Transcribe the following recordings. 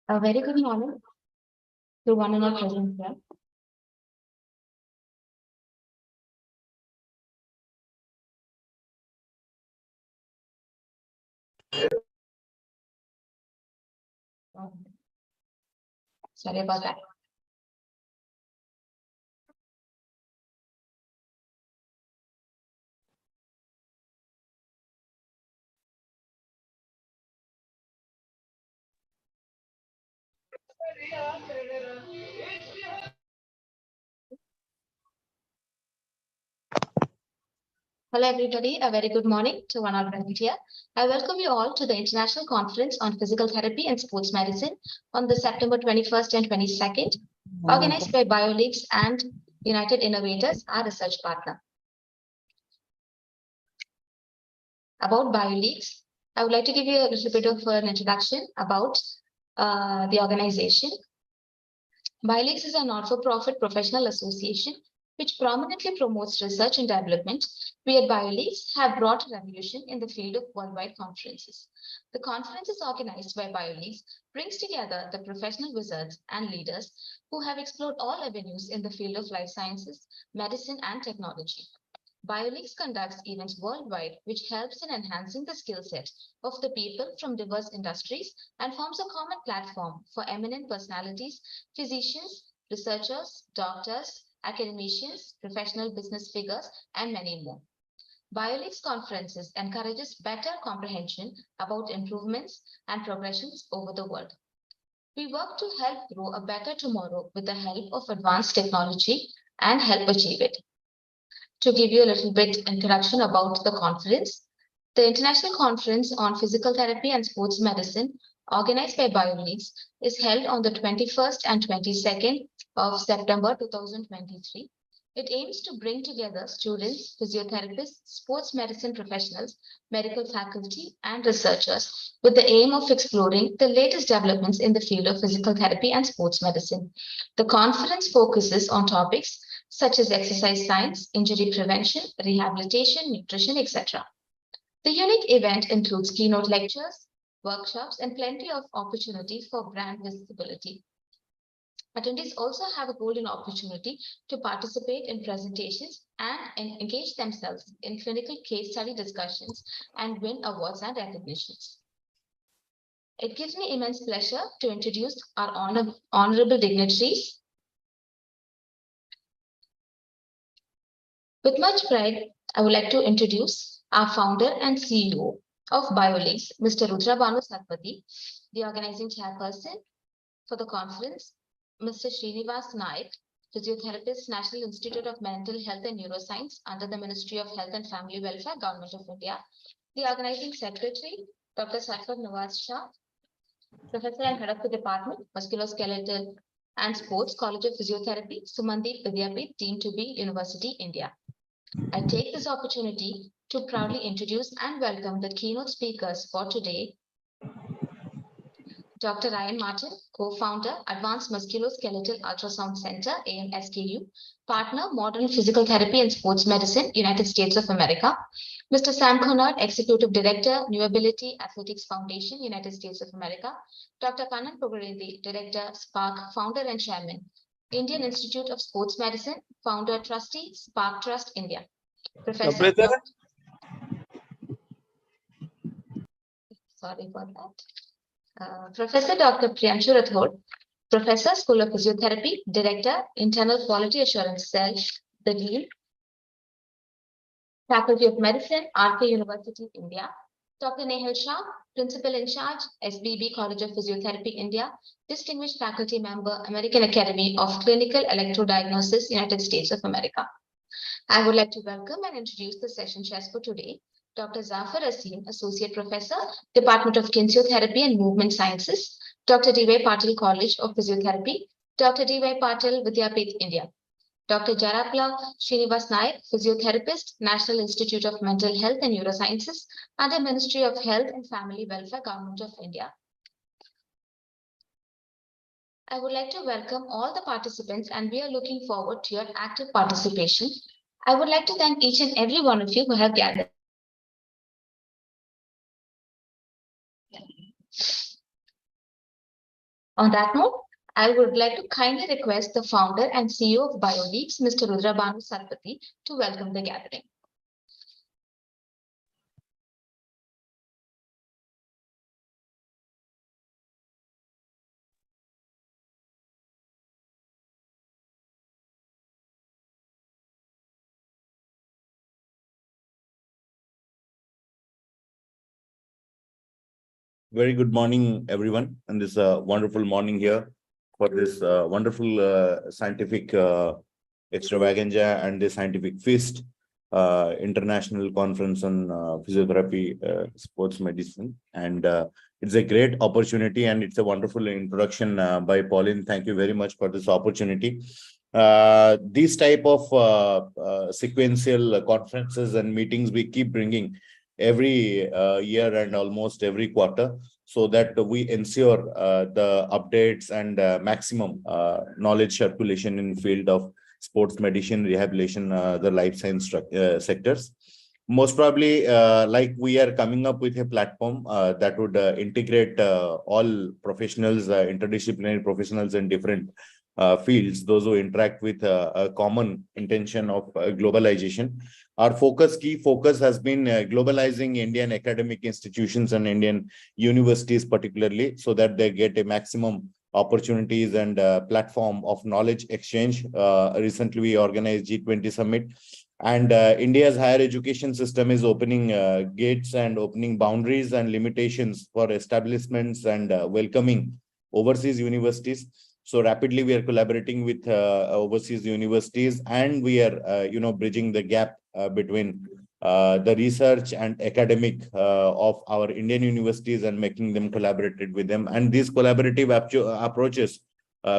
A very good morning to one and all present here. Sorry about that. Hello, everybody. A very good morning to one all present here. I welcome you all to the International Conference on Physical Therapy and Sports Medicine on the September 21st and 22nd, organized by BioLeaks and United Innovators, our research partner. About BioLeaks, I would like to give you a little bit of an introduction about the organization. BioLeaks is a not-for-profit professional association which prominently promotes research and development. We at BioLeaks have brought a revolution in the field of worldwide conferences. The conferences organized by BioLeaks brings together the professional wizards and leaders who have explored all avenues in the field of life sciences, medicine, and technology. BioLeaks conducts events worldwide, which helps in enhancing the skill set of the people from diverse industries and forms a common platform for eminent personalities, physicians, researchers, doctors, academicians, professional business figures, and many more. BioLeaks conferences encourages better comprehension about improvements and progressions over the world. We work to help grow a better tomorrow with the help of advanced technology and help achieve it. To give you a little bit introduction about the conference, the International Conference on Physical Therapy and Sports Medicine, organized by BioLeaks, is held on the 21st and 22nd of September 2023. It aims to bring together students, physiotherapists, sports medicine professionals, medical faculty, and researchers with the aim of exploring the latest developments in the field of physical therapy and sports medicine. The conference focuses on topics such as exercise science, injury prevention, rehabilitation, nutrition, etc. The unique event includes keynote lectures, workshops, and plenty of opportunity for brand visibility. Attendees also have a golden opportunity to participate in presentations and engage themselves in clinical case study discussions and win awards and recognitions. It gives me immense pleasure to introduce our honorable dignitaries. With much pride, I would like to introduce our founder and CEO of BioLeaks, Mr. Rudra Bhanu Satpathy, the organizing chairperson for the conference, Mr. Srinivas Naik, physiotherapist, National Institute of Mental Health and Neuroscience under the Ministry of Health and Family Welfare, Government of India, the organizing secretary, Dr. Sarfad Nawaz Shah, professor and head of the department, Musculoskeletal and Sports, College of Physiotherapy, Sumandeep Vidyapith, deemed to be University, India. I take this opportunity to proudly introduce and welcome the keynote speakers for today. Dr. Ryan Martin, co-founder, Advanced Musculoskeletal Ultrasound Center, AMSKU, partner, Modern Physical Therapy and Sports Medicine, United States of America. Mr. Sam Conard, Executive Director, New Ability Athletics Foundation, United States of America. Dr. Kannan Pugarendi, Director, SPARC, Founder and Chairman, Indian Institute of Sports Medicine, Founder, Trustee, SPARC Trust, India. Professor. Sorry about that. Professor Dr. Priyanshu Rathod, Professor, School of Physiotherapy, Director, Internal Quality Assurance Cell, the Dean, Faculty of Medicine, RK University, India. Dr. Nehal Shah, Principal in Charge, SBB College of Physiotherapy, India, Distinguished Faculty Member, American Academy of Clinical Electrodiagnosis, United States of America. I would like to welcome and introduce the session chairs for today. Dr. Zafar Asim, Associate Professor, Department of Kinesiotherapy and Movement Sciences, Dr. D.Y. Patil College of Physiotherapy, Dr. D.Y. Patil, Vidyapith, India. Dr. Jarapla Srinivas Naik, Physiotherapist, National Institute of Mental Health and Neurosciences, under Ministry of Health and Family Welfare, Government of India. I would like to welcome all the participants and we are looking forward to your active participation. I would like to thank each and every one of you who have gathered. On that note, I would like to kindly request the founder and CEO of BioLeaks, Mr. Rudrabanu Satpathy, to welcome the gathering. Very good morning, everyone, and this wonderful morning here for this wonderful scientific extravaganza and the scientific feast, international conference on physiotherapy, sports medicine, and it's a great opportunity and it's a wonderful introduction by Pauline. Thank you very much for this opportunity. These type of sequential conferences and meetings we keep bringing every year and almost every quarter, so that we ensure the updates and maximum knowledge circulation in field of sports medicine, rehabilitation, the life science sectors. Most probably, like we are coming up with a platform that would integrate all professionals, interdisciplinary professionals in different fields, those who interact with a common intention of globalization. Our key focus has been globalizing Indian academic institutions and Indian universities particularly, so that they get a maximum opportunities and platform of knowledge exchange. Recently, we organized G20 Summit, and India's higher education system is opening gates and opening boundaries and limitations for establishments and welcoming overseas universities. So rapidly, we are collaborating with overseas universities, and we are, bridging the gap between the research and academic of our Indian universities and making them collaborated with them. And these collaborative approaches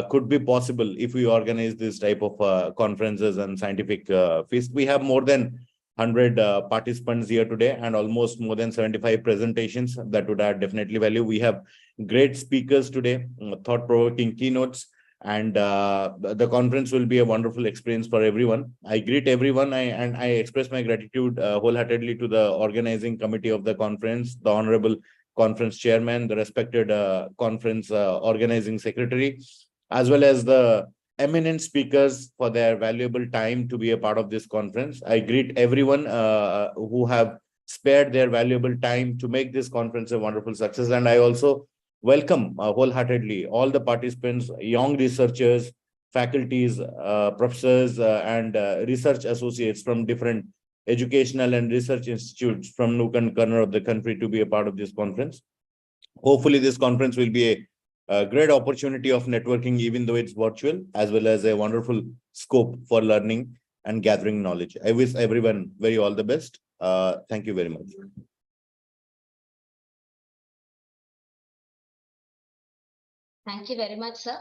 could be possible if we organize this type of conferences and scientific feast. We have more than 100 participants here today and almost more than 75 presentations that would add definitely value. We have great speakers today, thought-provoking keynotes, and the conference will be a wonderful experience for everyone. I greet everyone and I express my gratitude wholeheartedly to the organizing committee of the conference, the Honorable Conference Chairman, the respected conference organizing secretary, as well as the eminent speakers for their valuable time to be a part of this conference. I greet everyone who have spared their valuable time to make this conference a wonderful success. And I also welcome wholeheartedly all the participants, young researchers, faculties, professors, and research associates from different educational and research institutes from nook and corner of the country to be a part of this conference. Hopefully, this conference will be a great opportunity of networking, even though it's virtual, as well as a wonderful scope for learning and gathering knowledge. I wish everyone very all the best. Thank you very much. Thank you very much, sir.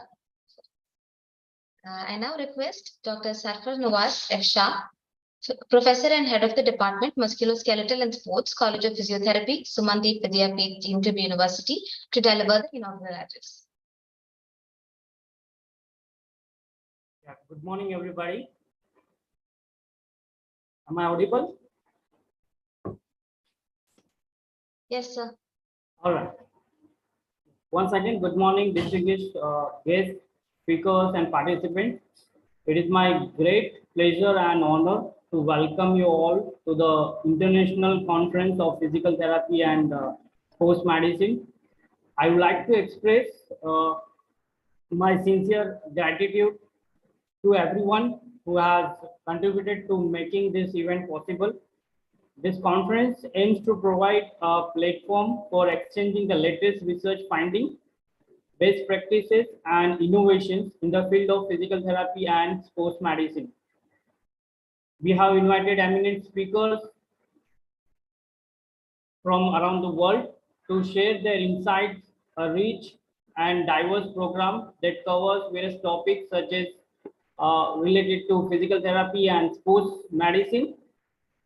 I now request Dr. Sarfar Nawaz F. Shah, Professor and Head of the Department, Musculoskeletal and Sports, College of Physiotherapy, Sumandeep Vidyapeeth, Deemed to be University, to deliver the inaugural address. Yeah, good morning, everybody. Am I audible? Yes, sir. All right. Once again, good morning, distinguished guests, speakers, and participants. It is my great pleasure and honor to welcome you all to the International Conference of Physical Therapy and Sports Medicine. I would like to express my sincere gratitude to everyone who has contributed to making this event possible. This conference aims to provide a platform for exchanging the latest research findings, best practices, and innovations in the field of physical therapy and sports medicine. We have invited eminent speakers from around the world to share their insights, a rich and diverse program that covers various topics such as related to physical therapy and sports medicine,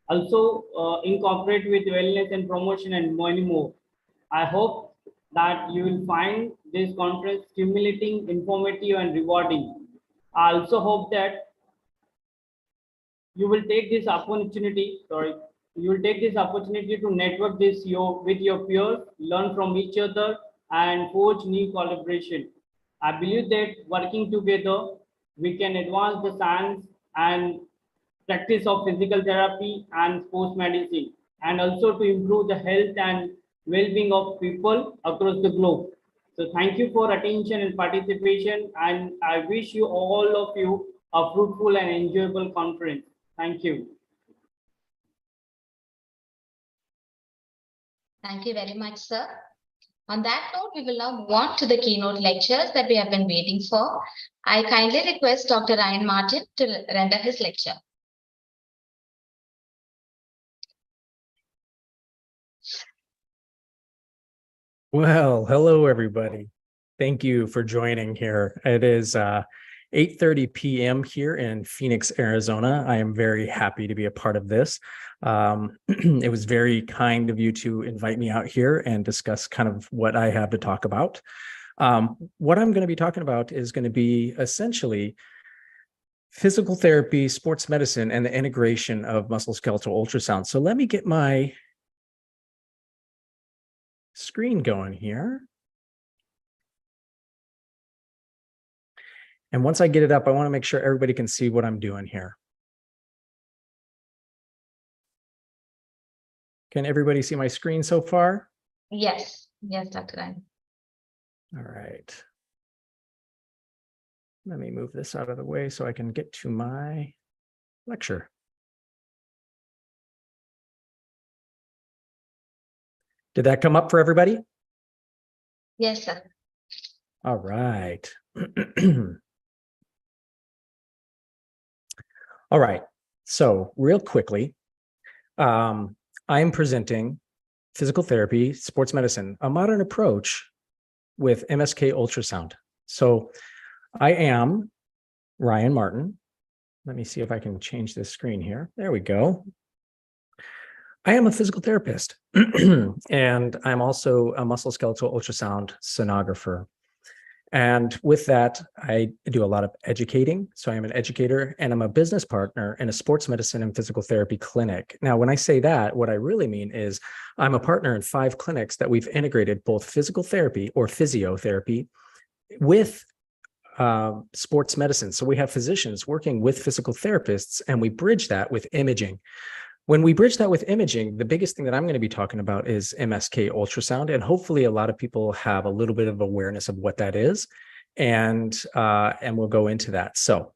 also incorporate with wellness and promotion and many more. I hope that you will find this conference stimulating, informative, and rewarding. I also hope that you will take this opportunity, you will take this opportunity to network with your peers, learn from each other, and forge new collaboration. I believe that working together, we can advance the science and practice of physical therapy and sports medicine, and also to improve the health and well-being of people across the globe. So thank you for attention and participation, and I wish you all of you a fruitful and enjoyable conference. Thank you. Thank you very much, sir. On that note, we will now move on to the keynote lectures that we have been waiting for. I kindly request Dr. Ryan Martin to render his lecture. Well, hello, everybody. Thank you for joining here. It is 8:30 p.m. here in Phoenix, Arizona. I am very happy to be a part of this. It was very kind of you to invite me out here and discuss kind of what I have to talk about. What I'm going to be talking about is going to be essentially physical therapy, sports medicine, and the integration of musculoskeletal ultrasound. So let me get my screen going here. And once I get it up, I want to make sure everybody can see what I'm doing here. Can everybody see my screen so far? Yes, yes, Dr. Ryan. All right. Let me move this out of the way so I can get to my lecture. Did that come up for everybody? Yes, sir. All right. All right. So real quickly, I am presenting physical therapy, sports medicine, a modern approach with MSK ultrasound. So I am Ryan Martin. Let me see if I can change this screen here. There we go. I am a physical therapist, and I'm also a musculoskeletal ultrasound sonographer. And with that, I do a lot of educating. So I am an educator, and I'm a business partner in a sports medicine and physical therapy clinic. Now, when I say that, what I really mean is I'm a partner in 5 clinics that we've integrated both physical therapy or physiotherapy with sports medicine. So we have physicians working with physical therapists, and we bridge that with imaging. When we bridge that with imaging, the biggest thing that I'm going to be talking about is MSK ultrasound, and hopefully a lot of people have a little bit of awareness of what that is, and we'll go into that. So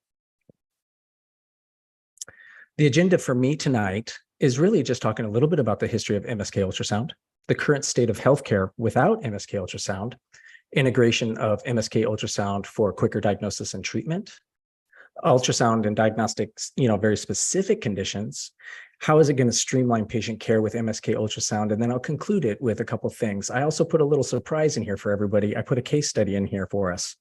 the agenda for me tonight is really just talking a little bit about the history of MSK ultrasound, the current state of healthcare without MSK ultrasound, integration of MSK ultrasound for quicker diagnosis and treatment, ultrasound and diagnostics, very specific conditions. How is it going to streamline patient care with MSK ultrasound? And then I'll conclude it with a couple of things. I also put a little surprise in here for everybody. I put a case study in here for us.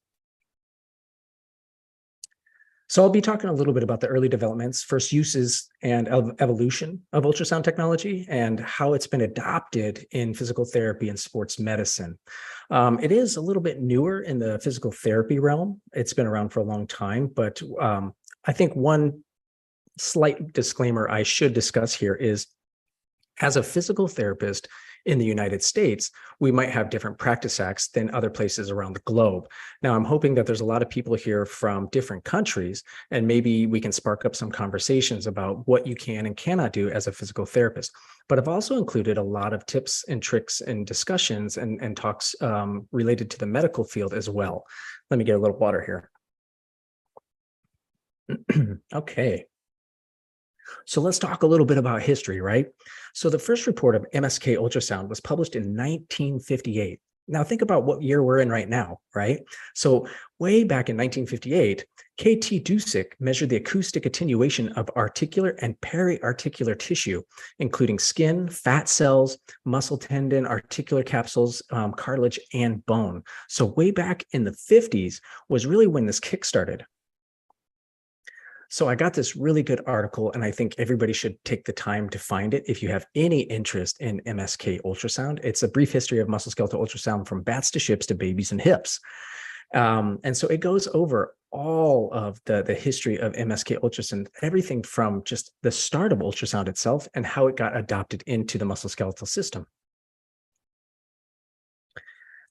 So I'll be talking a little bit about the early developments, first uses, and evolution of ultrasound technology and how it's been adopted in physical therapy and sports medicine. It is a little bit newer in the physical therapy realm. It's been around for a long time, but I think one slight disclaimer I should discuss here is, as a physical therapist in the United States, we might have different practice acts than other places around the globe. Now, I'm hoping that there's a lot of people here from different countries, and maybe we can spark up some conversations about what you can and cannot do as a physical therapist. But I've also included a lot of tips and tricks and discussions and talks related to the medical field as well. Let me get a little water here. Okay. So let's talk a little bit about history, right? So the first report of MSK ultrasound was published in 1958. Now think about what year we're in right now, right? So way back in 1958, K.T. Dusek measured the acoustic attenuation of articular and periarticular tissue, including skin, fat cells, muscle tendon, articular capsules, cartilage, and bone. So way back in the 50s was really when this kickstarted. So I got this really good article, and I think everybody should take the time to find it if you have any interest in MSK ultrasound. It's a brief history of musculoskeletal ultrasound from bats to ships to babies and hips. And so it goes over all of the history of MSK ultrasound, everything from just the start of ultrasound itself and how it got adopted into the musculoskeletal system.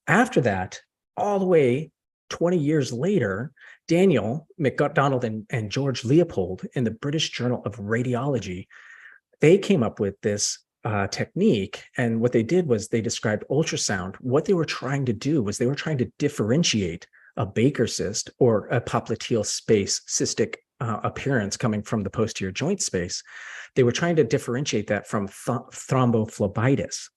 After that, all the way 20 years later, Daniel McDonald and George Leopold in the British Journal of Radiology, they came up with this technique. And what they did was they described ultrasound. What they were trying to do was they were trying to differentiate a Baker cyst or a popliteal space cystic appearance coming from the posterior joint space. They were trying to differentiate that from thrombophlebitis.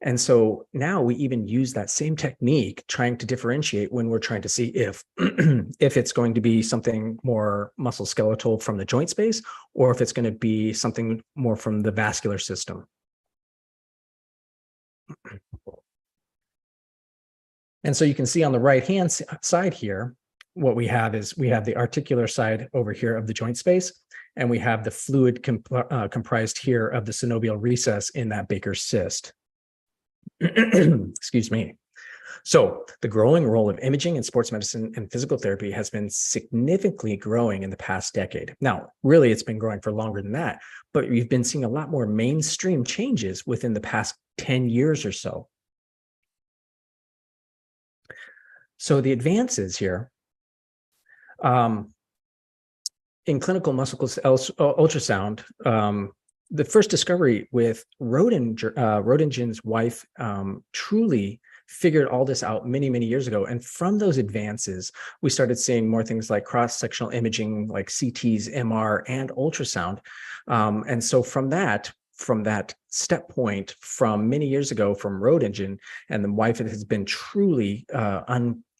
And so now we even use that same technique trying to differentiate when we're trying to see if if it's going to be something more musculoskeletal from the joint space or if it's going to be something more from the vascular system. And so you can see on the right-hand side here, what we have is we have the articular side over here of the joint space, and we have the fluid comprised here of the synovial recess in that Baker cyst. Excuse me. So the growing role of imaging in sports medicine and physical therapy has been significantly growing in the past decade. Now, really, it's been growing for longer than that, but we've been seeing a lot more mainstream changes within the past 10 years or so. So the advances here in clinical muscle ultrasound, the first discovery with Roentgen's wife truly figured all this out many, many years ago. And from those advances, we started seeing more things like cross-sectional imaging, like CTs, MR, and ultrasound. And so from that step point from many years ago from Roentgen and the wife, it has been truly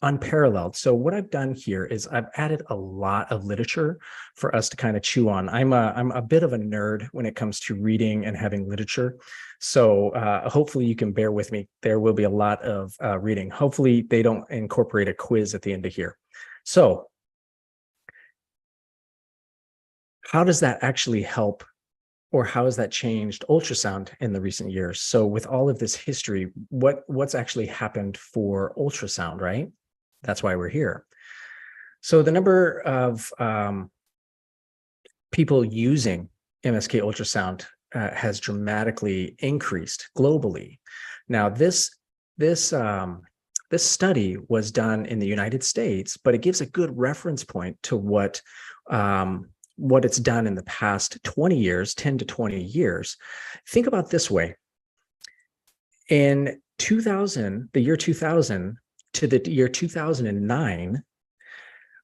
unparalleled. So what I've done here is I've added a lot of literature for us to kind of chew on. I'm a bit of a nerd when it comes to reading and having literature. So hopefully you can bear with me. There will be a lot of reading. Hopefully they don't incorporate a quiz at the end of here. So how does that actually help, or how has that changed ultrasound in the recent years? So with all of this history, what's actually happened for ultrasound, right? That's why we're here. So the number of people using MSK ultrasound has dramatically increased globally. Now, this study was done in the United States, but it gives a good reference point to what it's done in the past 20 years, 10 to 20 years. Think about this way. In 2000, the year 2000 to the year 2009,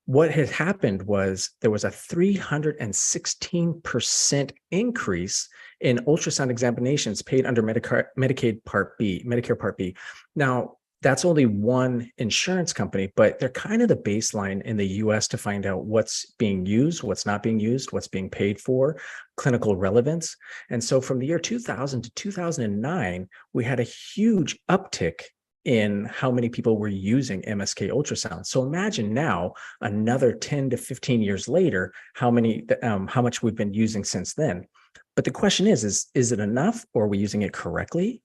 what had happened was there was a 316% increase in ultrasound examinations paid under Medicare Part B. Now, that's only one insurance company, but they're kind of the baseline in the US to find out what's being used, what's not being used, what's being paid for, clinical relevance. And so from the year 2000 to 2009, we had a huge uptick in how many people were using MSK ultrasound. So imagine now, another 10 to 15 years later, how much we've been using since then. But the question is it enough, or are we using it correctly?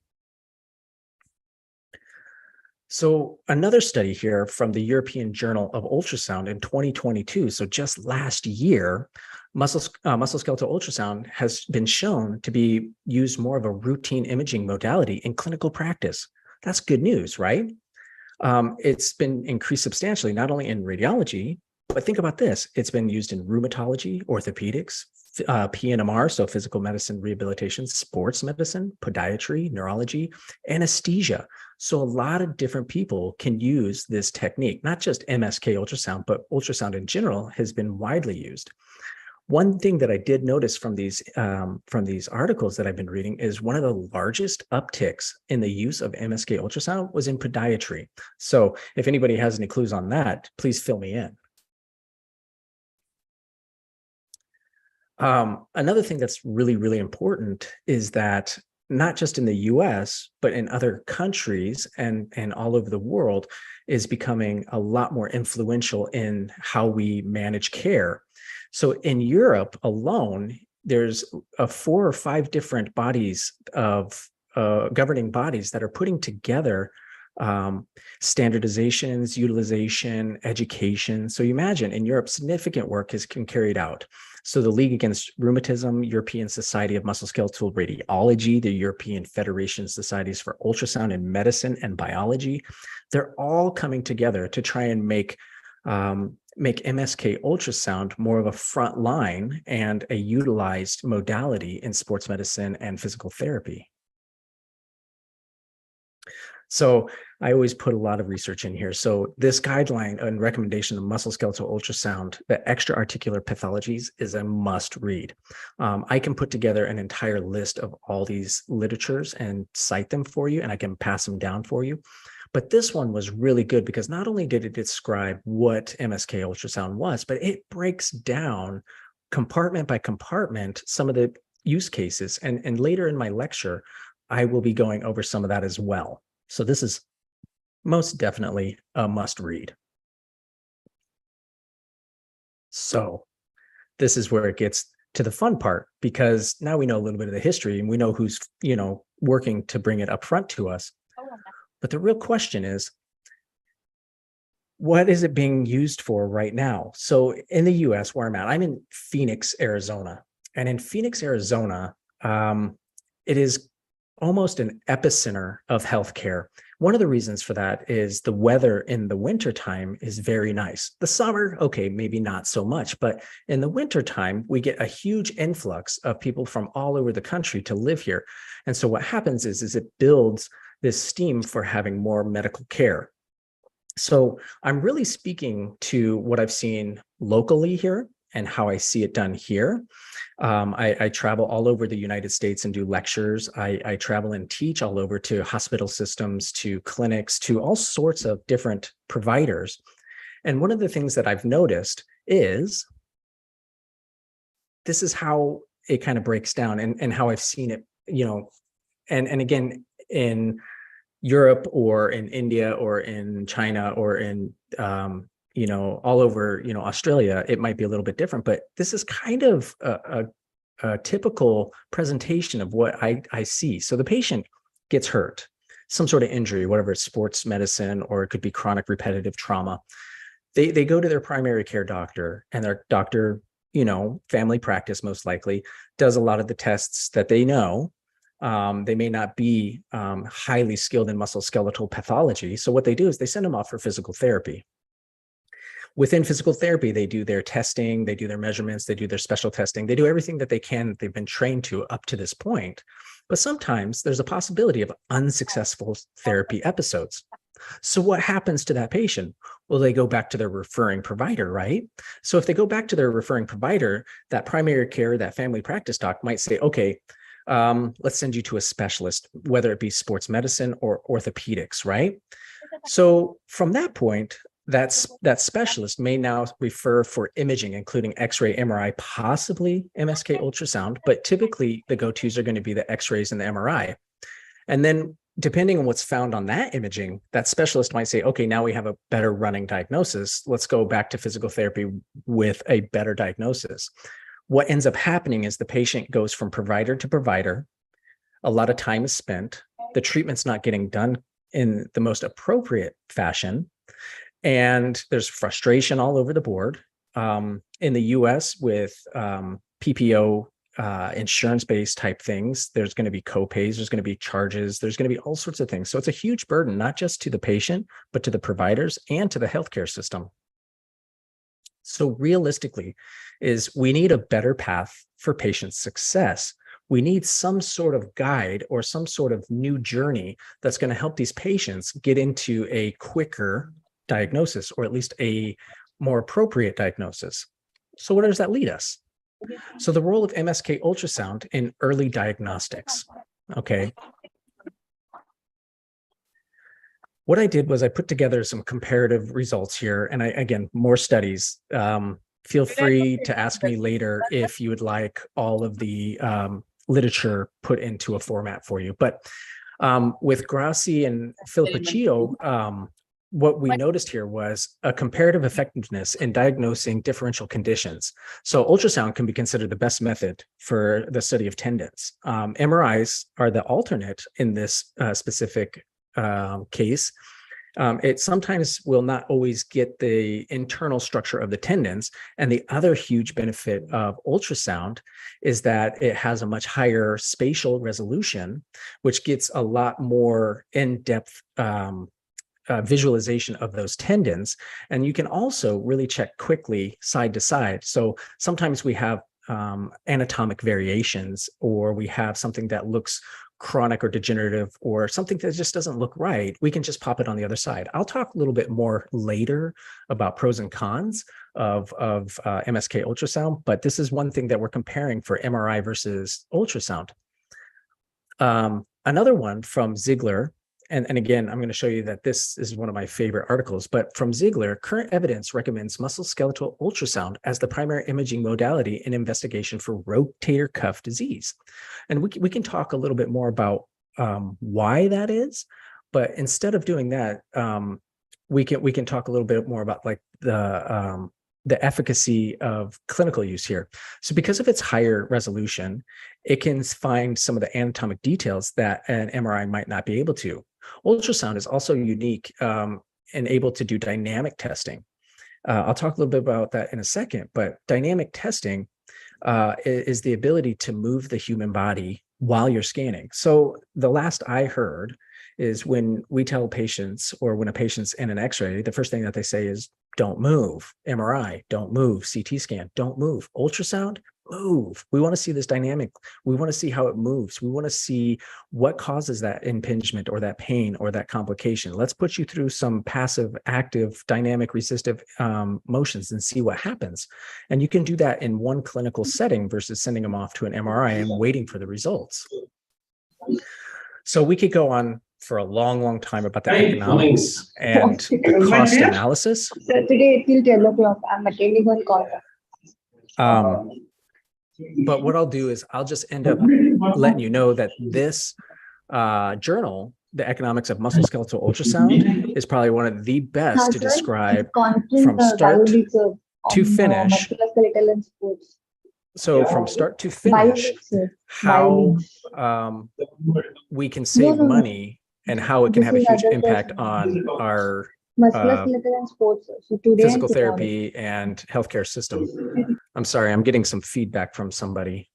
So another study here from the European Journal of Ultrasound in 2022, so just last year, musculoskeletal ultrasound has been shown to be used more of a routine imaging modality in clinical practice. That's good news, right? It's been increased substantially, not only in radiology, but think about this. It's been used in rheumatology, orthopedics, PNMR, so physical medicine, rehabilitation, sports medicine, podiatry, neurology, anesthesia. So a lot of different people can use this technique, not just MSK ultrasound, but ultrasound in general has been widely used. One thing that I did notice from these articles that I've been reading is one of the largest upticks in the use of MSK ultrasound was in podiatry. So if anybody has any clues on that, please fill me in. Another thing that's really, really important is that not just in the US, but in other countries and all over the world is becoming a lot more influential in how we manage care. So in Europe alone, there's 4 or 5 different bodies of governing bodies that are putting together standardizations, utilization, education. So you imagine in Europe, significant work has been carried out. So the League Against Rheumatism, European Society of Musculoskeletal Radiology, the European Federation Societies for Ultrasound in Medicine and Biology, they're all coming together to try and make MSK ultrasound more of a front line and a utilized modality in sports medicine and physical therapy. So I always put a lot of research in here. So this guideline and recommendation of musculoskeletal ultrasound, the extra-articular pathologies, is a must read. I can put together an entire list of all these literatures and cite them for you, and I can pass them down for you. But this one was really good because not only did it describe what MSK ultrasound was, but it breaks down compartment by compartment some of the use cases. And later in my lecture, I will be going over some of that as well. So this is most definitely a must read. So this is where it gets to the fun part, because now we know a little bit of the history and we know who's, working to bring it up front to us. But the real question is, what is it being used for right now? So in the US where I'm in Phoenix, Arizona. And in Phoenix, Arizona, it is almost an epicenter of healthcare. One of the reasons for that is the weather in the wintertime is very nice. The summer, okay, maybe not so much, but in the wintertime, we get a huge influx of people from all over the country to live here. And so what happens is it builds this steam for having more medical care. So I'm really speaking to what I've seen locally here and how I see it done here. I travel all over the United States and do lectures. I travel and teach all over to hospital systems, to clinics, to all sorts of different providers. And one of the things that I've noticed is this is how it kind of breaks down and how I've seen it, and again, in Europe or in India or in China or in all over, Australia, it might be a little bit different, but this is kind of a typical presentation of what I see. So the patient gets hurt, some sort of injury, whatever it's sports medicine, or it could be chronic repetitive trauma. They go to their primary care doctor, and their doctor, family practice most likely, does a lot of the tests that they know. They may not be highly skilled in musculoskeletal pathology. So what they do is they send them off for physical therapy. Within physical therapy, they do their testing, they do their measurements, they do their special testing, they do everything that they can that they've been trained to up to this point. But sometimes there's a possibility of unsuccessful therapy episodes. So what happens to that patient? Well, they go back to their referring provider, right? So if they go back to their referring provider, that primary care, that family practice doc might say, okay, let's send you to a specialist, whether it be sports medicine or orthopedics, right? So from that point, that specialist may now refer for imaging, including X-ray, MRI, possibly MSK ultrasound, but typically the go-tos are going to be the X-rays and the MRI. And then depending on what's found on that imaging, that specialist might say, okay, now we have a better running diagnosis. Let's go back to physical therapy with a better diagnosis. What ends up happening is the patient goes from provider to provider. A lot of time is spent. The treatment's not getting done in the most appropriate fashion. And there's frustration all over the board. In the US with PPO insurance-based type things, there's going to be copays, there's going to be charges, there's going to be all sorts of things. So it's a huge burden, not just to the patient, but to the providers and to the healthcare system. So realistically, we need a better path for patient success. We need some sort of guide or some sort of new journey that's going to help these patients get into a quicker diagnosis, or at least a more appropriate diagnosis. So where does that lead us? So the role of MSK ultrasound in early diagnostics. Okay. What I did was I put together some comparative results here, and again, more studies. Feel free to ask me later if you would like all of the literature put into a format for you. But with Grassi and Filippaccio, what we noticed here was a comparative effectiveness in diagnosing differential conditions. So ultrasound can be considered the best method for the study of tendons. MRIs are the alternate in this specific case. It sometimes will not always get the internal structure of the tendons. And the other huge benefit of ultrasound is that it has a much higher spatial resolution, which gets a lot more in-depth visualization of those tendons. And you can also really check quickly side to side. So sometimes we have anatomic variations, or we have something that looks chronic or degenerative, or something that just doesn't look right. We can just pop it on the other side. I'll talk a little bit more later about pros and cons of MSK ultrasound, but this is one thing that we're comparing for MRI versus ultrasound. Another one from Ziegler, and again, I'm going to show you that this is one of my favorite articles, but from Ziegler, current evidence recommends musculoskeletal ultrasound as the primary imaging modality in investigation for rotator cuff disease. And we can talk a little bit more about why that is, but instead of doing that, we can talk a little bit more about like the efficacy of clinical use here. So because of its higher resolution, it can find some of the anatomic details that an MRI might not be able to. Ultrasound is also unique and able to do dynamic testing. I'll talk a little bit about that in a second, but dynamic testing is the ability to move the human body while you're scanning. So the last I heard is when we tell patients, or when a patient's in an X-ray, the first thing that they say is, don't move. MRI, don't move. CT scan, don't move. Ultrasound, move. We want to see this dynamic. We want to see how it moves. We want to see what causes that impingement or that pain or that complication. Let's put you through some passive, active, dynamic, resistive motions and see what happens. And you can do that in one clinical setting versus sending them off to an MRI and waiting for the results. So we could go on for a long, long time about the economics and the cost analysis. So today till 12 o'clock, I'm attending one call. But what I'll do is I'll just end up letting you know that this journal, The Economics of Musculoskeletal Ultrasound, is probably one of the best to describe from start to finish. So from start to finish, how we can save money and how it can have a huge impact on our physical therapy and healthcare system. I'm sorry, I'm getting some feedback from somebody.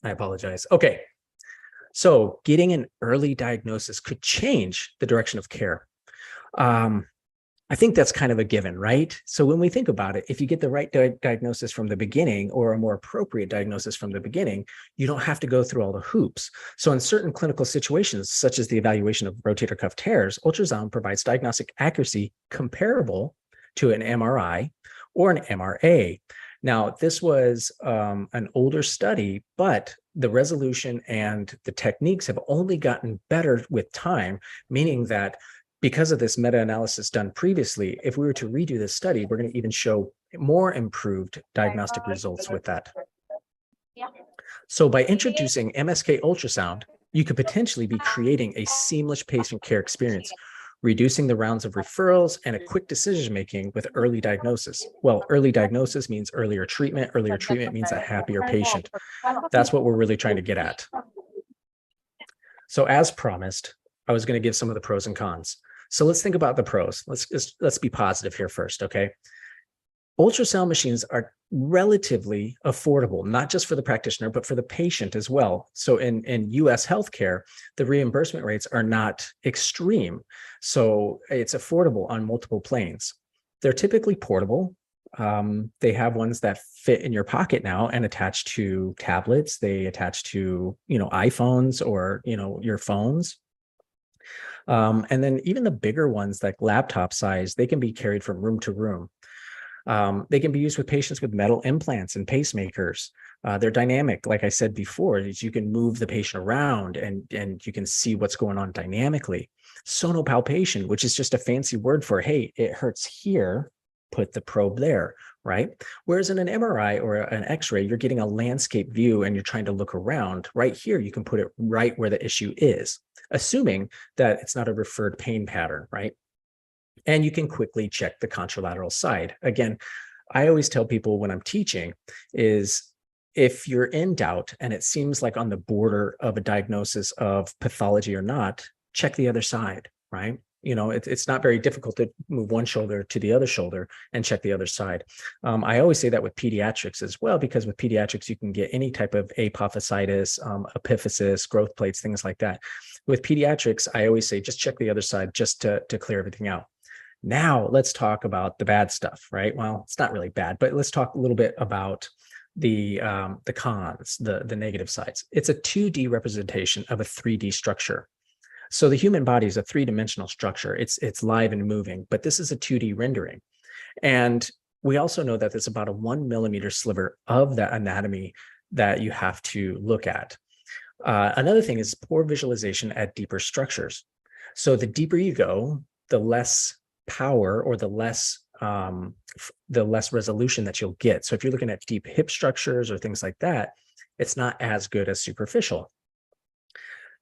I apologize. Okay. So getting an early diagnosis could change the direction of care. I think that's kind of a given, right? So when we think about it, if you get the right diagnosis from the beginning, or a more appropriate diagnosis from the beginning, you don't have to go through all the hoops. So in certain clinical situations, such as the evaluation of rotator cuff tears, ultrasound provides diagnostic accuracy comparable to an MRI or an MRA. Now, this was an older study, but the resolution and the techniques have only gotten better with time, meaning that because of this meta-analysis done previously, if we were to redo this study, we're going to even show more improved diagnostic results with that. So by introducing MSK ultrasound, you could potentially be creating a seamless patient care experience, reducing the rounds of referrals and a quick decision-making with early diagnosis. Well, early diagnosis means earlier treatment. Earlier treatment means a happier patient. That's what we're really trying to get at. So as promised, I was going to give some of the pros and cons. So let's think about the pros. Let's be positive here first, okay? Ultrasound machines are relatively affordable, not just for the practitioner, but for the patient as well. So in US healthcare, the reimbursement rates are not extreme. So it's affordable on multiple planes. They're typically portable. They have ones that fit in your pocket now and attach to tablets. They attach to, iPhones or, your phones. And then even the bigger ones, like laptop size, they can be carried from room to room. They can be used with patients with metal implants and pacemakers. They're dynamic, like I said before, is you can move the patient around and you can see what's going on dynamically. Sonopalpation, which is just a fancy word for, hey, it hurts here, put the probe there, right? Whereas in an MRI or an X-ray, you're getting a landscape view and you're trying to look around. Right here, you can put it right where the issue is, assuming that it's not a referred pain pattern, right? And you can quickly check the contralateral side. Again, I always tell people when I'm teaching is if you're in doubt and it seems like on the border of a diagnosis of pathology or not, check the other side, right? It's not very difficult to move one shoulder to the other shoulder and check the other side. I always say that with pediatrics as well, because with pediatrics, you can get any type of apophysitis, epiphysis, growth plates, things like that. With pediatrics, I always say, just check the other side just to clear everything out. Now let's talk about the bad stuff, right? Well, it's not really bad, but let's talk a little bit about the cons, the negative sides. It's a 2D representation of a 3D structure. So the human body is a three-dimensional structure. It's live and moving, but this is a 2D rendering. And we also know that there's about a 1 millimeter sliver of that anatomy that you have to look at. Another thing is poor visualization at deeper structures. So the deeper you go, the less power or the less resolution that you'll get. So if you're looking at deep hip structures or things like that, it's not as good as superficial.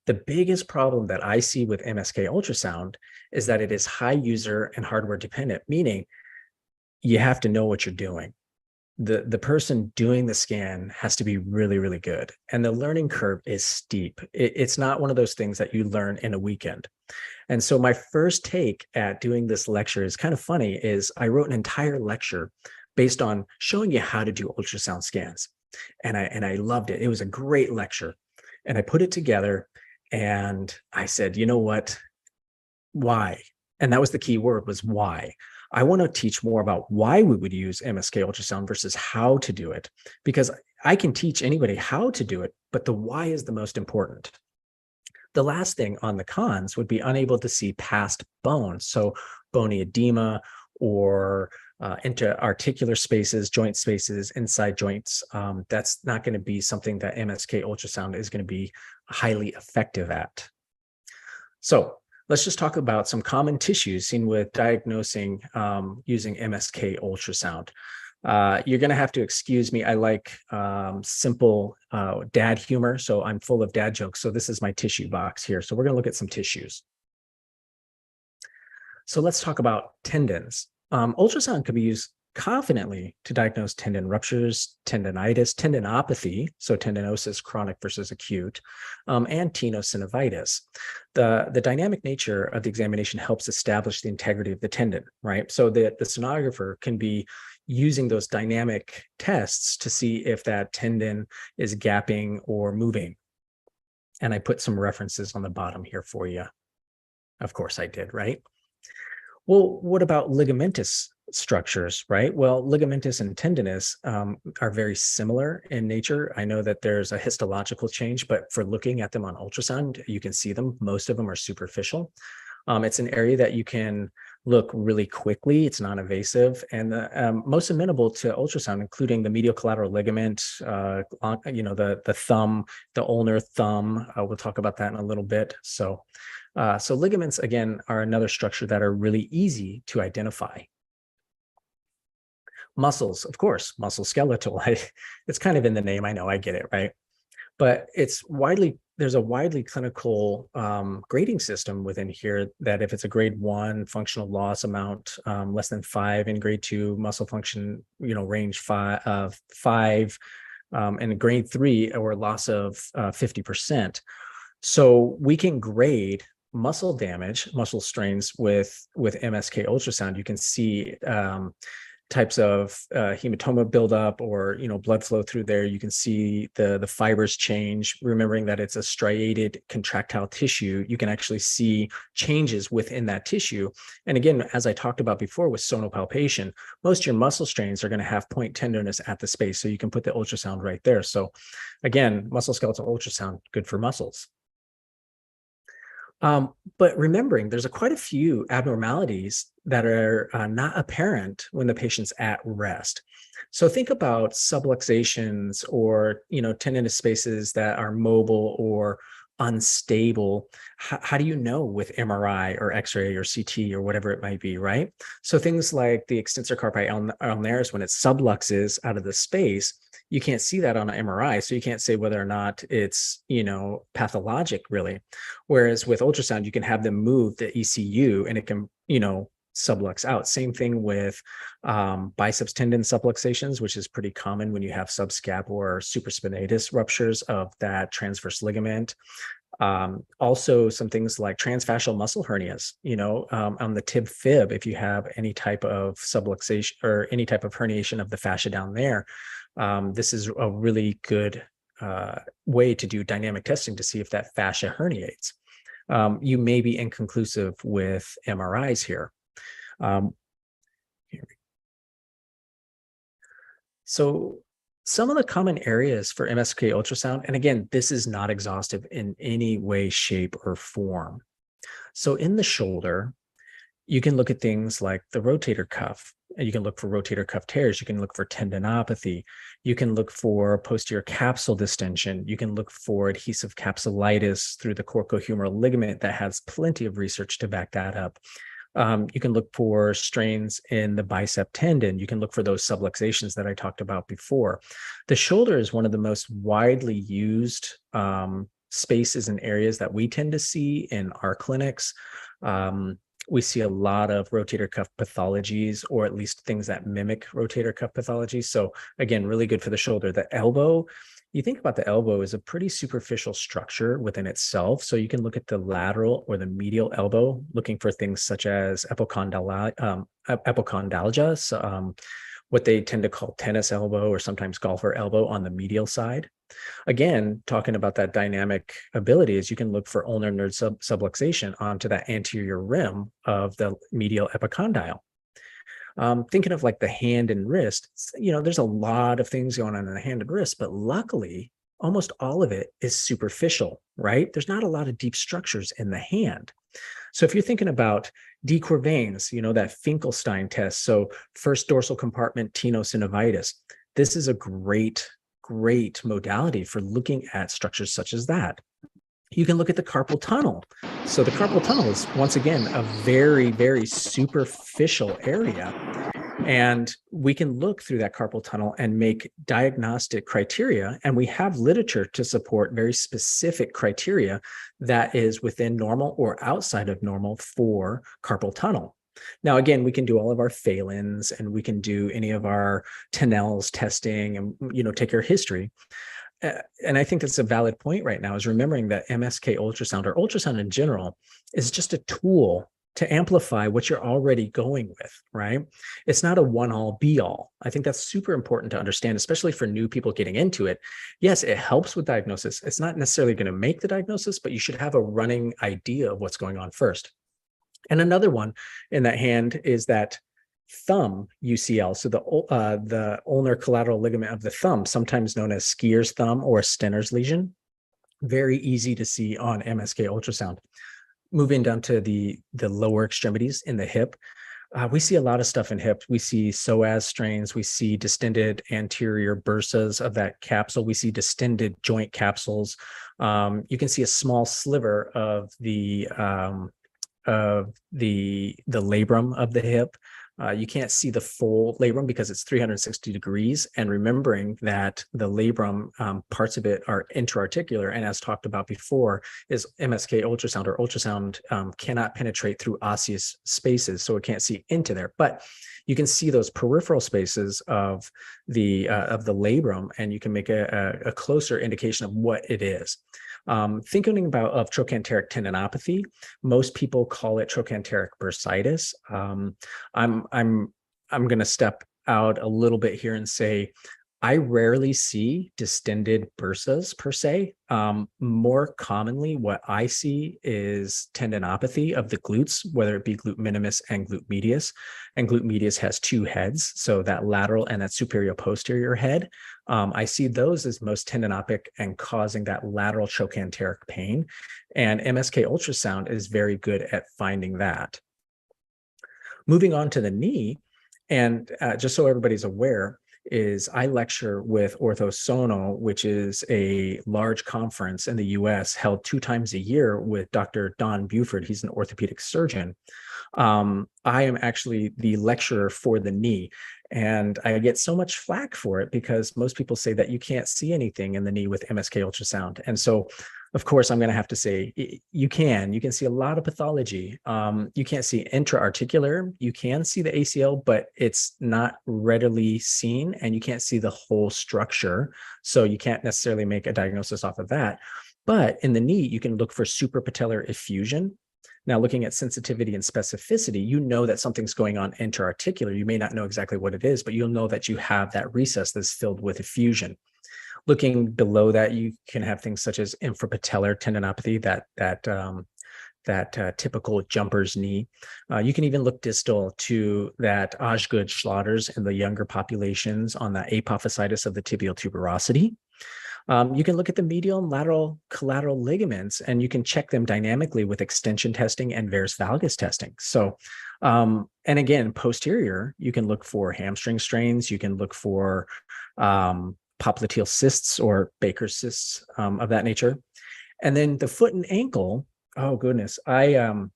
The biggest problem that I see with MSK ultrasound is that it is high user and hardware dependent, meaning you have to know what you're doing. The person doing the scan has to be really, really good. And the learning curve is steep. It's not one of those things that you learn in a weekend. And so my first take at doing this lecture is kind of funny, is I wrote an entire lecture based on showing you how to do ultrasound scans. And I loved it. It was a great lecture. And I put it together and I said, you know what? Why? And that was the key word, was why. I want to teach more about why we would use MSK ultrasound versus how to do it, because I can teach anybody how to do it, but the why is the most important. The last thing on the cons would be unable to see past bones. So bony edema or interarticular spaces, joint spaces, inside joints. That's not going to be something that MSK ultrasound is going to be highly effective at. So let's just talk about some common tissues seen with diagnosing using MSK ultrasound. You're going to have to excuse me. I like simple dad humor, so I'm full of dad jokes. So this is my tissue box here. So we're going to look at some tissues. So let's talk about tendons. Ultrasound can be used confidently to diagnose tendon ruptures, tendonitis, tendinopathy, so tendinosis, chronic versus acute, and tenosynovitis. The dynamic nature of the examination helps establish the integrity of the tendon, right? So the sonographer can be using those dynamic tests to see if that tendon is gapping or moving. And I put some references on the bottom here for you. Of course I did, right? Well, what about ligamentous structures, right? Well, ligamentous and tendinous are very similar in nature. I know that there's a histological change, but for looking at them on ultrasound, you can see them. Most of them are superficial. It's an area that you can look really quickly. It's non-invasive and most amenable to ultrasound, including the medial collateral ligament, the thumb, the ulnar thumb. We'll talk about that in a little bit. So ligaments, again, are another structure that are really easy to identify. Muscles, of course, musculoskeletal. It's kind of in the name. I know, I get it, right? But there's a widely clinical grading system within here that if it's a grade 1 functional loss amount, less than 5, in grade 2 muscle function, range 5, and grade 3 or loss of 50%. So we can grade muscle damage, muscle strains with MSK ultrasound. You can see types of hematoma buildup or blood flow through there. You can see the fibers change. Remembering that it's a striated contractile tissue, you can actually see changes within that tissue. And again, as I talked about before with sonopalpation, most of your muscle strains are going to have point tenderness at the space. So you can put the ultrasound right there. So again, musculoskeletal ultrasound, good for muscles. But remembering there's quite a few abnormalities that are not apparent when the patient's at rest. So think about subluxations or, tendinous spaces that are mobile or unstable. How do you know with MRI or X-ray or CT or whatever it might be, right? So things like the extensor carpi ulnaris, when it subluxes out of the space, you can't see that on an MRI. So you can't say whether or not it's, pathologic really. Whereas with ultrasound, you can have them move the ECU and it can, sublux out. Same thing with biceps tendon subluxations, which is pretty common when you have subscapular or supraspinatus ruptures of that transverse ligament. Also, some things like transfascial muscle hernias, on the tib fib, if you have any type of subluxation or any type of herniation of the fascia down there, this is a really good way to do dynamic testing to see if that fascia herniates. You may be inconclusive with MRIs here. So some of the common areas for MSK ultrasound, and again, this is not exhaustive in any way, shape, or form. So in the shoulder, you can look at things like the rotator cuff. You can look for rotator cuff tears. You can look for tendinopathy. You can look for posterior capsule distension. You can look for adhesive capsulitis through the coracohumeral ligament that has plenty of research to back that up. You can look for strains in the bicep tendon. You can look for those subluxations that I talked about before. The shoulder is one of the most widely used spaces and areas that we tend to see in our clinics. We see a lot of rotator cuff pathologies, or at least things that mimic rotator cuff pathology. So again, really good for the shoulder. The elbow, you think about the elbow as a pretty superficial structure within itself. So you can look at the lateral or the medial elbow, looking for things such as epicondylgia, so, what they tend to call tennis elbow or sometimes golfer elbow on the medial side. Again, talking about that dynamic ability is you can look for ulnar nerve subluxation onto that anterior rim of the medial epicondyle. Thinking of like the hand and wrist, there's a lot of things going on in the hand and wrist, but luckily, almost all of it is superficial, right? There's not a lot of deep structures in the hand. So if you're thinking about De Quervain's, that Finkelstein test, so first dorsal compartment tenosynovitis, this is a great modality for looking at structures such as that. You can look at the carpal tunnel. So the carpal tunnel is, once again, a very, very superficial area. And we can look through that carpal tunnel and make diagnostic criteria. And we have literature to support very specific criteria that is within normal or outside of normal for carpal tunnel. Now, again, we can do all of our Phelan's and we can do any of our Tennell's testing and, take your history. And I think that's a valid point right now, is remembering that MSK ultrasound, or ultrasound in general, is just a tool to amplify what you're already going with, right? It's not a one-all be-all. I think that's super important to understand, especially for new people getting into it. Yes, it helps with diagnosis. It's not necessarily going to make the diagnosis, but you should have a running idea of what's going on first. And another one in that hand is that thumb UCL. So the ulnar collateral ligament of the thumb, sometimes known as skier's thumb or Stenner's lesion, very easy to see on MSK ultrasound. Moving down to the lower extremities in the hip, we see a lot of stuff in hip. We see psoas strains. We see distended anterior bursas of that capsule. We see distended joint capsules. You can see a small sliver of the labrum of the hip. You can't see the full labrum because it's 360 degrees. And remembering that the labrum, parts of it are intra-articular. And as talked about before, is MSK ultrasound, or ultrasound cannot penetrate through osseous spaces. So it can't see into there. But you can see those peripheral spaces of the labrum, and you can make a closer indication of what it is. Thinking of trochanteric tendinopathy, most people call it trochanteric bursitis. I'm going to step out a little bit here and say I rarely see distended bursas per se. More commonly, what I see is tendinopathy of the glutes, whether it be glute minimus and glute medius. And glute medius has two heads, so that lateral and that superior posterior head. I see those as most tendinopic and causing that lateral trochanteric pain. And MSK ultrasound is very good at finding that. Moving on to the knee, and just so everybody's aware, is I lecture with OrthoSono, which is a large conference in the US held 2 times a year with Dr. Don Buford. He's an orthopedic surgeon. I am actually the lecturer for the knee, and I get so much flack for it because most people say that you can't see anything in the knee with MSK ultrasound. And so, of course, I'm going to have to say you can see a lot of pathology. You can't see intra-articular. You can see the ACL, but it's not readily seen, and you can't see the whole structure. So you can't necessarily make a diagnosis off of that. But in the knee, you can look for suprapatellar effusion. Now, looking at sensitivity and specificity, you know that something's going on interarticular. You may not know exactly what it is, but you'll know that you have that recess that's filled with effusion. Looking below that, you can have things such as infrapatellar tendinopathy, that typical jumper's knee. You can even look distal to that Osgood-Schlatter's in the younger populations on the apophysitis of the tibial tuberosity. You can look at the medial and lateral collateral ligaments, and you can check them dynamically with extension testing and varus valgus testing. So, and again, posterior, you can look for hamstring strains. You can look for popliteal cysts or Baker's cysts of that nature. And then the foot and ankle, oh goodness, I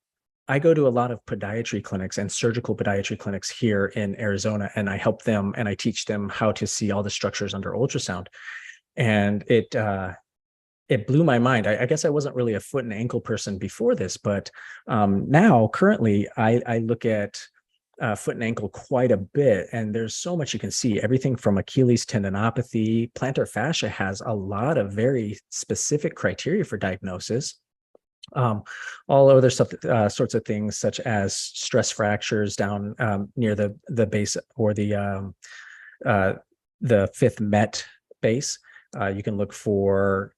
go to a lot of podiatry clinics and surgical podiatry clinics here in Arizona, and I help them and I teach them how to see all the structures under ultrasound. And it blew my mind. I guess I wasn't really a foot and ankle person before this, but now currently I look at foot and ankle quite a bit, and there's so much you can see. Everything from Achilles tendinopathy, plantar fascia has a lot of very specific criteria for diagnosis. All other stuff, sorts of things such as stress fractures down near the base or the fifth met base. You can look for,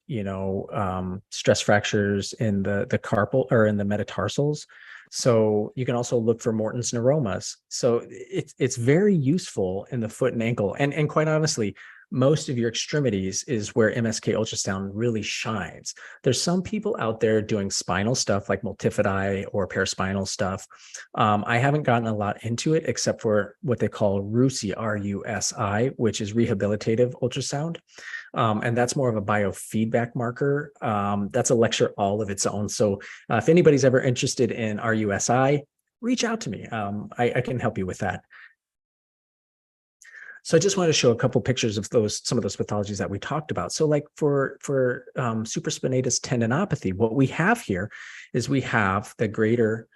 stress fractures in the carpal or in the metatarsals. So you can also look for Morton's neuromas. So it's very useful in the foot and ankle. And quite honestly, most of your extremities is where MSK ultrasound really shines. There's some people out there doing spinal stuff like multifidi or paraspinal stuff. I haven't gotten a lot into it except for what they call RUSI, R-U-S-I, which is rehabilitative ultrasound. And that's more of a biofeedback marker. That's a lecture all of its own. So if anybody's ever interested in RUSI, reach out to me. I can help you with that. So I just wanted to show a couple pictures of some of those pathologies that we talked about. So like for supraspinatus tendinopathy, what we have here is we have the greater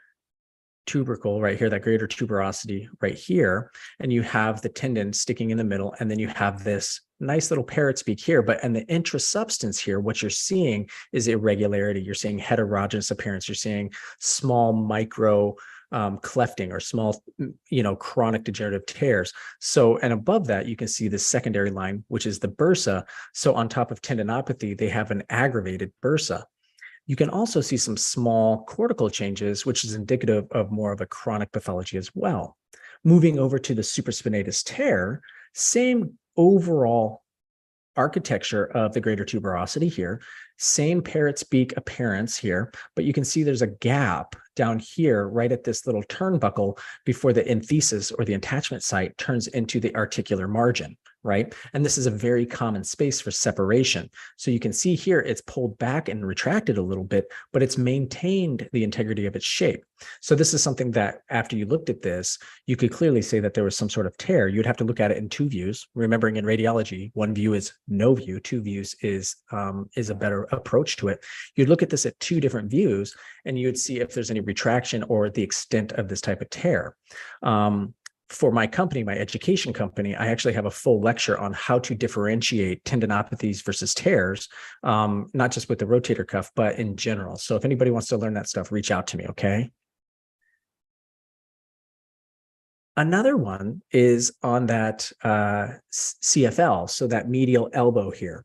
tubercle right here, that greater tuberosity right here, and you have the tendon sticking in the middle, and then you have this nice little parrot's beak here. But in the intrasubstance here, what you're seeing is irregularity. You're seeing heterogeneous appearance. You're seeing small micro clefting or small, chronic degenerative tears. So, and above that, you can see the secondary line, which is the bursa. So on top of tendinopathy, they have an aggravated bursa. You can also see some small cortical changes, which is indicative of more of a chronic pathology as well. Moving over to the supraspinatus tear, same overall architecture of the greater tuberosity here, same parrot's beak appearance here, but you can see there's a gap down here right at this little turnbuckle before the enthesis or the attachment site turns into the articular margin, right? And this is a very common space for separation. So you can see here it's pulled back and retracted a little bit, but it's maintained the integrity of its shape. So this is something that after you looked at this, you could clearly say that there was some sort of tear. You'd have to look at it in two views. Remembering in radiology, one view is no view, two views is a better approach to it. You'd look at this at two different views, and you would see if there's any retraction or the extent of this type of tear. For my company, my education company, I actually have a full lecture on how to differentiate tendinopathies versus tears, not just with the rotator cuff, but in general. So if anybody wants to learn that stuff, reach out to me, okay? Another one is on that CFL, so that medial elbow here.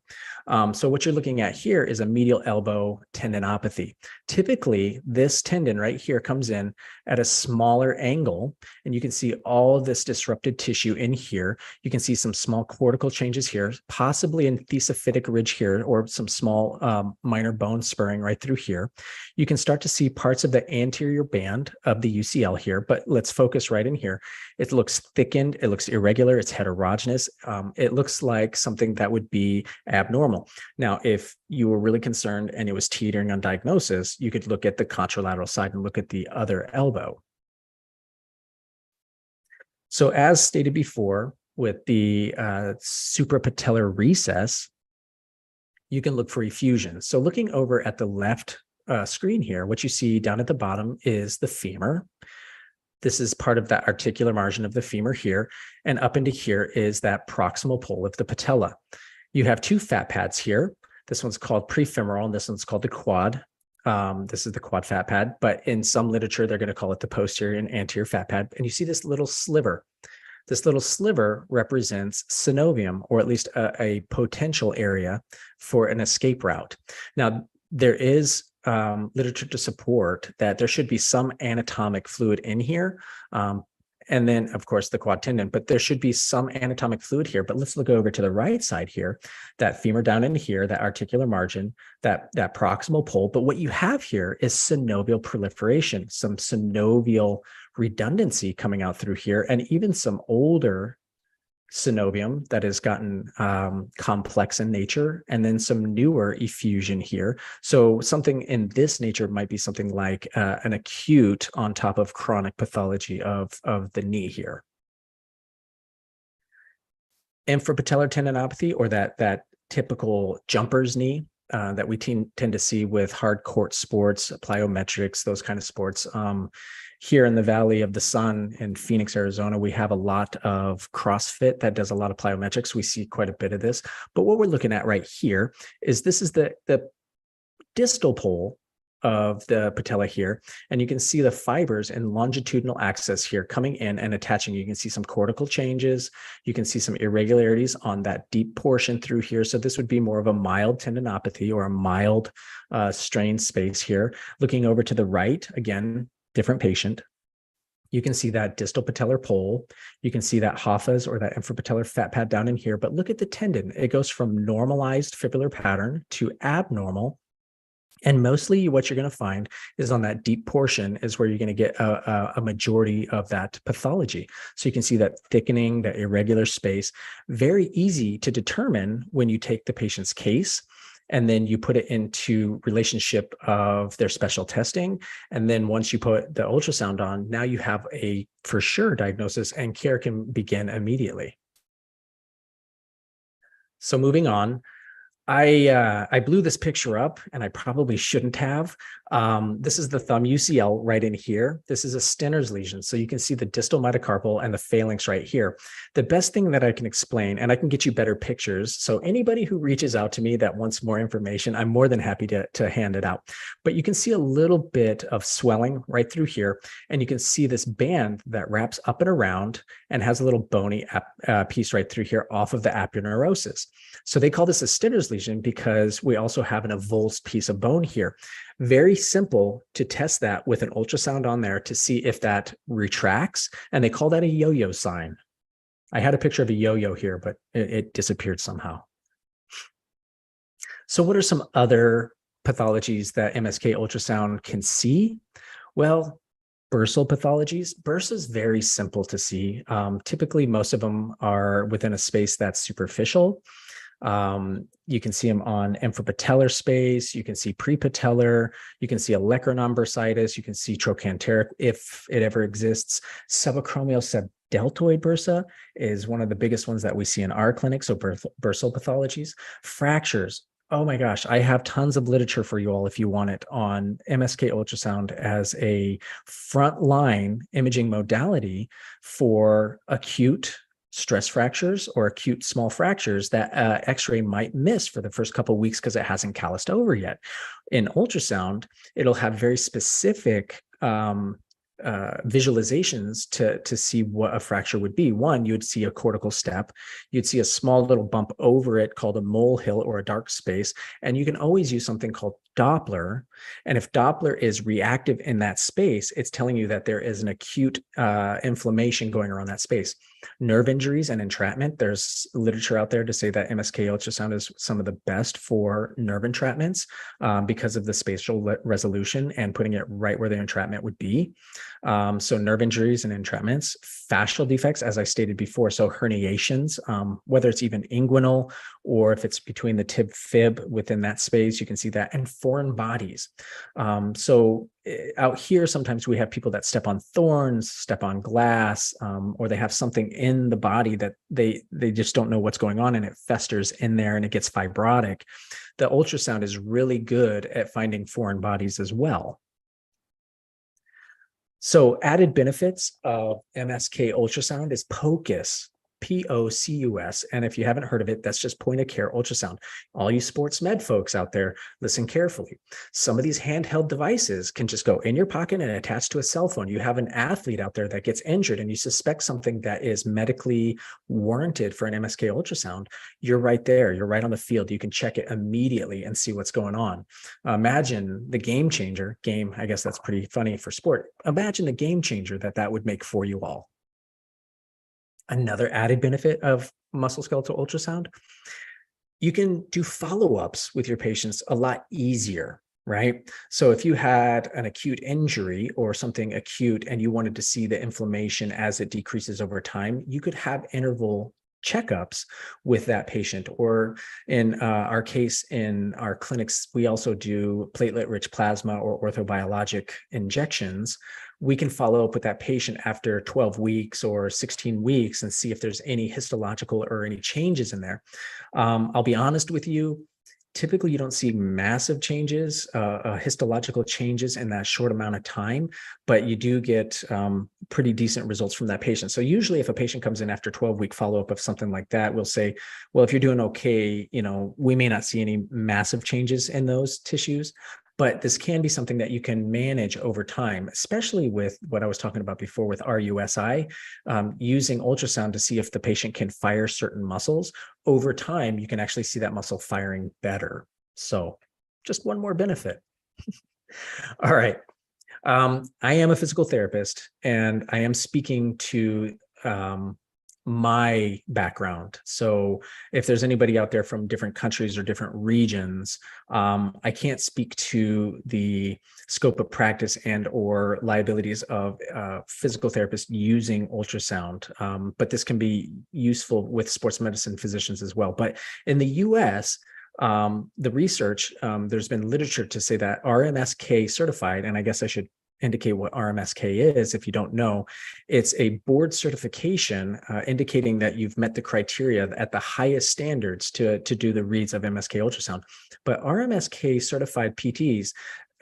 So what you're looking at here is a medial elbow tendinopathy. Typically, this tendon right here comes in at a smaller angle, and you can see all of this disrupted tissue in here. You can see some small cortical changes here, possibly an enthesophytic ridge here, or some small minor bone spurring right through here. You can start to see parts of the anterior band of the UCL here, but let's focus right in here. It looks thickened, it looks irregular, it's heterogeneous. It looks like something that would be abnormal. Now, if you were really concerned and it was teetering on diagnosis, you could look at the contralateral side and look at the other elbow. So as stated before, with the suprapatellar recess, you can look for effusion. So looking over at the left screen here, what you see down at the bottom is the femur. This is part of that articular margin of the femur here, and up into here is that proximal pole of the patella. You have two fat pads here. This one's called prefemoral, and this one's called the quad. This is the quad fat pad, but in some literature, they're going to call it the posterior and anterior fat pad. And you see this little sliver. This little sliver represents synovium, or at least a potential area for an escape route. Now, there is literature to support that there should be some anatomic fluid in here. And then, of course, the quad tendon, but there should be some anatomic fluid here. But let's look over to the right side here, that femur down in here, that articular margin, that proximal pole. But what you have here is synovial proliferation, some synovial redundancy coming out through here, and even some older synovium that has gotten complex in nature, and then some newer effusion here. So something in this nature might be something like an acute on top of chronic pathology of the knee here. Infrapatellar tendinopathy, or that typical jumper's knee that we tend to see with hard court sports, plyometrics, those kind of sports. Here in the Valley of the Sun in Phoenix, Arizona, we have a lot of CrossFit that does a lot of plyometrics. We see quite a bit of this. But what we're looking at right here is this is the distal pole of the patella here. And you can see the fibers and longitudinal axis here coming in and attaching. You can see some cortical changes. You can see some irregularities on that deep portion through here. So this would be more of a mild tendinopathy or a mild strained space here. Looking over to the right, again, different patient. You can see that distal patellar pole. You can see that Hoffa's or that infrapatellar fat pad down in here. But look at the tendon. It goes from normalized fibrillar pattern to abnormal. And mostly what you're going to find is on that deep portion is where you're going to get a majority of that pathology. So you can see that thickening, that irregular space, very easy to determine when you take the patient's case and then you put it into relationship of their special testing. And then once you put the ultrasound on, now you have a for sure diagnosis and care can begin immediately. So moving on, I blew this picture up and I probably shouldn't have. This is the thumb UCL right in here. This is a Stenner's lesion. So you can see the distal metacarpal and the phalanx right here. The best thing that I can explain, and I can get you better pictures. So anybody who reaches out to me that wants more information, I'm more than happy to hand it out. But you can see a little bit of swelling right through here. And you can see this band that wraps up and around and has a little bony piece right through here off of the aponeurosis. So they call this a Stenner's lesion because we also have an avulsed piece of bone here. Very simple to test that with an ultrasound on there to see if that retracts. And they call that a yo-yo sign. I had a picture of a yo-yo here, but it disappeared somehow. So what are some other pathologies that MSK ultrasound can see? Well, bursal pathologies. Bursa is very simple to see. Typically, most of them are within a space that's superficial. You can see them on infrapatellar space. You can see prepatellar. You can see olecranon bursitis. You can see trochanteric if it ever exists. Subacromial subdeltoid bursa is one of the biggest ones that we see in our clinic. So bursal pathologies, fractures. Oh my gosh, I have tons of literature for you all if you want it on MSK ultrasound as a frontline imaging modality for acute stress fractures or acute small fractures that X-ray might miss for the first couple of weeks because it hasn't calloused over yet. In ultrasound, it'll have very specific visualizations to see what a fracture would be. One, you'd see a cortical step. You'd see a small little bump over it called a molehill or a dark space. And you can always use something called Doppler. And if Doppler is reactive in that space, it's telling you that there is an acute inflammation going around that space. Nerve injuries and entrapment. There's literature out there to say that MSK ultrasound is some of the best for nerve entrapments because of the spatial resolution and putting it right where the entrapment would be. So nerve injuries and entrapments, fascial defects, as I stated before. So herniations, whether it's even inguinal or if it's between the tib fib within that space, you can see that, and foreign bodies. So out here, sometimes we have people that step on thorns, step on glass, or they have something in the body that they just don't know what's going on and it festers in there and it gets fibrotic. The ultrasound is really good at finding foreign bodies as well. So added benefits of MSK ultrasound is POCUS. POCUS. And if you haven't heard of it, that's just point of care ultrasound. All you sports med folks out there, listen carefully. Some of these handheld devices can just go in your pocket and attach to a cell phone. You have an athlete out there that gets injured and you suspect something that is medically warranted for an MSK ultrasound. You're right there. You're right on the field. You can check it immediately and see what's going on. Imagine the game changer. Game, I guess that's pretty funny for sport. Imagine the game changer that would make for you all. Another added benefit of musculoskeletal ultrasound, you can do follow-ups with your patients a lot easier, right? So if you had an acute injury or something acute and you wanted to see the inflammation as it decreases over time, you could have interval checkups with that patient. Or in our case, in our clinics, we also do platelet-rich plasma or orthobiologic injections. We can follow up with that patient after 12 weeks or 16 weeks and see if there's any histological or any changes in there. I'll be honest with you, typically you don't see massive changes, histological changes in that short amount of time, but you do get pretty decent results from that patient. So usually if a patient comes in after 12-week follow-up of something like that, we'll say, well, if you're doing okay, we may not see any massive changes in those tissues, but this can be something that you can manage over time, especially with what I was talking about before with RUSI, using ultrasound to see if the patient can fire certain muscles. Over time, you can actually see that muscle firing better. So just one more benefit. All right. I am a physical therapist and I am speaking to my background. So if there's anybody out there from different countries or different regions, I can't speak to the scope of practice and or liabilities of physical therapists using ultrasound, but this can be useful with sports medicine physicians as well. But in the US, the research, there's been literature to say that RMSK certified, and I guess I should indicate what RMSK is if you don't know. It's a board certification indicating that you've met the criteria at the highest standards to do the reads of MSK ultrasound. But RMSK certified PTs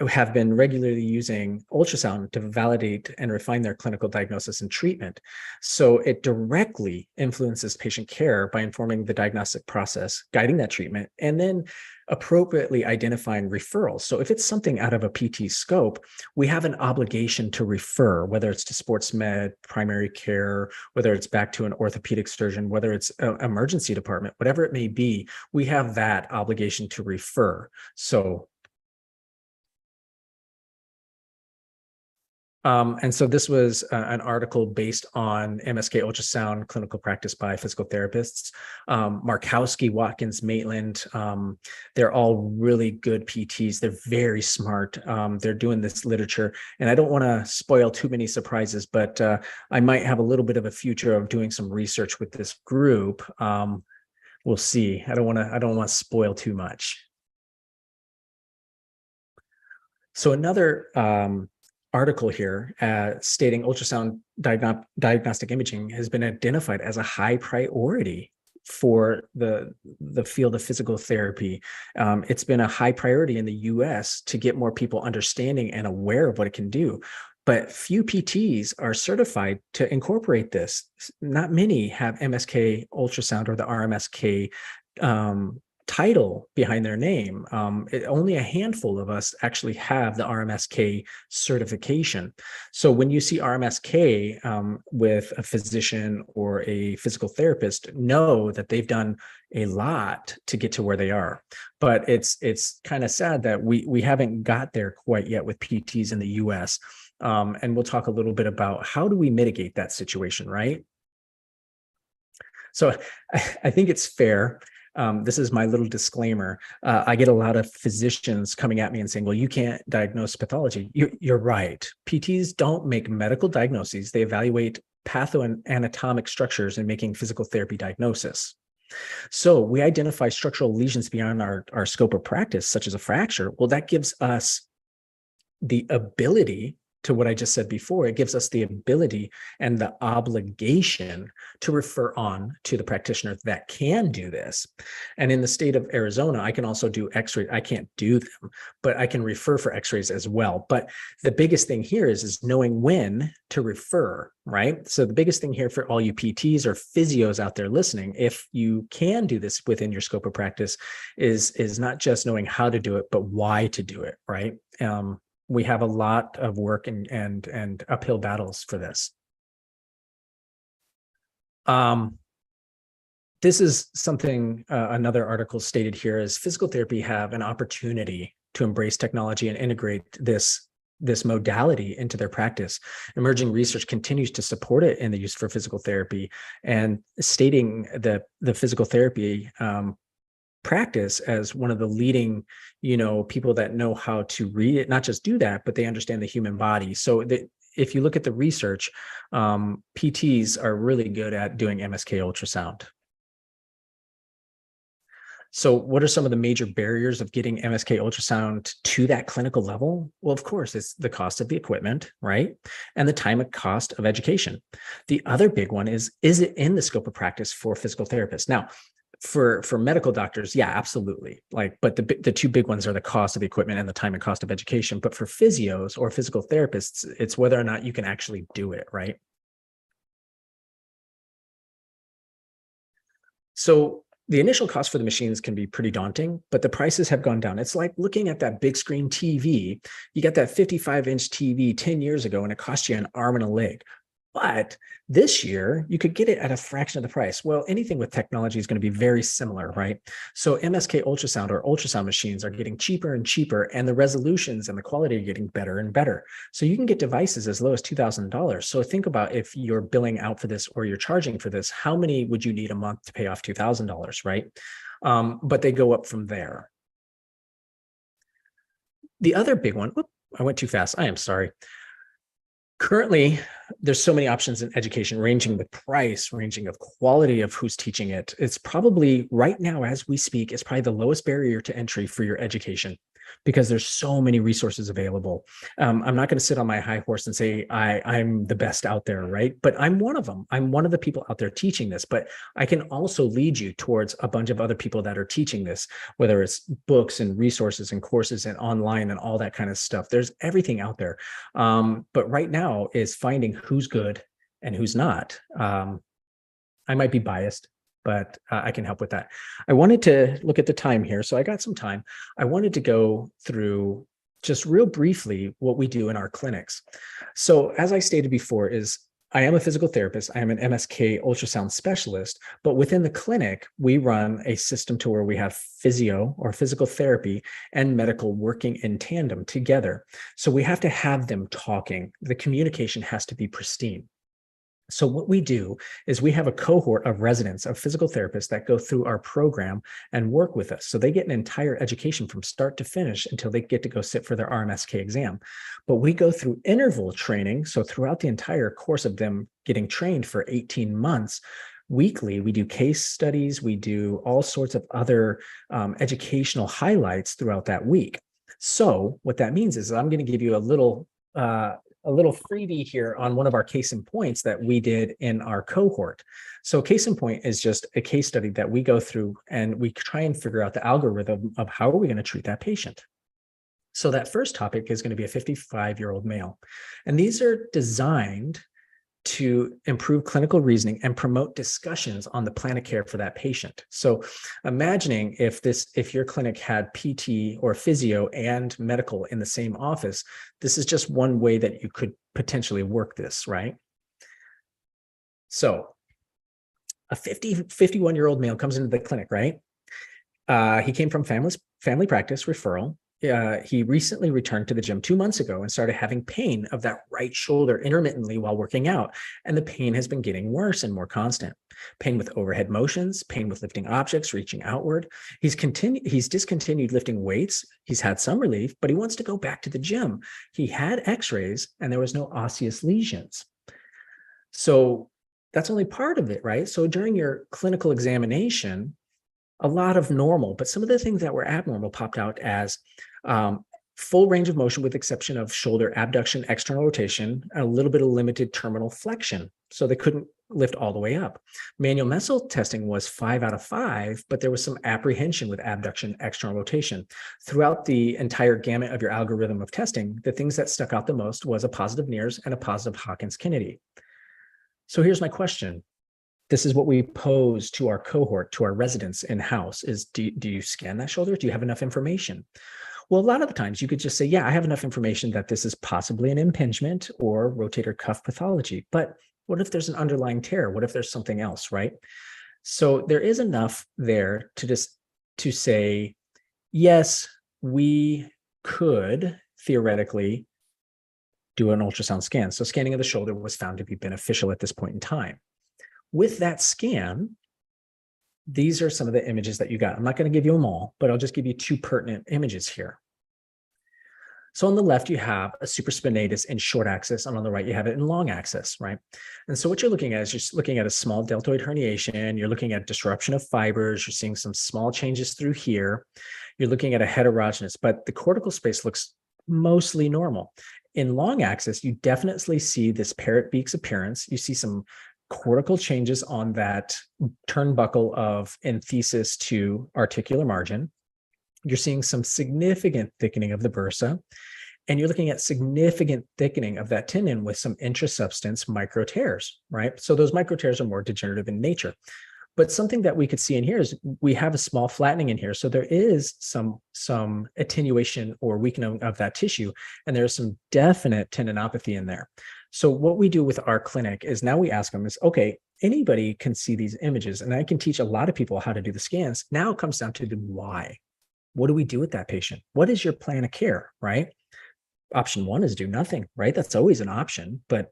have been regularly using ultrasound to validate and refine their clinical diagnosis and treatment. So it directly influences patient care by informing the diagnostic process, guiding that treatment, and then appropriately identifying referrals. So if it's something out of a PT scope, we have an obligation to refer, whether it's to sports med, primary care, whether it's back to an orthopedic surgeon, whether it's an emergency department, whatever it may be, we have that obligation to refer. So and so this was an article based on MSK ultrasound clinical practice by physical therapists. Markowski, Watkins, Maitland, they're all really good PTs. They're very smart. They're doing this literature. And I don't want to spoil too many surprises, but I might have a little bit of a future of doing some research with this group. We'll see. I don't want to spoil too much. So another article here stating ultrasound diagnostic imaging has been identified as a high priority for the field of physical therapy. It's been a high priority in the US to get more people understanding and aware of what it can do. But few PTs are certified to incorporate this. Not many have MSK ultrasound or the RMSK title behind their name. Only a handful of us actually have the RMSK certification. So when you see RMSK with a physician or a physical therapist, know that they've done a lot to get to where they are. But it's kind of sad that we haven't got there quite yet with PTs in the US. And we'll talk a little bit about how do we mitigate that situation, right? So I think it's fair. This is my little disclaimer. I get a lot of physicians coming at me and saying, well, you can't diagnose pathology. You're right. PTs don't make medical diagnoses. They evaluate pathoanatomic structures in making physical therapy diagnosis. So we identify structural lesions beyond our scope of practice, such as a fracture. Well, that gives us the ability to what I just said before, it gives us the ability and the obligation to refer on to the practitioner that can do this. And in the state of Arizona, I can also do x-ray. I can't do them, but I can refer for x-rays as well. But the biggest thing here is knowing when to refer, right? So the biggest thing here for all you PTs or physios out there listening, if you can do this within your scope of practice, is not just knowing how to do it, but why to do it, right? We have a lot of work and uphill battles for this. This is something another article stated here is physical therapy have an opportunity to embrace technology and integrate this modality into their practice. Emerging research continues to support it in the use for physical therapy, and stating the physical therapy practice as one of the leading, people that know how to read it, not just do that, but they understand the human body. So if you look at the research, PTs are really good at doing MSK ultrasound. So what are some of the major barriers of getting MSK ultrasound to that clinical level? Well, of course, it's the cost of the equipment, right? And the time and cost of education. The other big one is it in the scope of practice for physical therapists? Now, for medical doctors, yeah, absolutely. But the two big ones are the cost of the equipment and the time and cost of education. But for physios or physical therapists, it's whether or not you can actually do it, right? So the initial cost for the machines can be pretty daunting, but the prices have gone down. It's like looking at that big screen TV. You got that 55-inch TV 10 years ago, and it cost you an arm and a leg. But this year, you could get it at a fraction of the price. Well, anything with technology is going to be very similar, right? So MSK ultrasound or ultrasound machines are getting cheaper and cheaper, and the resolutions and the quality are getting better and better. So you can get devices as low as $2,000. So think about if you're billing out for this or you're charging for this, how many would you need a month to pay off $2,000, right? But they go up from there. The other big one, I went too fast. I am sorry. Currently, there's so many options in education, ranging the price, ranging of quality of who's teaching it. It's probably right now, as we speak, it's probably the lowest barrier to entry for your education, because there's so many resources available. I'm not going to sit on my high horse and say I'm the best out there, right? But I'm one of them. I'm one of the people out there teaching this, but I can also lead you towards a bunch of other people that are teaching this, whether it's books and resources and courses and online and all that kind of stuff. There's everything out there. But right now is finding who's good and who's not. I might be biased, but I can help with that. I wanted to look at the time here, so I got some time. I wanted to go through just real briefly what we do in our clinics. So as I stated before, I am a physical therapist. I am an MSK ultrasound specialist, but within the clinic, we run a system to where we have physio or physical therapy and medical working in tandem together. So we have to have them talking. The communication has to be pristine. So what we do is we have a cohort of residents, of physical therapists that go through our program and work with us. So they get an entire education from start to finish until they get to go sit for their RMSK exam. But we go through interval training. So throughout the entire course of them getting trained for 18 months, weekly, we do case studies, we do all sorts of other educational highlights throughout that week. So what that means is I'm going to give you a little freebie here on one of our case in points that we did in our cohort. So case in point is just a case study that we go through and we try and figure out the algorithm of how are we going to treat that patient. So that first topic is going to be a 55-year-old male. And these are designed to improve clinical reasoning and promote discussions on the plan of care for that patient. So imagining if your clinic had PT or physio and medical in the same office, this is just one way that you could potentially work this, right? So a 51-year-old male comes into the clinic, right? He came from family practice referral. He recently returned to the gym 2 months ago and started having pain of that right shoulder intermittently while working out. And the pain has been getting worse and more constant. Pain with overhead motions, pain with lifting objects, reaching outward. He's discontinued lifting weights. He's had some relief, but he wants to go back to the gym. He had x-rays and there was no osseous lesions. So that's only part of it, right? So during your clinical examination, a lot of normal, but some of the things that were abnormal popped out as full range of motion with exception of shoulder abduction, external rotation, and a little bit of limited terminal flexion. So they couldn't lift all the way up. Manual muscle testing was 5 out of 5, but there was some apprehension with abduction, external rotation. Throughout the entire gamut of your algorithm of testing, the things that stuck out the most was a positive NIRS and a positive Hawkins-Kennedy. So here's my question. This is what we pose to our cohort, to our residents in-house is, do you scan that shoulder? Do you have enough information? Well, a lot of the times you could just say, yeah, I have enough information that this is possibly an impingement or rotator cuff pathology. But what if there's an underlying tear? What if there's something else, right? So there is enough there to say, yes, we could theoretically do an ultrasound scan. So scanning of the shoulder was found to be beneficial at this point in time. With that scan, these are some of the images that you got. I'm not going to give you them all, but I'll just give you 2 pertinent images here. So on the left, you have a supraspinatus in short axis, and on the right, you have it in long axis, right? And so what you're looking at is you're looking at a small deltoid herniation. You're looking at disruption of fibers. You're seeing some small changes through here. You're looking at a heterogeneous, but the cortical space looks mostly normal. In long axis, you definitely see this parrot beaks appearance. You see some cortical changes on that turnbuckle of enthesis to articular margin. You're seeing some significant thickening of the bursa, and you're looking at significant thickening of that tendon with some intrasubstance micro tears, right? So those micro tears are more degenerative in nature. But something that we could see in here is we have a small flattening in here. So there is some attenuation or weakening of that tissue, and there's some definite tendinopathy in there. So what we do with our clinic is now we ask them is, okay, anybody can see these images, and I can teach a lot of people how to do the scans. Now it comes down to the why. What do we do with that patient? What is your plan of care, right? Option 1 is do nothing, right? That's always an option, but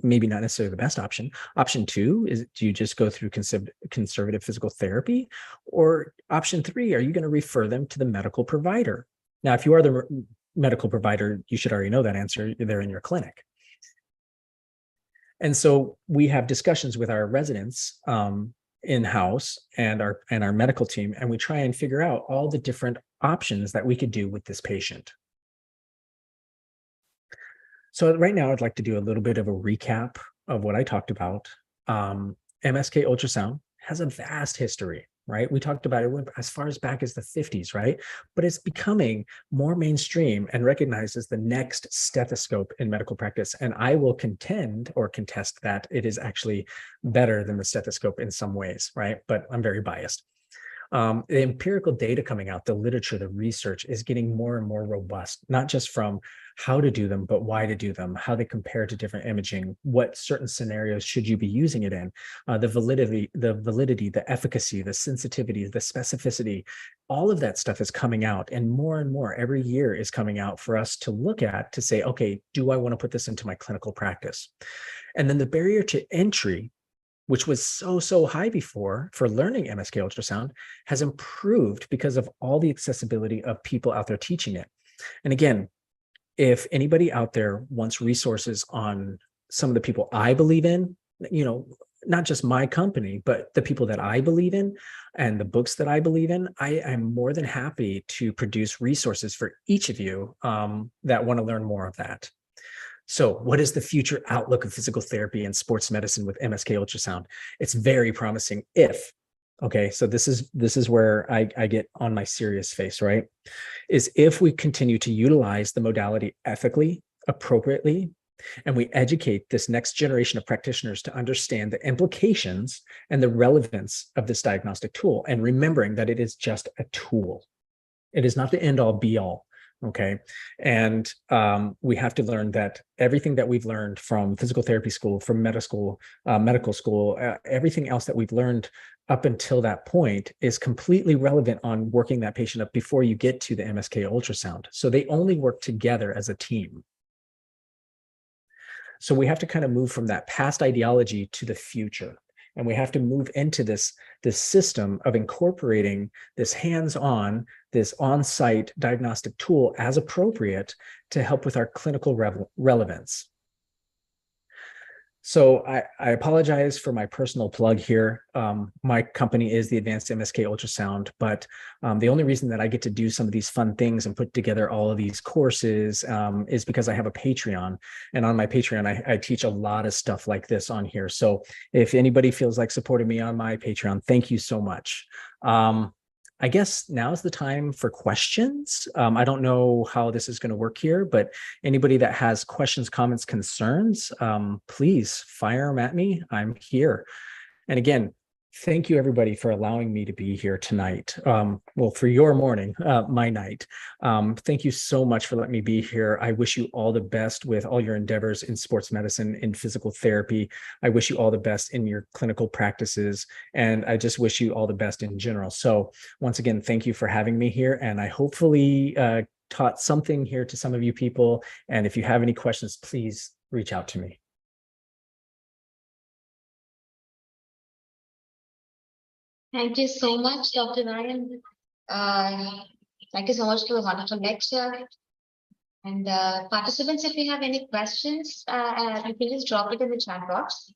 maybe not necessarily the best option. Option 2 is, do you just go through conservative physical therapy? Or option 3, are you going to refer them to the medical provider? Now, if you are the medical provider, you should already know that answer. They're in your clinic. And so we have discussions with our residents in-house and our medical team, and we try and figure out all the different options that we could do with this patient. So right now, I'd like to do a little bit of a recap of what I talked about. MSK ultrasound has a vast history, right? We talked about it as far as back as the 50s, right? But it's becoming more mainstream and recognized as the next stethoscope in medical practice. And I will contend or contest that it is actually better than the stethoscope in some ways, right? But I'm very biased. The empirical data coming out, the literature, the research is getting more and more robust, not just from how to do them, but why to do them, how they compare to different imaging, what certain scenarios should you be using it in, the validity, the efficacy, the sensitivity, the specificity, all of that stuff is coming out, and more every year is coming out for us to look at to say, okay, do I want to put this into my clinical practice? And then the barrier to entry, which was so high before for learning MSK ultrasound, has improved because of all the accessibility of people out there teaching it. And again, if anybody out there wants resources on some of the people I believe in, you know, not just my company, but the people that I believe in and the books that I believe in, I am more than happy to produce resources for each of you that want to learn more of that. So what is the future outlook of physical therapy and sports medicine with MSK ultrasound? It's very promising okay, so this is where I get on my serious face, right? Is if we continue to utilize the modality ethically, appropriately, and we educate this next generation of practitioners to understand the implications and the relevance of this diagnostic tool, and remembering that it is just a tool. It is not the end all be all. Okay. And we have to learn that everything that we've learned from physical therapy school, from medical school, everything else that we've learned up until that point is completely relevant on working that patient up before you get to the MSK ultrasound. So they only work together as a team. So we have to kind of move from that past ideology to the future. And we have to move into this system of incorporating this hands-on, this on-site diagnostic tool as appropriate to help with our clinical relevance. So I apologize for my personal plug here. My company is the Advanced MSK Ultrasound, but the only reason that I get to do some of these fun things and put together all of these courses is because I have a Patreon. And on my Patreon, I teach a lot of stuff like this on here. So if anybody feels like supporting me on my Patreon, thank you so much. I guess now's the time for questions. I don't know how this is going to work here, but anybody that has questions, comments, concerns, please fire them at me. I'm here. And again, thank you everybody for allowing me to be here tonight. Well, for your morning, my night. Thank you so much for letting me be here. I wish you all the best with all your endeavors in sports medicine, in physical therapy. I wish you all the best in your clinical practices. And I just wish you all the best in general. So once again, thank you for having me here. And I hopefully taught something here to some of you people. And if you have any questions, please reach out to me. Thank you so much, Dr. Ryan. Thank you so much for the wonderful lecture. And participants, if you have any questions, you can just drop it in the chat box.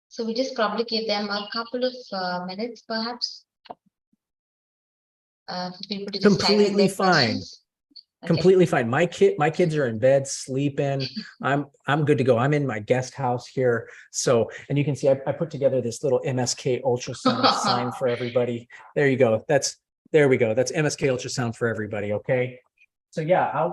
So we just probably give them a couple of minutes, perhaps. For people to just type in Completely their fine. questions. Okay. Completely fine. My kids are in bed sleeping. I'm good to go. I'm in my guest house here. So, and you can see I put together this little MSK ultrasound sign for everybody. There you go. There we go. That's MSK ultrasound for everybody. Okay. So yeah,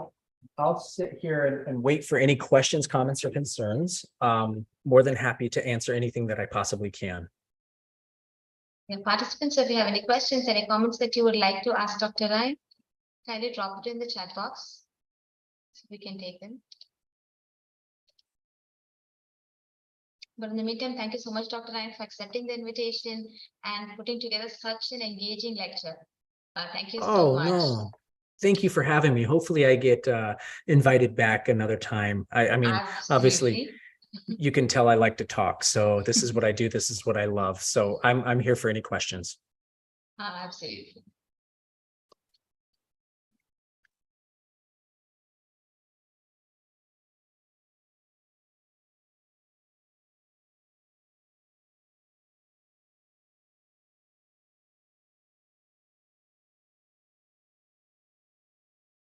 I'll sit here and wait for any questions, comments, or concerns. More than happy to answer anything that I possibly can. Yeah, participants, if you have any questions, any comments that you would like to ask Dr. Ryan, kindly drop it in the chat box so we can take them. But in the meantime, thank you so much, Dr. Ryan, for accepting the invitation and putting together such an engaging lecture. Thank you so Oh, much. no. Thank you for having me. Hopefully I get invited back another time. I mean, obviously you can tell I like to talk. So this is what I do. This is what I love. So I'm here for any questions. Absolutely.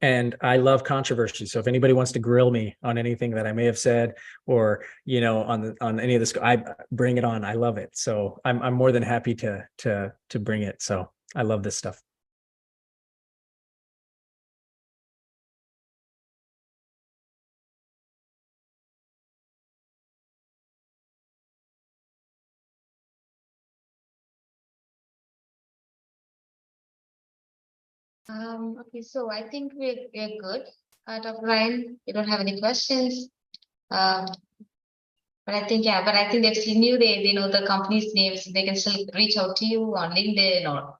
And I love controversy. So if anybody wants to grill me on anything that I may have said, or on any of this, I bring it on. I love it. So I'm more than happy to bring it. So I love this stuff. Okay, so I think we're good. Dr. Ryan, you don't have any questions. But I think, yeah, but I think they've seen you, they know the company's names, they can still reach out to you on LinkedIn or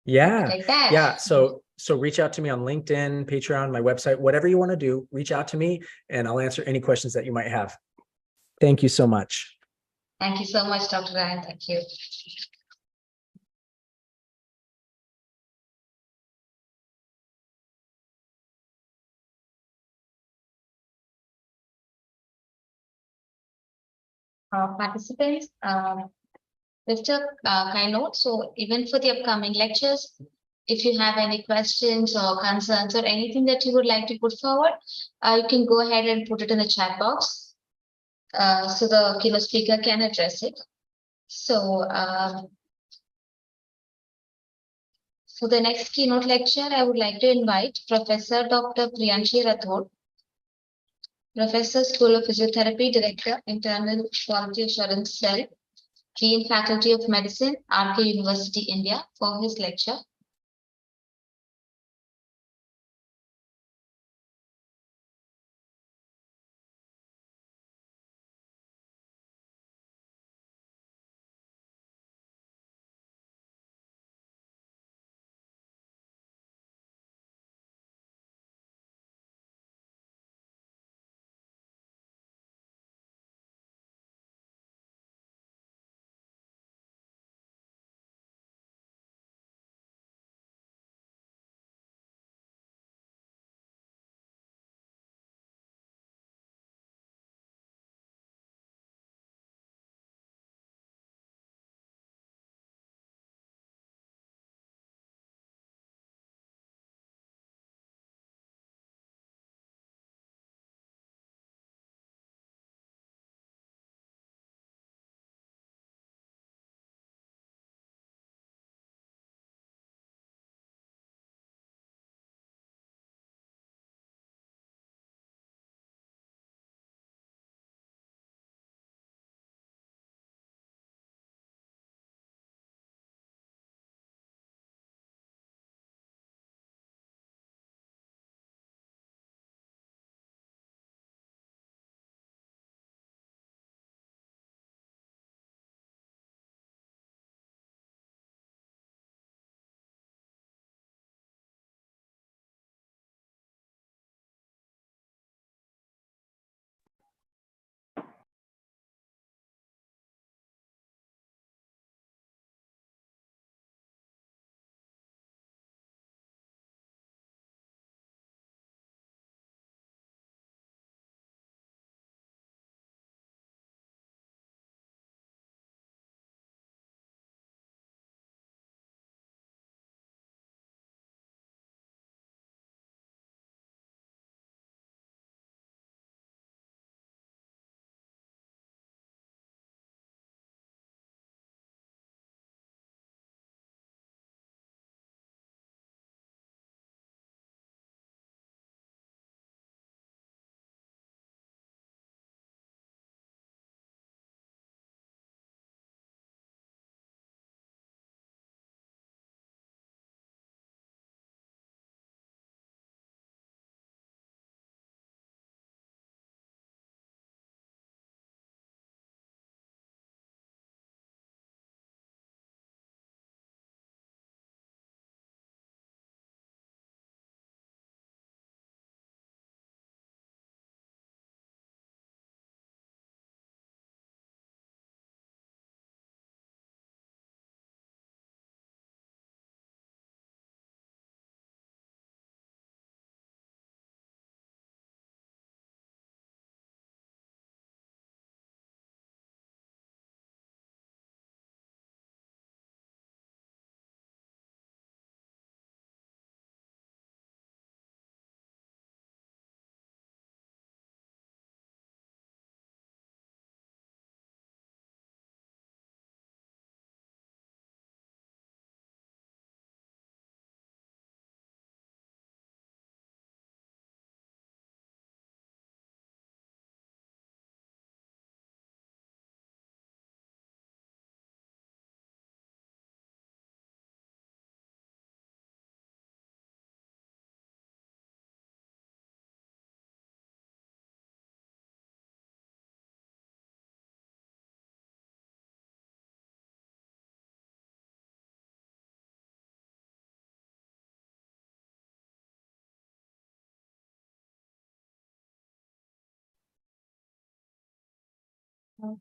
Yeah. like that. Yeah. So reach out to me on LinkedIn, Patreon, my website, whatever you want to do, reach out to me and I'll answer any questions that you might have. Thank you so much. Thank you so much, Dr. Ryan. Thank you. Participants, just a kind note. So even for the upcoming lectures, if you have any questions or concerns or anything that you would like to put forward, you can go ahead and put it in the chat box. So the keynote speaker can address it. So, for the next keynote lecture, I would like to invite Professor Dr. Priyanshi Rathod, Professor, School of Physiotherapy, Director, Internal Quality Assurance Cell, Dean Faculty of Medicine, RK University, India, for his lecture.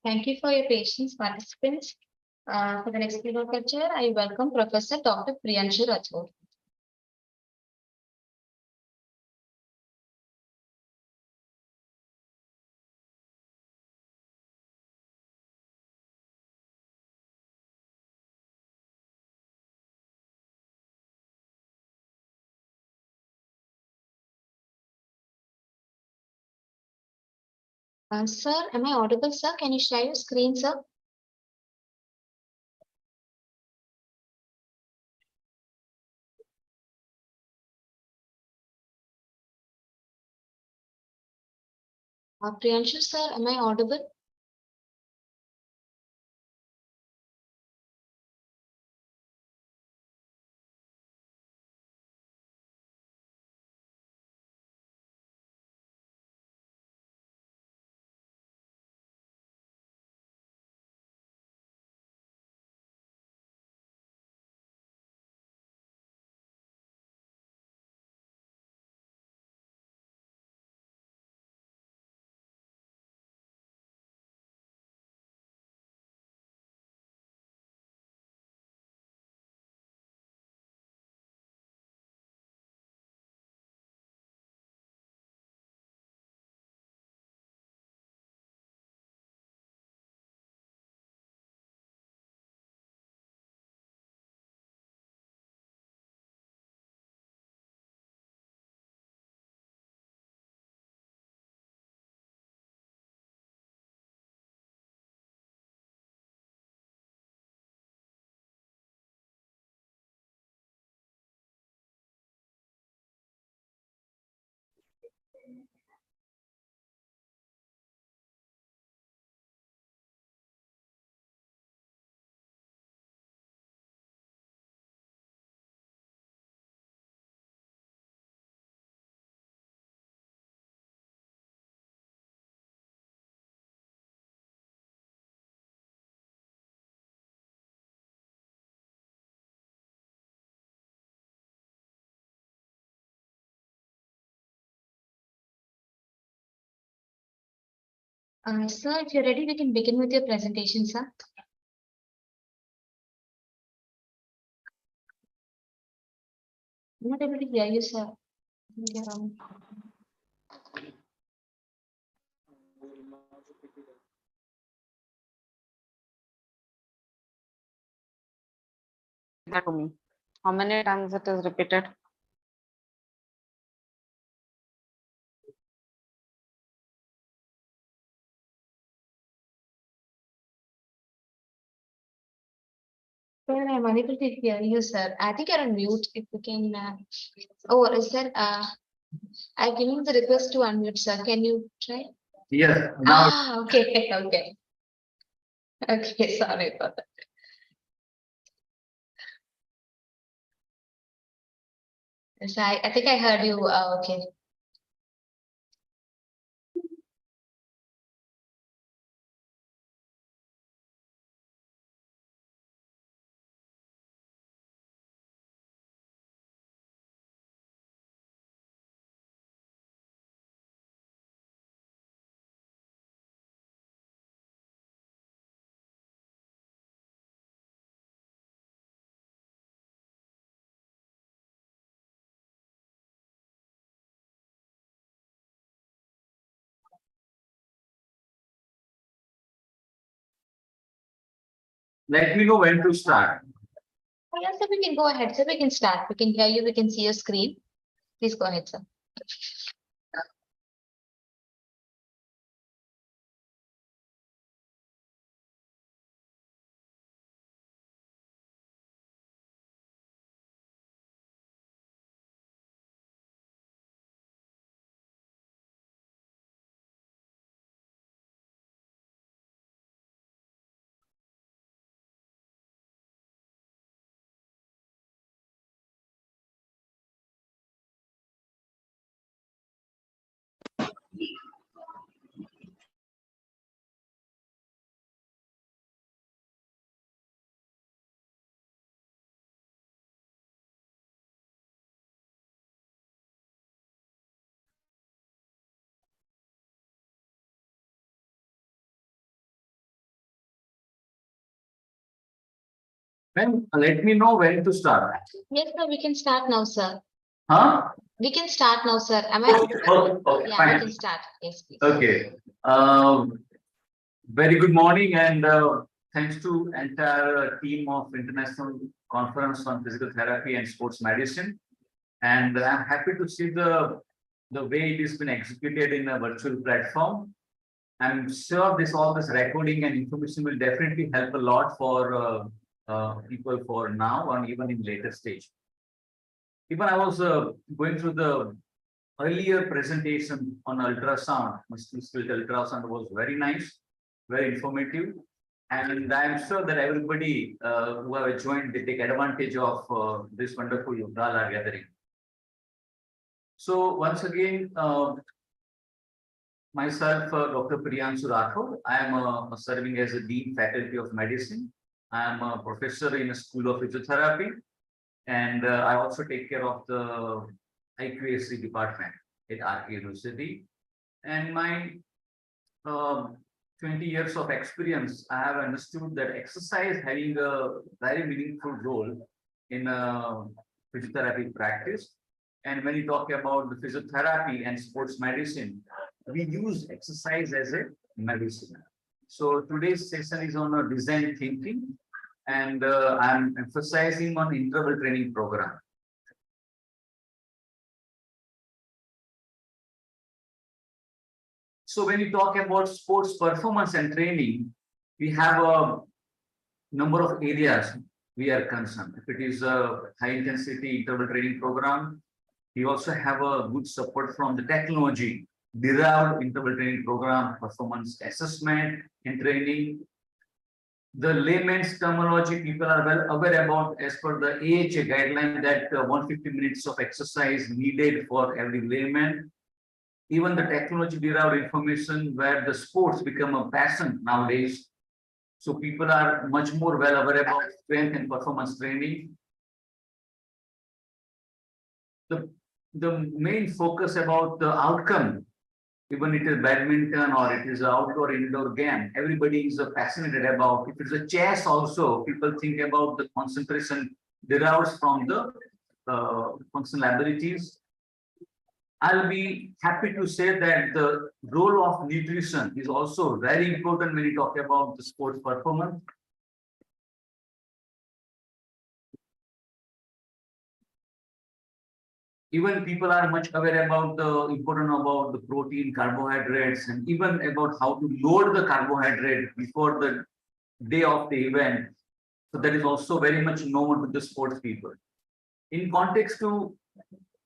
Thank you for your patience, participants. For the next speaker lecture, I welcome Professor Dr. Priyanshu Rathod. Sir, am I audible, sir? Can you share your screen, sir? Priyanshu, sir, am I audible? Sir, if you're ready, we can begin with your presentation, sir. I'm not able to hear you, sir. I think you're on. That to me. How many times it is repeated? Sir, I'm unable to hear you, sir. I think you're on mute. If you can, sir, I've given the request to unmute, sir. Can you try? Yes. Okay, okay. Okay, sorry for that. Yes, I think I heard you. Okay. Let me know when to start. Yes, sir, we can go ahead, sir. We can start. We can hear you. We can see your screen. Please go ahead, sir. Then let me know when to start. Yes, sir, we can start now, sir. Huh? We can start now, sir. Am I audible? Okay, Yeah, we fine. can start. Yes, please. Okay. Very good morning and thanks to entire team of International Conference on Physical Therapy and Sports Medicine. And I'm happy to see the way it has been executed in a virtual platform. I'm sure all this recording and information will definitely help a lot for people for now and even in later stage. Even I was going through the earlier presentation on ultrasound. Musculoskeletal ultrasound was very nice, very informative. And I'm sure that everybody who have joined, they take advantage of this wonderful gala gathering. So once again, myself, Dr. Priyanshu Rathod, I am serving as a Dean Faculty of Medicine. I am a professor in a School of Physiotherapy, and I also take care of the IQAC department at RK University. And my 20 years of experience, I have understood that exercise having a very meaningful role in physiotherapy practice. And when you talk about the physiotherapy and sports medicine, we use exercise as a medicine. So today's session is on a design thinking, and I'm emphasizing on interval training program. So when you talk about sports performance and training, we have a number of areas we are concerned. If it is a high intensity interval training program, we also have a good support from the technology derived interval training program, performance assessment and training. The layman's terminology people are well aware about as per the AHA guideline that 150 minutes of exercise needed for every layman. Even the technology derived information where the sports become a passion nowadays. So people are much more well aware about strength and performance training. The main focus about the outcome, even it is badminton or it is outdoor indoor game, everybody is passionate about. If it's a chess also, people think about the concentration derives from the functional abilities. I'll be happy to say that the role of nutrition is also very important when you talk about the sports performance. Even people are much aware about the important about the protein, carbohydrates, and even about how to load the carbohydrate before the day of the event. So that is also very much known to the sports people. In context to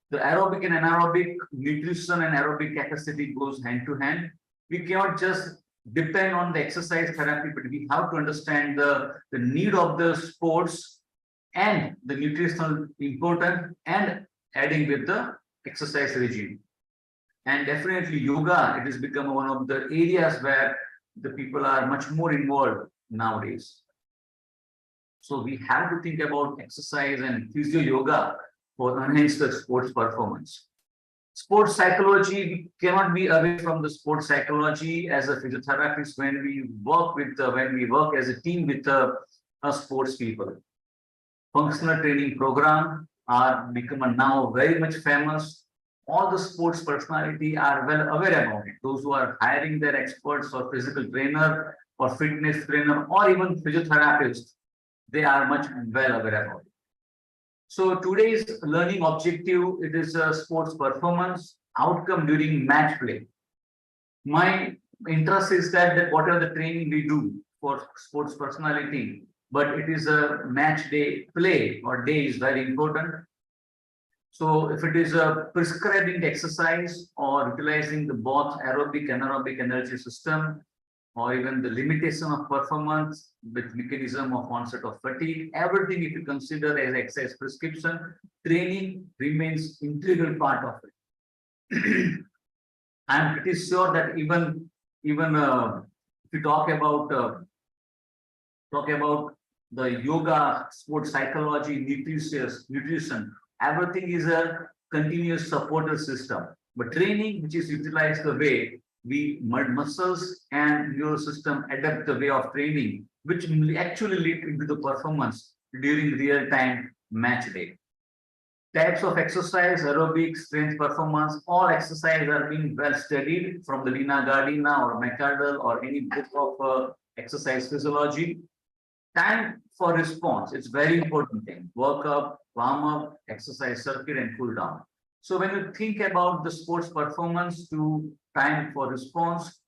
the aerobic and anaerobic nutrition and aerobic capacity goes hand to hand. We cannot just depend on the exercise therapy, but we have to understand the need of the sports and the nutritional importance and adding with the exercise regime. And definitely yoga, it has become one of the areas where the people are much more involved nowadays. So we have to think about exercise and physio yoga for enhance the sports performance. Sports psychology, we cannot be away from the sports psychology as a physiotherapist when we work as a team with sports people. Functional training program are become now very much famous. All the sports personality are well aware about it. Those who are hiring their experts or physical trainer or fitness trainer or even physiotherapists, they are much well aware about it. So today's learning objective, it is a sports performance outcome during match play. My interest is that whatever the training we do for sports personality, but it is a match day play or day is very important. So if it is a prescribing exercise or utilizing the both aerobic and anaerobic energy system, or even the limitation of performance with mechanism of onset of fatigue, everything if you consider as exercise prescription, training remains integral part of it. I'm pretty sure that even if you talk about the yoga, sports psychology, nutrition, everything is a continuous supporter system. But training, which is utilized the way we muscles and neural system adapt the way of training, which actually lead into the performance during real-time match day. Types of exercise, aerobic, strength performance, all exercise are being well studied from the Lina Gardina or McArdle or any book of exercise physiology. Time for response, it's very important thing. Work up, warm up, exercise circuit and cool down. So when you think about the sports performance to time for response,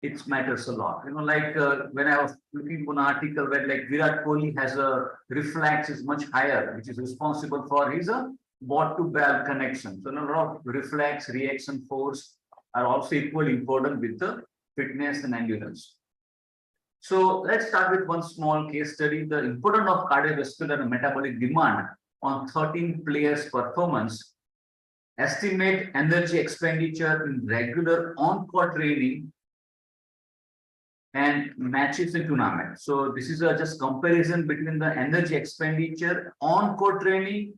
it matters a lot. Like when I was looking for an article where like Virat Kohli has a reflex is much higher, which is responsible for his ball to ball connection. So a lot of reflex, reaction force are also equally important with the fitness and endurance. So let's start with one small case study. The importance of cardiovascular and metabolic demand on 13 players' performance. Estimate energy expenditure in regular on-court training and matches in tournament. So this is just comparison between the energy expenditure on-court training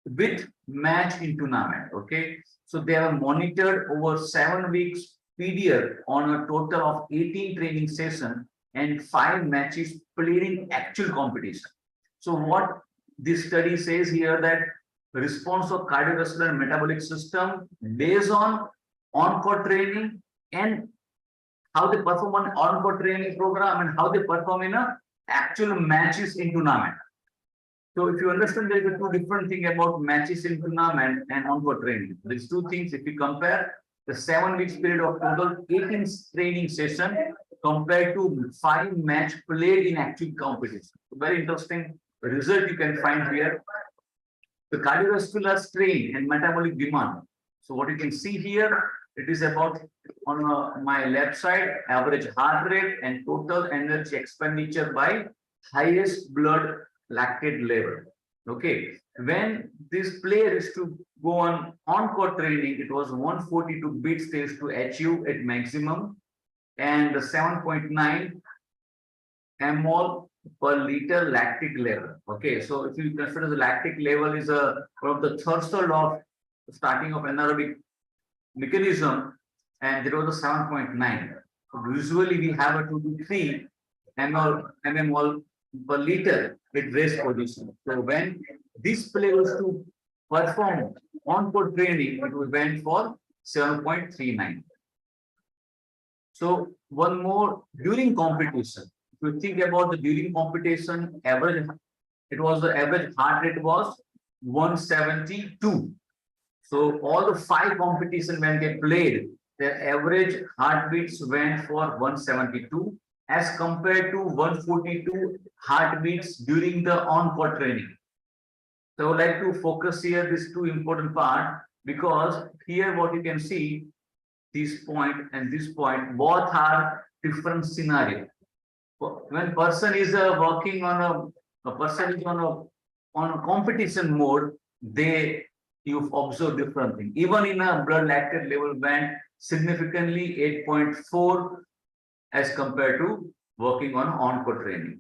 with match in tournament. Okay, so they are monitored over 7 weeks period on a total of 18 training sessions and 5 matches played in actual competition. So what this study says here that response of cardiovascular and metabolic system based on on-court training and how they perform on on-court training program and how they perform in actual matches in tournament. So if you understand, there is 2 different things about matches in tournament and on-court training. These 2 things, if you compare the 7 weeks period of total 18 training session compared to 5 match played in actual competition. Very interesting result you can find here. The cardiovascular strain and metabolic demand. So what you can see here, it is about on my left side, average heart rate and total energy expenditure by highest blood lactate level. Okay, when this player is to go on-court training, it was 142 beats stage to achieve at maximum and the 7.9 mmol per liter lactic level. Okay, so if you consider the lactic level is one of the threshold of starting of anaerobic mechanism, and there was a 7.9. Usually we have a 2 to 3 mmol per liter with rest position. So when this player was to perform on-court training, it went for 7.39. So one more during competition. If you think about the during competition average, the average heart rate was 172. So all the 5 competitions when they played, their average heartbeats went for 172 as compared to 142 heartbeats during the on-court training. So I would like to focus here this 2 important part, because here what you can see, this point and this point, both are different scenario. When person is working on a person is on a competition mode, you observe different thing. Even in a blood lactate level went significantly 8.4 as compared to working on-court training.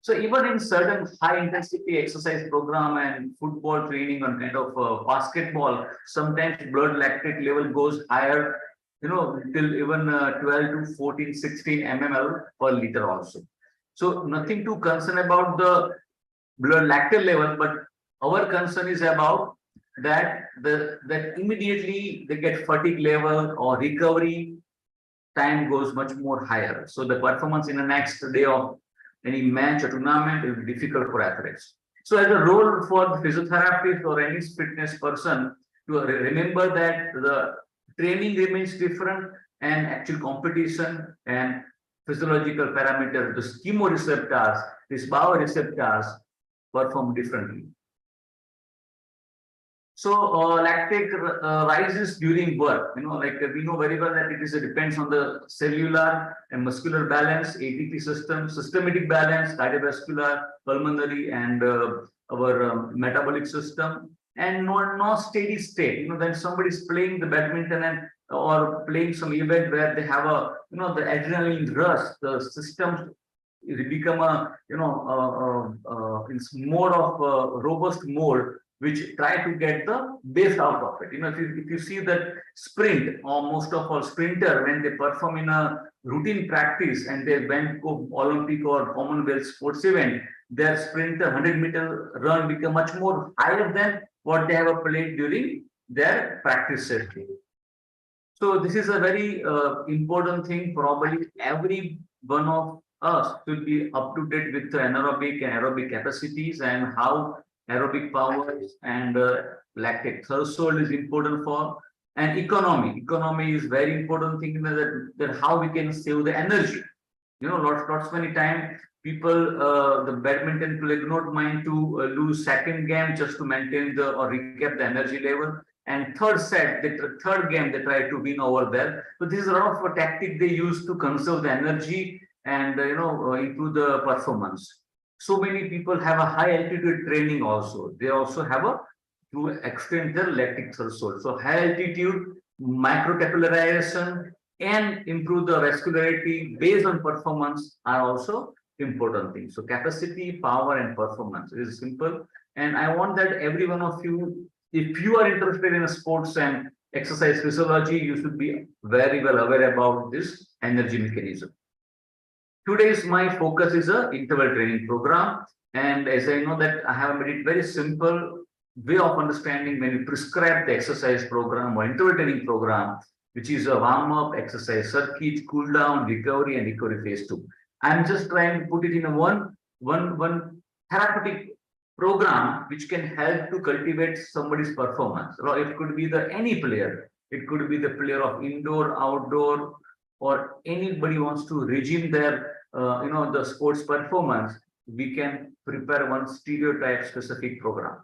So even in certain high intensity exercise program and football training on kind of basketball, sometimes blood lactate level goes higher, till even 12 to 14, 16 mmol per liter also. So nothing to concern about the blood lactate level, but our concern is about that immediately they get fatigue level or recovery time goes much more higher. So the performance in the next day of any match or tournament will be difficult for athletes. So as a role for the physiotherapist or any fitness person to remember that the training remains different and actual competition and physiological parameters, the chemoreceptors, these bioreceptors perform differently. So lactate rises during birth. Like we know very well that it depends on the cellular and muscular balance, ATP system, systematic balance, cardiovascular, pulmonary, and our metabolic system, and no steady state. When somebody is playing the badminton or playing some event where they have the adrenaline rush, the system become in mode of robust mode. which try to get the best out of it. If you see that sprint, or most of all sprinter, when they perform in a routine practice and they went to Olympic or Commonwealth sports event, their sprinter 100-meter run become much more higher than what they have played during their practice session. So this is a very important thing. Probably every one of us should be up to date with the anaerobic and aerobic capacities and how aerobic powers and lactic threshold is important for, and economy. Economy is very important thing that how we can save the energy. Lots many time people, the badminton player do not mind to lose second game just to maintain or recap the energy level. And third game, they try to win over there. So this is a lot of a tactic they use to conserve the energy and improve the performance. So many people have a high altitude training also. They also have to extend their lactic threshold. So high altitude, microcapillarization, and improve the vascularity based on performance are also important things. So capacity, power, and performance is simple. And I want that every one of you, if you are interested in sports and exercise physiology, you should be very well aware about this energy mechanism. Today's my focus is a interval training program. And as I know that I have made it very simple way of understanding when you prescribe the exercise program or interval training program, which is a warm-up, exercise circuit, cool down, recovery, and recovery phase 2. I'm just trying to put it in a one therapeutic program which can help to cultivate somebody's performance. Or it could be any player. It could be the player of indoor, outdoor, or anybody wants to regime their the sports performance. We can prepare one stereotype specific program.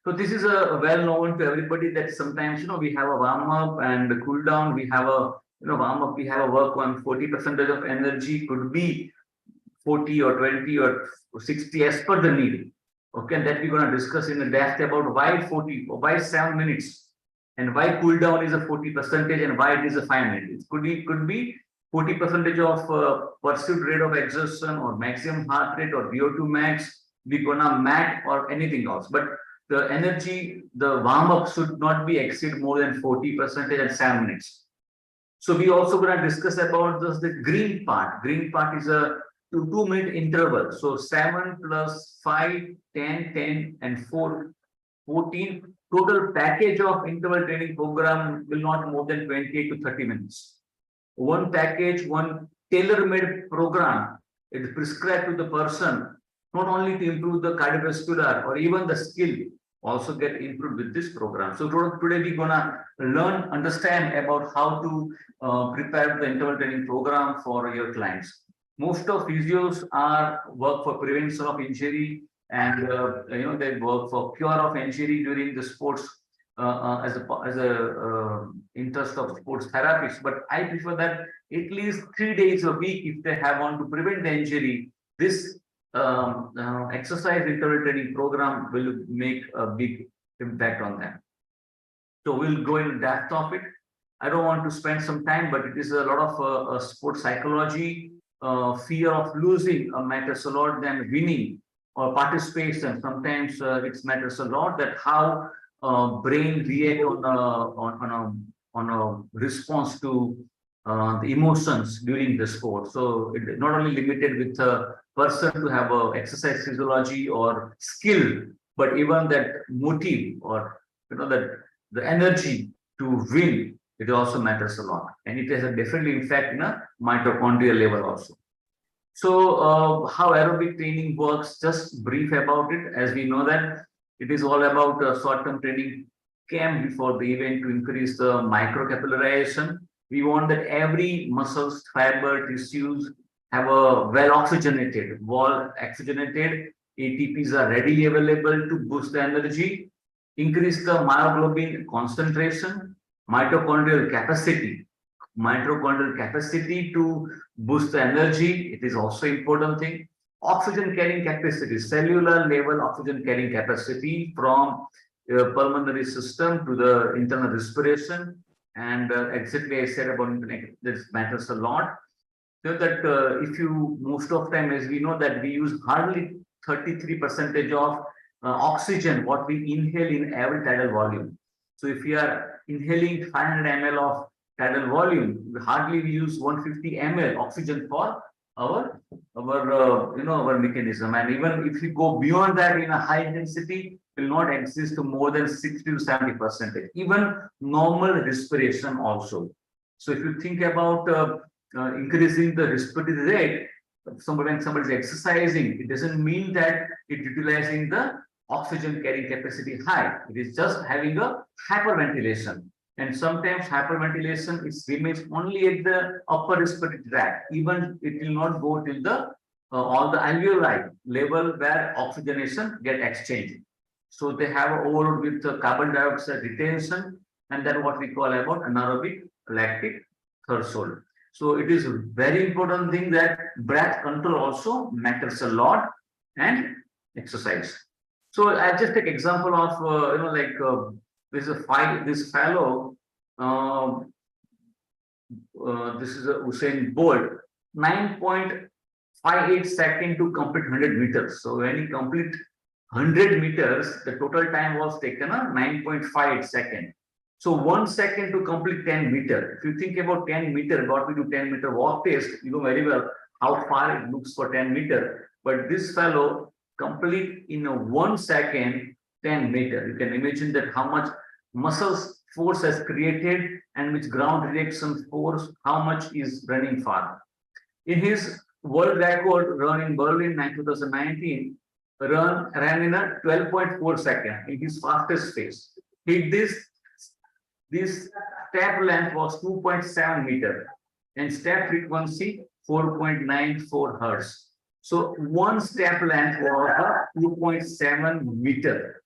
So this is a well known to everybody that sometimes we have a warm up and a cool down. We have a warm up. We have a work on 40% of energy, could be 40 or 20 or 60 as per the need. Okay, and that we're going to discuss in the depth about why 40 or why 7 minutes and why cool down is a 40% and why it is a 5 minutes. It could be 40% of pursuit rate of exertion or maximum heart rate or VO2 max. We're gonna MAC or anything else, but the energy, the warm up should not be exceed more than 40% and 7 minutes. So we also gonna discuss about the green part. Green part is a 2-minute interval. So 7 plus 5, 10, 10, and 4, 14. Total package of interval training program will not more than 28 to 30 minutes. One package, one tailor-made program is prescribed to the person, not only to improve the cardiovascular or even the skill, also get improved with this program. So today we're gonna learn, understand about how to prepare the interval training program for your clients. Most of physios work for prevention of injury, and they work for cure of injury during the sports as a interest of sports therapists. But I prefer that at least 3 days a week, if they want to prevent the injury, this exercise interval training program will make a big impact on them. So we'll go in depth of it. I don't want to spend some time, but it is a lot of sports psychology. Fear of losing matters a lot than winning or participation. Sometimes it matters a lot that how brain react on a response to the emotions during the sport. So it not only limited with a person to have a exercise physiology or skill, but even that motive or that the energy to win, it also matters a lot, and it has a definitely impact in a mitochondrial level also. So how aerobic training works, just brief about it. As we know that it is all about short-term training camp before the event to increase the microcapillarization. We want that every muscles, fiber, tissues have a well oxygenated, ATPs are readily available to boost the energy, increase the myoglobin concentration, mitochondrial capacity to boost the energy. It is also important thing. Oxygen carrying capacity, cellular level oxygen carrying capacity from pulmonary system to the internal respiration. And exactly I said about this matters a lot. So that if you most of time, as we know that we use hardly 33% of oxygen what we inhale in every tidal volume. So if we are inhaling 500 ml of tidal volume, hardly we use 150 ml oxygen for our our mechanism. And even if you go beyond that in a high intensity, will not exist to more than 60 to 70%. Even normal respiration also. So if you think about increasing the respiratory rate, when somebody is exercising, it doesn't mean that it utilizing the oxygen carrying capacity high. It is just having a hyperventilation. And sometimes hyperventilation is remains only at the upper respiratory tract. Even it will not go till the all the alveoli level where oxygenation get exchanged. So they have overload with the carbon dioxide retention, and then what we call about anaerobic lactic threshold. So it is a very important thing that breath control also matters a lot, and exercise. So I just take example of this fellow. This is a Usain Bolt, 9.58 second to complete 100 meters. So when he complete 100 meters, the total time was taken 9.58 second. So 1 second to complete 10 meter. If you think about 10 meter, what we do 10 meter walk test, you know very well how far it looks for 10 meter. But this fellow complete in a 1 second 10 meter. You can imagine that how much muscles force has created and which ground reaction force, how much is running far. In his world record run in Berlin 2019, ran in a 12.4 second in his fastest pace. This step length was 2.7 meter and step frequency 4.94 hertz. So one step length was 2.7 meter.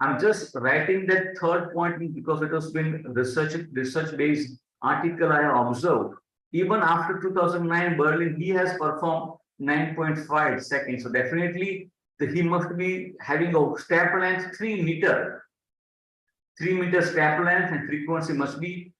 I'm just writing that third point because it has been research based article I observed. Even after 2009 Berlin, he has performed 9.5 seconds. So definitely he must be having a step length 3 meter. 3 meter step length and frequency must be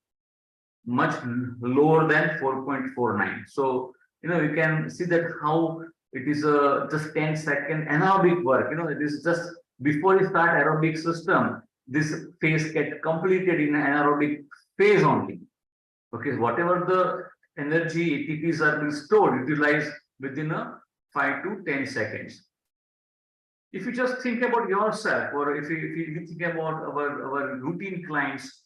much lower than 4.49. So you can see that how it is a just 10-second anaerobic work. It is just before you start aerobic system, this phase get completed in an anaerobic phase only. Okay, whatever the energy ATPs are being stored, utilized within a 5 to 10 seconds. If you just think about yourself, or if you think about our routine clients,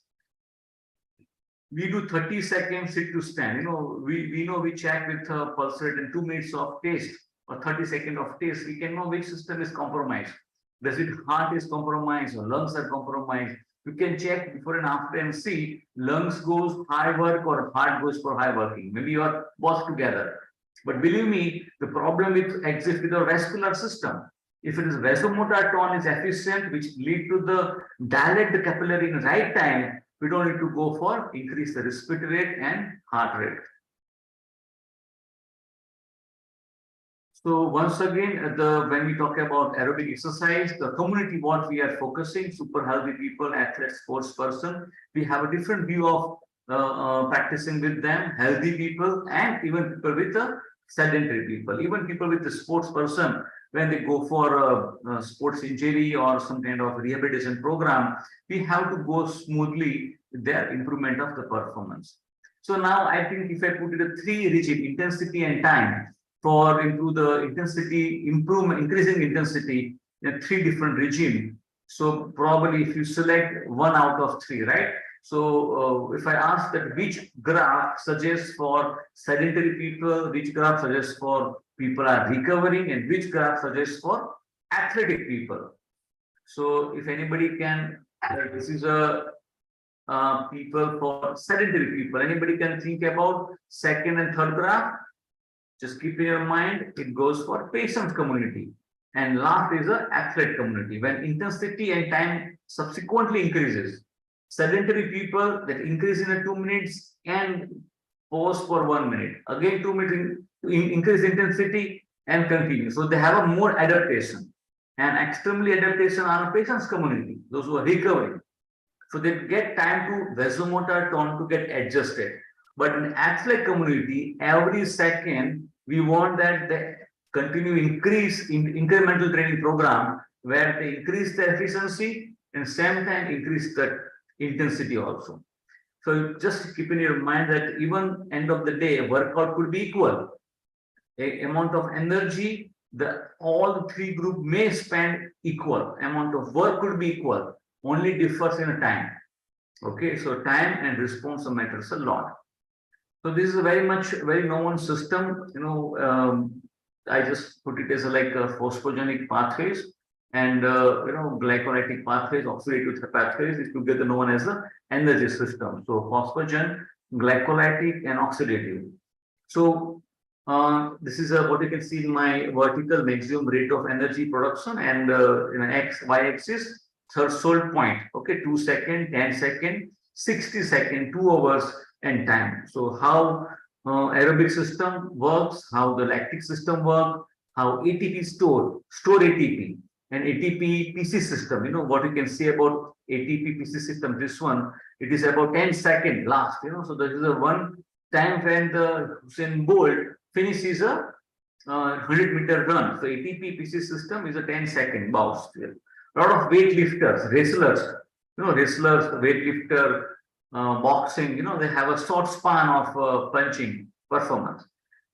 we do 30 seconds sit to stand. We check with pulse rate and 2 minutes of taste or 30 seconds of taste. We can know which system is compromised. Does it heart is compromised or lungs are compromised? You can check before and after and see lungs goes high work or heart goes for high working. Maybe you are both together. But believe me, the problem exists with the vascular system. If it is vasomotor tone is efficient, which lead to the dilate the capillary in right time, we don't need to go for increase the respiratory rate and heart rate. So once again, when we talk about aerobic exercise, the community what we are focusing, super healthy people, athletes, sports person, we have a different view of practicing with them, healthy people, and even people with sedentary people, even people with the sports person. When they go for a sports injury or some kind of rehabilitation program, we have to go smoothly with their improvement of the performance. So now I think if I put it a 3 regime, intensity and time, for improve the intensity, increasing intensity in 3 different regime. So probably if you select 1 out of 3, right? So if I ask that which graph suggests for sedentary people, which graph suggests for people are recovering, and which graph suggests for athletic people. So if anybody can, this is a people for sedentary people. Anybody can think about second and third graph. Just keep in your mind, it goes for patient community. And last is the athlete community. When intensity and time subsequently increases, sedentary people that increase in 2 minutes and pause for 1 minute. Again, 2 minutes increase intensity and continue. So they have a more adaptation. And extremely adaptation are patients community, those who are recovering. So they get time to vasomotor tone to get adjusted. But in athlete community, every second we want that they continue increase in incremental training program where they increase the efficiency and same time increase the intensity also. So just keep in your mind that even end of the day, a workout could be equal. A amount of energy, all the three group may spend equal. Amount of work could be equal, only differs in time. Okay, so time and response matters a lot. So this is a very known system. I just put it as like a phosphogenic pathways and glycolytic pathways, oxidative pathways is together known as the energy system. So phosphogen, glycolytic, and oxidative. So this is what you can see in my vertical maximum rate of energy production, and in y-axis threshold point. Okay, 2 seconds, 10 seconds, 60 seconds, 2 hours, and time. So how aerobic system works, how the lactic system works, how ATP store ATP, and ATP PC system. What you can say about ATP PC system, this one, it is about 10 seconds last. So there is a one time when the Usain Bolt finishes a 100-meter run. So ATP PC system is a 10-second bounce. A lot of weightlifters, wrestlers, weightlifter, boxing, they have a short span of punching performance.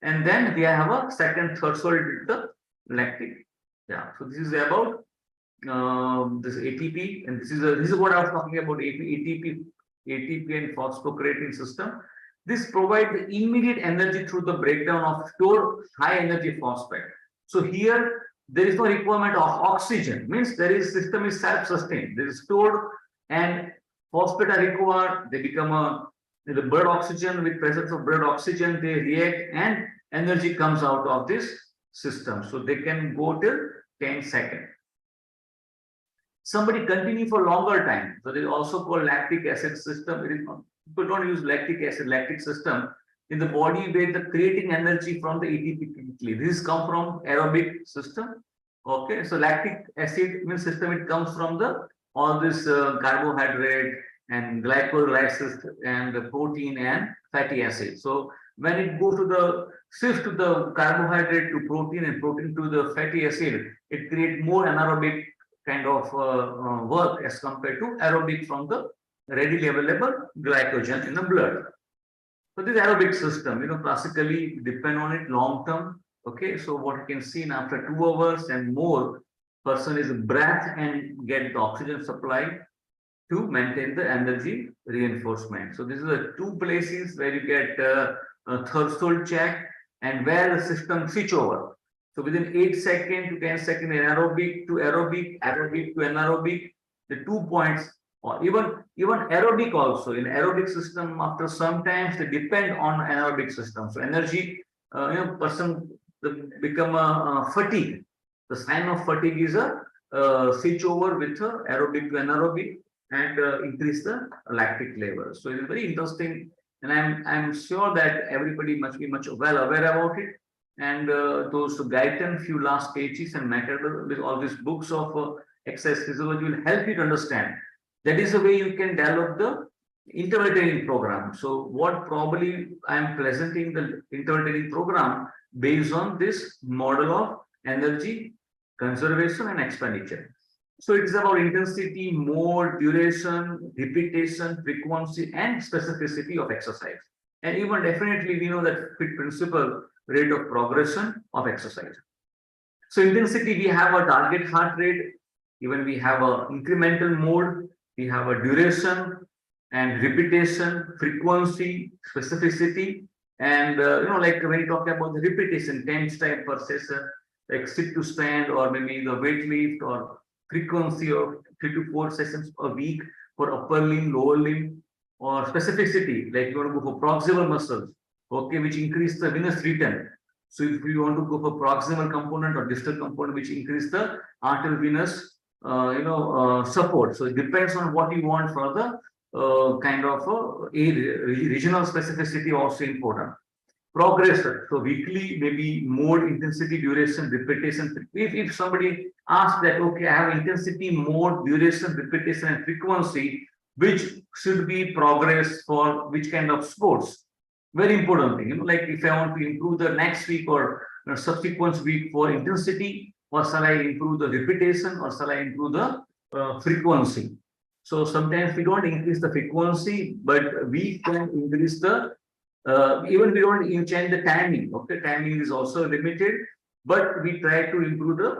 And then they have a second threshold with the lactic. Yeah, so this is about this ATP, and this is what I was talking about, ATP and phosphocreatine system. This provides the immediate energy through the breakdown of stored high energy phosphate. So here there is no requirement of oxygen, means system is self-sustained. There is stored and phosphate are required, they become the blood oxygen, with presence of blood oxygen, they react and energy comes out of this system. So they can go till 10 seconds. Somebody continue for longer time. So they is also called lactic acid system. It is not, people don't use lactic system in the body where the creating energy from the ATP quickly. This come from aerobic system. Okay, so lactic acid means system, it comes from all this carbohydrate and glycolysis and the protein and fatty acid. So when it goes to the shift to the carbohydrate to protein and protein to the fatty acid, it creates more anaerobic kind of work as compared to aerobic from the readily available glycogen in the blood. So this aerobic system, classically depend on it long term. Okay, so what you can see after 2 hours and more, person is breath and get the oxygen supply to maintain the energy reinforcement. So this is the 2 places where you get a threshold check and where the system switch over. So within 8 seconds to 10 seconds, aerobic to aerobic, aerobic to anaerobic, the 2 points, or even aerobic also. In aerobic system, after sometimes they depend on anaerobic system. So energy, person become a fatigue. The sign of fatigue is a switch over with aerobic to anaerobic and increase the lactic level. So it is very interesting, and I'm sure that everybody must be much well aware about it. And those Guyton, few last pages and matter with all these books of exercise physiology will help you to understand. That is the way you can develop the interval training program. So what probably I'm presenting the interval training program based on this model of energy conservation and expenditure. So it is about intensity, mode, duration, repetition, frequency, and specificity of exercise. And even definitely we know that FIT principle, rate of progression of exercise. So intensity, we have a target heart rate, even we have a incremental mode, we have a duration and repetition, frequency, specificity, and like when you talk about the repetition, 10 times per session, like sit to stand, or maybe the weight lift, or frequency of 3 to 4 sessions a week for upper limb, lower limb, or specificity, like you want to go for proximal muscles, okay, which increase the venous return. So if you want to go for proximal component or distal component, which increase the arterial venous support. So it depends on what you want for the kind of regional specificity also important. Progression, so weekly, maybe mode, intensity, duration, repetition. If somebody asks that, okay, I have intensity, mode, duration, repetition, and frequency, which should be progress for which kind of sports? Very important thing, like if I want to improve the next week or subsequent week for intensity, or shall I improve the repetition, or shall I improve the frequency? So sometimes we don't increase the frequency, but we can increase the even we don't even change the timing. Okay, timing is also limited, but we try to improve the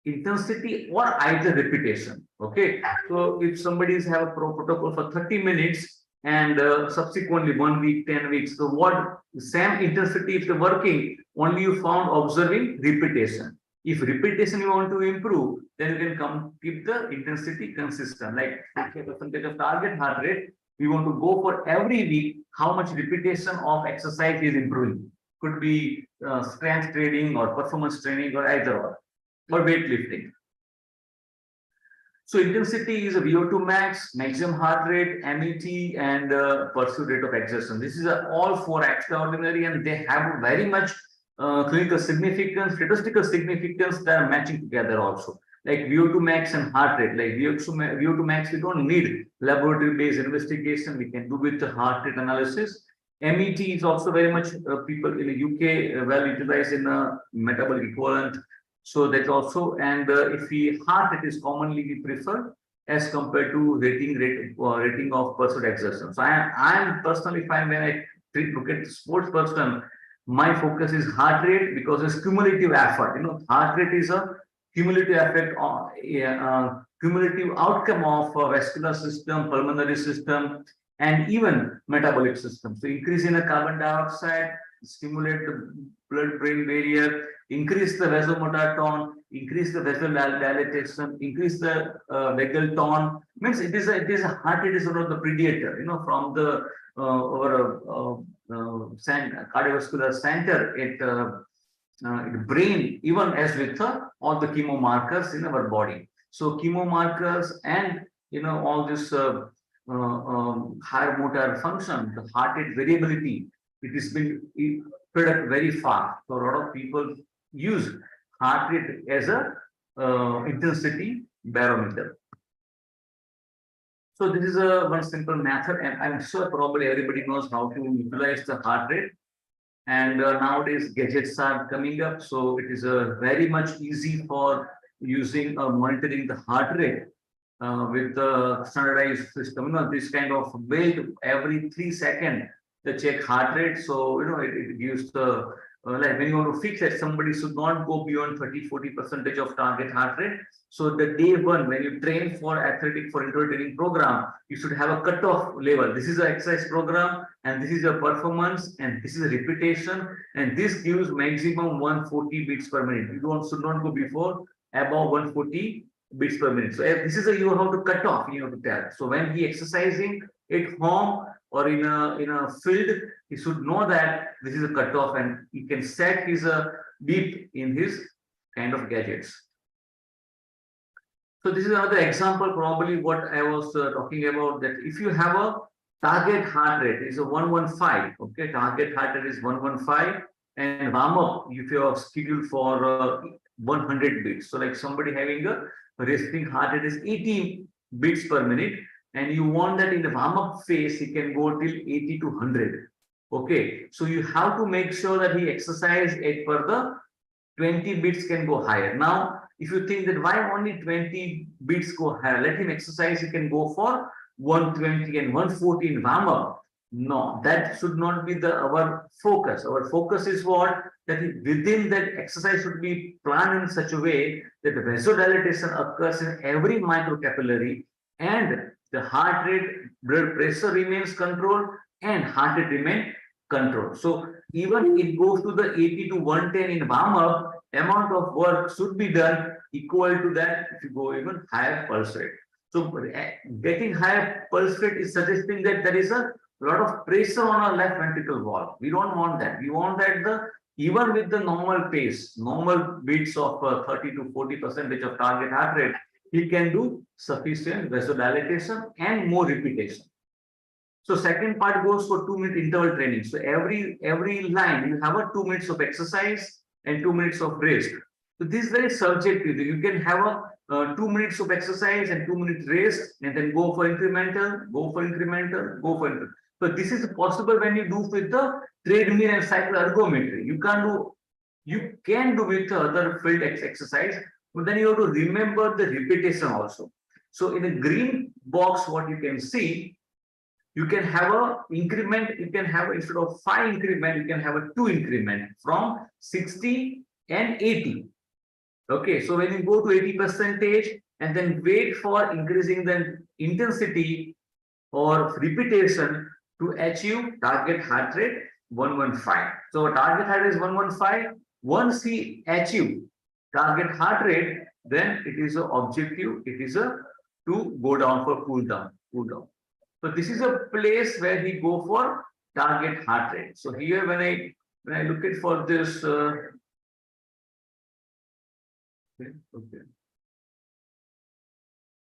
intensity or either repetition. Okay, so if somebody is have a protocol for 30 minutes and subsequently 1 week, 10 weeks, so what same intensity if the working, only you found observing repetition. If repetition you want to improve, then you can keep the intensity consistent, like percentage of target heart rate. We want to go for every week how much repetition of exercise is improving. Could be strength training or performance training or either or weightlifting. So intensity is a VO2 max, maximum heart rate, MET, and pursuit rate of exertion. This is all four extraordinary, and they have very much clinical significance, statistical significance that are matching together also. Like VO2 max and heart rate, like VO2 max, we don't need laboratory-based investigation. We can do with the heart rate analysis. MET is also very much people in the UK well utilized in a metabolic equivalent. So that's also, and if we heart rate is commonly we prefer as compared to rating of pursuit exertion. So I am personally fine when I look at sports person. My focus is heart rate because it's cumulative effort. You know, heart rate is a cumulative effect on cumulative outcome of vascular system, pulmonary system, and even metabolic system. So increase in the carbon dioxide, stimulate the blood-brain barrier, increase the vasomotor tone, increase the vessel dilatation, increase the vagal tone. Means it is a heart rate is one of the predator, you know, from the cardiovascular center it brain, even as with all the chemo markers in our body. So chemo markers and all this higher motor function, the heart rate variability, it has been spread up very fast. So a lot of people use heart rate as a intensity barometer. So this is one simple method, and I'm sure probably everybody knows how to utilize the heart rate. And nowadays gadgets are coming up, so it is very much easy for using monitoring the heart rate with the standardized system. You know, this kind of wait every 3 seconds the check heart rate. So it gives the like when you want to fix it, somebody should not go beyond 30-40% of target heart rate. So the day one, when you train for athletic for interval training program, you should have a cutoff level. This is an exercise program, and this is your performance, and this is a repetition, and this gives maximum 140 beats per minute. You should not go before above 140 beats per minute. So this is you have to cut off, you have to tell. So when he exercising at home or in a field, he should know that this is a cutoff, and he can set his beep in his kind of gadgets. So this is another example, probably what I was talking about, that if you have a target heart rate is a 115, okay, target heart rate is 115, and warm up if you are scheduled for 100 beats. So like somebody having a resting heart rate is 80 beats per minute, and you want that in the warm up phase, he can go till 80 to 100. Okay, so you have to make sure that he exercise at per the 20 beats can go higher. Now, if you think that why only 20 beats go higher, let him exercise, he can go for 120 and 140 in warm up. No, that should not be our focus. Our focus is what? That within that exercise should be planned in such a way that the vasodilatation occurs in every microcapillary, and the heart rate, blood pressure remains controlled, and heart rate remain controlled. So even it goes to the 80 to 110 in warm up, amount of work should be done equal to that if you go even higher pulse rate. So getting higher pulse rate is suggesting that there is a lot of pressure on our left ventricle wall. We don't want that. We want that even with the normal pace, normal beats of 30 to 40% of target heart rate, he can do sufficient vasodilatation and more repetition. So second part goes for 2-minute interval training. So every line you have a 2 minutes of exercise and 2 minutes of rest. So this is very subjective. You can have a 2 minutes of exercise and 2 minutes rest, and then go for incremental, go for incremental, go for incremental. So this is possible when you do with the treadmill and cycle ergometry. You can do with other field exercise, But then you have to remember the repetition also. So in a green box, what you can see, you can have a increment, you can have instead of 5 increment, you can have a 2 increment from 60 and 80. Okay, so when you go to 80% and then wait for increasing the intensity or repetition to achieve target heart rate 115. So target heart rate is 115. Once he achieve target heart rate, then it is a objective, it is a to go down for cool down. So this is a place where he go for target heart rate. So here when I look at for this okay.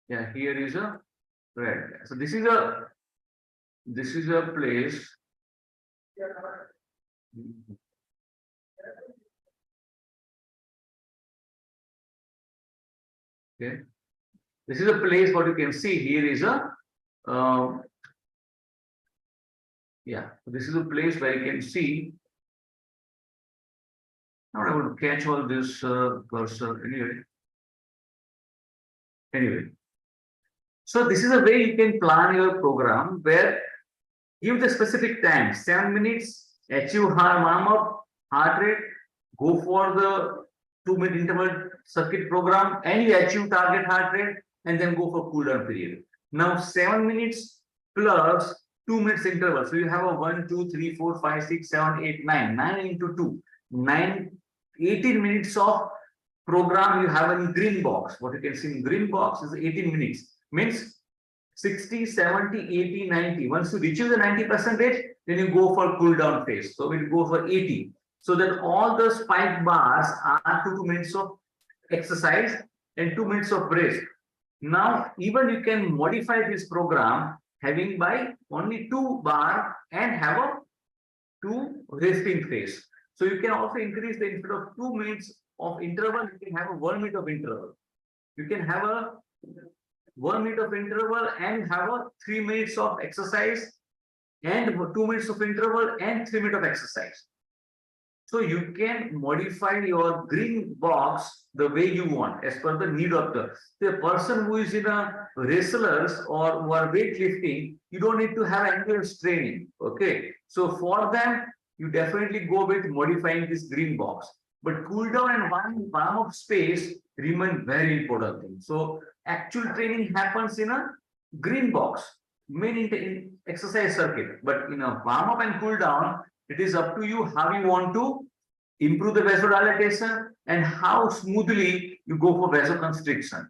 Yeah, here is a red. So this is a place. Okay. This is a place what you can see here is a yeah, this is a place where you can see. Not able to catch all this cursor anyway. So this is a way you can plan your program where give the specific time, 7 minutes, achieve warm-up, heart rate, go for the 2-minute interval circuit program, and you achieve target heart rate, and then go for cool down period. Now 7 minutes plus 2 minutes interval. So you have a 1, 2, 3, 4, 5, 6, 7, 8, 9. 9 into 2. 18 minutes of program you have in green box. What you can see in green box is 18 minutes. Means 60, 70, 80, 90. Once you reach the 90%, then you go for cool down phase. So we'll go for 80. So that all the spike bars are 2 minutes of exercise and 2 minutes of rest. Now, even you can modify this program having by only 2 bar and have a 2 resting phase. So you can also increase the instead of 2 minutes of interval, you can have a 1 minute of interval. You can have a 1 minute of interval and have a 3 minutes of exercise and 2 minutes of interval and 3 minutes of exercise. So you can modify your green box the way you want as per the need of the person who is in a wrestlers or who are weightlifting. You don't need to have endurance training. Okay, so for them you definitely go with modifying this green box. But cool down and warm up space remain very important thing. So actual training happens in a green box, main in exercise circuit. But in a warm up and cool down, it is up to you how you want to improve the vasodilatation and how smoothly you go for vasoconstriction.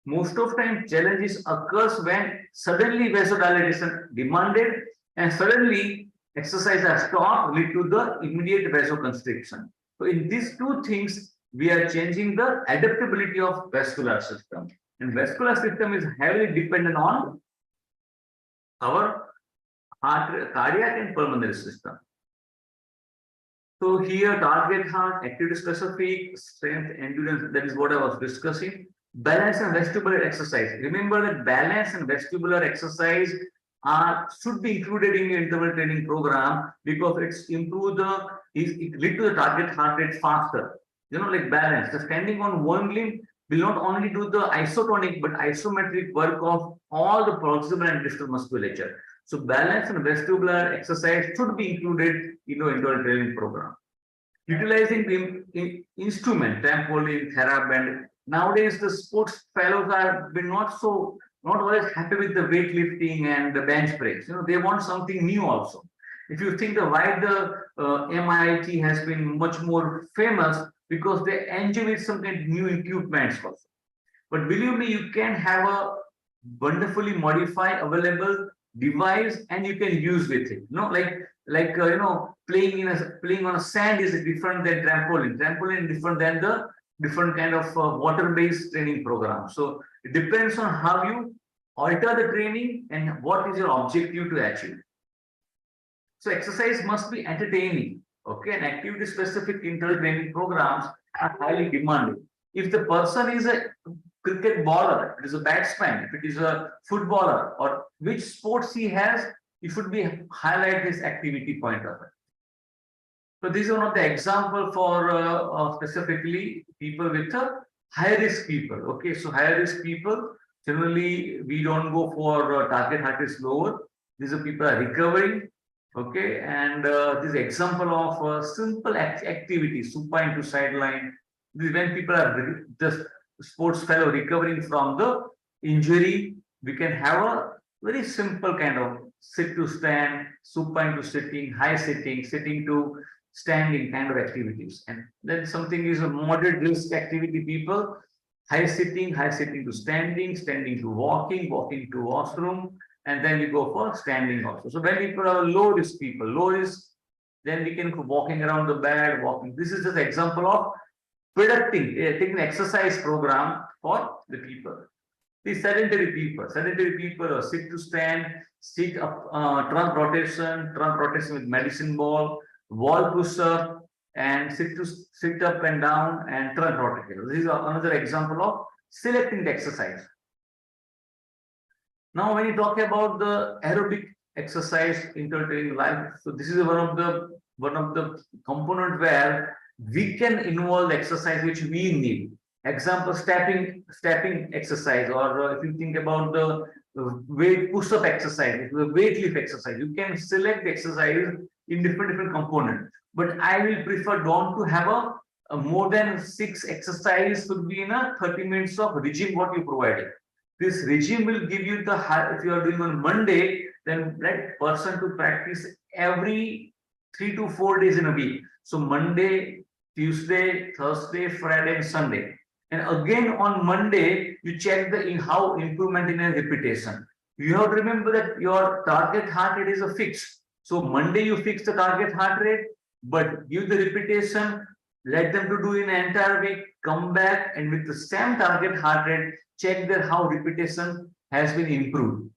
Most of time challenges occurs when suddenly vasodilatation demanded and suddenly exercise has stopped, lead to the immediate vasoconstriction. So in these two things, we are changing the adaptability of vascular system. And vascular system is heavily dependent on our heart, cardiac and pulmonary system. So here target heart, activity specific, strength, endurance, that is what I was discussing. Balance and vestibular exercise. Remember that balance and vestibular exercise should be included in your interval training program because it's improve the it lead to the target heart rate faster. You know, like balance. The standing on one limb will not only do the isotonic but isometric work of all the proximal and distal musculature. So balance and vestibular exercise should be included in your interval training program. Utilizing the instrument, trampoline, TheraBand. Nowadays, the sports fellows are been not always happy with the weightlifting and the bench press. You know, they want something new also. If you think the why the MIT has been much more famous because they enjoy with some kind of new equipments also. But believe me, you can have a wonderfully modified available device and you can use with it. You know, like you know, playing on a sand is different than trampoline. Trampoline is different than the different kind of water-based training program. So it depends on how you alter the training and what is your objective to achieve. So exercise must be entertaining. Okay, and activity-specific interval training programs are highly demanded. If the person is a cricket bowler, it is a batsman, if it is a footballer, or which sports he has, it should be highlight this activity point of it. So this is one of the example for specifically people with high risk people. Okay, so high risk people, generally we don't go for target heart rate lower. These are people are recovering. Okay, and this is example of simple activity, supine to sideline. This is when people are just sports fellow recovering from the injury. We can have a very simple kind of sit to stand, supine to sitting, high sitting, sitting to standing kind of activities. And then something is a moderate risk activity people, high sitting to standing, standing to walking, walking to washroom, and then we go for standing also. So when people are low risk people, low risk, then we can go walking around the bed, walking. This is just an example of predicting, taking exercise program for the people. The sedentary people are sit to stand, sit up, trunk rotation with medicine ball, wall push up, and sit up and down and trunk rotation. This is another example of selecting the exercise. Now, when you talk about the aerobic exercise intertaining life, so this is one of the component where we can involve exercise which we need. Example, stepping exercise, or if you think about the weight push-up exercise, the weight lift exercise, you can select the exercise in different components. But I will prefer don't to have a more than 6 exercises should be in a 30 minutes of regime what you provided. This regime will give you the if you are doing on Monday, then that person to practice every 3 to 4 days in a week. So Monday, Tuesday, Thursday, Friday, and Sunday. And again on Monday, you check the how improvement in a repetition. You have to remember that your target heart rate is a fix. So Monday you fix the target heart rate, but give the repetition, let them to do in an entire week, come back and with the same target heart rate, check that how repetition has been improved.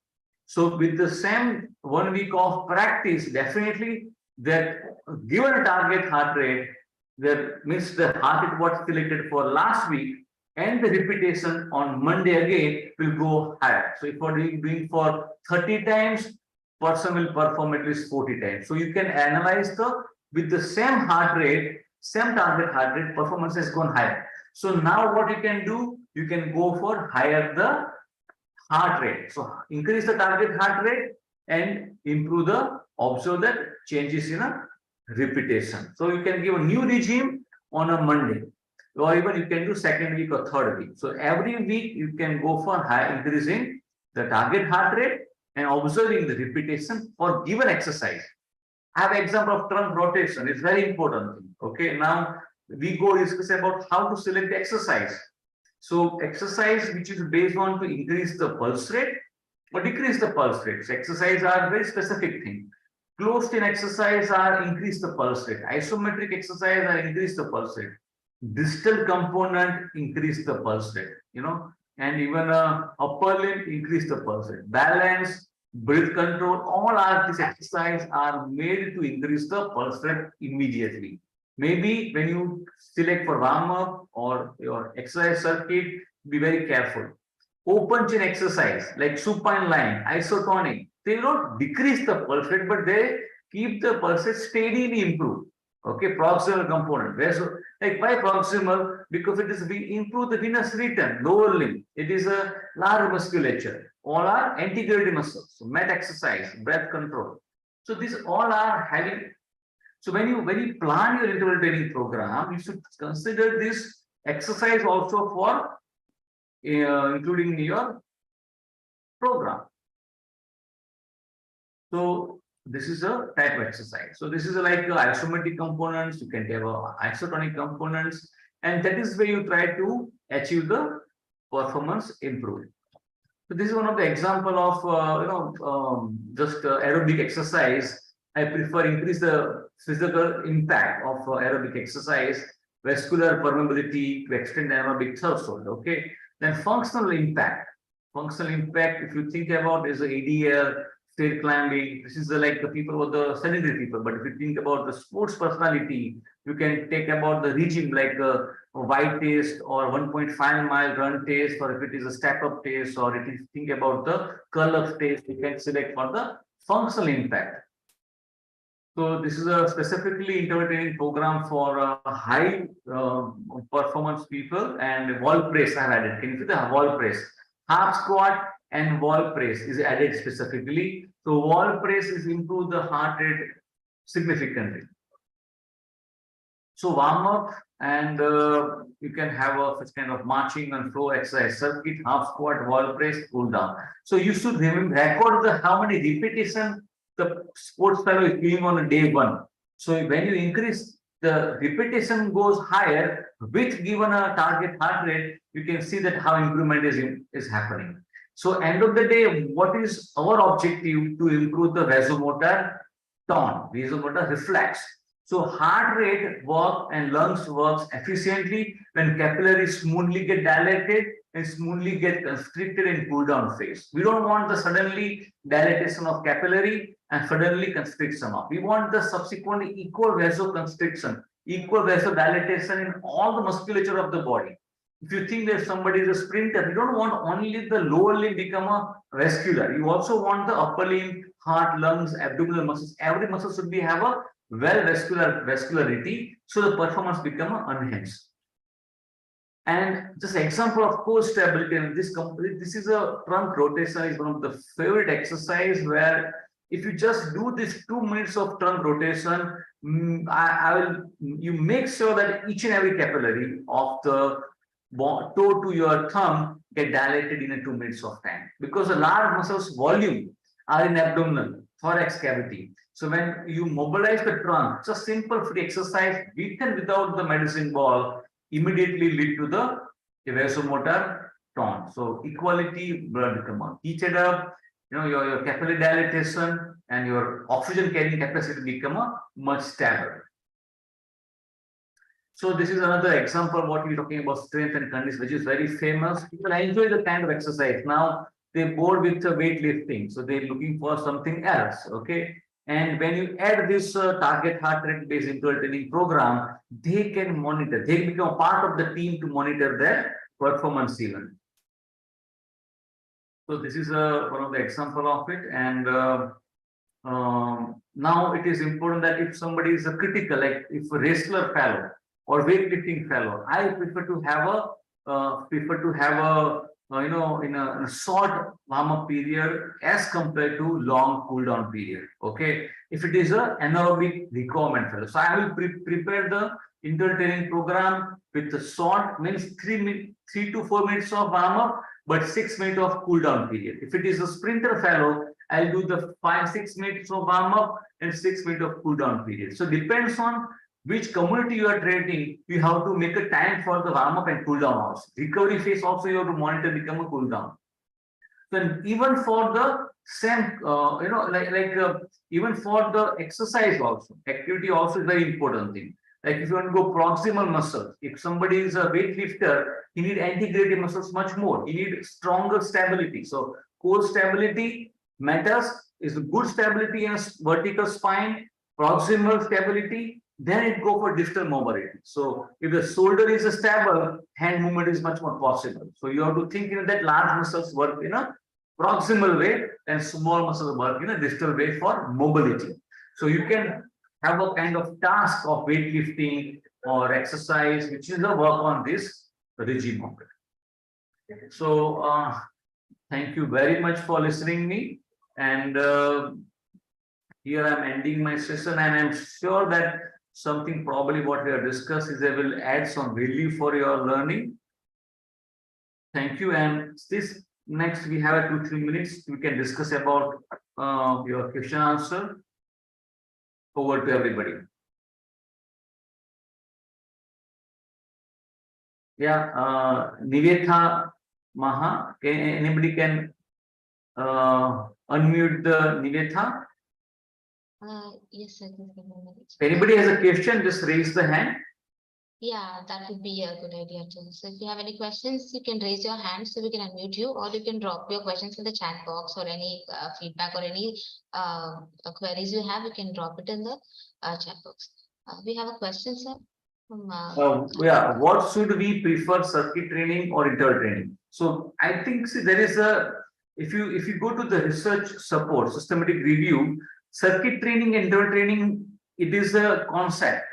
So with the same 1 week of practice, definitely that given a target heart rate, that means the heart rate was selected for last week, and the repetition on Monday again will go higher. So if you're doing for 30 times, person will perform at least 40 times. So you can analyze with the same heart rate, same target heart rate, performance has gone higher. So now what you can do, you can go for higher the heart rate. So increase the target heart rate and improve observe that changes in a repetition. So you can give a new regime on a Monday, or even you can do second week or third week. So every week you can go for high increasing the target heart rate and observing the repetition for given exercise. I have an example of trunk rotation. It's very important. Okay, now we go discuss about how to select the exercise. So exercise which is based on to increase the pulse rate or decrease the pulse rate. So exercise are very specific thing. Closed in exercise are increase the pulse rate. Isometric exercise are increase the pulse rate. Distal component increase the pulse rate, and even upper limb increase the pulse rate. Balance, breath control, all are these exercise are made to increase the pulse rate immediately. Maybe when you select for warm up or your exercise circuit, be very careful. Open chin exercise like supine line, isotonic, they don't decrease the pulse rate, but they keep the pulse rate steadily improve. Okay, proximal component. Where like why proximal? Because it is we improve the venous return, lower limb. It is a large musculature. All are anti-gravity muscles. So mat exercise, breath control. So these all are having. So when you plan your interval training program, you should consider this exercise also for including in your program. So this is a type of exercise. So this is like isometric components. You can have isotonic components, and that is where you try to achieve the performance improvement. So this is one of the example of just aerobic exercise. I prefer increase the physical impact of aerobic exercise, vascular permeability to extend aerobic threshold. Okay, then functional impact. Functional impact, if you think about, is the ADL, stair climbing. This is like the people with the sedentary people. But if you think about the sports personality, you can take about the regime like a white test or 1.5-mile run test, or if it is a step up test, or if you think about the curl up test, you can select for the functional impact. So this is a specifically interval training program for high performance people, and wall press I have added. Can you see the wall press? Half squat and wall press is added specifically. So wall press is improve the heart rate significantly. So warm up, and you can have a such kind of marching and flow exercise, circuit, half squat, wall press, cool down. So you should record the how many repetition the sports fellow is doing on a day one. So when you increase the repetition goes higher with given a target heart rate, you can see that how improvement is happening. So end of the day, what is our objective to improve the vasomotor tone, vasomotor reflex? So heart rate work and lungs works efficiently when capillaries smoothly get dilated and smoothly get constricted in cool down phase. We don't want the suddenly dilatation of capillary and suddenly constriction of. We want the subsequent equal vasoconstriction, equal vasodilatation in all the musculature of the body. If you think that somebody is a sprinter, you don't want only the lower limb become a vascular. You also want the upper limb, heart, lungs, abdominal muscles. Every muscle should be have a well vascularity, so the performance become enhanced. And just example of core stability, and this is a trunk rotation, is one of the favorite exercise where if you just do this 2 minutes of trunk rotation, you make sure that each and every capillary of the toe to your thumb get dilated in a 2 minutes of time, because the large muscles volume are in abdominal, thorax cavity. So when you mobilize the trunk, it's a simple free exercise with and without the medicine ball, immediately lead to the vasomotor tone. So equality blood become heated up, your capillary dilatation and your oxygen carrying capacity become a much stable. So this is another example of what we're talking about, strength and conditioning, which is very famous. People enjoy the kind of exercise. Now they bored with the weightlifting, so they're looking for something else. Okay. And when you add this target heart rate based interval training program, they can monitor, they become part of the team to monitor their performance even. So this is one of the example of it. And now it is important that if somebody is a critical, like if a wrestler fellow or weightlifting fellow, I prefer to have a in a short warm-up period as compared to long cool-down period. Okay, if it is a anaerobic requirement fellow, so I will prepare the interval training program with the short, means 3 to 4 minutes of warm-up, but 6 minutes of cool-down period. If it is a sprinter fellow, I'll do the 5-6 minutes of warm-up and 6 minutes of cool-down period. So depends on which community you are training, you have to make a time for the warm up and cool down also. Recovery phase also you have to monitor, become a cool down. Then even for the same, even for the exercise also, activity also is very important thing. Like if you want to go proximal muscles, if somebody is a weightlifter, he need anti-gravity muscles much more. He need stronger stability. So core stability matters, is good stability in a vertical spine, proximal stability. Then it go for distal mobility. So if the shoulder is stable, hand movement is much more possible. So you have to think that large muscles work in a proximal way and small muscles work in a distal way for mobility. So you can have a kind of task of weightlifting or exercise, which is the work on this regime of it. So thank you very much for listening me. And here I'm ending my session, and I'm sure that something probably what we have discussed is I will add some value for your learning. Thank you. And this next we have 2-3 minutes. We can discuss about your question answer. Over to everybody. Yeah, Nivetha Maha. Anybody can unmute the Nivetha? Yes, sir. Just give me a minute. If anybody has a question, just raise the hand. Yeah, that would be a good idea too. So if you have any questions, you can raise your hand so we can unmute you, or you can drop your questions in the chat box, or any feedback or any queries you have, you can drop it in the chat box. We have a question, sir. From, Yeah, what should we prefer, circuit training or interval training? So I think, see, there is a, if you go to the research support systematic review, circuit training and interval training, it is a concept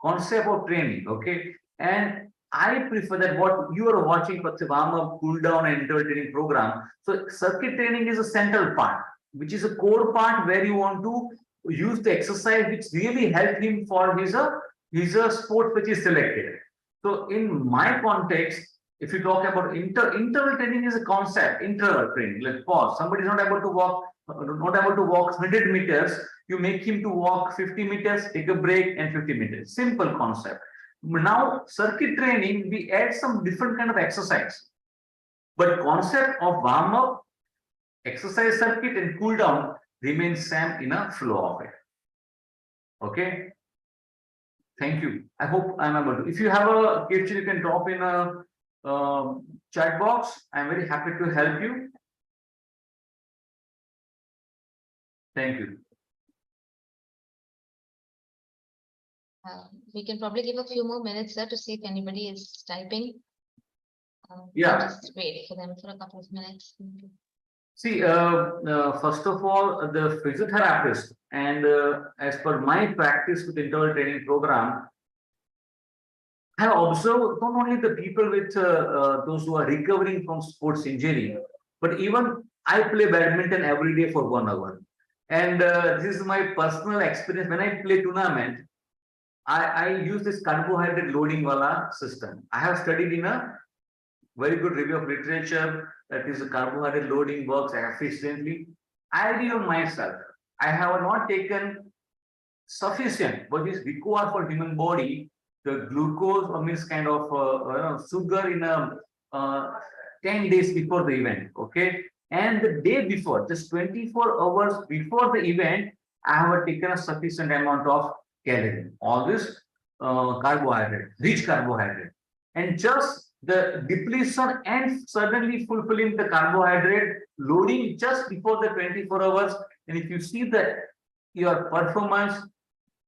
of training, okay? And I prefer that what you are watching for the warm up, cool down, and interval training program. So circuit training is a central part, which is a core part where you want to use the exercise which really help him for his sport which is selected. So in my context, if you talk about interval training is a concept, interval training, like pause. Somebody is not able to walk 100 meters, you make him to walk 50 meters, take a break, and 50 meters. Simple concept. Now, circuit training, we add some different kind of exercise. But concept of warm up, exercise circuit, and cool down remains same in a flow of it. Okay. Thank you. I hope I'm able to. If you have a question, you can drop in a chat box. I'm very happy to help you. Thank you. We can probably give a few more minutes, sir, to see if anybody is typing. Yeah. Just wait for them for a couple of minutes. See, first of all, the physiotherapist, and as per my practice with interval training program, I have observed not only the people with those who are recovering from sports injury, but even I play badminton every day for 1 hour. And this is my personal experience. When I play tournament, I use this carbohydrate loading wala system. I have studied in a very good review of literature that is the carbohydrate loading works efficiently. I did on myself. I have not taken sufficient what is required for human body, the glucose or means kind of sugar in a 10 days before the event. Okay, and the day before, just 24 hours before the event, I have taken a sufficient amount of calorie. All this carbohydrate, rich carbohydrate, and just the depletion and suddenly fulfilling the carbohydrate loading just before the 24 hours. And if you see that your performance,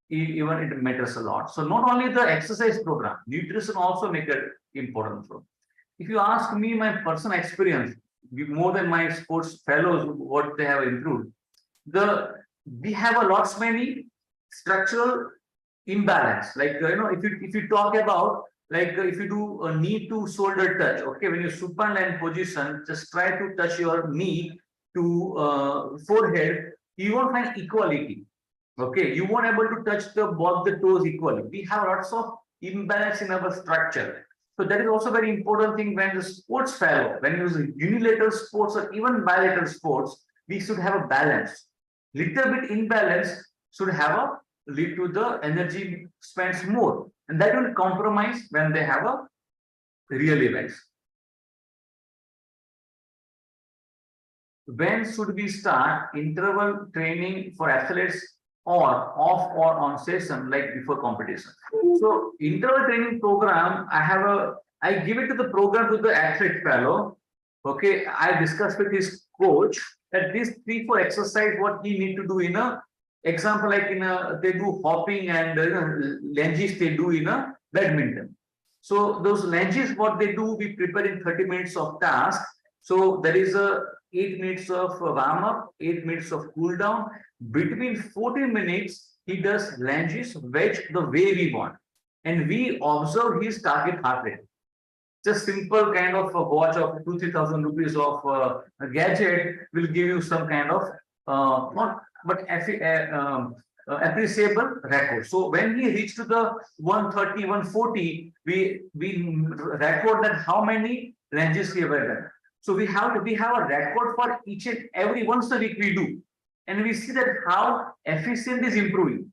even it matters a lot. So not only the exercise program, nutrition also make an important role. If you ask me my personal experience, more than my sports fellows, what they have improved, we have a lots many structural imbalance. Like if you talk about like if you do a knee to shoulder touch, okay, when you supine line position, just try to touch your knee to forehead, you won't find equality. Okay, you won't able to touch both the toes equally. We have lots of imbalance in our structure. So that is also very important thing when the sports fellow, when you use unilateral sports or even bilateral sports, we should have a balance. Little bit imbalance should have a lead to the energy spends more, and that will compromise when they have a real events. When should we start interval training for athletes, or off or on session like before competition? So interval training program, I give it to the program to the athlete fellow. Okay, I discuss with his coach that these 3-4 exercise what he need to do in a example, like they do hopping and lunges they do in a badminton. So those lunges what they do, we prepare in 30 minutes of task. So there is a 8 minutes of warm up, 8 minutes of cool down. Between 14 minutes, he does lunges, wedge the way we want, and we observe his target heart rate. Just simple kind of a watch of 2,000-3,000 rupees of a gadget will give you some kind of not but appreciable record. So when we reach to the 130, 140, we record that how many lunges we have done. So we have a record for each and every once a week we do, and we see that how efficient is improving.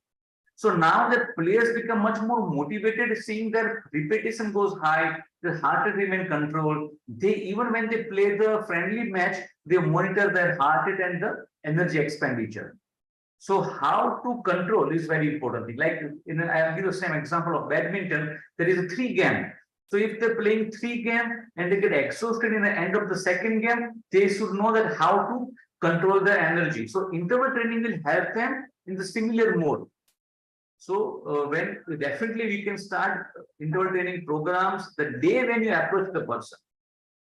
So now the players become much more motivated, seeing their repetition goes high, the heart rate remain controlled. They even when they play the friendly match, they monitor their heart rate and the energy expenditure. So how to control is very important thing. Like I'll give the same example of badminton. There is a 3 game. So if they're playing 3 games and they get exhausted in the end of the 2nd game, they should know that how to control their energy. So interval training will help them in the similar mode. So when definitely we can start interval training programs the day when you approach the person.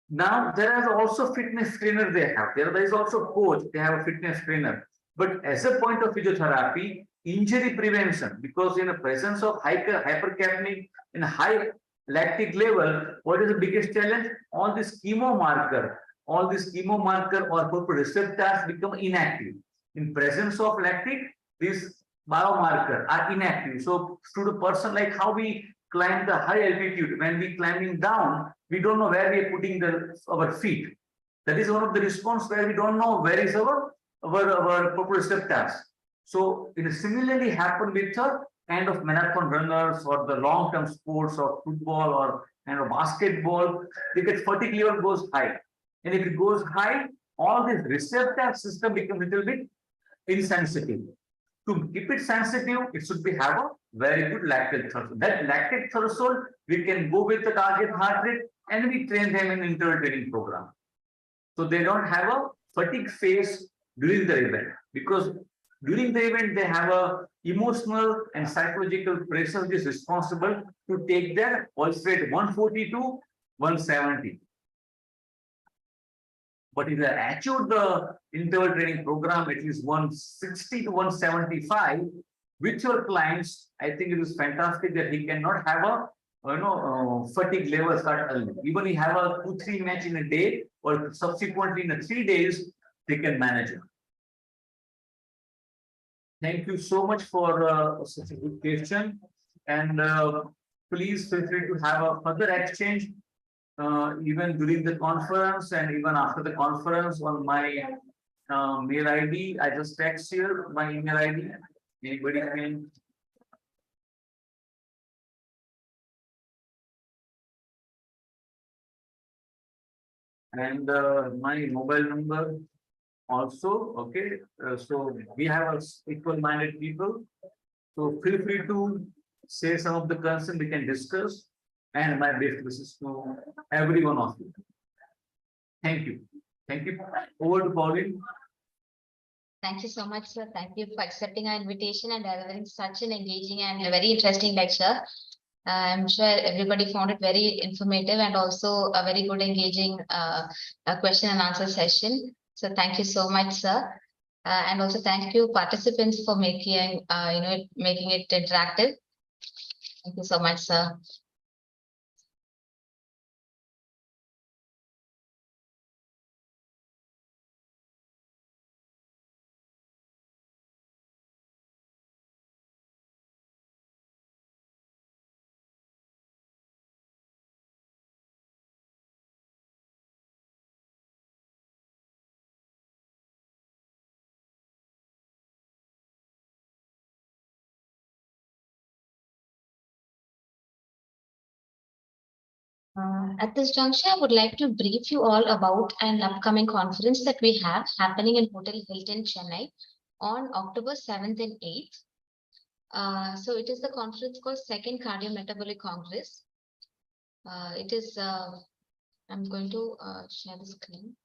Now there is also fitness trainer they have. There is also coach, they have a fitness trainer. But as a point of physiotherapy, injury prevention, because in the presence of hypercapnic and high lactic level, what is the biggest challenge? All these chemo marker or receptors become inactive. In presence of lactic, these biomarker are inactive. So to the person, like how we climb the high altitude, when we climbing down, we don't know where we are putting our feet. That is one of the response where we don't know where is our proprioceptors. So it similarly happen with the kind of marathon runners or the long-term sports or football or kind of basketball, because fatigue level goes high. And if it goes high, all this receptor system becomes a little bit insensitive. To keep it sensitive, it should have a very good lactate threshold. That lactate threshold, we can go with the target heart rate and we train them in interval training program. So they don't have a fatigue phase during the event, because during the event they have a emotional and psychological pressure which is responsible to take their pulse rate 140 to 170. But if they achieve the interval training program, at least 160 to 175, with your clients, I think it is fantastic that he cannot have a fatigue level start early. Even if he have a 2-3 match in a day or subsequently in 3 days, they can manage it. Thank you so much for such a good question. And please feel free to have a further exchange even during the conference and even after the conference on my mail ID. I just text here my email ID. Anybody can. And my mobile number also, okay. So we have equal-minded people. So feel free to say some of the concerns we can discuss. And my best wishes to every one of you. Thank you. Thank you. Over to Pauline. Thank you so much, sir. Thank you for accepting our invitation and delivering such an engaging and a very interesting lecture. I'm sure everybody found it very informative and also a very good engaging question and answer session. So thank you so much, sir. And also thank you participants for making making it interactive. Thank you so much, sir. At this juncture, I would like to brief you all about an upcoming conference that we have happening in Hotel Hilton, Chennai on October 7th and 8th. So it is the conference called Second Cardiometabolic Congress. It is, I'm going to share the screen.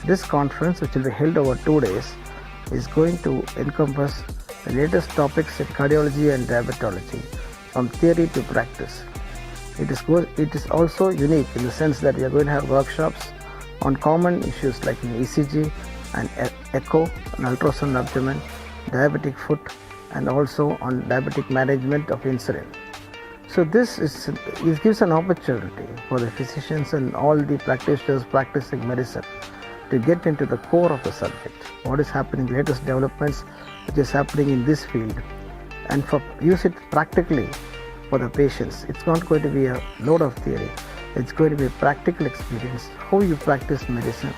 This conference, which will be held over 2 days, is going to encompass the latest topics in cardiology and diabetology, from theory to practice. It is also unique in the sense that we are going to have workshops on common issues like ECG and echo and ultrasound abdomen, diabetic foot, and also on diabetic management of insulin. So this gives an opportunity for the physicians and all the practitioners practicing medicine to get into the core of the subject, what is happening, latest developments which is happening in this field, and use it practically for the patients. It's not going to be a load of theory, it's going to be a practical experience, how you practice medicine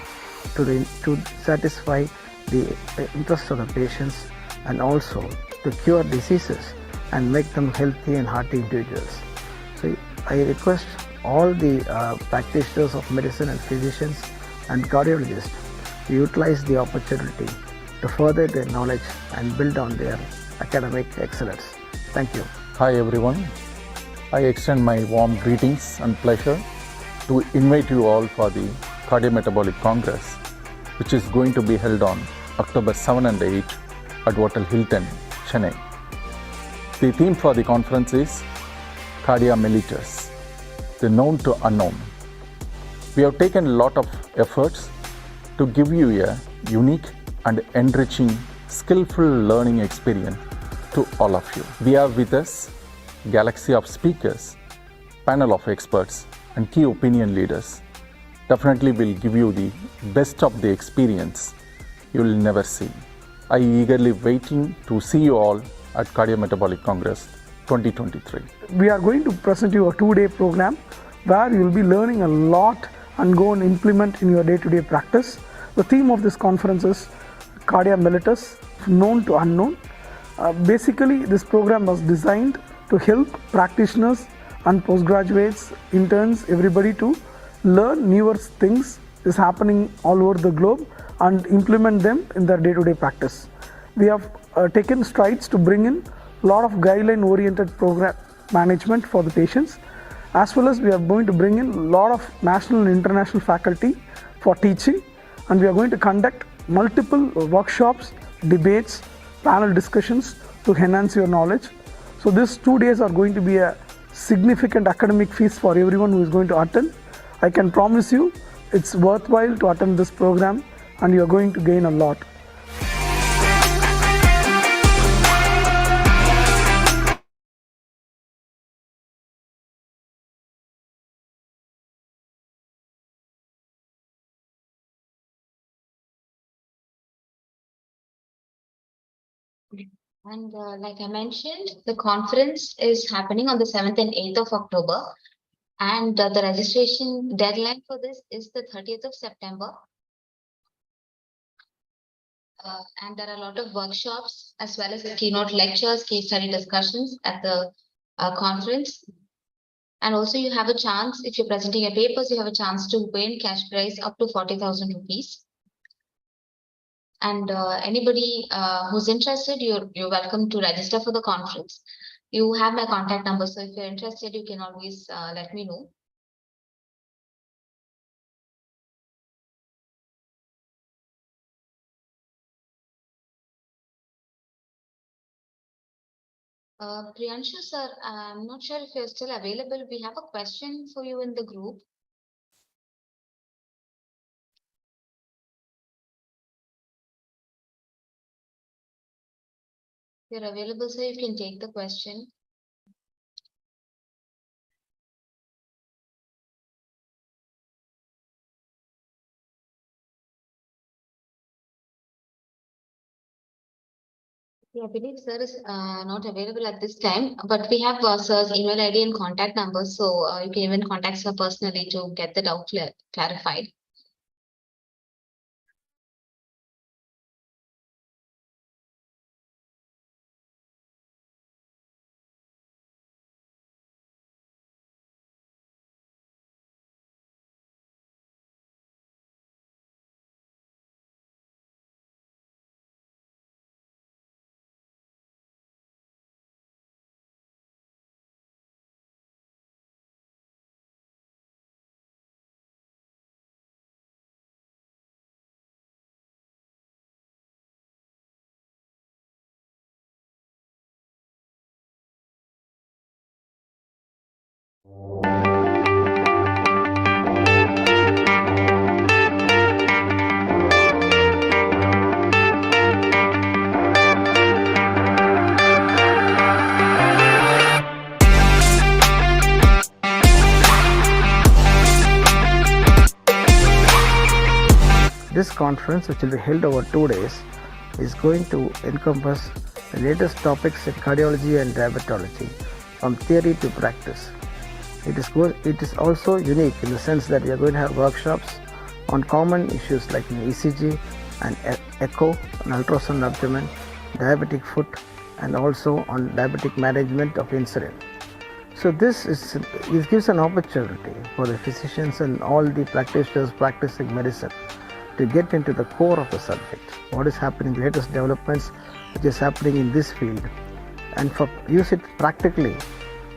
to satisfy the interests of the patients and also to cure diseases and make them healthy and hearty individuals. So I request all the practitioners of medicine and physicians and cardiologists to utilize the opportunity to further their knowledge and build on their academic excellence. Thank you. Hi everyone. I extend my warm greetings and pleasure to invite you all for the Cardiometabolic Congress, which is going to be held on October 7 and 8 at Hotel Hilton, Chennai. The theme for the conference is Cardia Mellitus, the known to unknown. We have taken a lot of efforts to give you a unique and enriching, skillful learning experience to all of you. We have with us galaxy of speakers, panel of experts and key opinion leaders. Definitely will give you the best of the experience you will never see. I eagerly waiting to see you all at Cardiometabolic Congress 2023. We are going to present you a 2-day program where you will be learning a lot and go and implement in your day-to-day practice. The theme of this conference is Cardia Mellitus, known to unknown. Basically, this program was designed to help practitioners and postgraduates, interns, everybody to learn newer things is happening all over the globe and implement them in their day-to-day practice. We have taken strides to bring in a lot of guideline-oriented program management for the patients, as well as we are going to bring in a lot of national and international faculty for teaching, and we are going to conduct multiple workshops, debates, panel discussions to enhance your knowledge. So these 2 days are going to be a significant academic feast for everyone who is going to attend. I can promise you it's worthwhile to attend this program and you are going to gain a lot. And like I mentioned, the conference is happening on the 7th and 8th of October. And the registration deadline for this is the 30th of September. And there are a lot of workshops as well as keynote lectures, case study discussions at the conference. And also you have a chance, if you're presenting your papers, you have a chance to win cash prize up to 40,000 rupees. And anybody who's interested, you're welcome to register for the conference. You have my contact number, so if you're interested, you can always let me know. Priyanshu sir, I'm not sure if you're still available. We have a question for you in the group. If you're available, sir, you can take the question. Yeah, I believe sir is not available at this time, but we have sir's email ID and contact number, so you can even contact sir personally to get the doubt clarified. This conference, which will be held over 2 days, is going to encompass the latest topics in cardiology and diabetology, from theory to practice. It is also unique in the sense that we are going to have workshops on common issues like ECG and echo and ultrasound abdomen, diabetic foot, and also on diabetic management of insulin. So this gives an opportunity for the physicians and all the practitioners practicing medicine to get into the core of the subject. What is happening, latest developments which is happening in this field, and for use it practically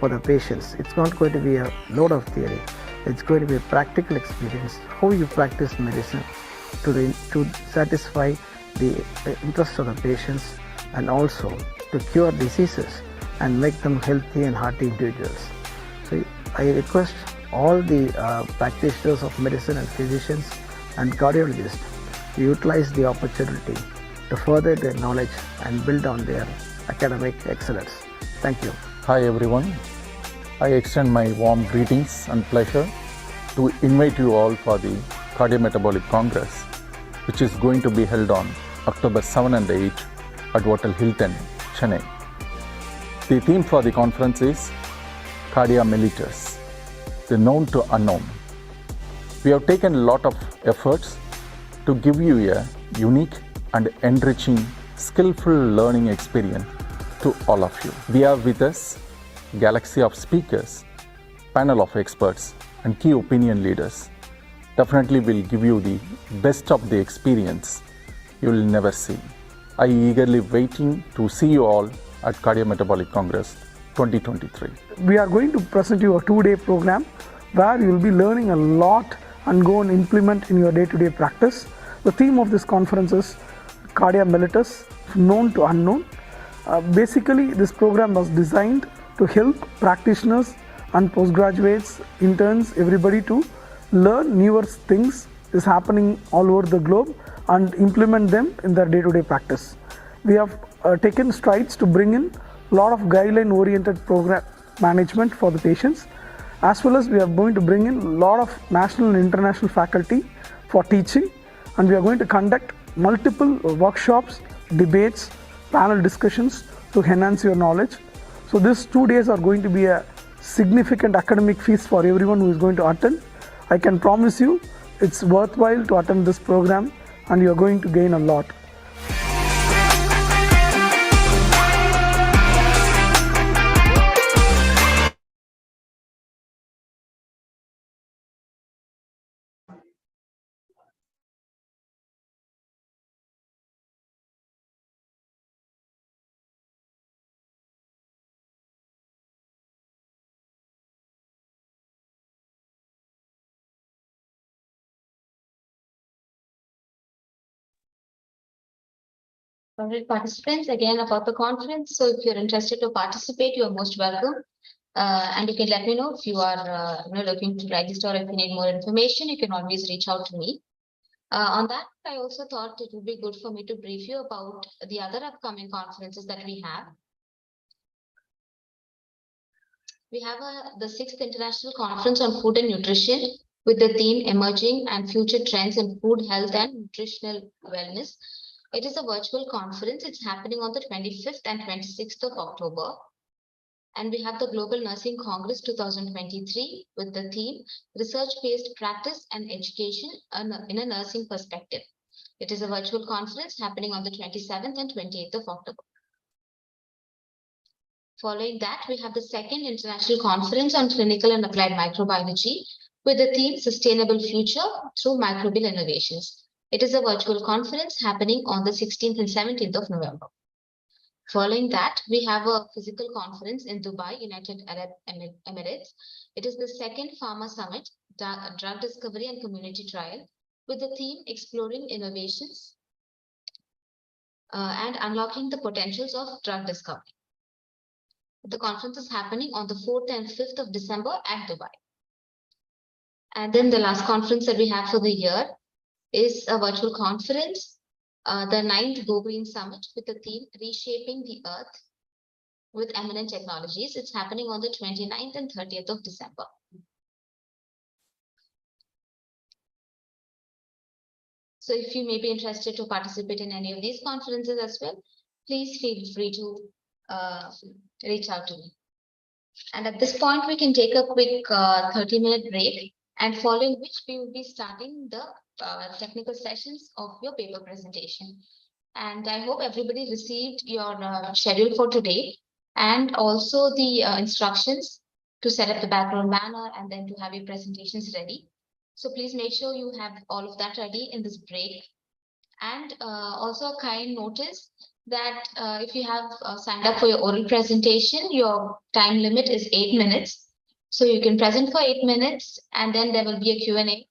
for the patients. It's not going to be a load of theory. It's going to be a practical experience, how you practice medicine to satisfy the interest of the patients and also to cure diseases and make them healthy and hearty individuals. So I request all the practitioners of medicine and physicians and cardiologists to utilize the opportunity to further their knowledge and build on their academic excellence. Thank you. Hi everyone. I extend my warm greetings and pleasure to invite you all for the Cardiometabolic Congress, which is going to be held on October 7 and 8 at Hotel Hilton, Chennai. The theme for the conference is Cardia Mellitus, the known to unknown. We have taken a lot of efforts to give you a unique and enriching, skillful learning experience to all of you. We have with us galaxy of speakers, panel of experts and key opinion leaders. Definitely will give you the best of the experience you will never see. I eagerly waiting to see you all at Cardiometabolic Congress 2023. We are going to present you a 2-day program where you will be learning a lot and go and implement in your day-to-day practice. The theme of this conference is Cardia Mellitus, known to unknown. Basically, this program was designed to help practitioners and postgraduates, interns, everybody to learn newer things is happening all over the globe and implement them in their day-to-day practice. We have taken strides to bring in a lot of guideline-oriented program management for the patients, as well as we are going to bring in a lot of national and international faculty for teaching, and we are going to conduct multiple workshops, debates, panel discussions to enhance your knowledge. So these 2 days are going to be a significant academic feast for everyone who is going to attend. I can promise you it's worthwhile to attend this program and you are going to gain a lot. All right, participants, again about the conference. So if you're interested to participate, you are most welcome. And you can let me know if you are looking to register, or if you need more information, you can always reach out to me. On that, I also thought it would be good for me to brief you about the other upcoming conferences that we have. We have the 6th International Conference on Food and Nutrition with the theme Emerging and Future Trends in Food, Health and Nutritional Wellness. It is a virtual conference. It's happening on the 25th and 26th of October. And we have the Global Nursing Congress 2023 with the theme Research-Based Practice and Education in a Nursing Perspective. It is a virtual conference happening on the 27th and 28th of October. Following that, we have the 2nd International Conference on Clinical and Applied Microbiology with the theme Sustainable Future Through Microbial Innovations. It is a virtual conference happening on the 16th and 17th of November. Following that, we have a physical conference in Dubai, United Arab Emirates. It is the 2nd Pharma Summit, Drug Discovery and Community Trial with the theme Exploring Innovations and Unlocking the Potentials of Drug Discovery. The conference is happening on the 4th and 5th of December at Dubai. And then the last conference that we have for the year is a virtual conference, the 9th Go Green Summit with the theme Reshaping the Earth with Eminent Technologies. It's happening on the 29th and 30th of December. So if you may be interested to participate in any of these conferences as well, please feel free to reach out to me. And at this point, we can take a quick 30-minute break, and following which we will be starting the technical sessions of your paper presentation. And I hope everybody received your schedule for today and also the instructions to set up the background banner and then to have your presentations ready. So please make sure you have all of that ready in this break. And also a kind notice that if you have signed up for your oral presentation, your time limit is 8 minutes. So you can present for 8 minutes, and then there will be a Q&A.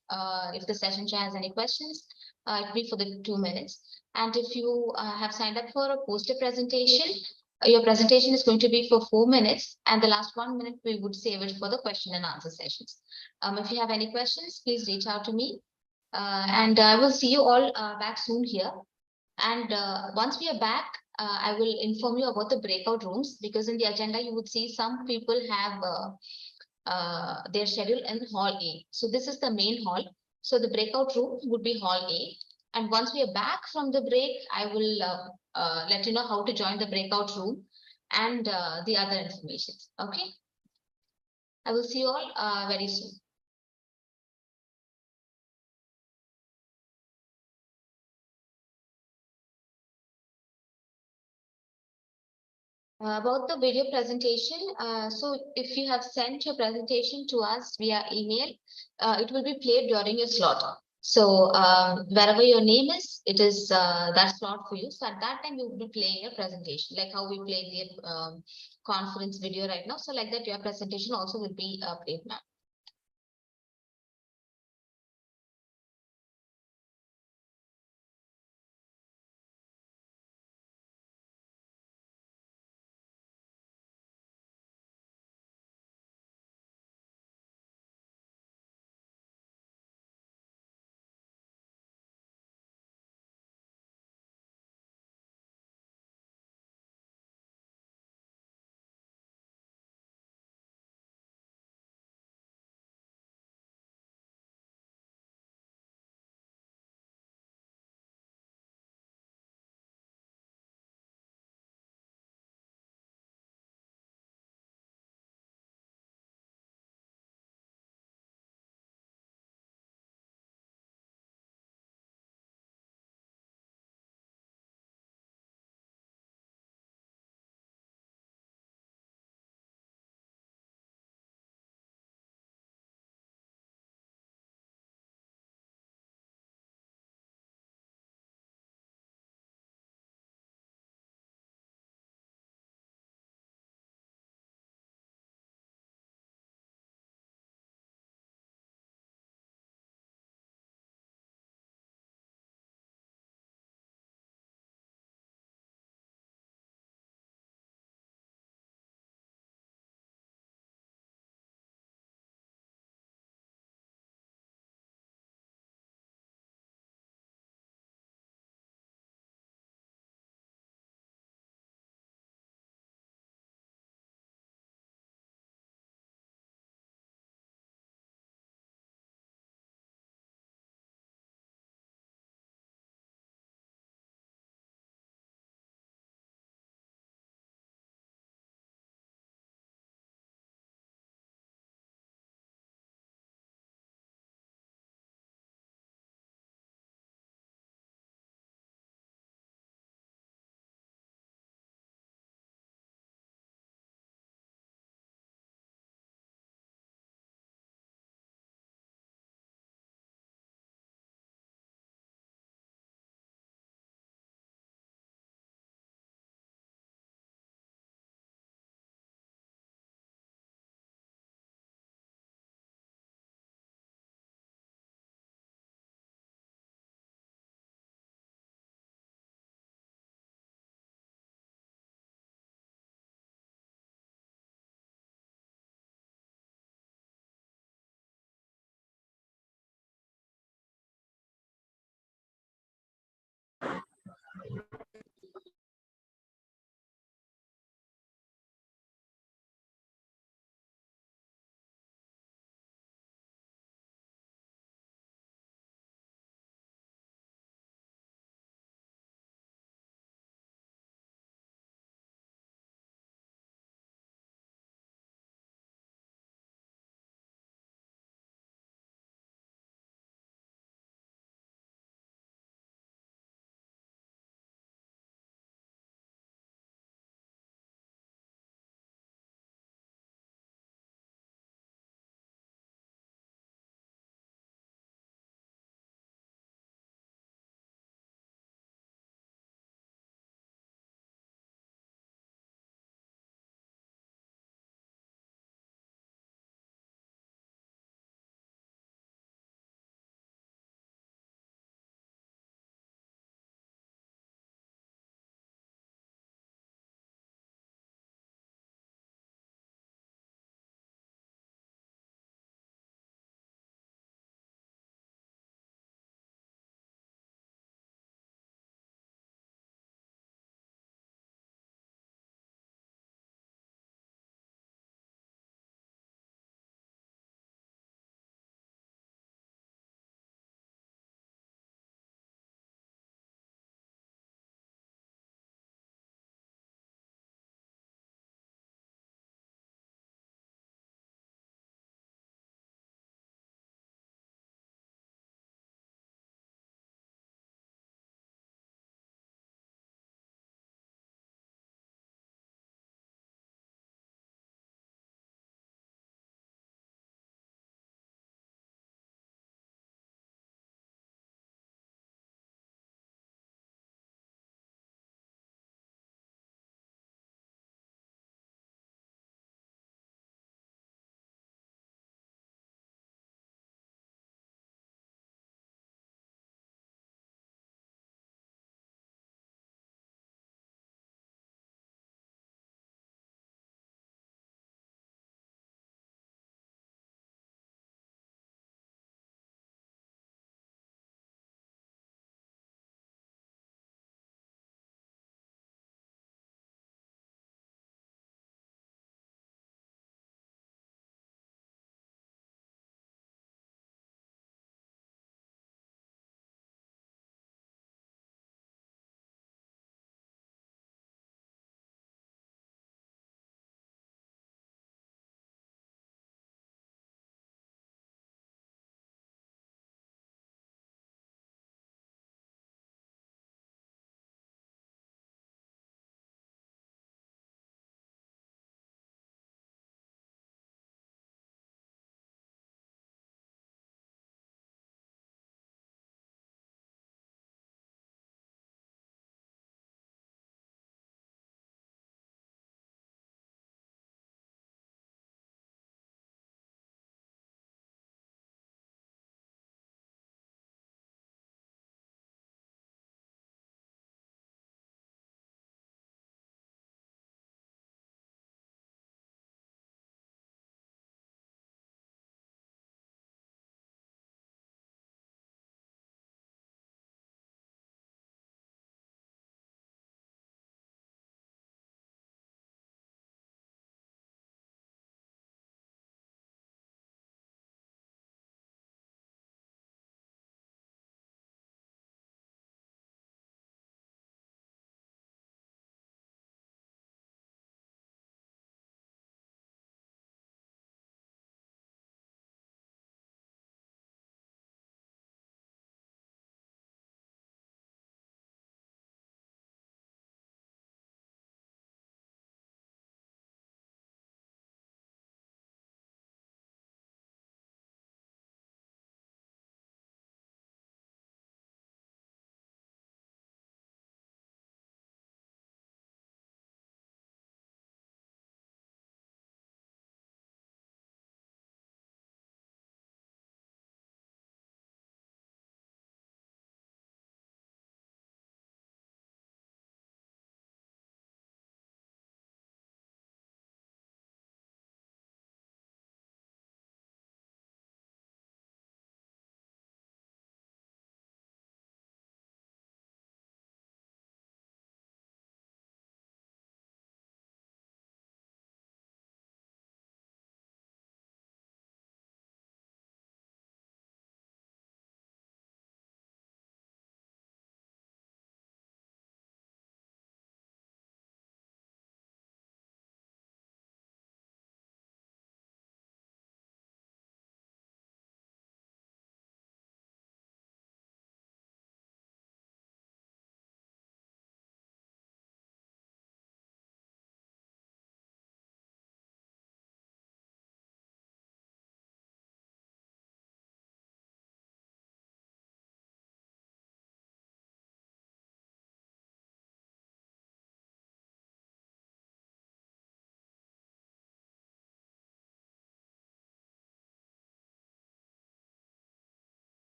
If the session chair has any questions, it'll be for the 2 minutes. And if you have signed up for a poster presentation, your presentation is going to be for 4 minutes, and the last 1 minute we would save it for the question and answer sessions. If you have any questions, please reach out to me. And I will see you all back soon here. And once we are back, I will inform you about the breakout rooms, because in the agenda you would see some people have their schedule in Hall A. So this is the main hall. So the breakout room would be Hall A. And once we are back from the break, I will let you know how to join the breakout room and the other information. Okay. I will see you all very soon. About the video presentation, so if you have sent your presentation to us via email, it will be played during your slot. So wherever your name is, it is that slot for you. So at that time, you will be playing your presentation, like how we play the conference video right now. So like that, your presentation also will be played, ma'am.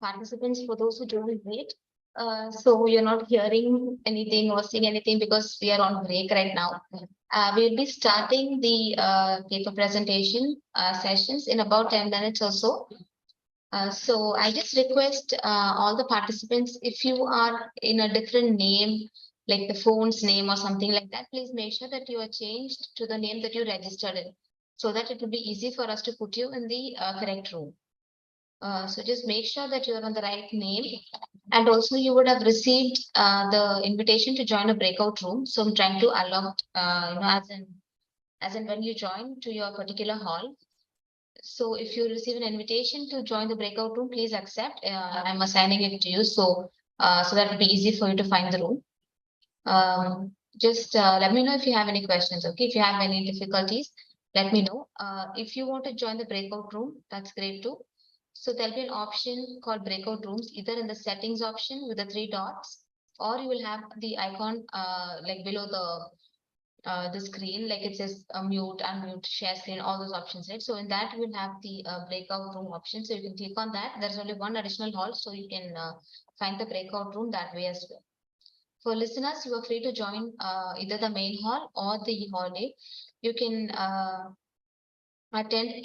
Participants, for those who joined late, so you're not hearing anything or seeing anything because we are on break right now. We'll be starting the paper presentation sessions in about 10 minutes or so. So I just request all the participants, if you are in a different name, like the phone's name or something like that, please make sure that you are changed to the name that you registered in, so that it will be easy for us to put you in the correct room. So just make sure that you're on the right name. And also you would have received the invitation to join a breakout room. So I'm trying to allot, as in when you join to your particular hall. So if you receive an invitation to join the breakout room, please accept. I'm assigning it to you. So that it'll be easy for you to find the room. Just let me know if you have any questions. Okay, if you have any difficulties, let me know. If you want to join the breakout room, that's great too. So there'll be an option called breakout rooms, either in the settings option with the 3 dots, or you will have the icon like below the screen, like it says mute, unmute, share screen, all those options, right? So in that you will have the breakout room option. So you can click on that. There's only one additional hall, so you can find the breakout room that way as well. For listeners, you are free to join either the main hall or the hallway. You can attend,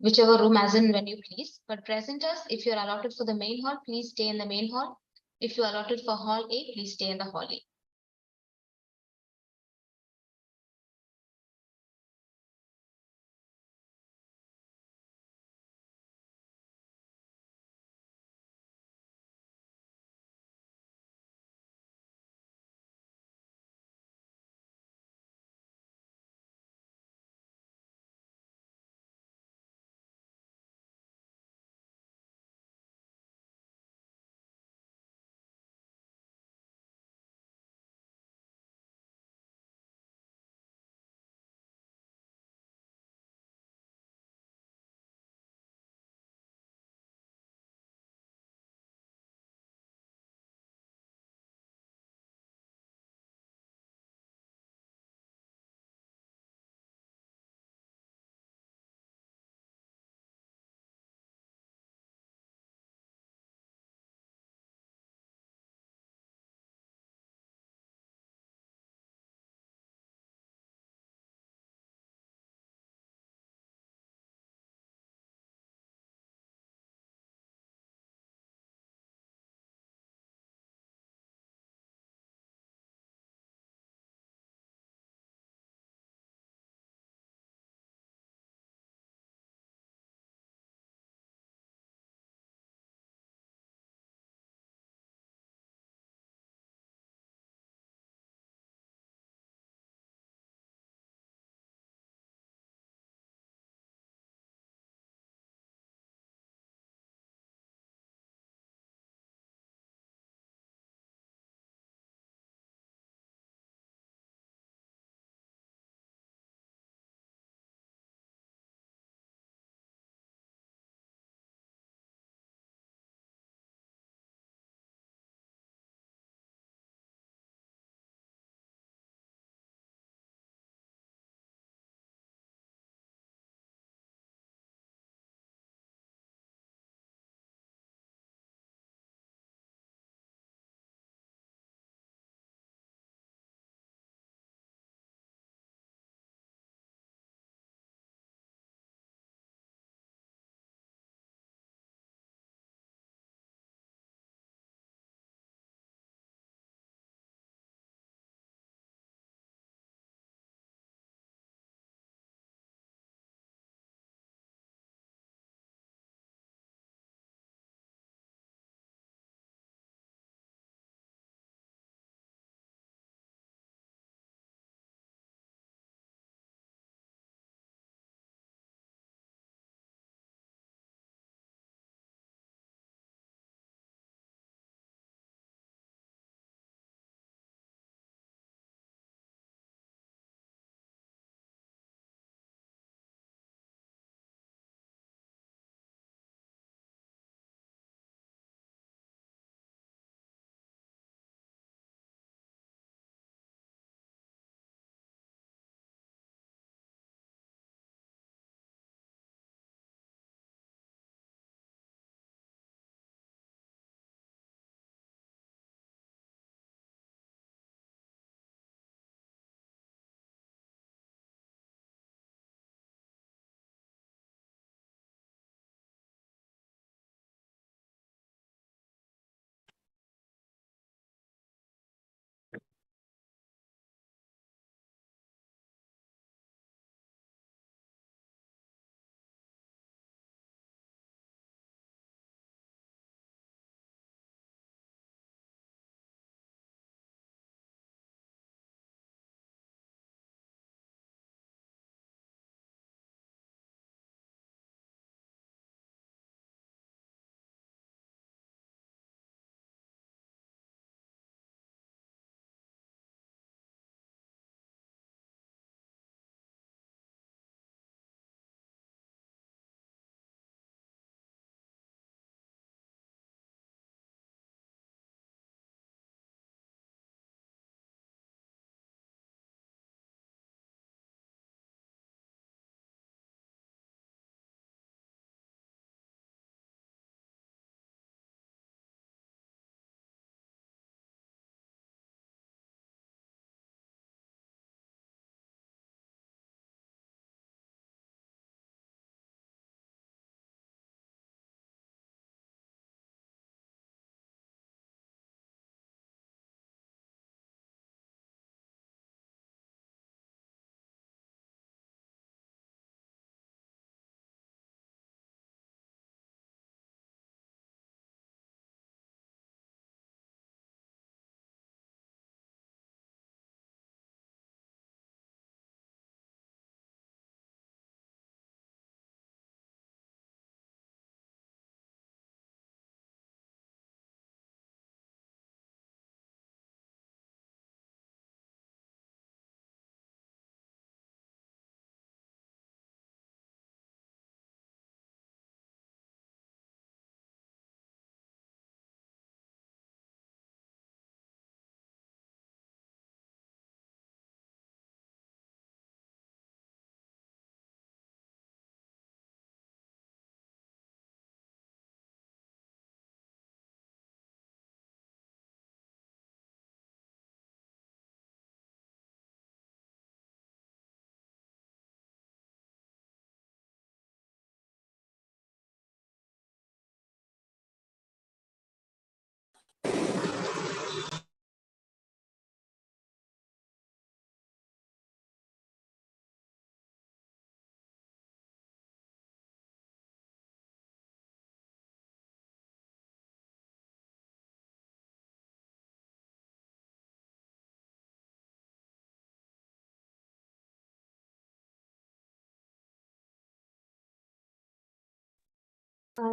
whichever room as in when you please. But presenters, if you're allotted for the main hall, please stay in the main hall. If you're allotted for hall A, please stay in the hall A.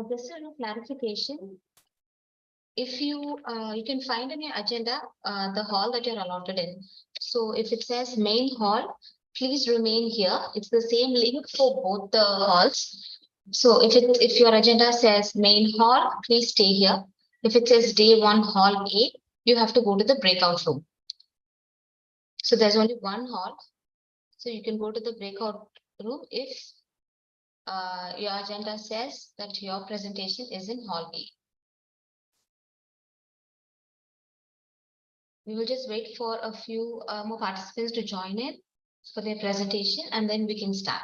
Just a clarification. If you can find in your agenda, the hall that you're allotted in. So if it says main hall, please remain here. It's the same link for both the halls. So if your agenda says main hall, please stay here. If it says day one hall A, you have to go to the breakout room. So there's only one hall. So you can go to the breakout room if your agenda says that your presentation is in hall A. We will just wait for a few more participants to join in for their presentation, and then we can start.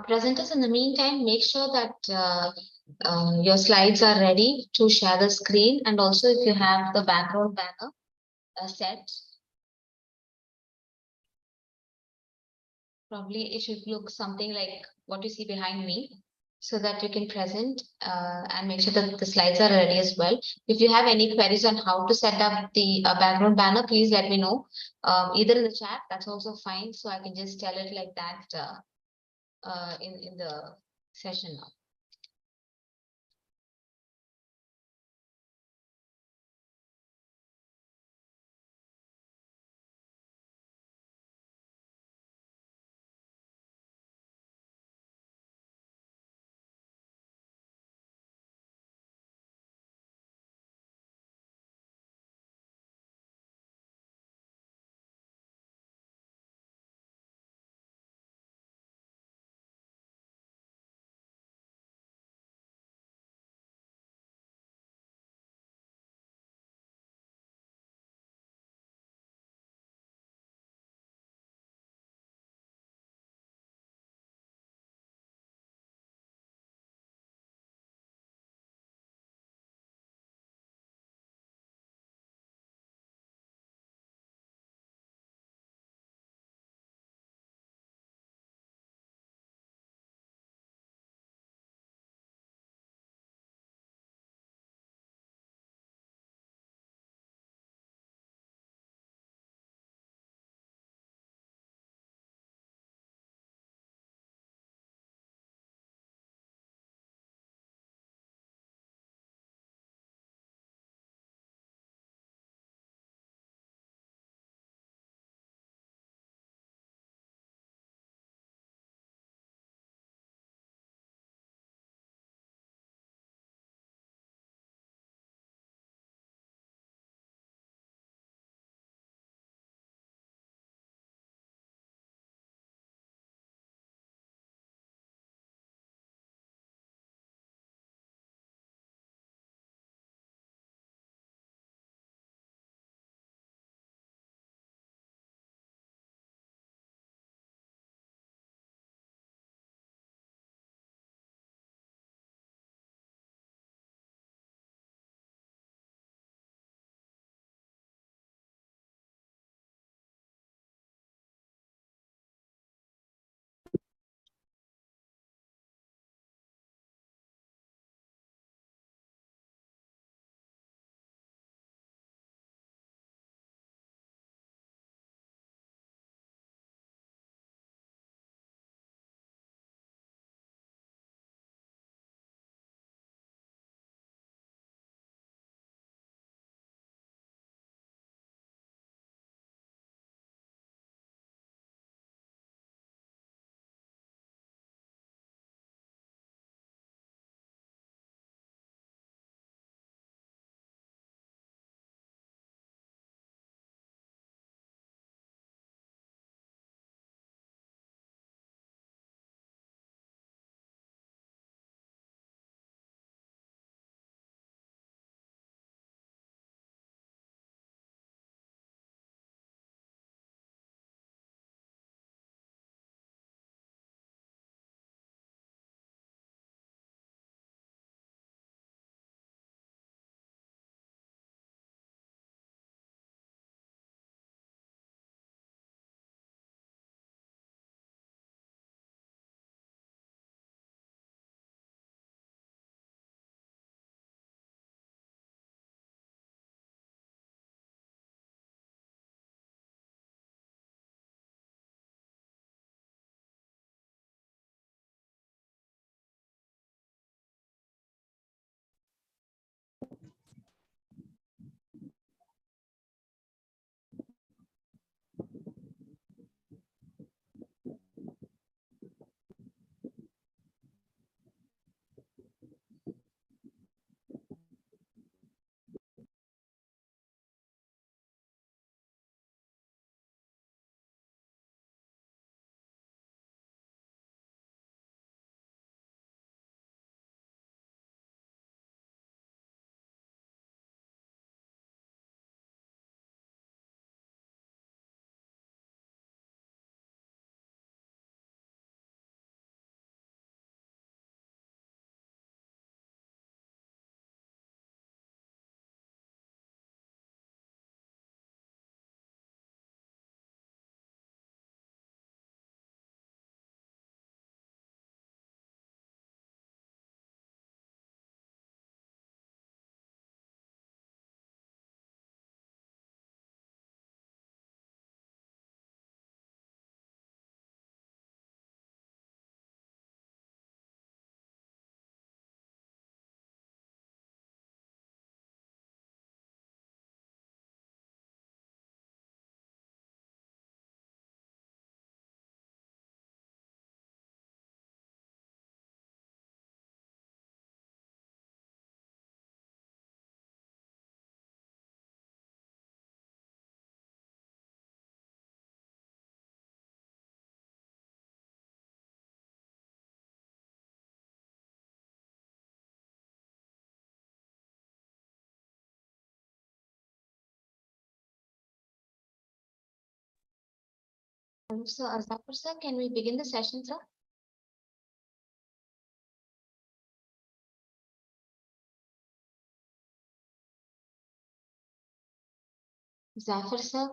Presenters, in the meantime, make sure that your slides are ready to share the screen, and also if you have the background banner set, probably it should look something like what you see behind me, so that you can present and make sure that the slides are ready as well. If you have any queries on how to set up the background banner, please let me know, either in the chat, that's also fine, so I can just tell it like that in the session now. So, Zafar sir, can we begin the session, sir? Zafar sir?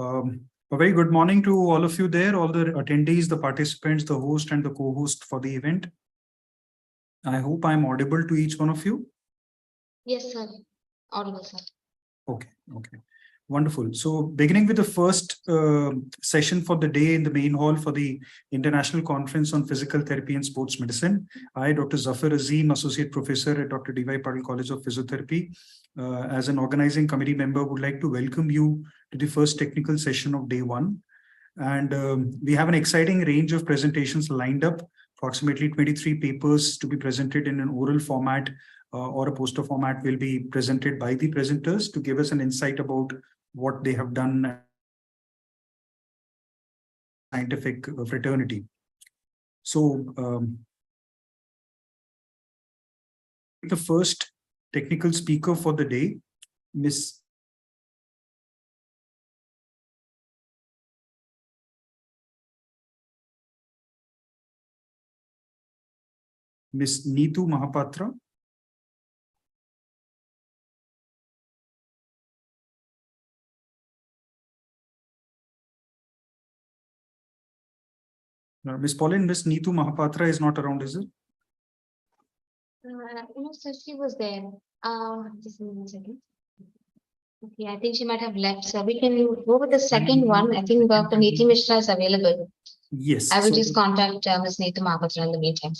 A very good morning to all of you there, all the attendees, the participants, the host and the co-host for the event. I hope I'm audible to each one of you. Yes, sir. Audible, sir. Okay, okay. Wonderful. So beginning with the first session for the day in the main hall for the International Conference on Physical Therapy and Sports Medicine. I, Dr. Zafar Azim, Associate Professor at Dr. D.Y. Patil College of Physiotherapy, as an organizing committee member, would like to welcome you to the first technical session of day one. And we have an exciting range of presentations lined up, approximately 23 papers to be presented in an oral format or a poster format will be presented by the presenters to give us an insight about what they have done scientific fraternity. So the first technical speaker for the day, Miss Neetu Mahapatra. Miss Pauline, Miss Neetu Mahapatra is not around, is it? No, sir, she was there. Just 1 second. Okay, I think she might have left. So we can go with the second one. I think Dr. Neeti Mishra is available. Yes. I will so- just contact Ms. Neetu Mahapatra in the meantime.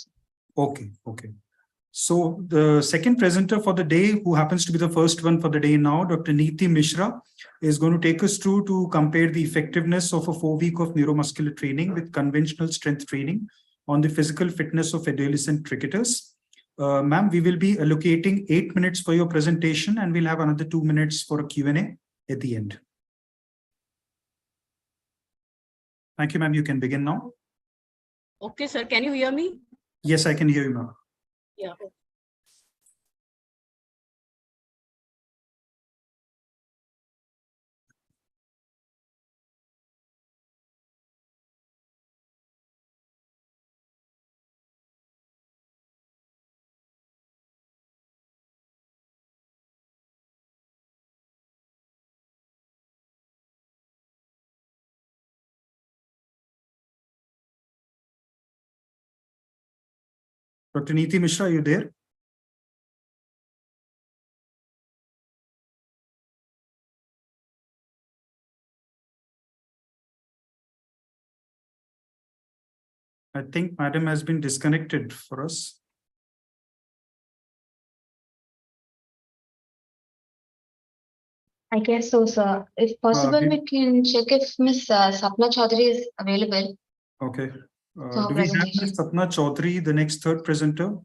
Okay, okay. So the second presenter for the day, who happens to be the first one for the day now, Dr. Neeti Mishra, is going to take us through to compare the effectiveness of a 4-week of neuromuscular training with conventional strength training on the physical fitness of adolescent cricketers. Ma'am, we will be allocating 8 minutes for your presentation and we'll have another 2 minutes for a Q&A at the end. Thank you, ma'am. You can begin now. Okay, sir. Can you hear me? Yes, I can hear you, ma'am. Yeah. Dr. Neeti Mishra, are you there? I think Madam has been disconnected for us. I guess so, sir. If possible, we- we can check if Miss Sapna Chaudhary is available Okay. for Do her we have presentation. Ms. Sapna Chaudhary, the next third presenter?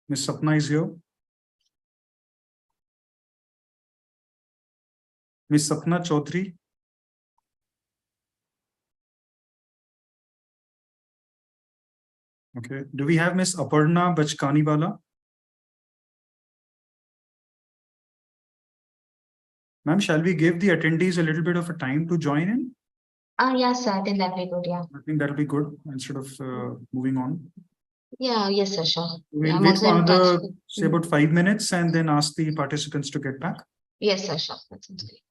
Ms. Sapna is here. Ms. Sapna Chaudhary. Okay. Do we have Ms. Aparna Bachkaniwala? Ma'am, shall we give the attendees a little bit of a time to join in? Yes, sir. I think that'll be good. Yeah. I think that'll be good instead of moving on. Yeah. Yes, sir. Sure. We'll I'm wait also for in touch another, with- say about 5 minutes and then ask the participants to get back. Yes, sir. Sure. That sounds great.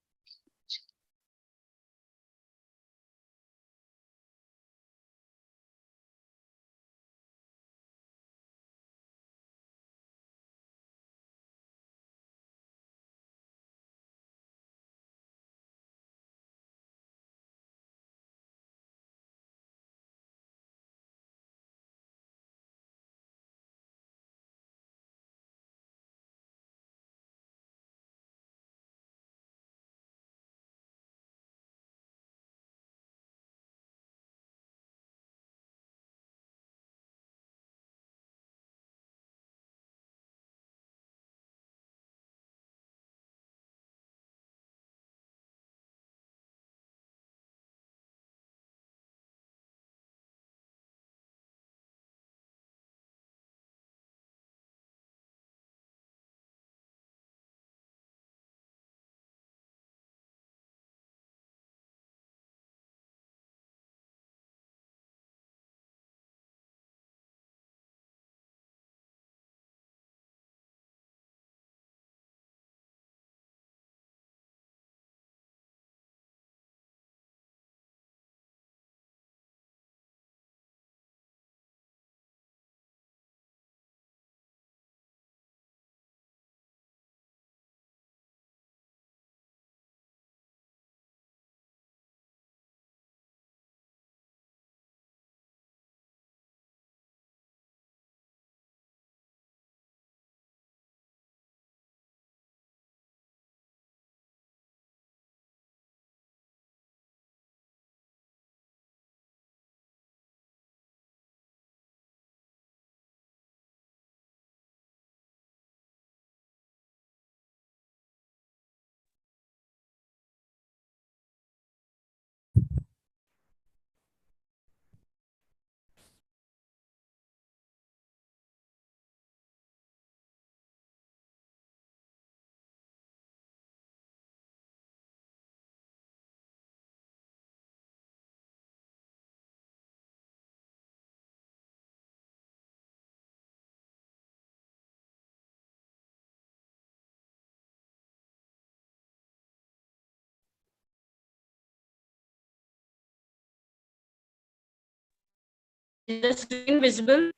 Is the screen visible?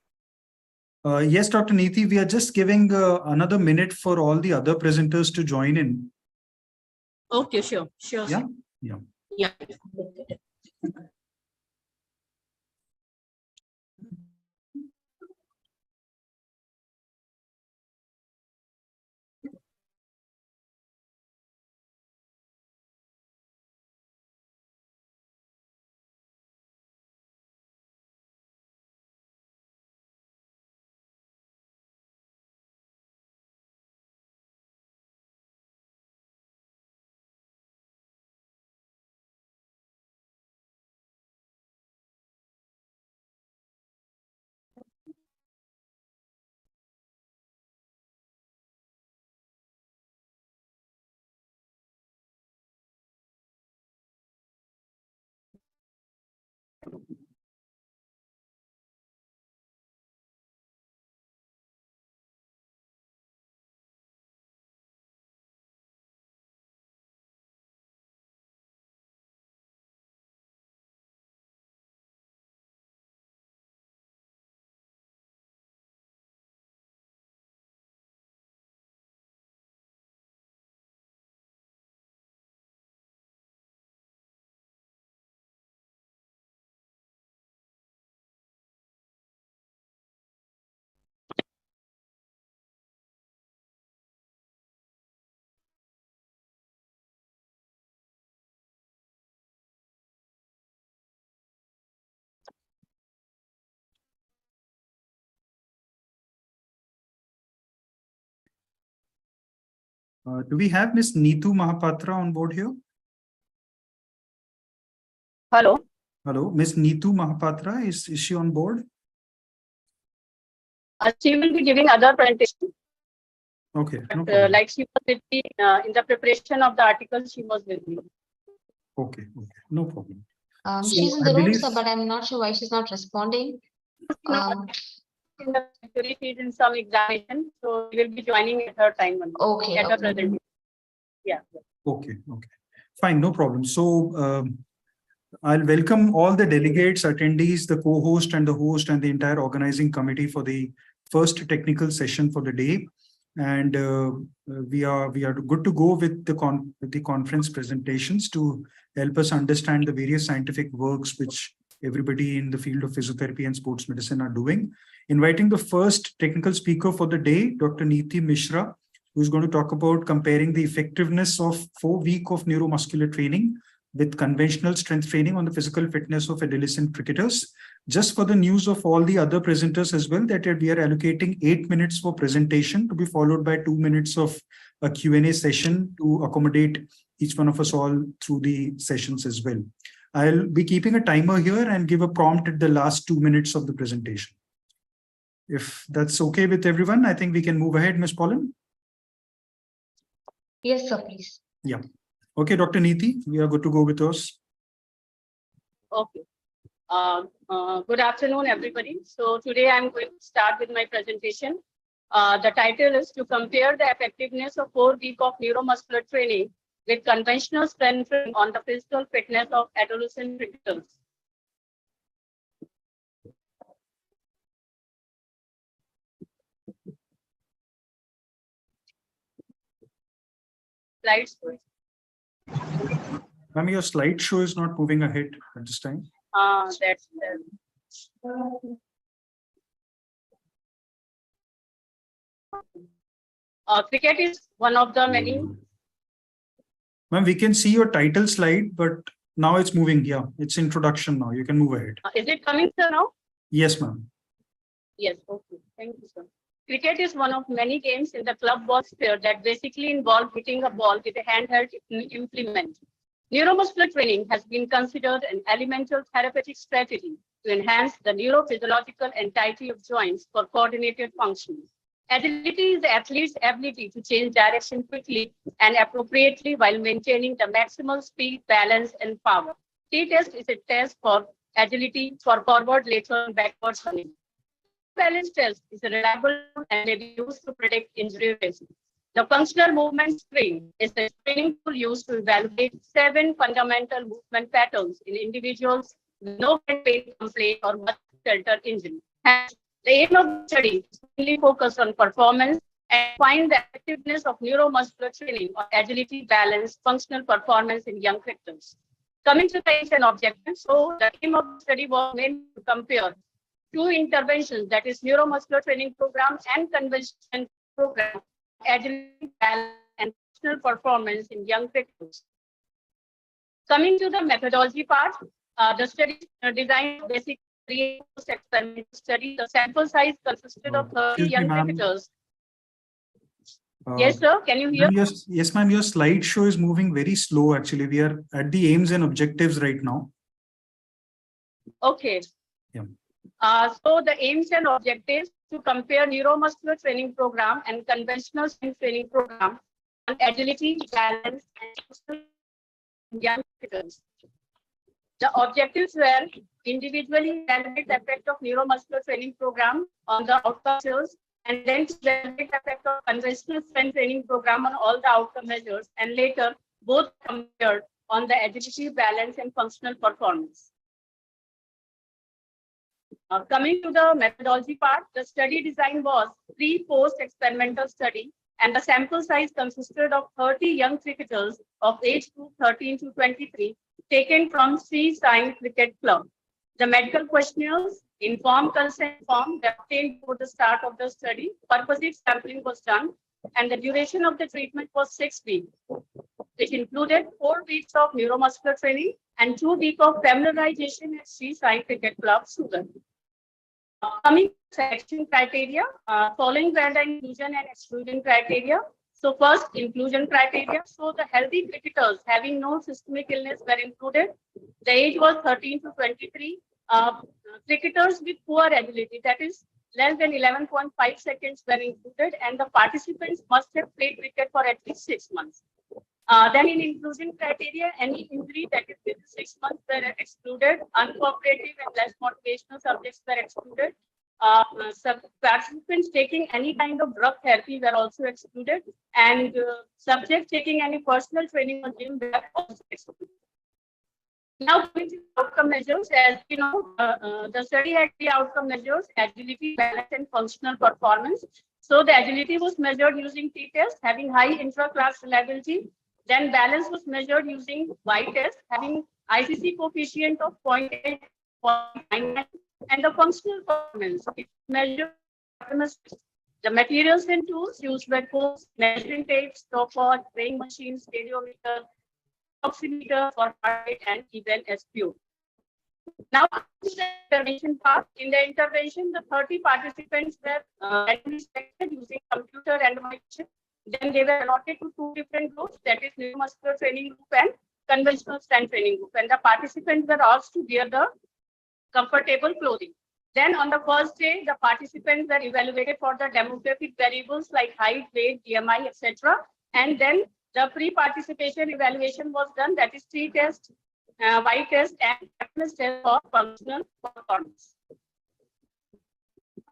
Yes, Dr. Neeti, we are just giving another minute for all the other presenters to join in. Okay, sure, sure. Yeah, sir. yeah. Yeah. Do we have Miss Neetu Mahapatra on board here? Hello. Hello, Miss Neetu Mahapatra, is she on board? She will be giving other presentation. Okay, no But, problem. like she was with me in the preparation of the article, she was with me. Okay, no problem. So She's in I the room, believe- sir, but I'm not sure why she's not responding. In the actually she's in some examination, so we will be joining at her time only. Okay, At the okay. presentation. Yeah. Okay, fine, no problem. So I'll welcome all the delegates, attendees, the co-host and the host and the entire organizing committee for the first technical session for the day. And we are good to go with the conference presentations to help us understand the various scientific works which everybody in the field of physiotherapy and sports medicine are doing. Inviting the first technical speaker for the day, Dr. Neeti Mishra, who's going to talk about comparing the effectiveness of 4 weeks of neuromuscular training with conventional strength training on the physical fitness of adolescent cricketers. Just for the news of all the other presenters as well, that we are allocating 8 minutes for presentation to be followed by 2 minutes of a Q&A session to accommodate each one of us all through the sessions as well. I'll be keeping a timer here and give a prompt at the last 2 minutes of the presentation. If that's okay with everyone, I think we can move ahead, Ms. Pauline. Yes, sir, please. Yeah. Okay, Dr. Neeti, we are good to go with us. Okay. Good afternoon, everybody. So today I'm going to start with my presentation. The title is to compare the effectiveness of 4 weeks of neuromuscular training with conventional strength training on the physical fitness of adolescent cricketers. Slides. Ma'am, your slideshow is not moving ahead at this time. That's cricket is one of the many. Ma'am, we can see your title slide, but now it's moving. Yeah, it's introduction now. You can move ahead. Is it coming, sir, now? Yes, ma'am. Yes, okay. Thank you, sir. Cricket is one of many games in the club ball sphere that basically involve hitting a ball with a handheld implement. Neuromuscular training has been considered an elemental therapeutic strategy to enhance the neurophysiological entirety of joints for coordinated functions. Agility is the athlete's ability to change direction quickly and appropriately while maintaining the maximal speed, balance, and power. T-test is a test for agility for forward, lateral, and backward running. Balance test is a reliable and may be used to predict injury risk. The functional movement screen is a screening tool used to evaluate 7 fundamental movement patterns in individuals with no pain complaint or muscle shelter injury. Hence, the aim of the study is to really focus on performance and find the effectiveness of neuromuscular training on agility, balance, functional performance in young cricketers. Coming to the aims and objectives, so the aim of the study was mainly to compare 2 interventions, that is neuromuscular training program and conventional program, agility, balance, and functional performance in young cricketers. Coming to the methodology part, the study designed basic experimental study. The sample size consisted of 30 Excuse me, young ma'am. cricketers. Yes, sir. Can you hear? Yes, ma'am. Your slideshow is moving very slow. Actually, we are at the aims and objectives right now. Okay. Yeah. So the aims and objectives to compare neuromuscular training program and conventional strength training program on agility, balance, and young cricketers. The objectives were individually evaluate the effect of neuromuscular training program on the outcome measures, and then to evaluate the effect of conventional strength training program on all the outcome measures, and later both compared on the agility, balance, and functional performance. Coming to the methodology part, the study design was pre-post experimental study, and the sample size consisted of 30 young cricketers of age group 13 to 23, taken from Sri Sai Cricket Club. The medical questionnaires, informed consent form, were obtained before the start of the study. Purposive sampling was done, and the duration of the treatment was 6 weeks. It included 4 weeks of neuromuscular training and 2 weeks of familiarization at Sri Sai Cricket Club, Surat. Coming to selection criteria, following were the inclusion and exclusion criteria. So first, inclusion criteria. So the healthy cricketers having no systemic illness were included. The age was 13 to 23. Cricketers with poor agility, that is less than 11.5 seconds, were included, and the participants must have played cricket for at least 6 months. Then in inclusion criteria, any injury that is within 6 months were excluded. Uncooperative and less motivational subjects were excluded. Participants taking any kind of drug therapy were also excluded, and subjects taking any personal training or gym were also excluded. Now, coming to outcome measures, as we know, the study had the outcome measures: agility, balance, and functional performance. So the agility was measured using t-test, having high intra-class reliability. Then balance was measured using y-test, having ICC coefficient of 0.8, 0.99, and the functional performance it measured the materials and tools used were codes, measuring tapes, stopwatch, weighing machines, radiometer, oximeter for heart rate, and even SPO. Now, to the intervention part. In the intervention, the 30 participants were randomly selected using computer randomization. Then they were allotted to 2 different groups, that is neuromuscular training group and conventional strength training group. And the participants were asked to wear the comfortable clothing. Then on the first day, the participants were evaluated for the demographic variables like height, weight, BMI, etc. And then the pre-participation evaluation was done, that is t-test, y-test, and test for functional performance.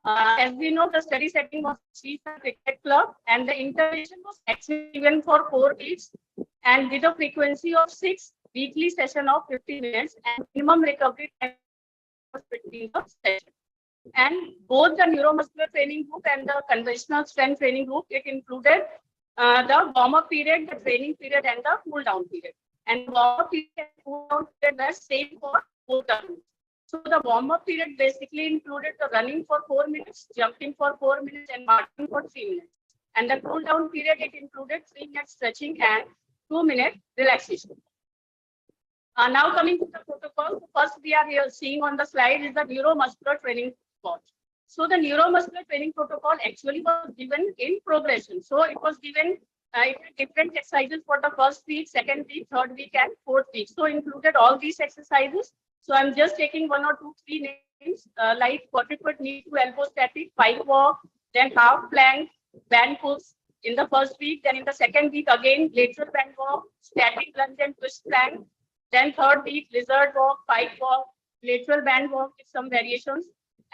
As we know, the study setting was Chiefs Cricket Club, and the intervention was actually given for 4 weeks and with a frequency of 6 weekly session of 50 minutes and minimum recovery time of 15 session. And both the neuromuscular training group and the conventional strength training group, it included the warm-up period, the training period, and the cool-down period. And warm-up period and cool-down period were same for both the groups. So the warm-up period basically included the running for 4 minutes, jumping for 4 minutes, and marching for 3 minutes. And the cool-down period, it included 3 minutes stretching and 2-minute relaxation. Now coming to the protocol, first we are here seeing on the slide is the neuromuscular training protocol. So the neuromuscular training protocol actually was given in progression. So it was given different exercises for the first week, second week, third week, and fourth week. So included all these exercises. So I'm just taking 1 or 2, 3 names like quadruped knee to elbow static, pike walk, then half plank, band pulls in the first week. Then in the second week again lateral band walk, static lunge and twist plank. Then third week lizard walk, pike walk, lateral band walk with some variations.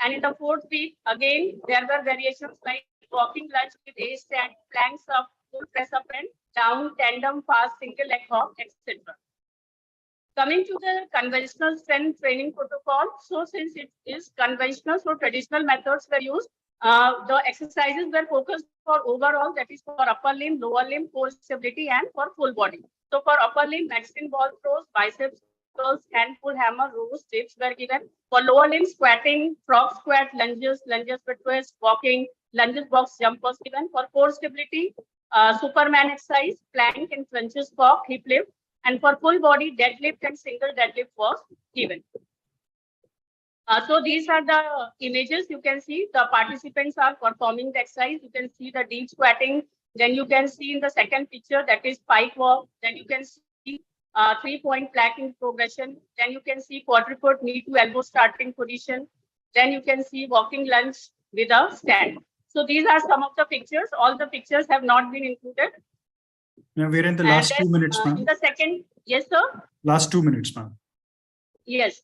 And in the fourth week again there were variations like walking lunge with a stand, planks up, full press up and down, tandem, fast, single leg hop, etc. Coming to the conventional strength training protocol, so since it is conventional, so traditional methods were used. The exercises were focused for overall, that is for upper limb, lower limb, core stability, and for full body. So for upper limb, maximum ball throws, biceps curls, hand pull, hammer, rows, dips were given. For lower limb, squatting, frog squat, lunges, lunges with twist, walking, lunges, box, jumpers given. For core stability, Superman exercise, plank and crunches, squat, hip lift. And for full body, deadlift and single deadlift was given. So these are the images. You can see the participants are performing the exercise. You can see the deep squatting. Then you can see in the second picture, that is pike walk. Then you can see 3-point planking progression. Then you can see quadruped knee to elbow starting position. Then you can see walking lunge with a stand. So these are some of the pictures. All the pictures have not been included. Now we're in the last 2 minutes, ma'am. In the second, yes, sir. Last 2 minutes, ma'am. Yes.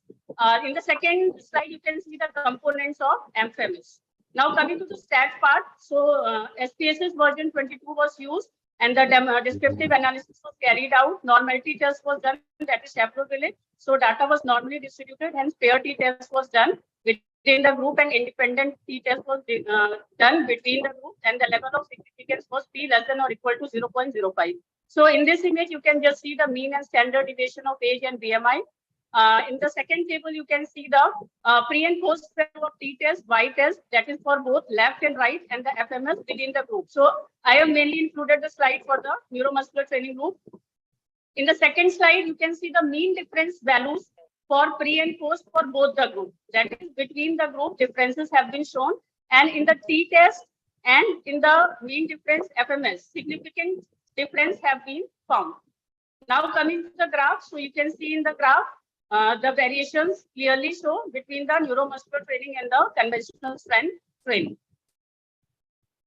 In the second slide, you can see the components of MFMS. Now coming to the stats part. So SPSS version 22 was used and the descriptive analysis was carried out. Normality test was done, that is chaperovilate. So data was normally distributed, hence pair t-test was done within the group and independent t-test was done between the group, and the level of significance was p less than or equal to 0.05. So in this image, you can just see the mean and standard deviation of age and BMI. In the second table, you can see the pre and post of t-test, y-test, that is for both left and right, and the FMS within the group. So I have mainly included the slide for the neuromuscular training group. In the second slide, you can see the mean difference values for pre and post for both the group. That is between the group, differences have been shown. And in the t-test And in the mean difference FMS, significant difference have been found. Now coming to the graph, so you can see in the graph, the variations clearly show between the neuromuscular training and the conventional strength training.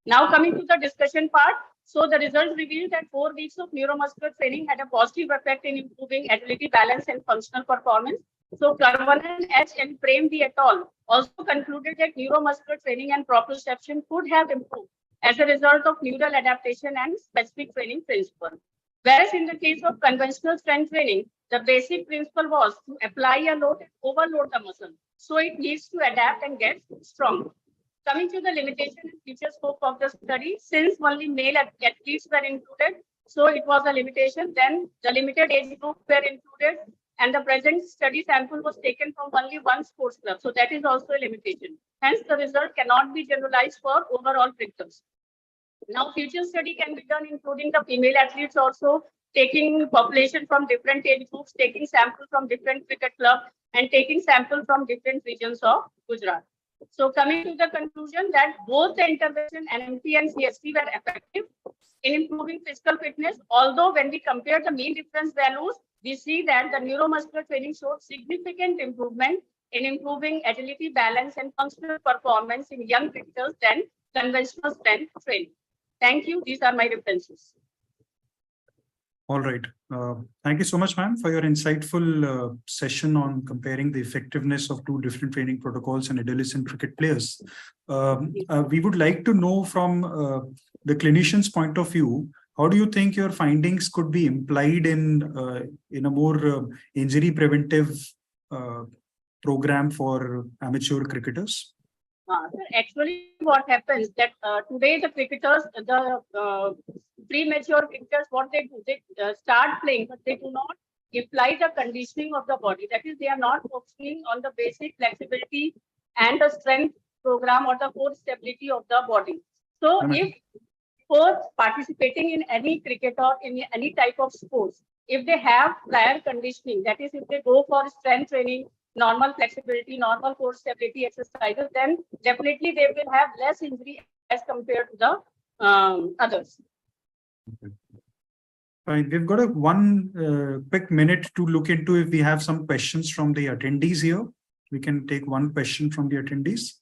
Now coming to the discussion part, so the results revealed that 4 weeks of neuromuscular training had a positive effect in improving agility, balance, and functional performance. So Karvanan, H. and Prem V. et al. Also concluded that neuromuscular training and proprioception could have improved as a result of neural adaptation and specific training principle. Whereas in the case of conventional strength training, the basic principle was to apply a load and overload the muscle. So it needs to adapt and get strong. Coming to the limitation and future scope of the study, since only male athletes were included, so it was a limitation. Then the limited age group were included, and the present study sample was taken from only one sports club. So that is also a limitation. Hence, the result cannot be generalized for overall cricketers. Now, future study can be done, including the female athletes also, taking population from different age groups, taking sample from different cricket clubs, and taking sample from different regions of Gujarat. So coming to the conclusion that both the intervention NMT and CST were effective in improving physical fitness, although when we compare the mean difference values, we see that the neuromuscular training showed significant improvement in improving agility, balance, and functional performance in young cricketers than conventional strength training. Thank you. These are my references. All right. Thank you so much, ma'am, for your insightful session on comparing the effectiveness of 2 different training protocols in adolescent cricket players. We would like to know from the clinician's point of view, how do you think your findings could be implied in a more injury preventive program for amateur cricketers? Actually, what happens that today the cricketers, the premature cricketers, what they do, they start playing, but they do not apply the conditioning of the body. That is, they are not focusing on the basic flexibility and the strength program or the core stability of the body. So, if for participating in any cricket or in any type of sports, if they have prior conditioning, that is, if they go for strength training, normal flexibility, normal core stability exercises, then definitely they will have less injury as compared to the others. Fine. We've got one quick minute to look into if we have some questions from the attendees here. We can take one question from the attendees.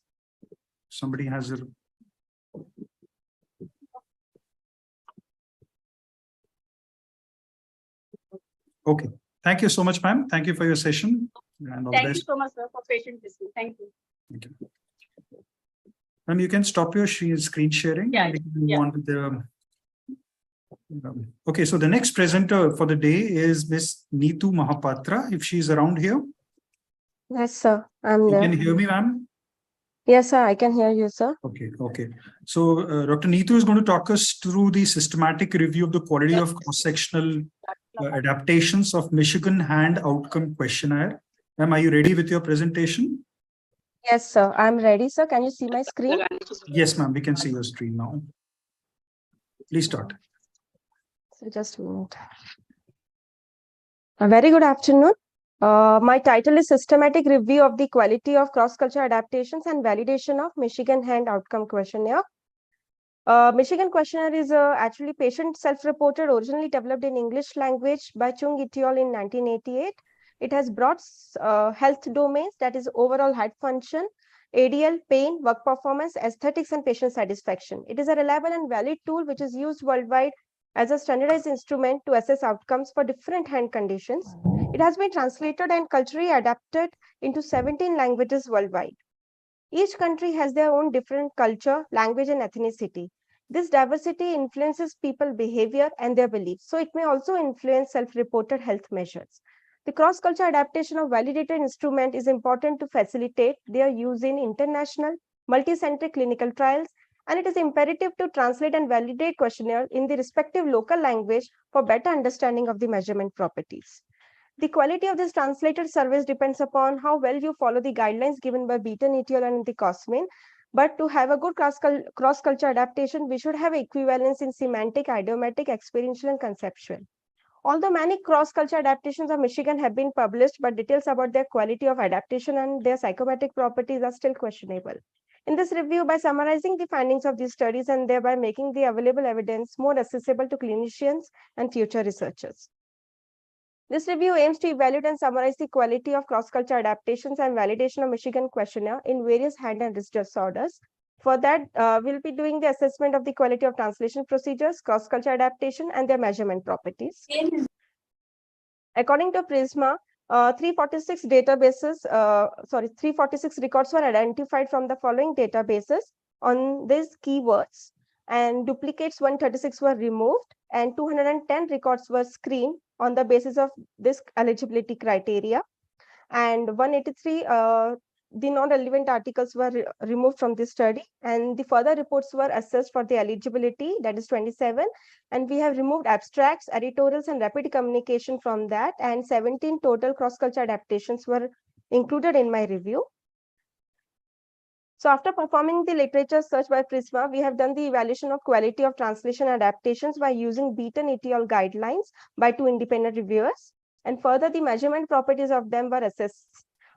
Somebody has a... Okay. Thank you so much, ma'am. Thank you for your session. And all Thank the you best. so much, sir, for patient listening. Thank you. Thank you. Ma'am, you can stop your screen sharing. Yeah, And we can move on with the... Okay, so the next presenter for the day is Miss Neetu Mahapatra, if she's around here. Yes, sir. I'm You there. can hear me, ma'am? Yes, sir. I can hear you, sir. Okay, okay. So Dr. Neetu is going to talk us through the systematic review of the quality of cross-sectional adaptations of Michigan Hand Outcome Questionnaire. Ma'am, are you ready with your presentation? Yes, sir. I'm ready, sir. Can you see my screen? Yes, ma'am. We can see your screen now. Please start. So just a minute. A very good afternoon. My title is Systematic Review of the Quality of Cross-Cultural Adaptations and Validation of Michigan Hand Outcome Questionnaire. Michigan Questionnaire is actually patient self-reported, originally developed in English language by Chung et al. In 1988. It has broad health domains, that is overall height function, ADL, pain, work performance, aesthetics, and patient satisfaction. It is a reliable and valid tool which is used worldwide as a standardized instrument to assess outcomes for different hand conditions. It has been translated and culturally adapted into 17 languages worldwide. Each country has their own different culture, language, and ethnicity. This diversity influences people's behavior and their beliefs, so it may also influence self-reported health measures. The cross-cultural adaptation of validated instrument is important to facilitate their use in international, multi-centric clinical trials, and it is imperative to translate and validate questionnaire in the respective local language for better understanding of the measurement properties. The quality of this translated service depends upon how well you follow the guidelines given by Beaton et al. And the Cosmin. But to have a good cross-cultural adaptation, we should have equivalence in semantic, idiomatic, experiential, and conceptual. Although many cross-cultural adaptations of Michigan have been published, but details about their quality of adaptation and their psychometric properties are still questionable. In this review, by summarizing the findings of these studies and thereby making the available evidence more accessible to clinicians and future researchers. This review aims to evaluate and summarize the quality of cross-culture adaptations and validation of Michigan questionnaire in various hand and wrist disorders. For that, we'll be doing the assessment of the quality of translation procedures, cross-culture adaptation, and their measurement properties. According to Prisma, 346 records were identified from the following databases on these keywords, and duplicates 136 were removed, and 210 records were screened on the basis of this eligibility criteria, and 183 the non-relevant articles were removed from this study, and the further reports were assessed for the eligibility, that is 27, and we have removed abstracts, editorials, and rapid communication from that, and 17 total cross-culture adaptations were included in my review. So after performing the literature search by Prisma, we have done the evaluation of quality of translation adaptations by using Beaton et al. Guidelines by 2 independent reviewers, and further the measurement properties of them were assessed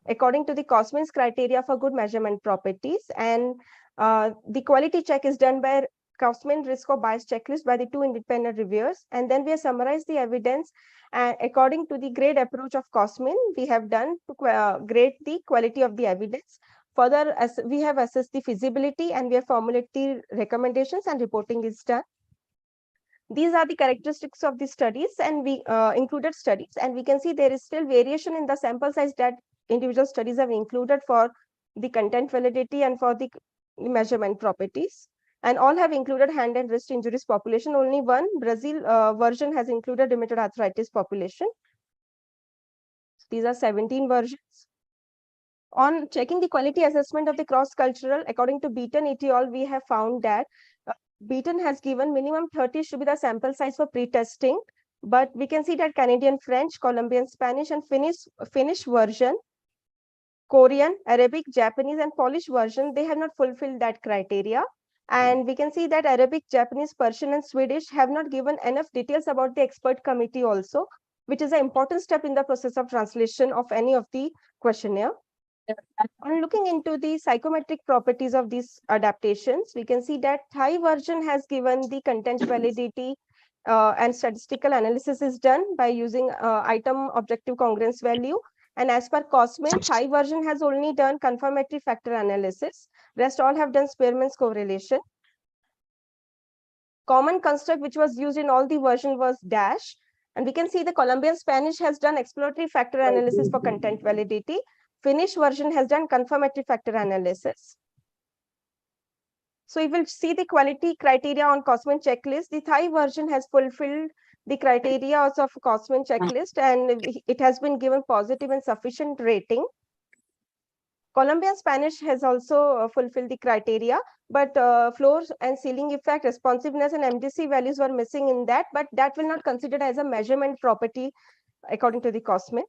according to the Cosmin's criteria for good measurement properties, and the quality check is done by Cosmin risk of bias checklist by the 2 independent reviewers, and then we have summarized the evidence according to the grade approach of Cosmin we have done to grade the quality of the evidence. Further, as we have assessed the feasibility and we have formulated the recommendations, and reporting is done. These are the characteristics of the studies, and we included studies, and we can see there is still variation in the sample size that individual studies have included for the content validity and for the measurement properties, and all have included hand and wrist injuries population. Only one Brazil version has included rheumatoid arthritis population. These are 17 versions. On checking the quality assessment of the cross-cultural, according to Beaton et al., we have found that Beaton has given minimum 30 should be the sample size for pre-testing, but we can see that Canadian French, Colombian Spanish, and Finnish version, Korean, Arabic, Japanese, and Polish version, they have not fulfilled that criteria. And we can see that Arabic, Japanese, Persian, and Swedish have not given enough details about the expert committee also, which is an important step in the process of translation of any of the questionnaire. On looking into the psychometric properties of these adaptations, we can see that Thai version has given the content validity and statistical analysis is done by using item objective congruence value. And as per Cosmin, Thai version has only done confirmatory factor analysis. Rest all have done Spearman's correlation. Common construct which was used in all the version was dash. And we can see the Colombian Spanish has done exploratory factor analysis for content validity. Finnish version has done confirmatory factor analysis. So you will see the quality criteria on Cosmin checklist. The Thai version has fulfilled the criteria of Cosmin checklist, and it has been given positive and sufficient rating. Colombian Spanish has also fulfilled the criteria, but floor and ceiling effect, responsiveness, and MDC values were missing in that, but that will not considered as a measurement property according to the Cosmin.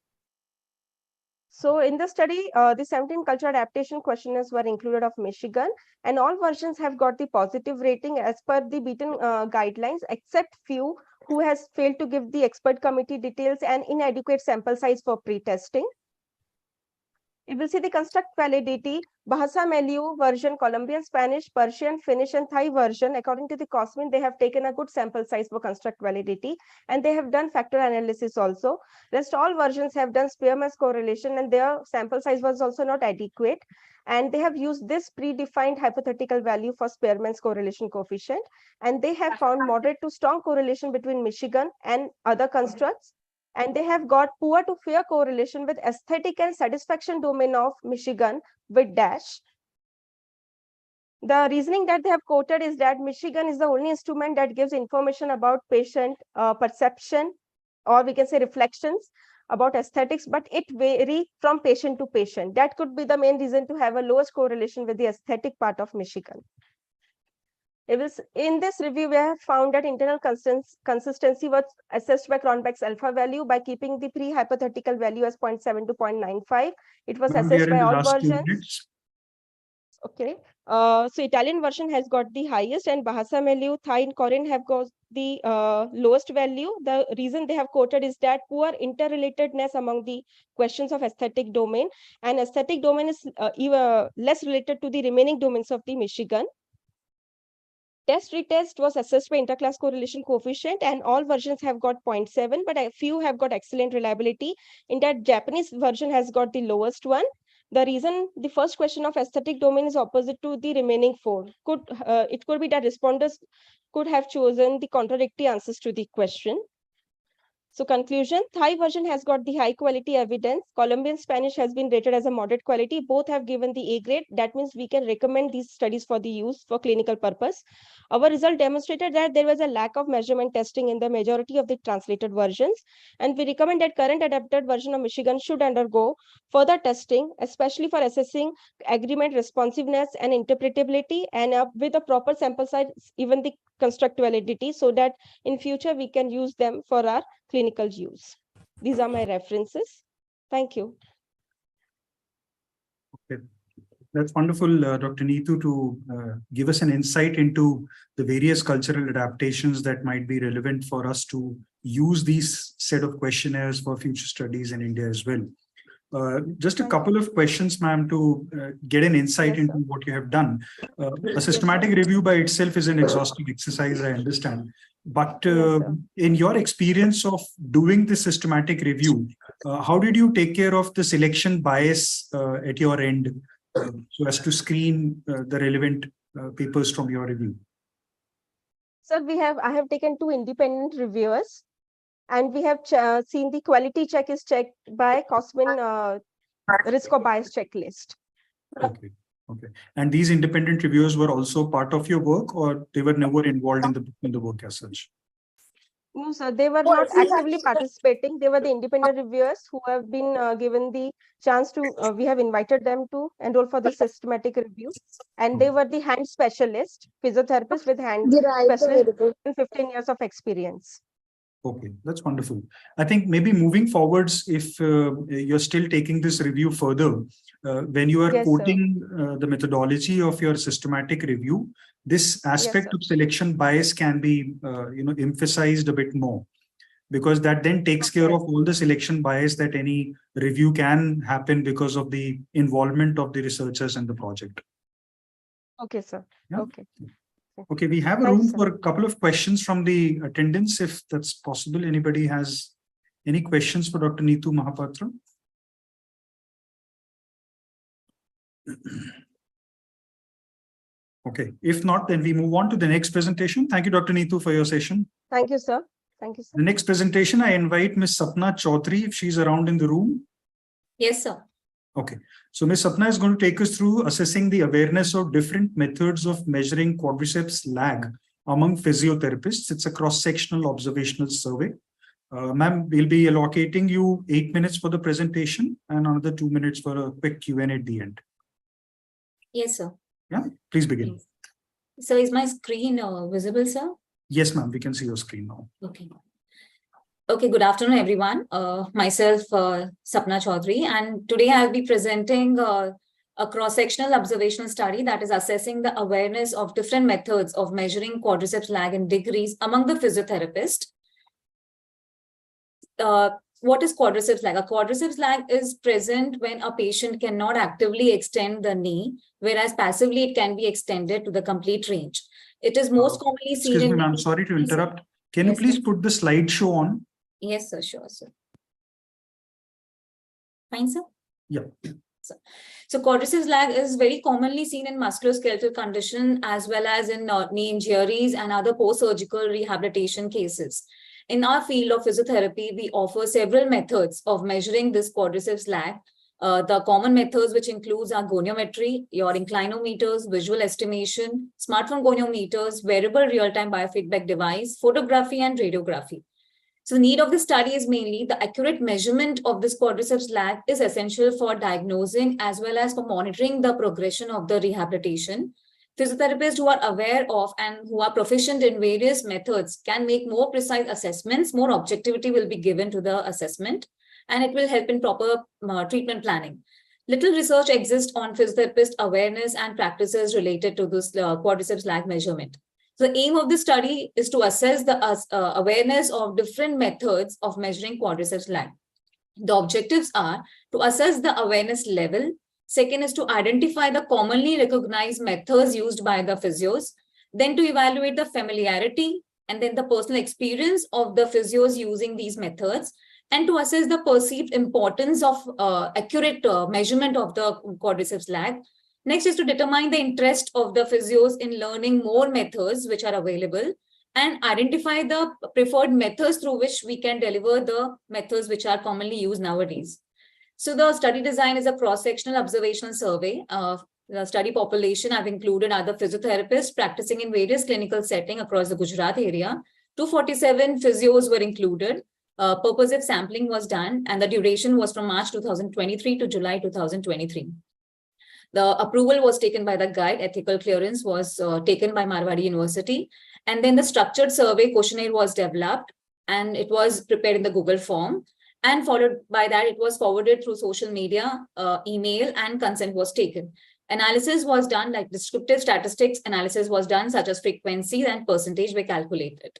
So in the study, the 17 cultural adaptation questionnaires were included of Michigan, and all versions have got the positive rating as per the Beaton guidelines, except few who has failed to give the expert committee details and inadequate sample size for pre-testing. You will see the construct validity, Bahasa Melayu version, Colombian Spanish, Persian, Finnish, and Thai version. According to the Cosmin, they have taken a good sample size for construct validity, and they have done factor analysis also. Rest all versions have done Spearman's correlation, and their sample size was also not adequate. And they have used this predefined hypothetical value for Spearman's correlation coefficient, and they have found moderate to strong correlation between Michigan and other constructs. And they have got poor to fair correlation with aesthetic and satisfaction domain of Michigan with dash. The reasoning that they have quoted is that Michigan is the only instrument that gives information about patient perception, or we can say reflections about aesthetics, but it varies from patient to patient. That could be the main reason to have a lowest correlation with the aesthetic part of Michigan. In this review, we have found that internal consistency was assessed by Cronbach's alpha value by keeping the pre-hypothetical value as 0.7 to 0.95. It was assessed by all versions. Okay. So Italian version has got the highest, and Bahasa Melayu, Thai and Korean have got the lowest value. The reason they have quoted is that poor interrelatedness among the questions of aesthetic domain, and aesthetic domain is even less related to the remaining domains of the Michigan. Test retest was assessed by interclass correlation coefficient, and all versions have got 0.7, but a few have got excellent reliability. In that, Japanese version has got the lowest one. The reason the first question of aesthetic domain is opposite to the remaining 4. It could be that responders could have chosen the contradictory answers to the question. So conclusion, Thai version has got the high quality evidence. Colombian Spanish has been rated as a moderate quality. Both have given the A grade. That means we can recommend these studies for the use for clinical purpose. Our result demonstrated that there was a lack of measurement testing in the majority of the translated versions. And we recommend that current adapted version of Michigan should undergo further testing, especially for assessing agreement responsiveness and interpretability, and with a proper sample size, even the construct validity, so that in future we can use them for our clinical use. These are my references. Thank you. Okay. That's wonderful, Dr. Neetu, to give us an insight into the various cultural adaptations that might be relevant for us to use these set of questionnaires for future studies in India as well. Just a couple of questions, ma'am, to get an insight into what you have done. A systematic review by itself is an exhaustive exercise, I understand. But in your experience of doing this systematic review, how did you take care of the selection bias at your end so as to screen the relevant papers from your review? Sir, I have taken 2 independent reviewers, and we have seen the quality check is checked by Cosmin risk of bias checklist. Okay. Okay. And these independent reviewers were also part of your work, or they were never involved in the work as such? No, sir, they were not actively participating. They were the independent reviewers who have been given the chance to, we have invited them to enroll for the systematic review. And they were the hand specialist, physiotherapists with hand specialist and 15 years of experience. Okay, that's wonderful. I think maybe moving forwards, if you're still taking this review further, when you are quoting the methodology of your systematic review, this aspect of selection bias can be emphasized a bit more, because that then takes care of all the selection bias that any review can happen because of the involvement of the researchers in the project. Okay, sir. Yeah? Okay. Okay, we have a room for a couple of questions from the attendants, if that's possible. Anybody has any questions for Dr. Neetu Mahapatra? Okay, if not, then we move on to the next presentation. Thank you, Dr. Neetu, for your session. Thank you, sir. Thank you, sir. The next presentation, I invite Ms. Sapna Chaudhary, if she's around in the room. Yes, sir. Okay, so Ms. Sapna is going to take us through assessing the awareness of different methods of measuring quadriceps lag among physiotherapists. It's a cross-sectional observational survey. Ma'am, we'll be allocating you 8 minutes for the presentation and another 2 minutes for a quick Q&A at the end. Yes, sir. Yeah, please begin. So is my screen visible, sir? Yes, ma'am, we can see your screen now. Okay. Okay, good afternoon, everyone. Myself, Sapna Chaudhary, and today I'll be presenting a cross-sectional observational study that is assessing the awareness of different methods of measuring quadriceps lag in degrees among the physiotherapists. What is quadriceps lag? A quadriceps lag is present when a patient cannot actively extend the knee, whereas passively it can be extended to the complete range. It is most commonly seen Excuse me, ma'am, sorry to interrupt. Can you please put the slideshow on? Yes, sir, sure, sir. Fine, sir? Yeah. So quadriceps lag is very commonly seen in musculoskeletal condition as well as in knee injuries and other post-surgical rehabilitation cases. In our field of physiotherapy, we offer several methods of measuring this quadriceps lag. The common methods, which includes our goniometry, your inclinometers, visual estimation, smartphone goniometers, wearable real-time biofeedback device, photography, and radiography. So the need of the study is mainly the accurate measurement of this quadriceps lag is essential for diagnosing as well as for monitoring the progression of the rehabilitation. Physiotherapists who are aware of and who are proficient in various methods can make more precise assessments. More objectivity will be given to the assessment, and it will help in proper treatment planning. Little research exists on physiotherapist awareness and practices related to this quadriceps lag measurement. So the aim of this study is to assess the awareness of different methods of measuring quadriceps lag. The objectives are to assess the awareness level. Second is to identify the commonly recognized methods used by the physios, then to evaluate the familiarity and then the personal experience of the physios using these methods, and to assess the perceived importance of accurate measurement of the quadriceps lag. Next is to determine the interest of the physios in learning more methods which are available, and identify the preferred methods through which we can deliver the methods which are commonly used nowadays. So the study design is a cross-sectional observational survey. The study population have included other physiotherapists practicing in various clinical settings across the Gujarat area. 247 physios were included. Purposive sampling was done, and the duration was from March 2023 to July 2023. The approval was taken by the guide. Ethical clearance was taken by Marwadi University. And then the structured survey questionnaire was developed, and it was prepared in the Google form. And followed by that, it was forwarded through social media, email, and consent was taken. Analysis was done, like descriptive statistics analysis was done, such as frequency and percentage were calculated.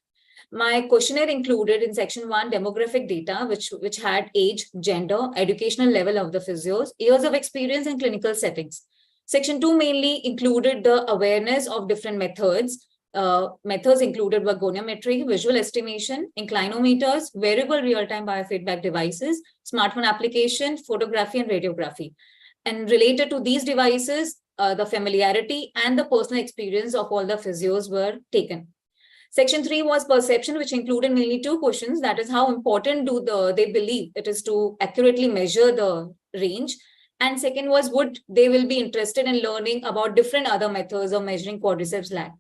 My questionnaire included in section 1 demographic data, which had age, gender, educational level of the physios, years of experience, and clinical settings. Section 2 mainly included the awareness of different methods. Methods included were goniometry, visual estimation, inclinometers, wearable real-time biofeedback devices, smartphone application, photography, and radiography. And related to these devices, the familiarity and the personal experience of all the physios were taken. Section 3 was perception, which included mainly 2 questions. That is, how important do they believe it is to accurately measure the range? And second was, would they will be interested in learning about different other methods of measuring quadriceps lag?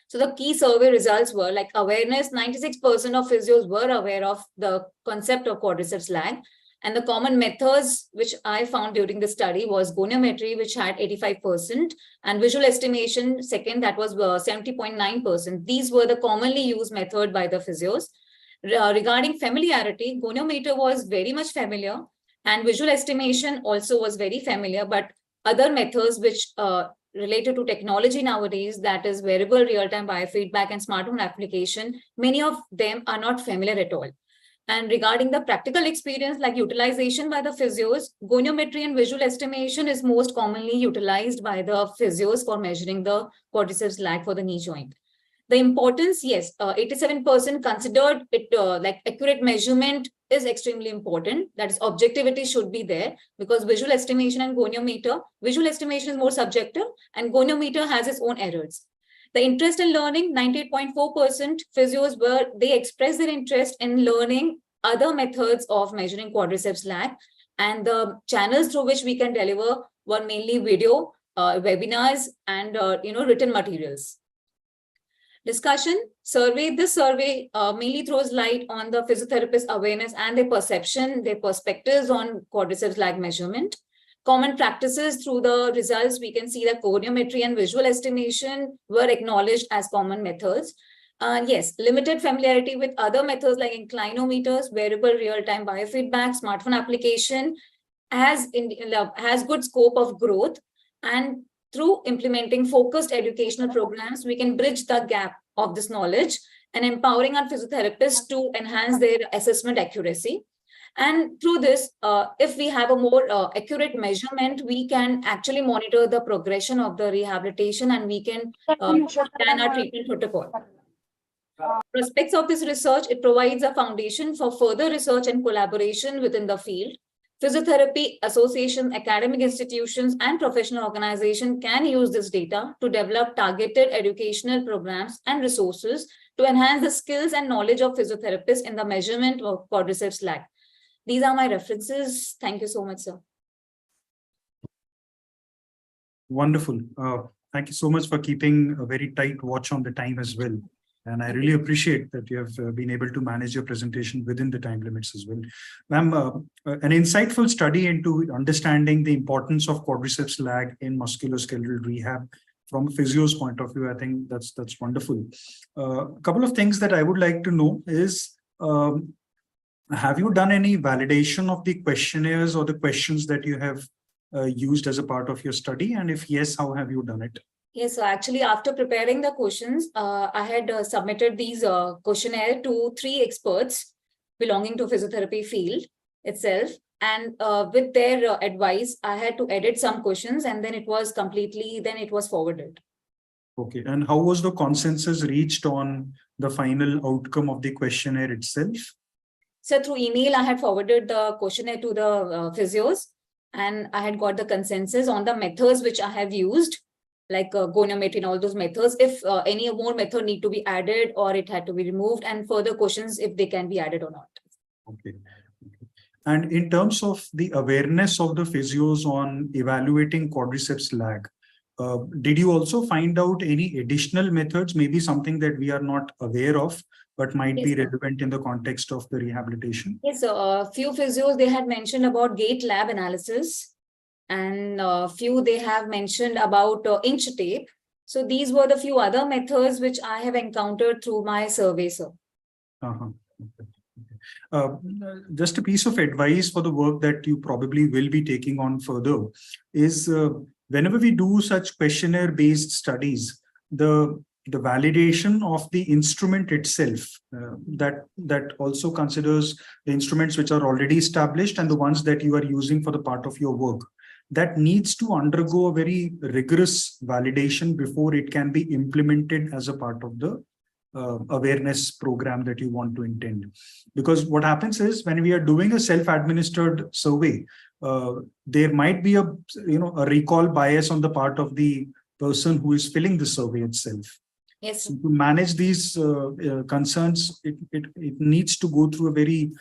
So the key survey results were like awareness. 96% of physios were aware of the concept of quadriceps lag. And the common methods which I found during the study was goniometry, which had 85%, and visual estimation, second, that was 70.9%. These were the commonly used method by the physios. Regarding familiarity, goniometer was very much familiar, and visual estimation also was very familiar, but other methods which related to technology nowadays, that is wearable real-time biofeedback and smartphone application, many of them are not familiar at all. And regarding the practical experience, like utilization by the physios, goniometry and visual estimation is most commonly utilized by the physios for measuring the quadriceps lag for the knee joint. The importance, yes, 87% considered it like accurate measurement is extremely important. That is, objectivity should be there, because visual estimation and goniometer, visual estimation is more subjective and goniometer has its own errors. The interest in learning, 98.4% physios they express their interest in learning other methods of measuring quadriceps lag, and the channels through which we can deliver were mainly video, webinars, and written materials. Discussion survey. This survey mainly throws light on the physiotherapist awareness and their perception, their perspectives on quadriceps lag measurement. Common practices. Through the results, we can see that goniometry and visual estimation were acknowledged as common methods. Yes, limited familiarity with other methods like inclinometers, wearable real-time biofeedback, smartphone application has good scope of growth. And through implementing focused educational programs, we can bridge the gap of this knowledge and empowering our physiotherapists to enhance their assessment accuracy. And through this, if we have a more accurate measurement, we can actually monitor the progression of the rehabilitation, and we can plan our treatment protocol. Prospects of this research, it provides a foundation for further research and collaboration within the field. Physiotherapy associations, academic institutions, and professional organizations can use this data to develop targeted educational programs and resources to enhance the skills and knowledge of physiotherapists in the measurement of quadriceps lag. These are my references. Thank you so much, sir. Wonderful. Thank you so much for keeping a very tight watch on the time as well. And I really appreciate that you have been able to manage your presentation within the time limits as well. Ma'am, an insightful study into understanding the importance of quadriceps lag in musculoskeletal rehab from a physio's point of view. I think that's wonderful. A couple of things that I would like to know is, Have you done any validation of the questionnaires or the questions that you have used as a part of your study? And if yes, how have you done it? Yes, so actually, after preparing the questions, I had submitted these questionnaire to 3 experts belonging to physiotherapy field itself. And with their advice, I had to edit some questions, and then it was forwarded. Okay. And how was the consensus reached on the final outcome of the questionnaire itself? So through email, I had forwarded the questionnaire to the physios, and I had got the consensus on the methods which I have used, like goniometry and all those methods. If any more method need to be added or it had to be removed, and further questions if they can be added or not. Okay. And in terms of the awareness of the physios on evaluating quadriceps lag, did you also find out any additional methods, maybe something that we are not aware of, but might be relevant in the context of the rehabilitation? Yes, so a few physios, they had mentioned about gait lab analysis, and few they have mentioned about inch tape. So these were the few other methods which I have encountered through my survey, sir. Just a piece of advice for the work that you probably will be taking on further is whenever we do such questionnaire based studies, the validation of the instrument itself, that also considers the instruments which are already established and the ones that you are using for the part of your work, that needs to undergo a very rigorous validation before it can be implemented as a part of the awareness program that you want to intend. Because what happens is when we are doing a self-administered survey, there might be a recall bias on the part of the person who is filling the survey itself. Yes. So to manage these concerns, it needs to go through a very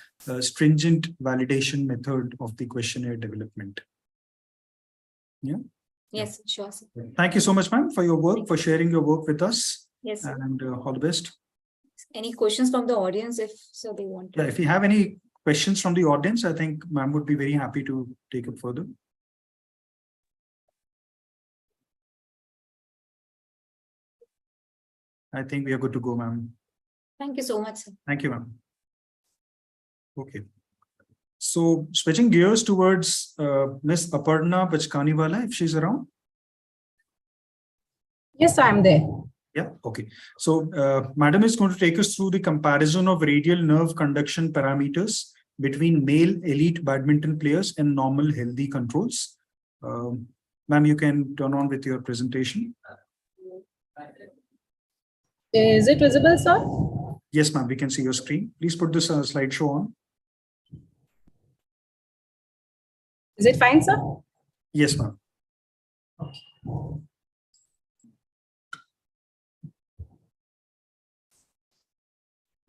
stringent validation method of the questionnaire development. Yeah. Yes, sure, sir. Thank you so much, ma'am, for your work, for sharing your work with us. Yes, sir. And all the best. Any questions from the audience, if so they want to? Yeah, if you have any questions from the audience, I think ma'am would be very happy to take it further. I think we are good to go, ma'am. Thank you so much, sir. Thank you, ma'am. Okay. So switching gears towards Miss Aparna Bachkaniwala, if she's around. Yes, I'm there. Yeah, okay. So madam is going to take us through the comparison of radial nerve conduction parameters between male elite badminton players and normal healthy controls. Ma'am, you can turn on with your presentation. Is it visible, sir? Yes, ma'am, we can see your screen. Please put this slideshow on. Is it fine, sir? Yes, ma'am.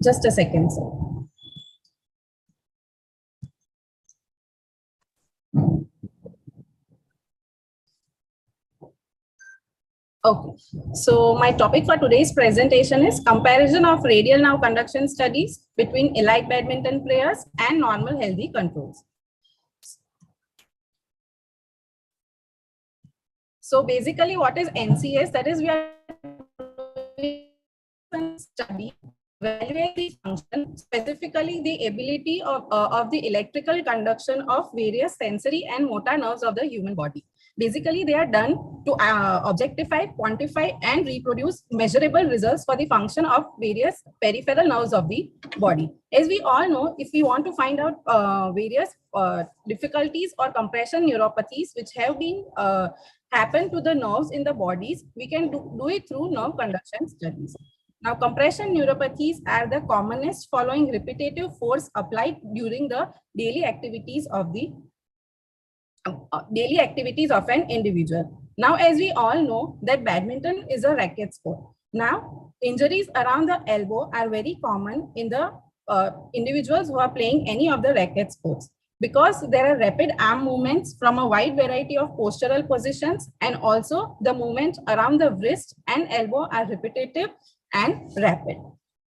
Just a second, sir. Okay, so my topic for today's presentation is comparison of radial nerve conduction studies between elite badminton players and normal healthy controls. So basically what is NCS? That is, we are study evaluate the function, specifically the ability of the electrical conduction of various sensory and motor nerves of the human body. Basically, they are done to objectify, quantify, and reproduce measurable results for the function of various peripheral nerves of the body. As we all know, if we want to find out various difficulties or compression neuropathies which have been happen to the nerves in the bodies, we can do it through nerve conduction studies. Now, compression neuropathies are the commonest following repetitive force applied during the daily activities of an individual. Now, as we all know that badminton is a racket sport. Now, injuries around the elbow are very common in the individuals who are playing any of the racket sports, because there are rapid arm movements from a wide variety of postural positions, and also the movements around the wrist and elbow are repetitive and rapid.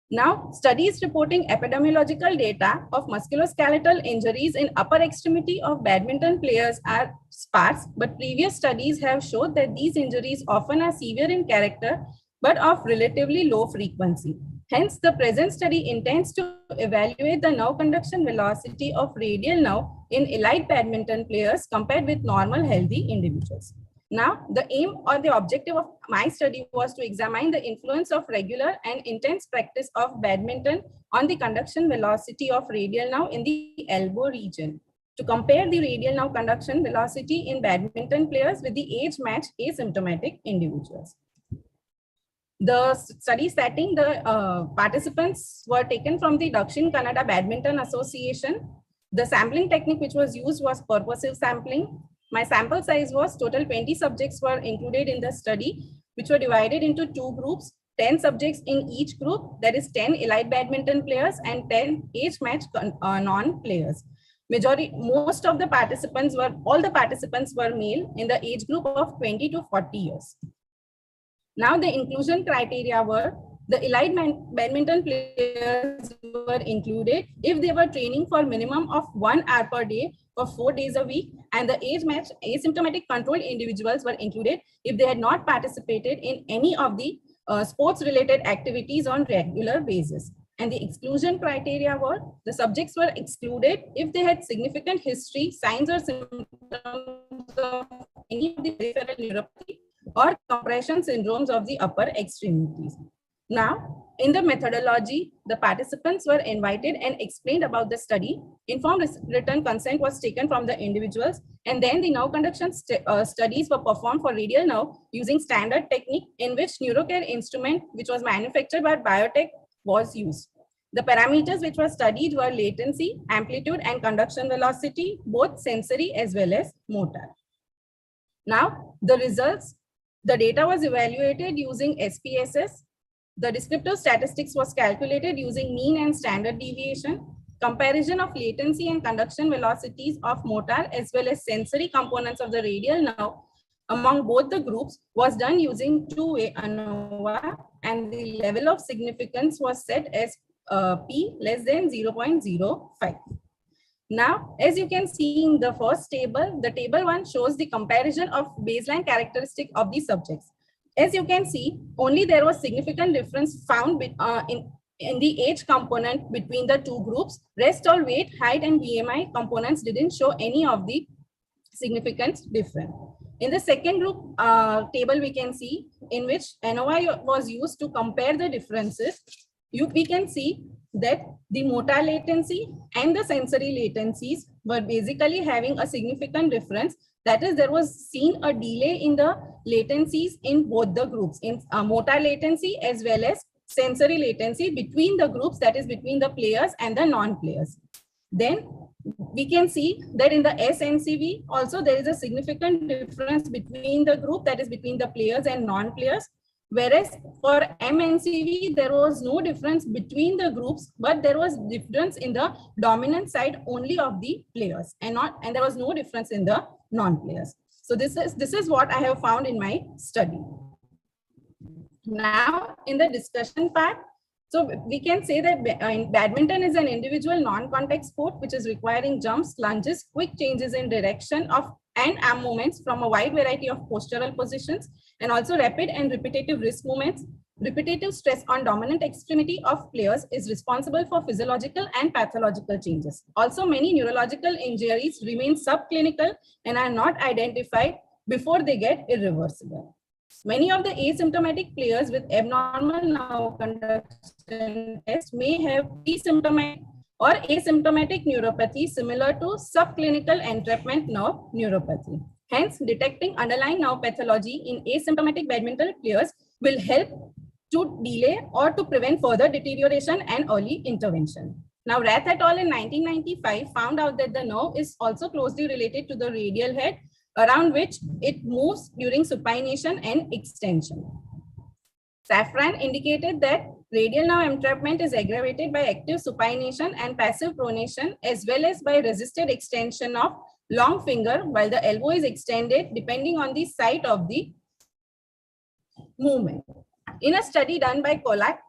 Now, studies reporting epidemiological data of musculoskeletal injuries in upper extremity of badminton players are sparse, but previous studies have shown that these injuries often are severe in character, but of relatively low frequency. Hence, the present study intends to evaluate the nerve conduction velocity of radial nerve in elite badminton players compared with normal healthy individuals. Now, the aim or the objective of my study was to examine the influence of regular and intense practice of badminton on the conduction velocity of radial nerve in the elbow region, to compare the radial nerve conduction velocity in badminton players with the age-matched asymptomatic individuals. The study setting, the participants were taken from the Dakshin Kannada Badminton Association. The sampling technique which was used was purposive sampling. My sample size was total 20 subjects were included in the study, which were divided into 2 groups, 10 subjects in each group, that is 10 elite badminton players and 10 age-matched non-players. Most of the participants were, all the participants were male in the age group of 20 to 40 years. Now the inclusion criteria were, the elite badminton players were included if they were training for minimum of 1 hour per day for 4 days a week, and the age-matched asymptomatic controlled individuals were included if they had not participated in any of the sports-related activities on regular basis. And the exclusion criteria were, the subjects were excluded if they had significant history, signs or symptoms of any of the peripheral neuropathy or compression syndromes of the upper extremities. Now, in the methodology, the participants were invited and explained about the study. Informed written consent was taken from the individuals, and then the nerve conduction studies were performed for radial nerve using standard technique in which NeuroCare instrument, which was manufactured by Biotech, was used. The parameters which were studied were latency, amplitude, and conduction velocity, both sensory as well as motor. Now, the results, the data was evaluated using SPSS. The descriptive statistics was calculated using mean and standard deviation. Comparison of latency and conduction velocities of motor as well as sensory components of the radial nerve among both the groups was done using two-way ANOVA, and the level of significance was set as p less than 0.05. Now, as you can see in the first table, the table 1 shows the comparison of baseline characteristic of the subjects. As you can see, only there was significant difference found in the age component between the 2 groups. Rest all weight, height, and BMI components didn't show any of the significant difference. In the second group table, we can see in which ANOVA was used to compare the differences. We can see that the motor latency and the sensory latencies were basically having a significant difference. That is, there was seen a delay in the latencies in both the groups, in motor latency as well as sensory latency between the groups, that is between the players and the non-players. Then we can see that in the SNCV also there is a significant difference between the group, that is between the players and non-players. Whereas for MNCV, there was no difference between the groups, but there was difference in the dominant side only of the players, and there was no difference in the non-players. So this is what I have found in my study. Now, in the discussion part, so we can say that badminton is an individual non-contact sport which is requiring jumps, lunges, quick changes in direction of and arm movements from a wide variety of postural positions, and also rapid and repetitive wrist movements. Repetitive stress on dominant extremity of players is responsible for physiological and pathological changes. Also, many neurological injuries remain subclinical and are not identified before they get irreversible. Many of the asymptomatic players with abnormal nerve conduction test may have pre-symptomatic or asymptomatic neuropathy similar to subclinical entrapment nerve neuropathy. Hence, detecting underlying nerve pathology in asymptomatic badminton players will help to delay or to prevent further deterioration and early intervention. Now, Rath et al. In 1995 found out that the nerve is also closely related to the radial head, around which it moves during supination and extension. Safran indicated that radial nerve entrapment is aggravated by active supination and passive pronation, as well as by resisted extension of long finger while the elbow is extended depending on the site of the movement. In a study done by Kolak,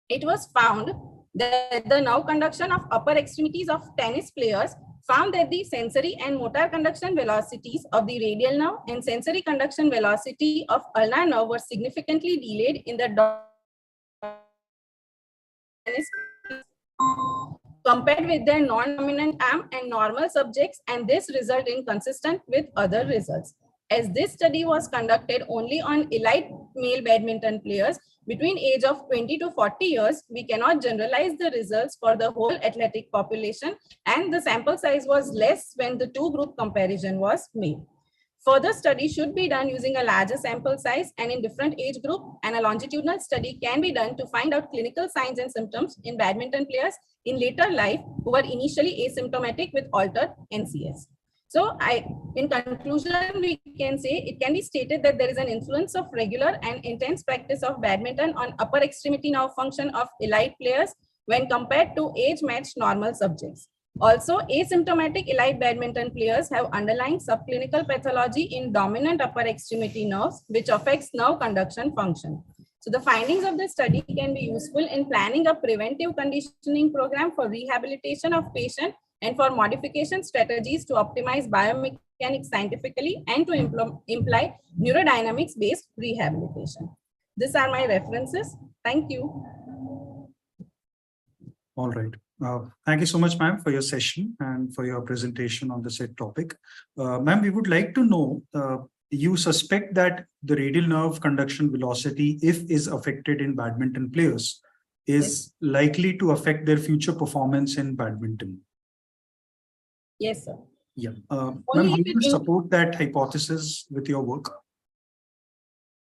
it was found that the nerve conduction of upper extremities of tennis players found that the sensory and motor conduction velocities of the radial nerve and sensory conduction velocity of ulnar nerve were significantly delayed in the tennis compared with their non-dominant arm and normal subjects, and this result inconsistent with other results. As this study was conducted only on elite male badminton players between age of 20 to 40 years, we cannot generalize the results for the whole athletic population, and the sample size was less when the two-group comparison was made. Further study should be done using a larger sample size and in different age group, and a longitudinal study can be done to find out clinical signs and symptoms in badminton players in later life who were initially asymptomatic with altered NCS. So in conclusion, we can say it can be stated that there is an influence of regular and intense practice of badminton on upper extremity nerve function of elite players when compared to age-matched normal subjects. Also, asymptomatic elite badminton players have underlying subclinical pathology in dominant upper extremity nerves, which affects nerve conduction function. So the findings of the study can be useful in planning a preventive conditioning program for rehabilitation of patients and for modification strategies to optimize biomechanics scientifically and to imply neurodynamics-based rehabilitation. These are my references. Thank you. All right. Thank you so much, ma'am, for your session and for your presentation on the said topic. Ma'am, we would like to know, you suspect that the radial nerve conduction velocity, if is affected in badminton players, is likely to affect their future performance in badminton. Yes, sir. Yeah. Ma'am, how do you support that hypothesis with your work?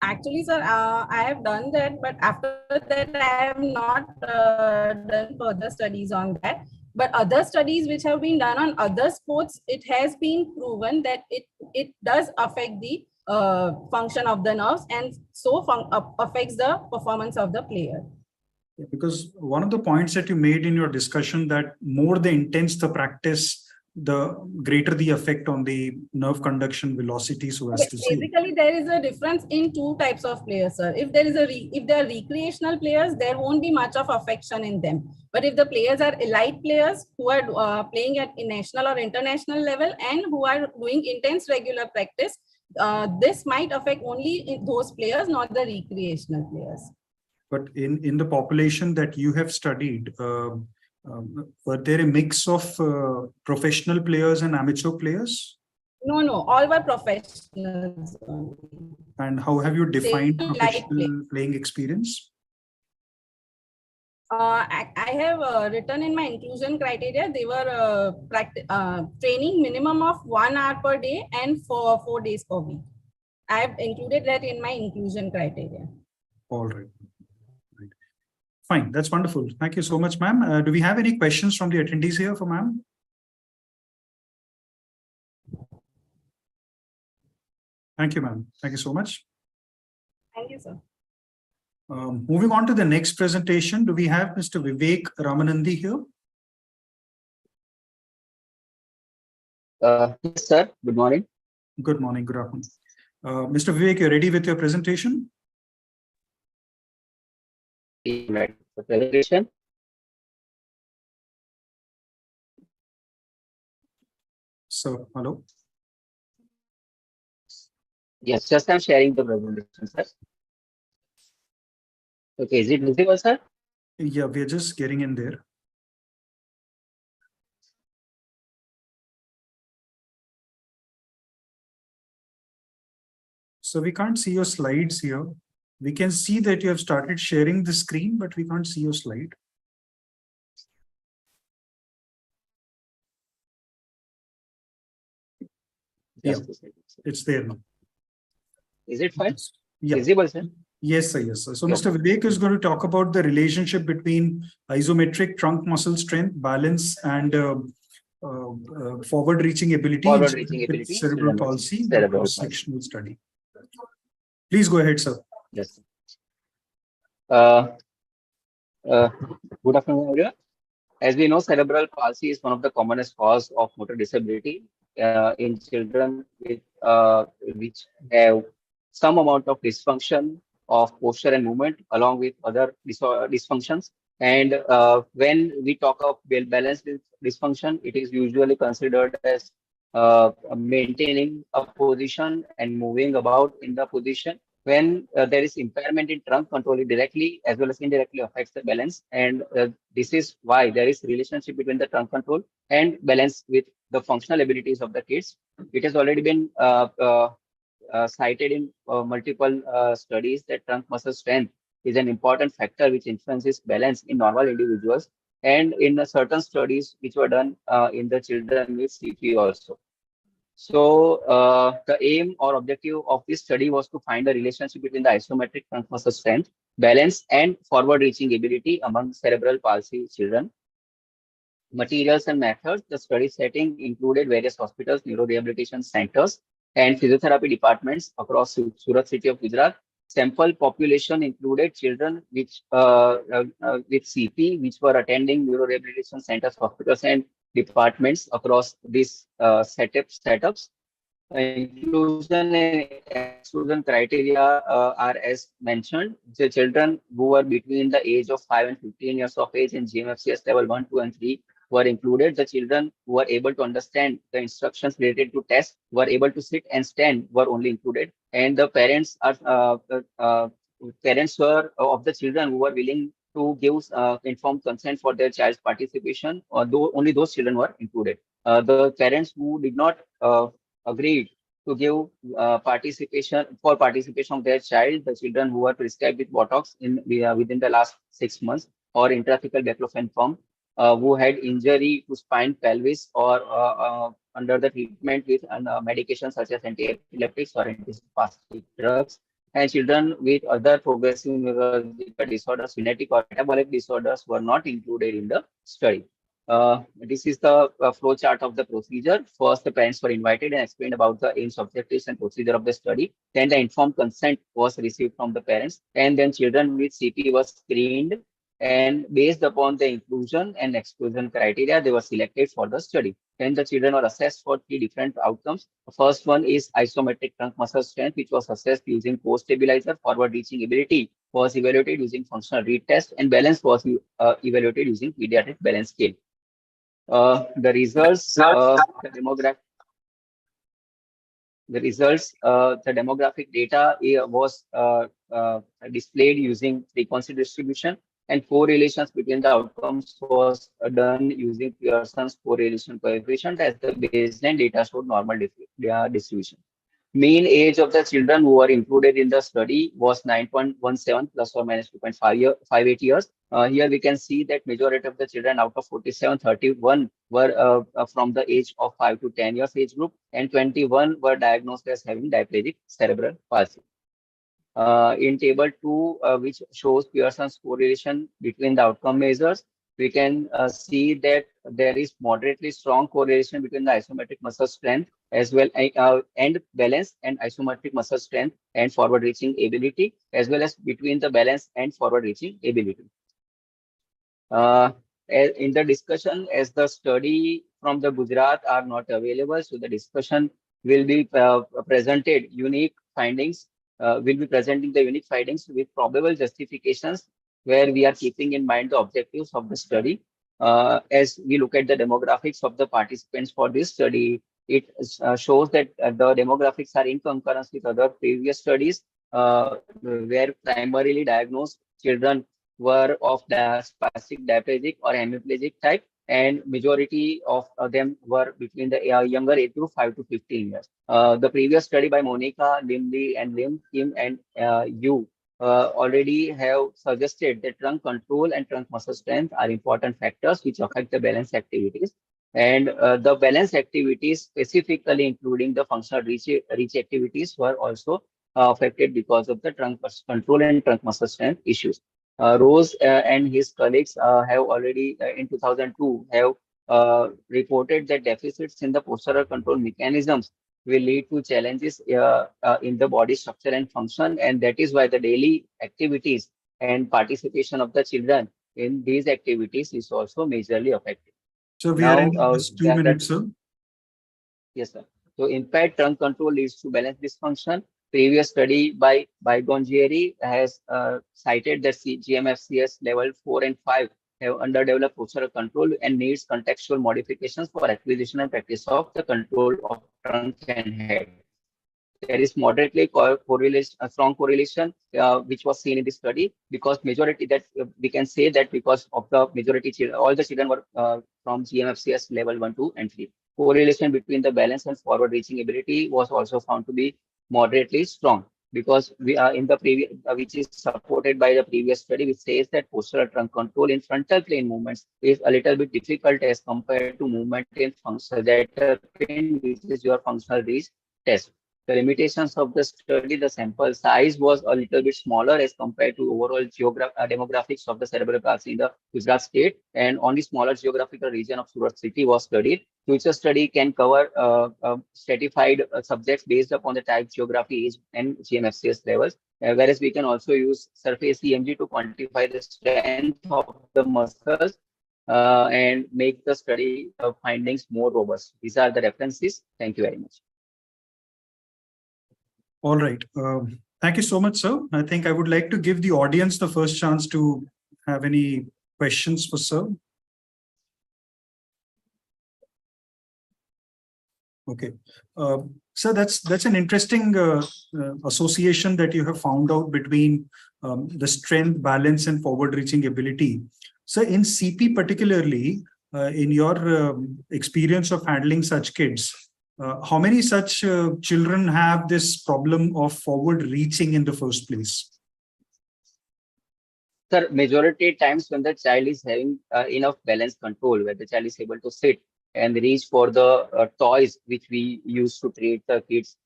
Actually, sir, I have done that, but after that, I have not done further studies on that. But other studies which have been done on other sports, it has been proven that it does affect the function of the nerves and so affects the performance of the player. Yeah, because one of the points that you made in your discussion that more the intense the practice, the greater the effect on the nerve conduction velocity, so as to say. Basically, there is a difference in two types of players, sir. If there is if they are recreational players, there won't be much of affection in them. But if the players are elite players who are playing at national or international level and who are doing intense regular practice, this might affect only those players, not the recreational players. But in the population that you have studied, were there a mix of professional players and amateur players? No, all were professionals. And how have you defined professional playing experience? I have written in my inclusion criteria, they were training minimum of 1 hour per day and for 4 days per week. I have included that in my inclusion criteria. All right. Fine, that's wonderful. Thank you so much, ma'am. Do we have any questions from the attendees here for ma'am? Thank you, ma'am. Thank you so much. Thank you, sir. Moving on to the next presentation, do we have Mr. Vivek Ramanandi here? Yes, sir. Good morning. Good morning. Good afternoon. Mr. Vivek, you're ready with your presentation? Right. The presentation. So, hello. Yes, just I'm sharing the presentation, sir. Okay, is it visible, sir? Yeah, we're just getting in there. So we can't see your slides here. We can see that you have started sharing the screen, but we can't see your slide. Yeah, it's there now. Is it fine? Yeah. Visible, sir? Yes, sir. Yes, sir. So Mr. Vivek is going to talk about the relationship between isometric trunk muscle strength, balance, and forward-reaching ability, with cerebral palsy, cross-sectional study. Please go ahead, sir. Yes. Good afternoon, everyone. As we know, cerebral palsy is one of the commonest causes of motor disability in children with which have some amount of dysfunction of posture and movement, along with other dysfunctions. And when we talk of balance dysfunction, it is usually considered as maintaining a position and moving about in the position When there is impairment in trunk control, it directly as well as indirectly affects the balance. And this is why there is relationship between the trunk control and balance with the functional abilities of the kids. It has already been cited in multiple studies that trunk muscle strength is an important factor which influences balance in normal individuals, and in certain studies which were done in the children with CP also. So the aim or objective of this study was to find a relationship between the isometric trunk muscle strength, balance, and forward-reaching ability among cerebral palsy children. Materials and methods. The study setting included various hospitals, neurorehabilitation centers, and physiotherapy departments across Surat city of Gujarat. Sample population included children with CP, which were attending neurorehabilitation centers, hospitals, and departments across these setups. Inclusion and exclusion criteria are as mentioned. The children who were between the age of 5 and 15 years of age in GMFCS level 1, 2, and 3 were included. The children who were able to understand the instructions related to tests, were able to sit and stand, were only included. And the parents were of the children who were willing to give informed consent for their child's participation, though only those children were included. The parents who did not agreed to give participation of their child, the children who were prescribed with Botox within the last 6 months, or intrathecal baclofen pump, who had injury to spine, pelvis, or under the treatment with medications such as anti-epileptics or antispastic drugs, and children with other progressive neurological disorders, genetic or metabolic disorders were not included in the study. This is the flow chart of the procedure. First, the parents were invited and explained about the aims, objectives, and procedure of the study. Then the informed consent was received from the parents, and then children with CP was screened, and based upon the inclusion and exclusion criteria, they were selected for the study. Then the children were assessed for 3 different outcomes. The first one is isometric trunk muscle strength, which was assessed using core stabilizer. Forward reaching ability was evaluated using functional read test, and balance was evaluated using pediatric balance scale. The results, the demographic data was displayed using frequency distribution, and correlations between the outcomes was done using Pearson's correlation coefficient, as the baseline data showed normal distribution. Mean age of the children who were included in the study was 9.17 plus or minus 2.58 years. Here we can see that majority of the children out of 47, 31 were from the age of 5 to 10 years age group, and 21 were diagnosed as having diplegic cerebral palsy. In table 2, which shows Pearson's correlation between the outcome measures, we can see that there is moderately strong correlation between the isometric muscle strength as well and balance, and isometric muscle strength and forward reaching ability, as well as between the balance and forward reaching ability. In the discussion, as the study from the Gujarat are not available, so the discussion will be presented unique findings. Will be presenting the unique findings with probable justifications, where we are keeping in mind the objectives of the study. As we look at the demographics of the participants for this study, it shows that the demographics are in concurrence with other previous studies, where primarily diagnosed children were of the spastic diplegic or hemiplegic type, and majority of them were between the younger age group 5 to 15 years. The previous study by Monica, Lim Lee, and Lim Kim and Yu already have suggested that trunk control and trunk muscle strength are important factors which affect the balance activities. And the balance activities, specifically including the functional reach activities, were also affected because of the trunk control and trunk muscle strength issues. Rose and his colleagues have already in 2002 have reported that deficits in the postural control mechanisms will lead to challenges in the body structure and function, and that is why the daily activities and participation of the children in these activities is also majorly affected. So we are in just 2 minutes, sir. Yes, sir. So impaired trunk control leads to balance dysfunction. Previous study by Gongieri has cited that GMFCS level 4 and 5 have underdeveloped postural control and needs contextual modifications for acquisition and practice of the control of trunk and head. there is moderately correlation, a strong correlation, which was seen in the study, because majority that we can say that because of the majority children, all the children were from GMFCS level 1, 2, and 3. Correlation between the balance and forward reaching ability was also found to be moderately strong, because we are in the previous, which is supported by the previous study, which says that postural trunk control in frontal plane movements is a little bit difficult as compared to movement in functional which is your functional reach test. The limitations of the study, the sample size was a little bit smaller as compared to overall demographics of the cerebral palsy in the Gujarat state, and only smaller geographical region of Surat city was studied. Future study can cover stratified subjects based upon the type, geography, age, and GMFCS levels, whereas we can also use surface EMG to quantify the strength of the muscles and make the study findings more robust. These are the references. Thank you very much. All right. Thank you so much, sir. I think I would like to give the audience the first chance to have any questions for sir. Okay. So that's an interesting association that you have found out between the strength, balance, and forward-reaching ability. So in CP particularly, in your experience of handling such kids, how many such children have this problem of forward reaching in the first place? Sir, majority times when the child is having enough balance control, where the child is able to sit and reach for the toys which we use to treat the kids.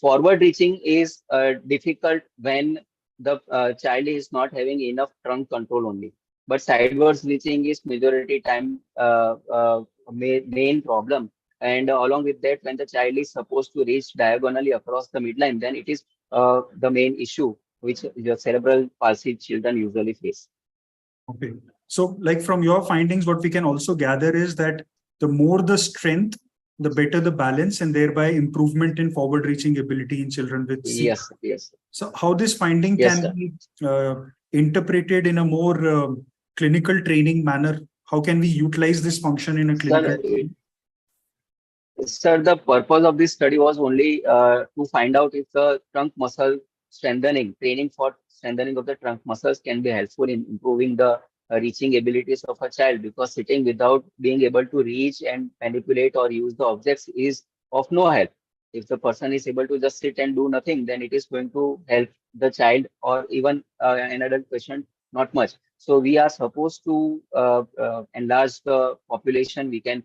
Forward reaching is difficult when the child is not having enough trunk control only. But sidewards reaching is majority time main problem. And along with that, when the child is supposed to reach diagonally across the midline, then it is the main issue which the cerebral palsy children usually face. Okay. So like from your findings, what we can also gather is that the more the strength, the better the balance, and thereby improvement in forward reaching ability in children with CP. Yes, yes. So how this finding can be interpreted in a more clinical training manner? How can we utilize this function in a clinical training? Sir, the purpose of this study was only to find out if the trunk muscle strengthening, training for strengthening of the trunk muscles can be helpful in improving the reaching abilities of a child, because sitting without being able to reach and manipulate or use the objects is of no help. If the person is able to just sit and do nothing, then it is going to help the child or even an adult patient not much. So we are supposed to enlarge the population. We can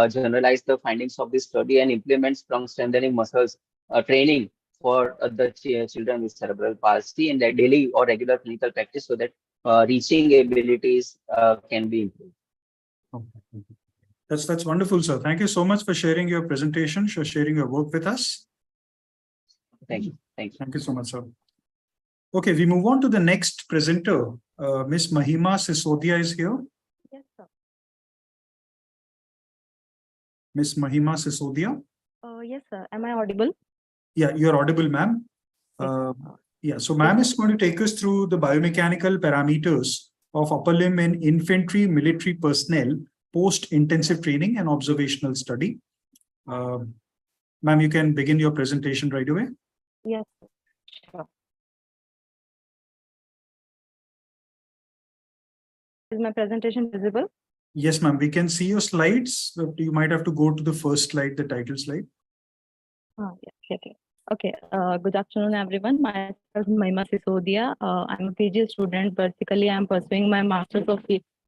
generalize the findings of this study and implement trunk strengthening muscles training for the children with cerebral palsy in their daily or regular clinical practice, so that reaching abilities can be improved. Okay. That's wonderful, sir. Thank you so much for sharing your presentation, for sharing your work with us. Thank you. Thank you. Thank you so much, sir. Okay, we move on to the next presenter. Miss Mahima Sisodia is here. Yes, sir. Miss Mahima Sisodia. Yes, sir. Am I audible? Yeah, you're audible, ma'am. Yeah, so ma'am is going to take us through the biomechanical parameters of upper limb in infantry military personnel post-intensive training and observational study. Ma'am, you can begin your presentation right away. Yes, sure. Is my presentation visible? Yes, ma'am, we can see your slides. You might have to go to the first slide, the title slide. Oh, yeah, okay. Okay, good afternoon, everyone. Myself is Mahima Sisodia. I'm a PG student. Basically, I'm pursuing my Master's of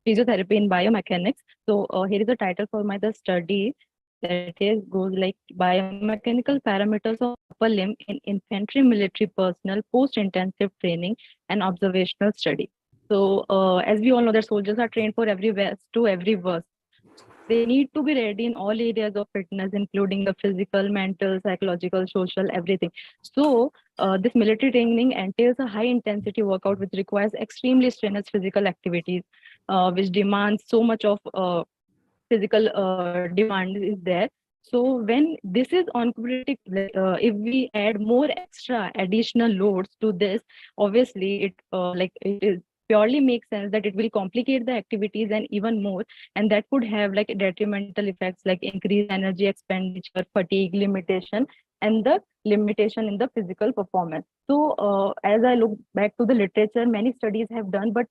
Physiotherapy in Biomechanics. So here is the title for my study. That is goes like biomechanical parameters of upper limb in infantry military personnel post-intensive training and observational study. So as we all know that soldiers are trained for every West to every worst. They need to be ready in all areas of fitness, including the physical, mental, psychological, social, everything. So this military training entails a high intensity workout which requires extremely strenuous physical activities, which demands so much of physical demand is there. So when this is oncolytic, if we add more extra additional loads to this, obviously it is purely makes sense that it will complicate the activities and even more, and that could have like detrimental effects like increased energy expenditure, fatigue, limitation, and the limitation in the physical performance. So as I look back to the literature, many studies have done, but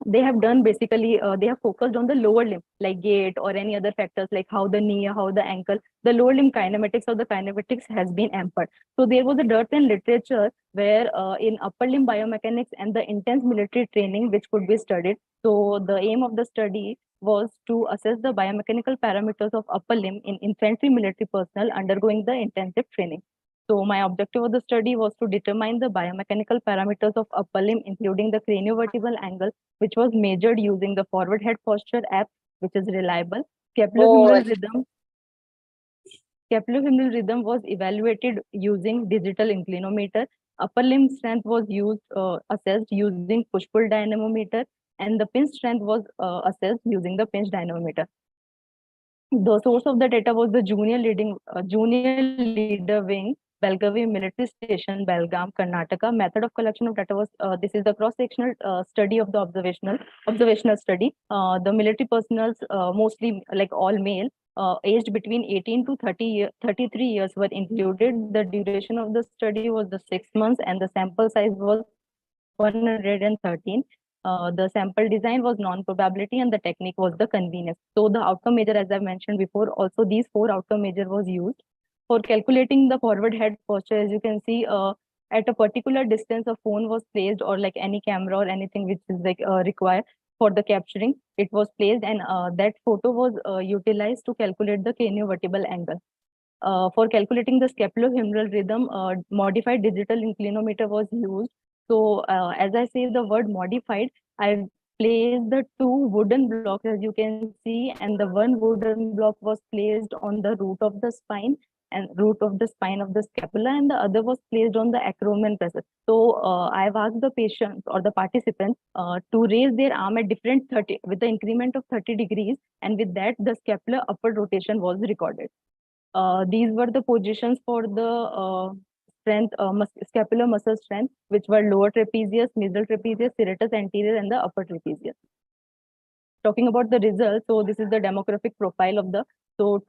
they have done basically, they have focused on the lower limb, like gait or any other factors like how the knee, how the ankle, the lower limb kinematics or the kinematics has been hampered. So there was a dearth in literature where in upper limb biomechanics and the intense military training which could be studied. So the aim of the study was to assess the biomechanical parameters of upper limb in infantry military personnel undergoing the intensive training. So my objective of the study was to determine the biomechanical parameters of upper limb, including the craniovertebral angle, which was measured using the forward head posture app, which is reliable. Scapulohumeral rhythm was evaluated using digital inclinometer. Upper limb strength was assessed using push-pull dynamometer, and the pinch strength was assessed using the pinch dynamometer. The source of the data was the junior leader wing, Belgavi Military Station, Belgaum, Karnataka. Method of collection of data was this is the cross-sectional study of the observational study. The military personnel, mostly like all male, aged between 18 to 33 years were included. The duration of the study was the 6 months, and the sample size was 113. The sample design was non-probability and the technique was the convenience. So the outcome measure, as I mentioned before, also these 4 outcome measure was used. For calculating the forward head posture, as you can see, at a particular distance, a phone was placed, or like any camera or anything which is like required for the capturing, it was placed, and that photo was utilized to calculate the craniovertebral angle. For calculating the scapulohumeral rhythm, modified digital inclinometer was used. So as I say the word modified, I placed the 2 wooden blocks, as you can see, and the one wooden block was placed on the root of the spine and root of the spine of the scapula, and the other was placed on the acromion process. So I've asked the patients or the participants to raise their arm at different 30 with the increment of 30 degrees, and with that the scapular upward rotation was recorded. These were the positions for the strength, scapular muscle strength, which were lower trapezius, middle trapezius, serratus anterior, and the upper trapezius. Talking about the results, so this is the demographic profile of the, so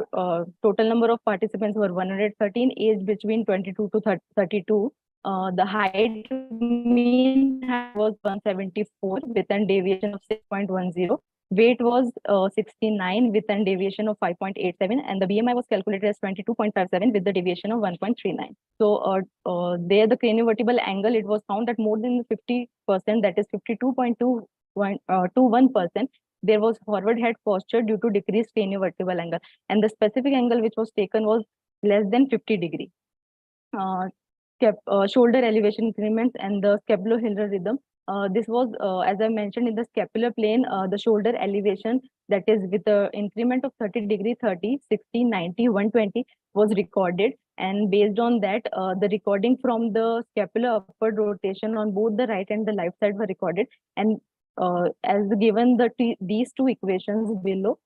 total number of participants were 113, aged between 22 to 32. The height mean was 174 with a deviation of 6.10. Weight was 69 with a deviation of 5.87, and the BMI was calculated as 22.57 with the deviation of 1.39. So there the craniovertebral angle, it was found that more than 50%, that is 52.21%, there was forward head posture due to decreased craniovertebral angle, and the specific angle which was taken was less than 50 degree. Shoulder elevation increments and the scapulohumeral rhythm. This was, as I mentioned, in the scapular plane, the shoulder elevation, that is with the increment of 30 degree, 30, 60, 90, 120 was recorded. And based on that, the recording from the scapular upward rotation on both the right and the left side were recorded. And as given these 2 equations below,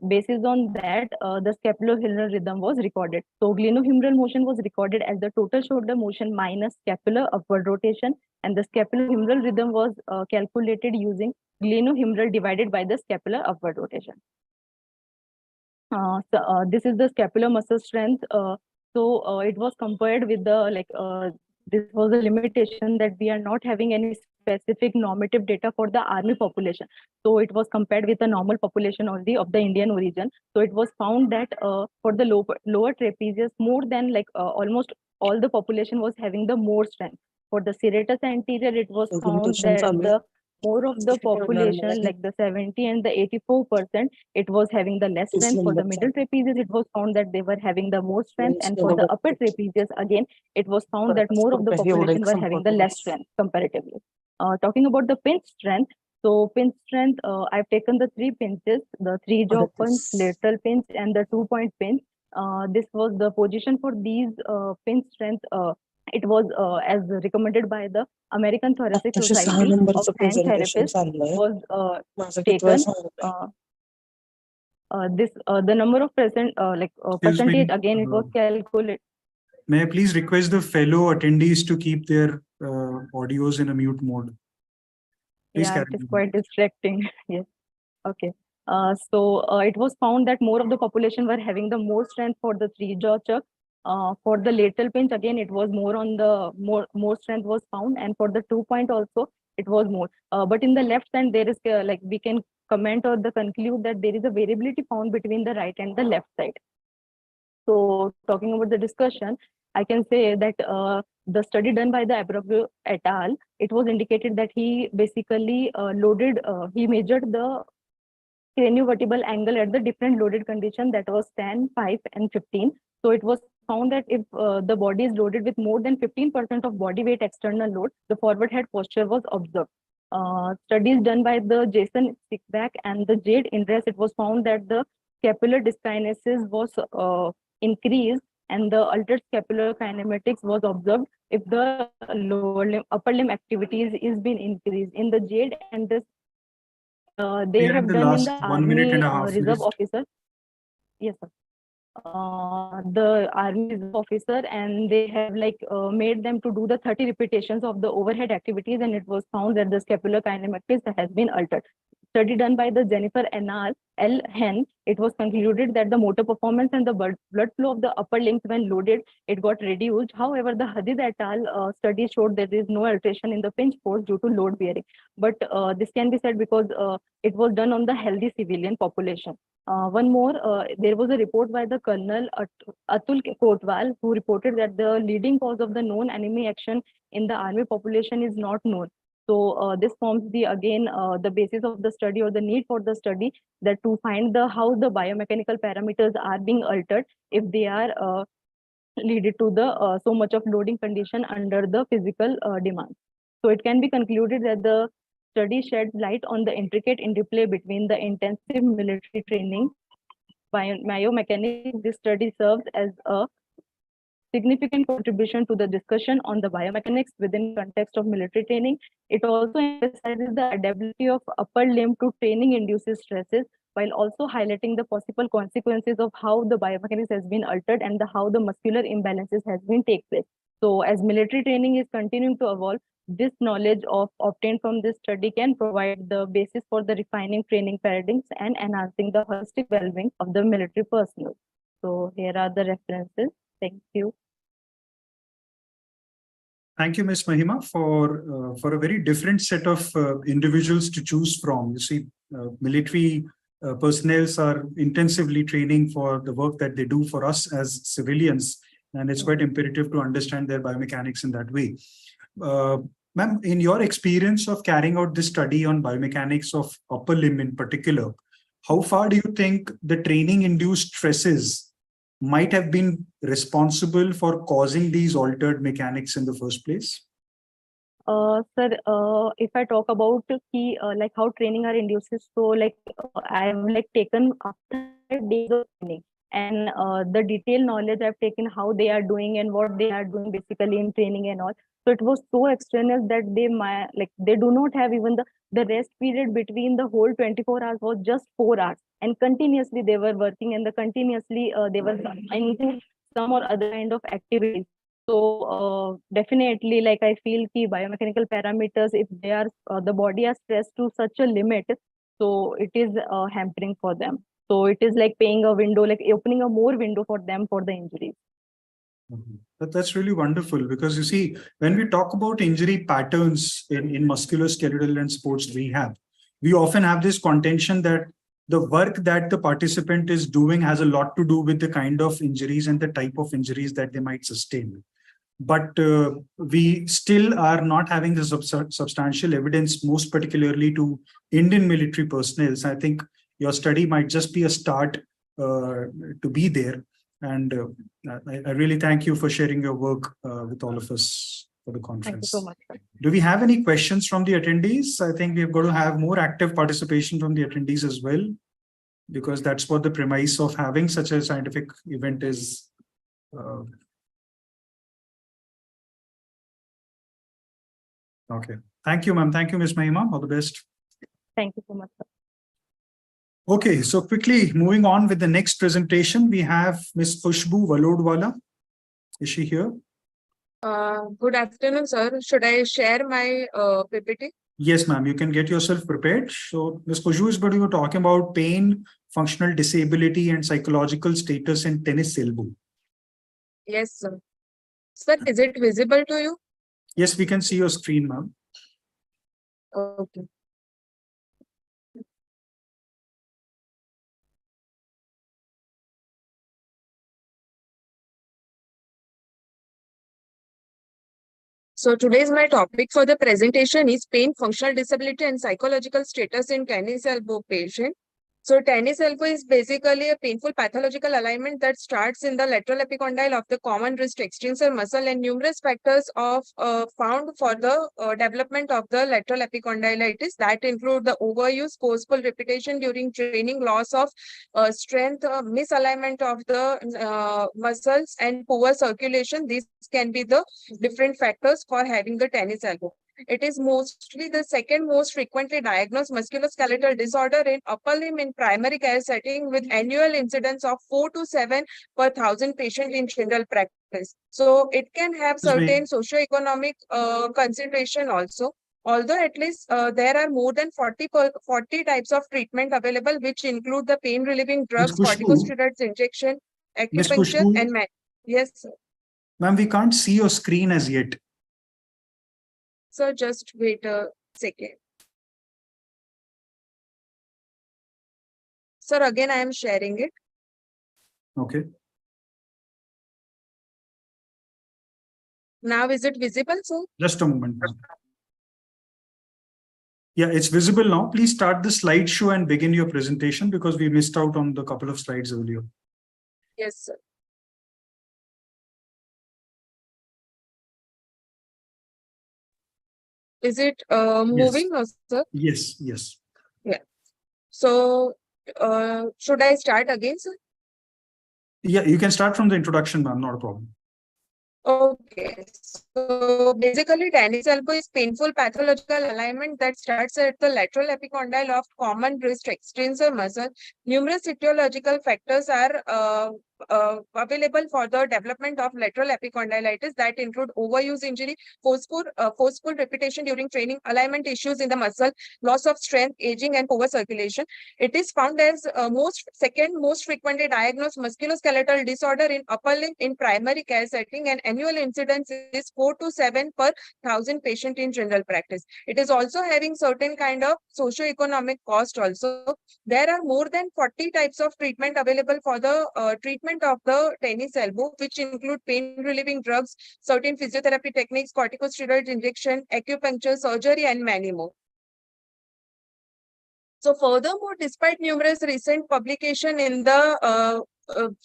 basis on that, the scapulohumeral rhythm was recorded. So glenohumeral motion was recorded as the total shoulder motion minus scapular upward rotation, and the scapulohumeral rhythm was calculated using glenohumeral divided by the scapular upward rotation. This is the scapular muscle strength. So it was compared with the this was a limitation that we are not having any specific normative data for the army population. So it was compared with the normal population only of the Indian origin. So it was found that for the lower trapezius, more than almost all the population was having the more strength. For the serratus anterior, it was found that the more of the population, like the 70 and the 84%, it was having the less strength. For the middle trapezius, it was found that they were having the more strength, and for the upper trapezius, again, it was found that more of the population were having the less strength comparatively. Talking about the pinch strength, so pinch strength, I've taken the 3 pinches, the 3 jaw pinch, lateral pinch, and the 2-point pinch. This was the position for these pinch strength. It was as recommended by the American Thoracic Society of Hand Therapists was taken. The number of percentage, again, it was calculated. May I please request the fellow attendees to keep their audios in a mute mode? Please Yeah, carry it is on. quite distracting. Yes. Okay. So it was found that more of the population were having the more strength for the 3 jaw chuck, For the lateral pinch, again, it was more on the more strength was found, and for the 2-point also, it was more. But in the left hand, there is like we can comment or the conclude that there is a variability found between the right and the left side. So talking about the discussion, I can say that the study done by the Abreu et al., it was indicated that he basically he measured the craniovertebral angle at the different loaded condition, that was 10, 5, and 15. So it was found that if the body is loaded with more than 15% of body weight external load, the forward head posture was observed. Studies done by the Jason Stickback and the Jade Indres, it was found that the scapular dyskinesis was increased and the altered scapular kinematics was observed if the lower limb, upper limb activities is been increased. In the Jade and this, they have done in the Army Reserve officer. Yes, sir. The Army Reserve officer, and they have like made them to do the 30 repetitions of the overhead activities, and it was found that the scapular kinematics has been altered. Study done by the Jennifer L. Hen, it was concluded that the motor performance and the blood flow of the upper limbs when loaded, it got reduced. However, the Hadid et al. Study showed there is no alteration in the pinch force due to load bearing. But this can be said because it was done on the healthy civilian population. One more, there was a report by the Colonel Atul Kotwal, who reported that the leading cause of the known enemy action in the army population is not known. So this forms the basis of the study or the need for the study, that to find how the biomechanical parameters are being altered if they are leaded to the so much of loading condition under the physical demand. So it can be concluded that the study sheds light on the intricate interplay between the intensive military training, biomechanics. This study serves as a significant contribution to the discussion on the biomechanics within context of military training. It also emphasizes the adaptability of upper limb to training induces stresses, while also highlighting the possible consequences of how the biomechanics has been altered and how the muscular imbalances has been take place. So as military training is continuing to evolve, this knowledge obtained from this study can provide the basis for the refining training paradigms and enhancing the holistic well-being of the military personnel. So here are the references. Thank you. Thank you, Ms. Mahima, for a very different set of individuals to choose from. You see, military personnel are intensively training for the work that they do for us as civilians, and it's quite imperative to understand their biomechanics in that way. Ma'am, in your experience of carrying out this study on biomechanics of upper limb in particular, how far do you think the training-induced stresses might have been responsible for causing these altered mechanics in the first place? Sir, if I talk about like how training are induces, so like I've like taken after days of training, and the detailed knowledge I've taken how they are doing and what they are doing basically in training and all. So it was so extraneous that they do not have even the rest period between the whole 24 hours was just 4 hours, and continuously they were working, and continuously they were into some or other kind of activities. So definitely, like I feel key biomechanical parameters, if they are the body are stressed to such a limit, so it is hampering for them. So it is like paying a window, like opening a more window for them for the injuries. That's really wonderful, because you see, when we talk about injury patterns in musculoskeletal and sports rehab, we often have this contention that the work that the participant is doing has a lot to do with the kind of injuries and the type of injuries that they might sustain. But we still are not having the substantial evidence, most particularly to Indian military personnel. So I think your study might just be a start to be there. And I really thank you for sharing your work with all of us for the conference. Thank you so much, sir. Do we have any questions from the attendees? I think we've got to have more active participation from the attendees as well, because that's what the premise of having such a scientific event is. Okay. Thank you, ma'am. Thank you, Ms. Mahima. All the best. Thank you so much, sir. Okay, so quickly moving on with the next presentation, we have Ms. Khushbu Valodwala. Is she here? Good afternoon, sir. Should I share my PPT? Yes, ma'am. You can get yourself prepared. So Ms. Khushbu is going to be talking about pain, functional disability, and psychological status in tennis elbow. Yes, sir. Sir, is it visible to you? Yes, we can see your screen, ma'am. Okay. So today's my topic for the presentation is pain, functional disability and psychological status in tennis elbow patient. So tennis elbow is basically a painful pathological alignment that starts in the lateral epicondyle of the common wrist extensor muscle, and numerous factors of found for the development of the lateral epicondylitis that include the overuse, forceful repetition during training, loss of strength, misalignment of the muscles and poor circulation. These can be the different factors for having the tennis elbow. It is mostly the second most frequently diagnosed musculoskeletal disorder in upper limb in primary care setting, with annual incidence of 4 to 7 per 1,000 patients in general practice. So it can have certain socioeconomic consideration also. Although at least there are more than 40 types of treatment available, which include the pain relieving drugs, corticosteroids injection, acupuncture, and yes, sir. Ma'am, we can't see your screen as yet. So just wait a second. Sir, again, I am sharing it. Okay. Now, is it visible, sir? Just a moment, ma'am. Yeah, it's visible now. Please start the slideshow and begin your presentation because we missed out on the couple of slides earlier. Yes, sir. Is it moving, sir? Yes, yes. Yeah. So, should I start again, sir? Yeah, you can start from the introduction, ma'am, not a problem. Okay, so basically tennis elbow is painful pathological alignment that starts at the lateral epicondyle of common wrist extensor muscle. Numerous etiological factors are available for the development of lateral epicondylitis that include overuse injury, forceful repetition during training, alignment issues in the muscle, loss of strength, aging, and poor circulation. It is found as second most frequently diagnosed musculoskeletal disorder in upper limb in primary care setting, and annual incidence is 4 to 7 per 1,000 patient in general practice. It is also having certain kind of socio-economic cost also. There are more than 40 types of treatment available for the treatment of the tennis elbow, which include pain relieving drugs, certain physiotherapy techniques, corticosteroid injection, acupuncture, surgery, and many more. So furthermore, despite numerous recent publication in the the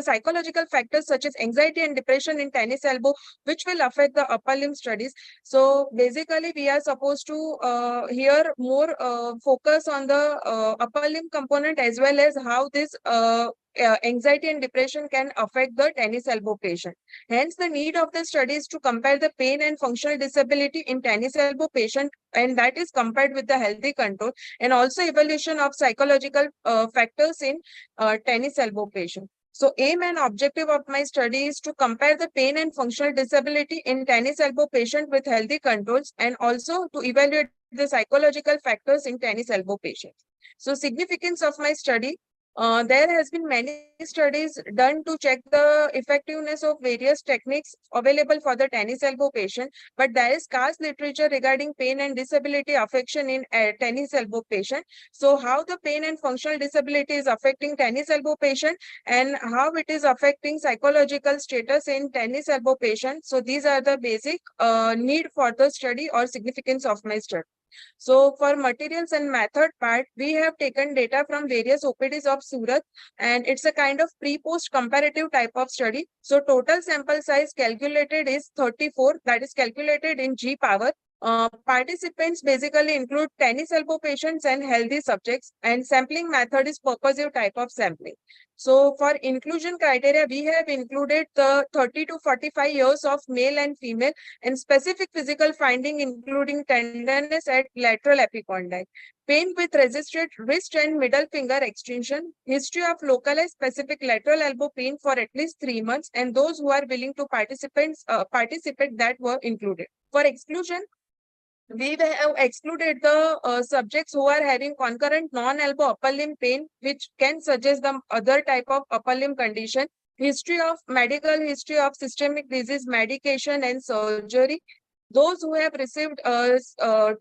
psychological factors such as anxiety and depression in tennis elbow, which will affect the upper limb studies. So basically, we are supposed to here more focus on the upper limb component, as well as how this anxiety and depression can affect the tennis elbow patient. Hence, the need of the study is to compare the pain and functional disability in tennis elbow patient, and that is compared with the healthy control, and also evaluation of psychological factors in tennis elbow patient. So aim and objective of my study is to compare the pain and functional disability in tennis elbow patient with healthy controls, and also to evaluate the psychological factors in tennis elbow patients. So significance of my study. There has been many studies done to check the effectiveness of various techniques available for the tennis elbow patient, but there is scarce literature regarding pain and disability affection in tennis elbow patient. So how the pain and functional disability is affecting tennis elbow patient, and how it is affecting psychological status in tennis elbow patient. So these are the basic need for the study or significance of my study. So for materials and method part, we have taken data from various OPDs of Surat, and it's a kind of pre-post comparative type of study. So total sample size calculated is 34, that is calculated in G power. Participants basically include tennis elbow patients and healthy subjects, and sampling method is purposive type of sampling. So for inclusion criteria, we have included the 30 to 45 years of male and female, and specific physical finding including tenderness at lateral epicondyle, pain with resisted wrist and middle finger extension, history of localized specific lateral elbow pain for at least 3 months, and those who are willing to participate that were included. For exclusion, we have excluded the subjects who are having concurrent non-elbow upper limb pain, which can suggest the other type of upper limb condition, medical history of systemic disease, medication and surgery. Those who have received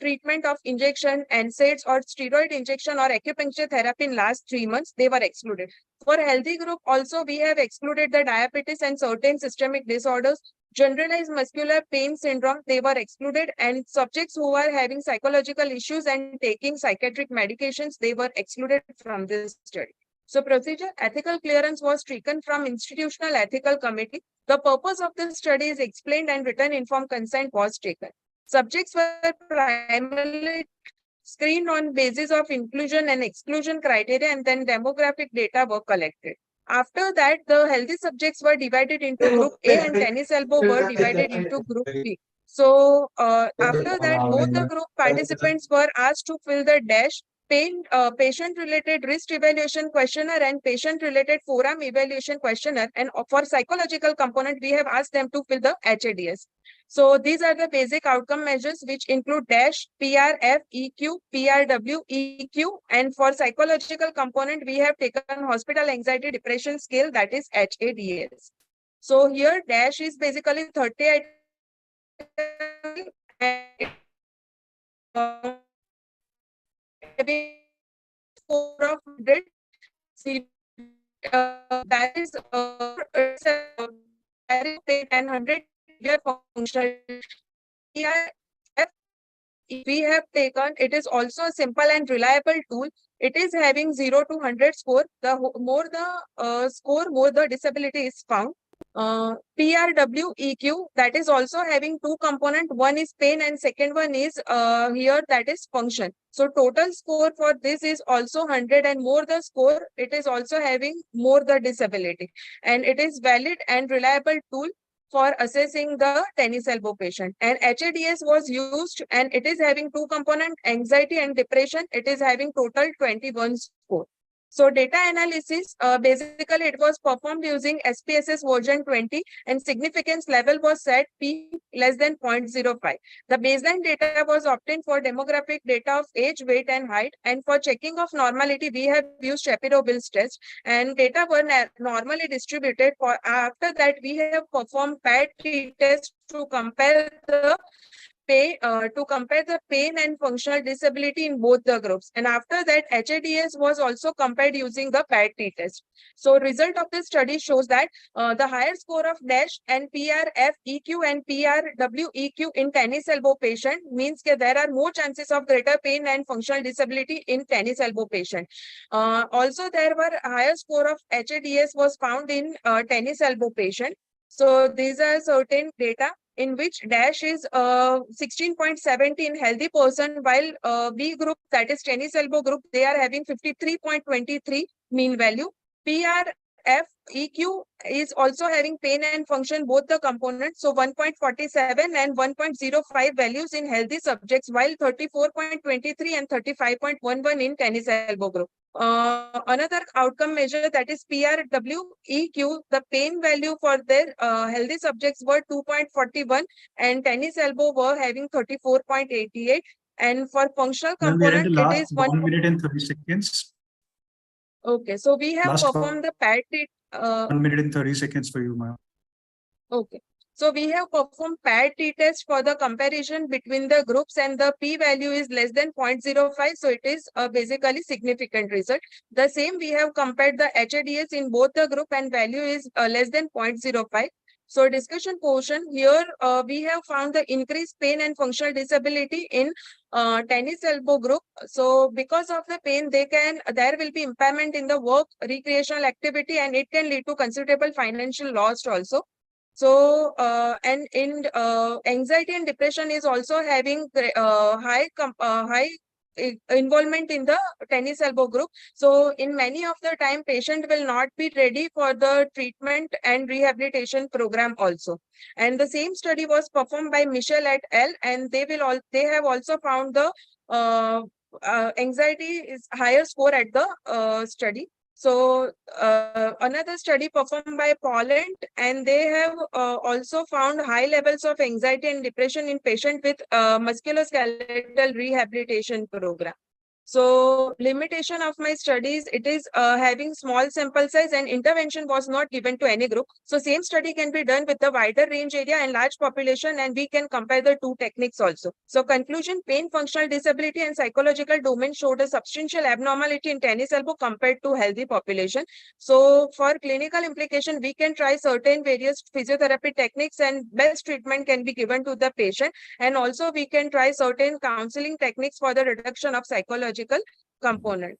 treatment of injection, NSAIDs or steroid injection or acupuncture therapy in last 3 months, they were excluded. For healthy group also, we have excluded the diabetes and certain systemic disorders. Generalized muscular pain syndrome, they were excluded, and subjects who are having psychological issues and taking psychiatric medications, they were excluded from this study. So procedure ethical clearance was taken from Institutional Ethical Committee. The purpose of the study is explained and written informed consent was taken. Subjects were primarily screened on basis of inclusion and exclusion criteria, and then demographic data were collected. After that, the healthy subjects were divided into group A and tennis elbow were divided into group B. So after that, both the group participants were asked to fill the dash patient-related wrist evaluation questionnaire and patient-related forearm evaluation questionnaire. And for psychological component, we have asked them to fill the HADS. So these are the basic outcome measures, which include DASH, PRF, EQ, PRW, EQ. And for psychological component, we have taken hospital anxiety depression scale, that is HADS. So here DASH is basically 30 4 of 100. That is 100 functional. We have taken, it is also a simple and reliable tool. It is having 0 to 100 score. The more the score, more the disability is found. PRW EQ, that is also having 2 components. One is pain and second one is here, that is function. So total score for this is also 100, and more the score, it is also having more the disability. And it is valid and reliable tool for assessing the tennis elbow patient. And HADS was used, and it is having 2 components, anxiety and depression. It is having total 21 score. So data analysis, basically it was performed using SPSS version 20, and significance level was set P less than 0.05. The baseline data was obtained for demographic data of age, weight and height. And for checking of normality, we have used Shapiro-Wills test, and data were normally distributed. For after that, we have performed PAT-T test to compare the pain and functional disability in both the groups. And after that, HADS was also compared using the PAT-T test. So result of this study shows that the higher score of DASH and PRF EQ and PRW EQ in tennis elbow patient means that there are more chances of greater pain and functional disability in tennis elbow patient. Also, there were higher score of HADS was found in tennis elbow patient. So these are certain data in which DASH is 16.70 in healthy person, while B group, that is tennis elbow group, they are having 53.23 mean value. PRF EQ is also having pain and function, both the components, so 1.47 and 1.05 values in healthy subjects, while 34.23 and 35.11 in tennis elbow group. Another outcome measure, that is PRW EQ, the pain value for their healthy subjects were 2.41 and tennis elbow were having 34.88. And for functional component, it is 1 minute and 30 seconds. Okay, so we have performed the PAT-T. 1 minute and 30 seconds for you, ma'am. Okay. So we have performed PAT-T test for the comparison between the groups, and the P value is less than 0.05. So it is basically significant result. The same we have compared the HADS in both the group, and value is less than 0.05. So discussion portion here, we have found the increased pain and functional disability in tennis elbow group. So because of the pain, there will be impairment in the work, recreational activity, and it can lead to considerable financial loss also. So, and in anxiety and depression is also having high involvement in the tennis elbow group. So in many of the time, patient will not be ready for the treatment and rehabilitation program also. And the same study was performed by Michel et al. And they have also found the anxiety is higher score at the study. So another study performed by Poland, and they have also found high levels of anxiety and depression in patients with musculoskeletal rehabilitation program. So limitation of my studies, it is having small sample size and intervention was not given to any group. So same study can be done with the wider range area and large population, and we can compare the two techniques also. So conclusion, pain, functional disability and psychological domain showed a substantial abnormality in tennis elbow compared to healthy population. So for clinical implication, we can try certain various physiotherapy techniques and best treatment can be given to the patient. And also we can try certain counseling techniques for the reduction of psychological component.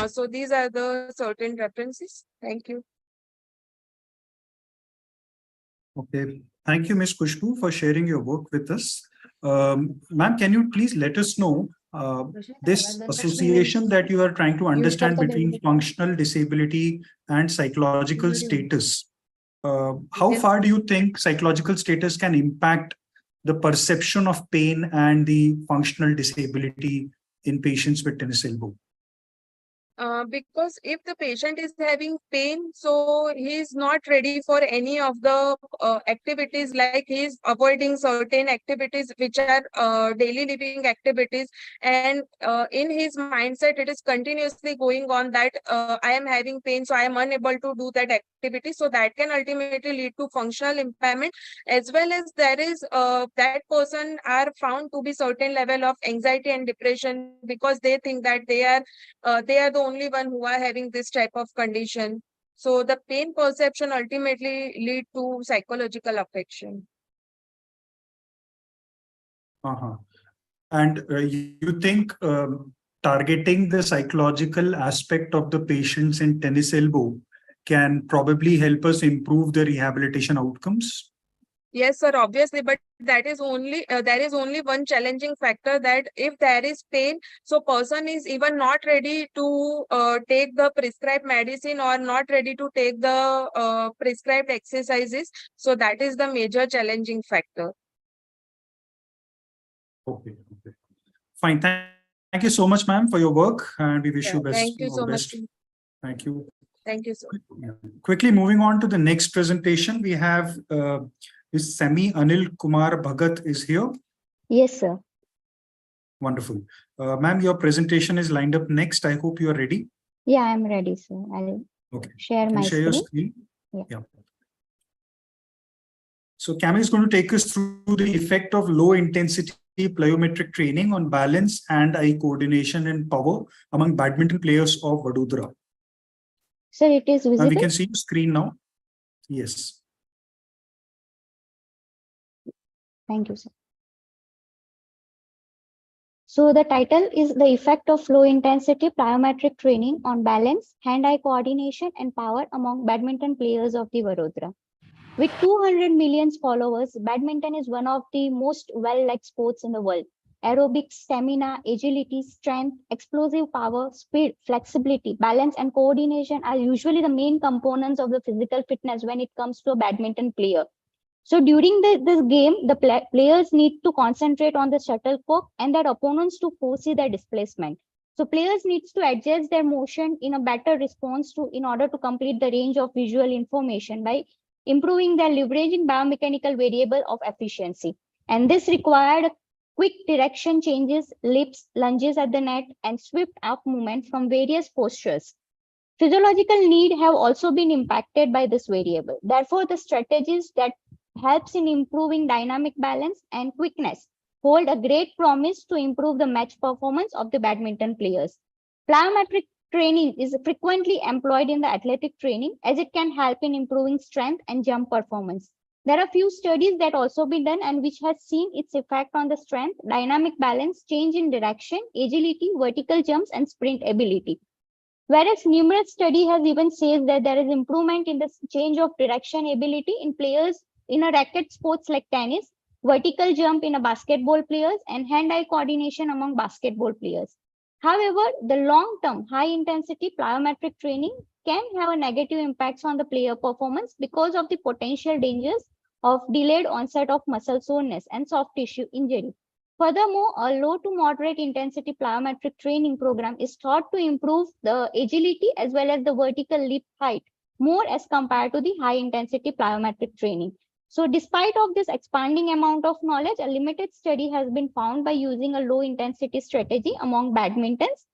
So these are the certain references. Thank you. Okay, thank you, Ms. Kushbu, for sharing your work with us. Ma'am, can you please let us know this association that you are trying to understand between functional disability and psychological status? How far do you think psychological status can impact the perception of pain and the functional disability in patients with tennis elbow? Because if the patient is having pain, so he is not ready for any of the activities, like he is avoiding certain activities which are daily living activities, and in his mindset it is continuously going on that I am having pain, so I am unable to do that activity. So that can ultimately lead to functional impairment, as well as there is that person are found to be certain level of anxiety and depression, because they think that they are the only one who are having this type of condition. So the pain perception ultimately lead to psychological affection. And you think targeting the psychological aspect of the patients in tennis elbow can probably help us improve the rehabilitation outcomes? Yes, sir, obviously, but that is only there is only one challenging factor, that if there is pain, so person is even not ready to take the prescribed medicine or not ready to take the prescribed exercises. So that is the major challenging factor. Okay, okay. Fine. Thank you so much, ma'am, for your work, and we wish you best. Thank you all so the much. best. Thank you. Thank you, sir. Yeah. Quickly moving on to the next presentation, we have Ms. Semi Anil Kumar Bhagat is here. Yes, sir. Wonderful. Ma'am, your presentation is lined up next. I hope you are ready. Yeah, I'm ready, sir. I'll share Can my you share your screen. screen? Yeah. So Camille is going to take us through the effect of low intensity plyometric training on balance, hand-eye coordination and power among badminton players of Vadodara. Sir, it is visible. And we can see your screen now. Yes. Thank you, sir. So the title is The Effect of Low Intensity Plyometric Training on Balance, Hand-Eye Coordination and Power Among Badminton Players of the Vadodara. With 200 million followers, badminton is one of the most well-liked sports in the world. Aerobics, stamina, agility, strength, explosive power, speed, flexibility, balance, and coordination are usually the main components of the physical fitness when it comes to a badminton player. So during this game, the players need to concentrate on the shuttlecock and their opponents to foresee their displacement. So players needs to adjust their motion in a better response in order to complete the range of visual information by improving their leveraging biomechanical variable of efficiency. And this required quick direction changes, leaps, lunges at the net, and swift up movement from various postures. Physiological need have also been impacted by this variable. Therefore, the strategies that helps in improving dynamic balance and quickness hold a great promise to improve the match performance of the badminton players. Plyometric training is frequently employed in the athletic training as it can help in improving strength and jump performance. There are few studies that also been done and which has seen its effect on the strength, dynamic balance, change in direction, agility, vertical jumps, and sprint ability. Whereas numerous study has even says that there is improvement in the change of direction ability in players in a racket sports like tennis, vertical jump in a basketball players, and hand-eye coordination among basketball players. However, the long-term high-intensity plyometric training can have a negative impacts on the player performance because of the potential dangers of delayed onset of muscle soreness and soft tissue injury. Furthermore, a low to moderate intensity plyometric training program is thought to improve the agility as well as the vertical leap height more as compared to the high intensity plyometric training. So despite of this expanding amount of knowledge, a limited study has been found by using a low intensity strategy among badmintons.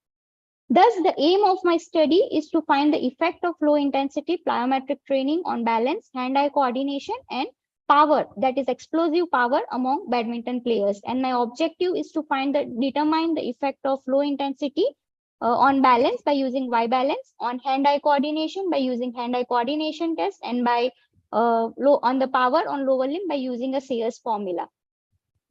Thus, the aim of my study is to find the effect of low intensity plyometric training on balance, hand-eye coordination, and power, that is explosive power among badminton players. And my objective is to determine the effect of low intensity on balance by using Y balance, on hand-eye coordination by using hand-eye coordination test, and by on the power on lower limb by using a Sayers formula.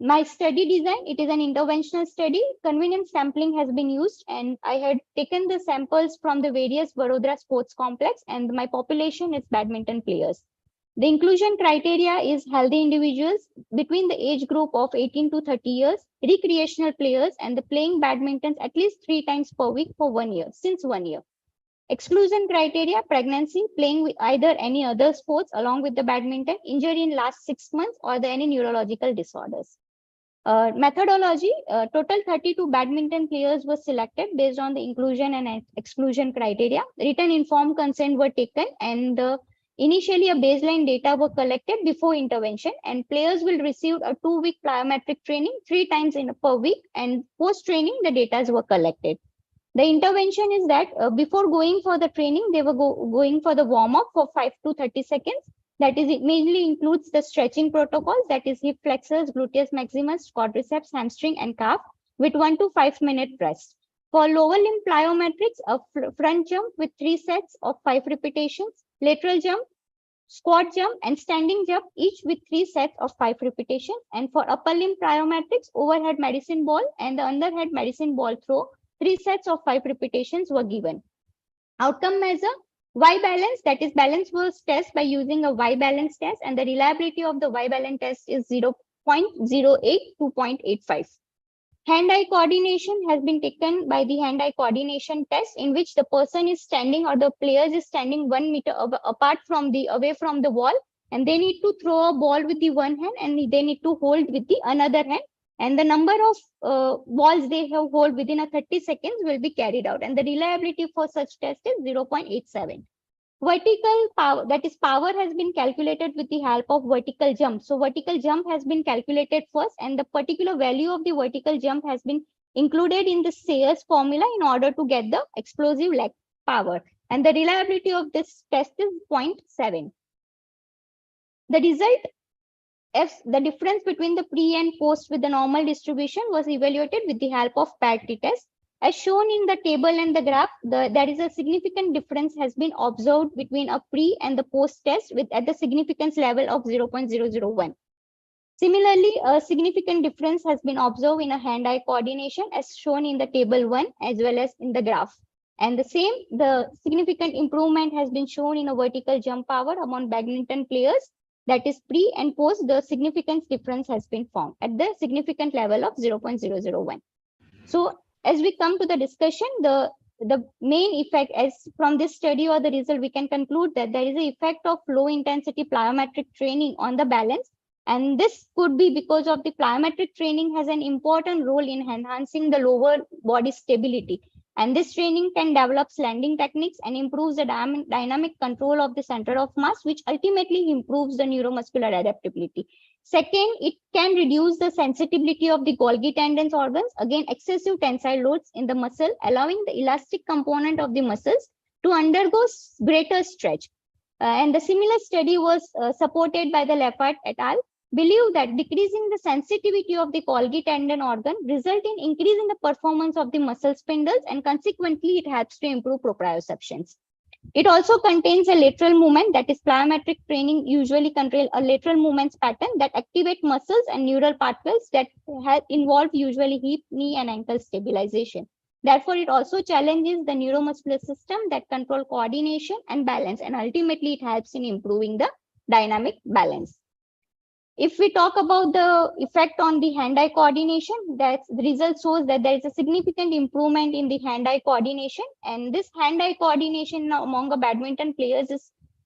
My study design, it is an interventional study. Convenient sampling has been used, and I had taken the samples from the various Vadodara sports complex, and my population is badminton players. The inclusion criteria is healthy individuals between the age group of 18 to 30 years, recreational players, and the playing badminton at least 3 times per week for 1 year, since 1 year. Exclusion criteria: pregnancy, playing with either any other sports along with the badminton, injury in last 6 months, or any neurological disorders. Methodology: total 32 badminton players were selected based on the inclusion and exclusion criteria. Written informed consent were taken, and initially a baseline data were collected before intervention, and players will receive a 2-week plyometric training 3 times per week, and post training the data were collected. The intervention is that before going for the training, they were going for the warm up for 5 to 30 seconds. That is, it mainly includes the stretching protocols, that is hip flexors, gluteus maximus, quadriceps, hamstring, and calf, with 1 to 5 minute rest. For lower limb plyometrics, a front jump with 3 sets of 5 repetitions, lateral jump, squat jump, and standing jump, each with 3 sets of 5 repetitions. And for upper limb plyometrics, overhead medicine ball and the underhead medicine ball throw, 3 sets of 5 repetitions were given. Outcome measure: Y balance, that is balance versus test by using a Y balance test, and the reliability of the Y balance test is 0.08 to 0.85. Hand-eye coordination has been taken by the hand-eye coordination test, in which the person is standing, or the players is standing 1 meter apart from away from the wall, and they need to throw a ball with the one hand, and they need to hold with the another hand, and the number of balls they have hold within 30 seconds will be carried out, and the reliability for such test is 0.87. Vertical power, that is power, has been calculated with the help of vertical jump. So vertical jump has been calculated first, and the particular value of the vertical jump has been included in the Sayers formula in order to get the explosive leg power, and the reliability of this test is 0.7. The result, if the difference between the pre and post with the normal distribution was evaluated with the help of PAT-T test. As shown in the table and the graph, there is a significant difference has been observed between a pre and the post test at the significance level of 0.001. Similarly, a significant difference has been observed in a hand-eye coordination as shown in the table 1 as well as in the graph. And the significant improvement has been shown in a vertical jump power among badminton players, that is pre and post. The significance difference has been found at the significant level of 0.001. So as we come to the discussion, the main effect, as from this study or the result, we can conclude that there is an effect of low intensity plyometric training on the balance. And this could be because of the plyometric training has an important role in enhancing the lower body stability. And this training can develop landing techniques and improves the dynamic control of the center of mass, which ultimately improves the neuromuscular adaptability. Second, it can reduce the sensitivity of the Golgi tendons organs, again excessive tensile loads in the muscle, allowing the elastic component of the muscles to undergo greater stretch. And the similar study was supported by the Leffert et al. Believe that decreasing the sensitivity of the Golgi tendon organ result in increasing the performance of the muscle spindles, and consequently it helps to improve proprioceptions. It also contains a lateral movement, that is plyometric training usually control a lateral movements pattern that activate muscles and neural pathways that involve usually hip, knee, and ankle stabilization. Therefore, it also challenges the neuromuscular system that control coordination and balance, and ultimately it helps in improving the dynamic balance. If we talk about the effect on the hand-eye coordination, the result shows that there is a significant improvement in the hand-eye coordination, and this hand-eye coordination among the badminton players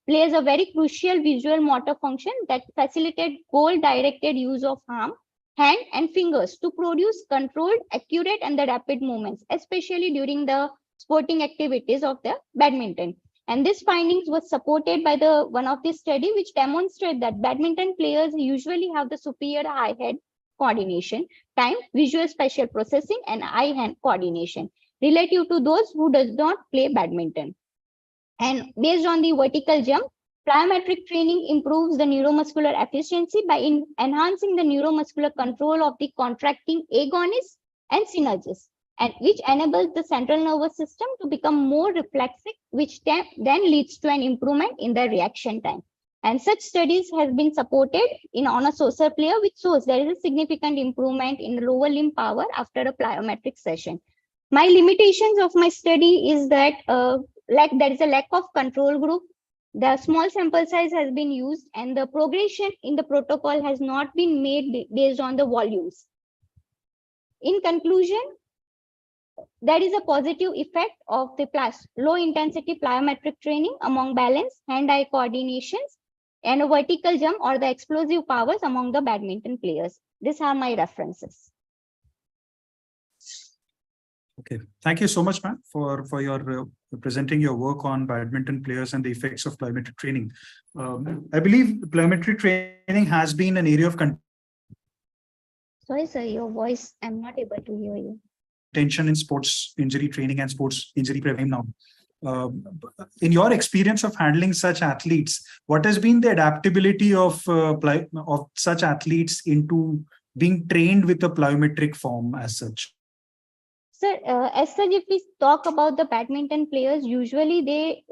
plays a very crucial visual motor function that facilitates goal-directed use of arm hand and fingers to produce controlled, accurate, and the rapid movements, especially during the sporting activities of the badminton. And this findings was supported by the one of the study which demonstrate that badminton players usually have the superior eye-head coordination, time, visual spatial processing, and eye-hand coordination relative to those who does not play badminton. And based on the vertical jump, plyometric training improves the neuromuscular efficiency by enhancing the neuromuscular control of the contracting agonis and synergies, and which enables the central nervous system to become more reflexive, which then leads to an improvement in the reaction time. And such studies has been supported on a social player, which shows there is a significant improvement in the lower limb power after a plyometric session. My limitations of my study is that there is a lack of control group. The small sample size has been used, and the progression in the protocol has not been made based on the volumes. In conclusion, there is a positive effect of the low intensity plyometric training among balance, hand-eye coordinations, and a vertical jump or the explosive powers among the badminton players. These are my references. Okay, thank you so much, ma'am, for your presenting your work on badminton players and the effects of plyometric training. I believe plyometric training has been an area of Sorry, sir, your voice, I'm not able to hear you. Attention in sports injury training and sports injury prevention now. In your experience of handling such athletes, what has been the adaptability of such athletes into being trained with a plyometric form as such? Sir, as such, if we talk about the badminton players, usually they,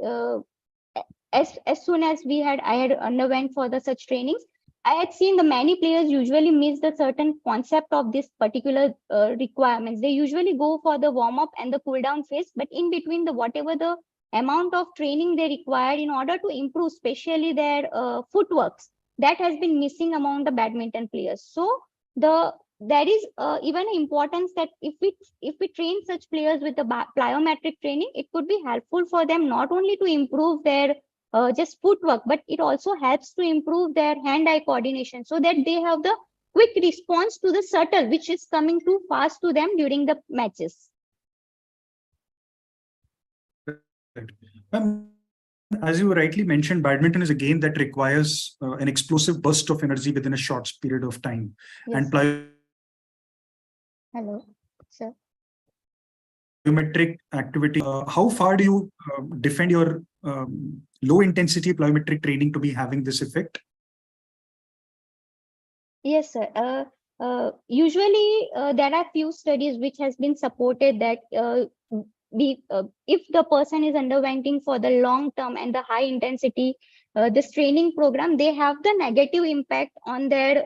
as soon as I had underwent for the such trainings, I had seen the many players usually miss the certain concept of this particular requirements. They usually go for the warm up and the cool down phase, but in between the whatever the amount of training they require in order to improve, especially their footworks, that has been missing among the badminton players. So there is even an importance that if we train such players with the plyometric training, it could be helpful for them not only to improve their just footwork, but it also helps to improve their hand-eye coordination so that they have the quick response to the shuttle, which is coming too fast to them during the matches. As you rightly mentioned, badminton is a game that requires an explosive burst of energy within a short period of time. Yes. And Hello, sir. plyometric activity, how far do you defend your low intensity plyometric training to be having this effect? Yes, sir. Usually, there are few studies which has been supported that if the person is undergoing for the long term and the high intensity this training program, they have the negative impact on their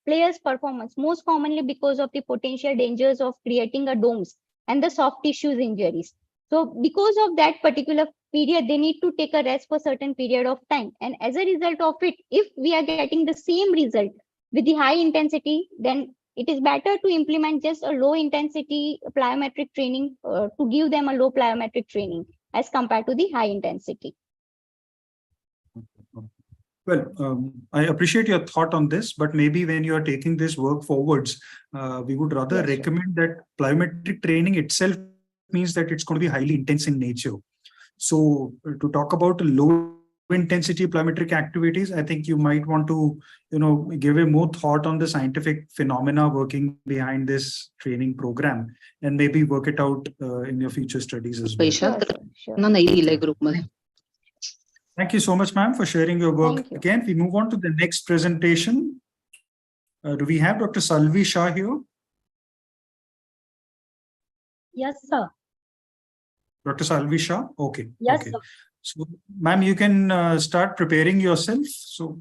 players' performance, most commonly because of the potential dangers of creating a DOMS and the soft tissues injuries. So because of that particular period, they need to take a rest for certain period of time. And as a result of it, if we are getting the same result with the high intensity, then it is better to implement just a low intensity plyometric training to give them a low plyometric training as compared to the high intensity. Well, I appreciate your thought on this, but maybe when you are taking this work forwards, we would rather recommend that plyometric training itself means that it's going to be highly intense in nature. So to talk about low intensity plyometric activities, I think you might want to, give a more thought on the scientific phenomena working behind this training program and maybe work it out in your future studies as well. Sure. Thank you so much, ma'am, for sharing your work. Again, we move on to the next presentation. Do we have Dr. Salvi Shah here? Yes, sir. Dr. Salvi Shah? Okay. Yes, okay. sir. So, ma'am, you can start preparing yourself. So,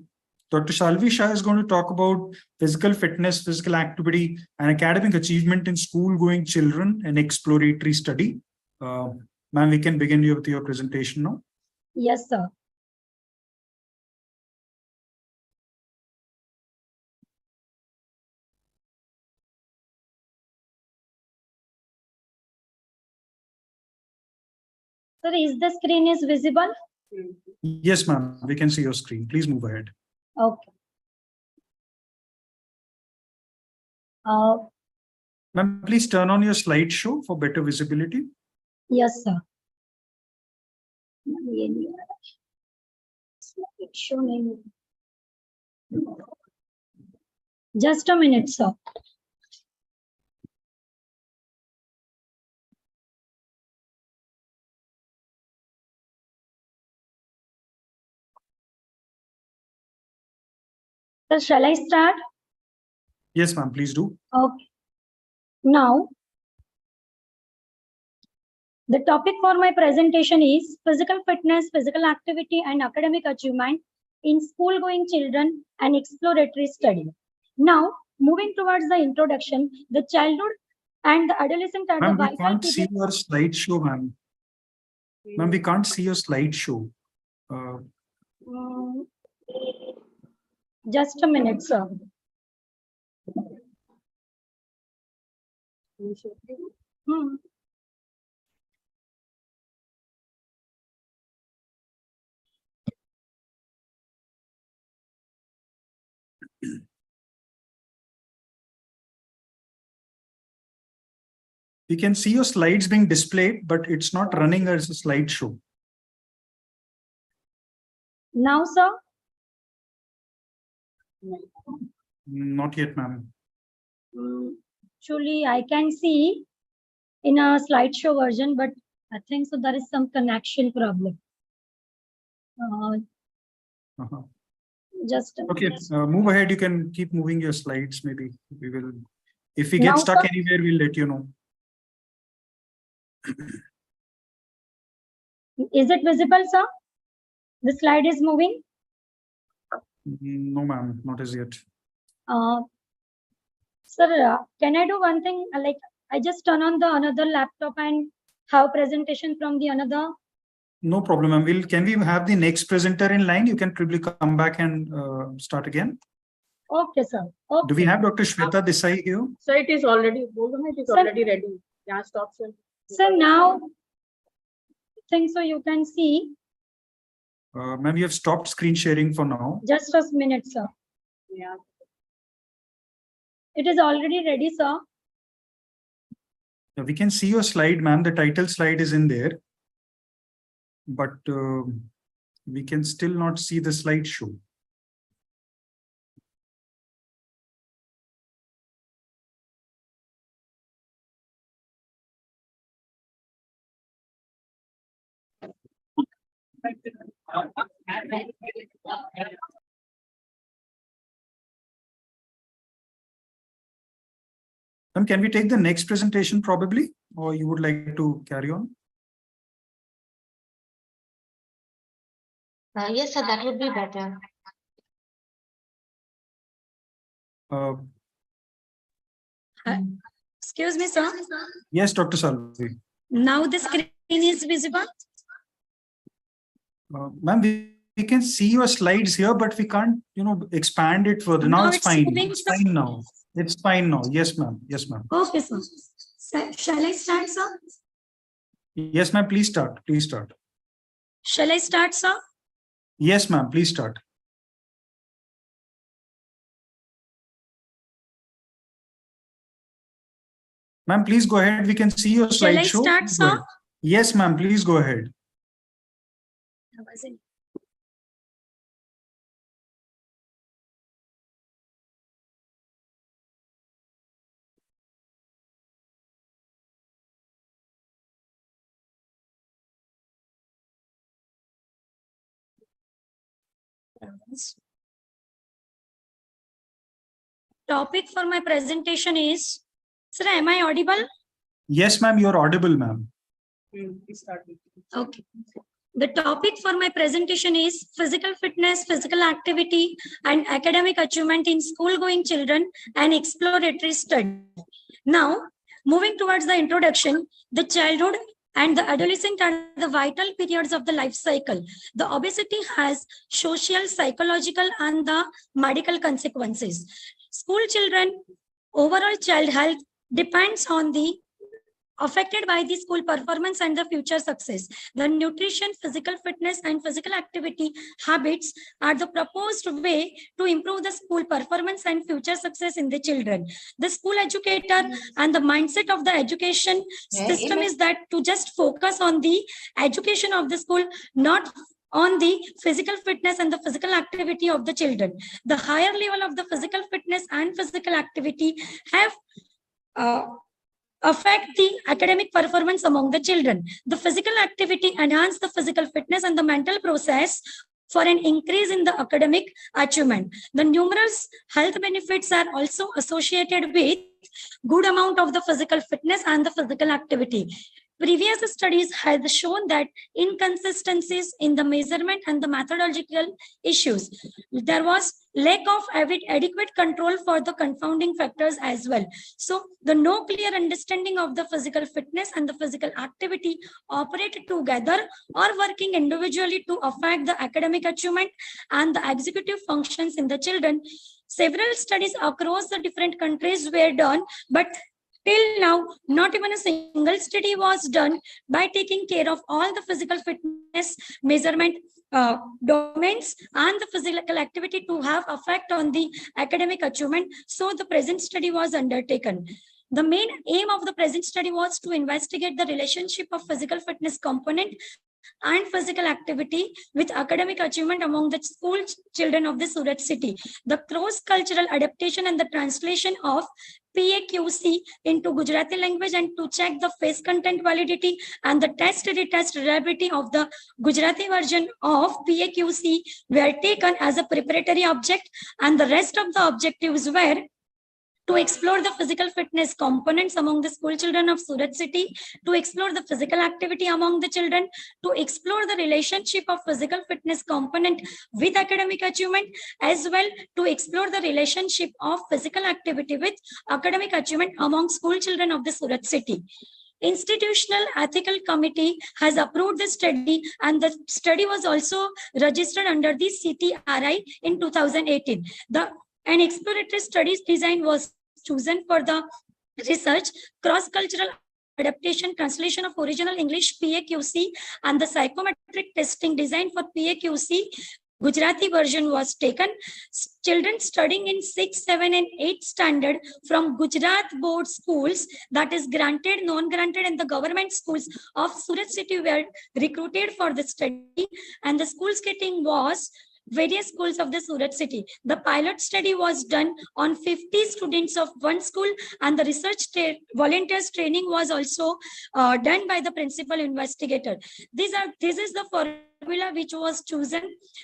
Dr. Salvi Shah is going to talk about physical fitness, physical activity, and academic achievement in school-going children and exploratory study. Ma'am, we can begin with your presentation now. Yes, sir. Sir, is the screen is visible? Yes, ma'am. We can see your screen. Please move ahead. Okay. Ma'am, please turn on your slideshow for better visibility. Yes, sir. Just a minute, sir. So shall I start? Yes, ma'am, please do. Okay. Now, the topic for my presentation is physical fitness, physical activity, and academic achievement in school-going children and exploratory study. Now, moving towards the introduction, the childhood and the adolescent are the Ma'am, we vital can't see period. your slideshow, ma'am. Ma'am, we can't see your slideshow. Just a minute, sir. We can see your slides being displayed, but it's not running as a slideshow. Now, sir. Not yet, ma'am. Actually, I can see in a slideshow version, but I think so there is some connection problem. Just a Okay, minute. move ahead. You can keep moving your slides. Maybe we will. If we get Now, stuck sir? anywhere, we'll let you know. Is it visible, sir? The slide is moving. No, ma'am, not as yet. Sir, can I do one thing? Like, I just turn on the another laptop and have presentation from the another. No problem, ma'am. Can we have the next presenter in line? You can probably come back and start again. Okay, sir. Okay. Do we have Dr. Shweta Desai here? So it is already, it is Sir- already ready. Yeah, stop, sir. So now, I think so you can see. Ma'am, you have stopped screen sharing for now. Just a minute, sir. Yeah. It is already ready, sir. We can see your slide, ma'am. The title slide is in there. But we can still not see the slideshow. Can we take the next presentation probably, or you would like to carry on? Yes, sir, that would be better. Excuse me, sir. Yes, Dr. Salvi. Now the screen is visible. Ma'am, we can see your slides here, but we can't, expand it further. Now Now it's it's fine. moving, It's sir. fine now. It's fine now. Yes, ma'am. Yes, ma'am. Okay, sir. Shall I start, sir? Yes, ma'am. Please start. Please start. Shall I start, sir? Yes, ma'am. Please start. Ma'am, please go ahead. We can see your Shall I slideshow. start, Go sir? ahead. Yes, ma'am. Please go ahead. Topic for my presentation is, sir, am I audible? Yes, ma'am. You're audible, ma'am. Okay. The topic for my presentation is physical fitness, physical activity, and academic achievement in school-going children and exploratory study. Now, moving towards the introduction, the childhood and the adolescent are the vital periods of the life cycle. The obesity has social, psychological, and the medical consequences. School children, overall child health depends on the affected by the school performance and the future success. The nutrition, physical fitness, and physical activity habits are the proposed way to improve the school performance and future success in the children. The school educator and the mindset of the education system is that to just focus on the education of the school, not on the physical fitness and the physical activity of the children. The higher level of the physical fitness and physical activity have affect the academic performance among the children. The physical activity enhance the physical fitness and the mental process for an increase in the academic achievement. The numerous health benefits are also associated with good amount of the physical fitness and the physical activity. Previous studies have shown that inconsistencies in the measurement and the methodological issues. There was lack of adequate control for the confounding factors as well. So the no clear understanding of the physical fitness and the physical activity operate together or working individually to affect the academic achievement and the executive functions in the children. Several studies across the different countries were done, but till now, not even a single study was done by taking care of all the physical fitness measurement domains and the physical activity to have effect on the academic achievement. So the present study was undertaken. The main aim of the present study was to investigate the relationship of physical fitness component and physical activity with academic achievement among the school children of the Surat city. The cross-cultural adaptation and the translation of PAQC into Gujarati language and to check the face content validity and the test-retest reliability of the Gujarati version of PAQC were taken as a preparatory object, and the rest of the objectives were to explore the physical fitness components among the school children of Surat city, to explore the physical activity among the children, to explore the relationship of physical fitness component with academic achievement, as well to explore the relationship of physical activity with academic achievement among school children of the Surat city. Institutional Ethical Committee has approved the study, and the study was also registered under the CTRI in 2018. An exploratory studies design was chosen for the research, cross-cultural adaptation, translation of original English PAQC, and the psychometric testing design for PAQC. Gujarati version was taken. Children studying in 6, 7, and 8 standard from Gujarat board schools, that is granted, non-granted, and the government schools of Surat city were recruited for the study, and the school setting was various schools of the Surat city. The pilot study was done on 50 students of one school, and the research volunteers training was also done by the principal investigator. This is the formula which was chosen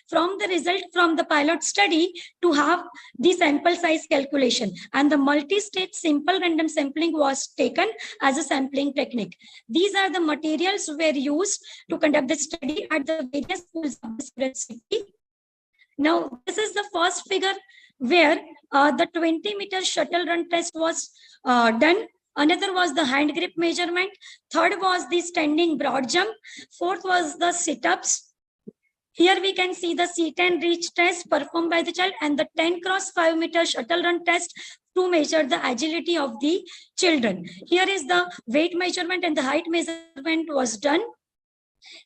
from the result from the pilot study to have the sample size calculation, and the multi-stage simple random sampling was taken as a sampling technique. These are the materials were used to conduct the study at the various schools of the Surat city. Now, this is the first figure where the 20-meter shuttle run test was done. Another was the hand grip measurement. Third was the standing broad jump. Fourth was the sit-ups. Here we can see the seat and reach test performed by the child, and the 10x5-meter shuttle run test to measure the agility of the children. Here is the weight measurement and the height measurement was done.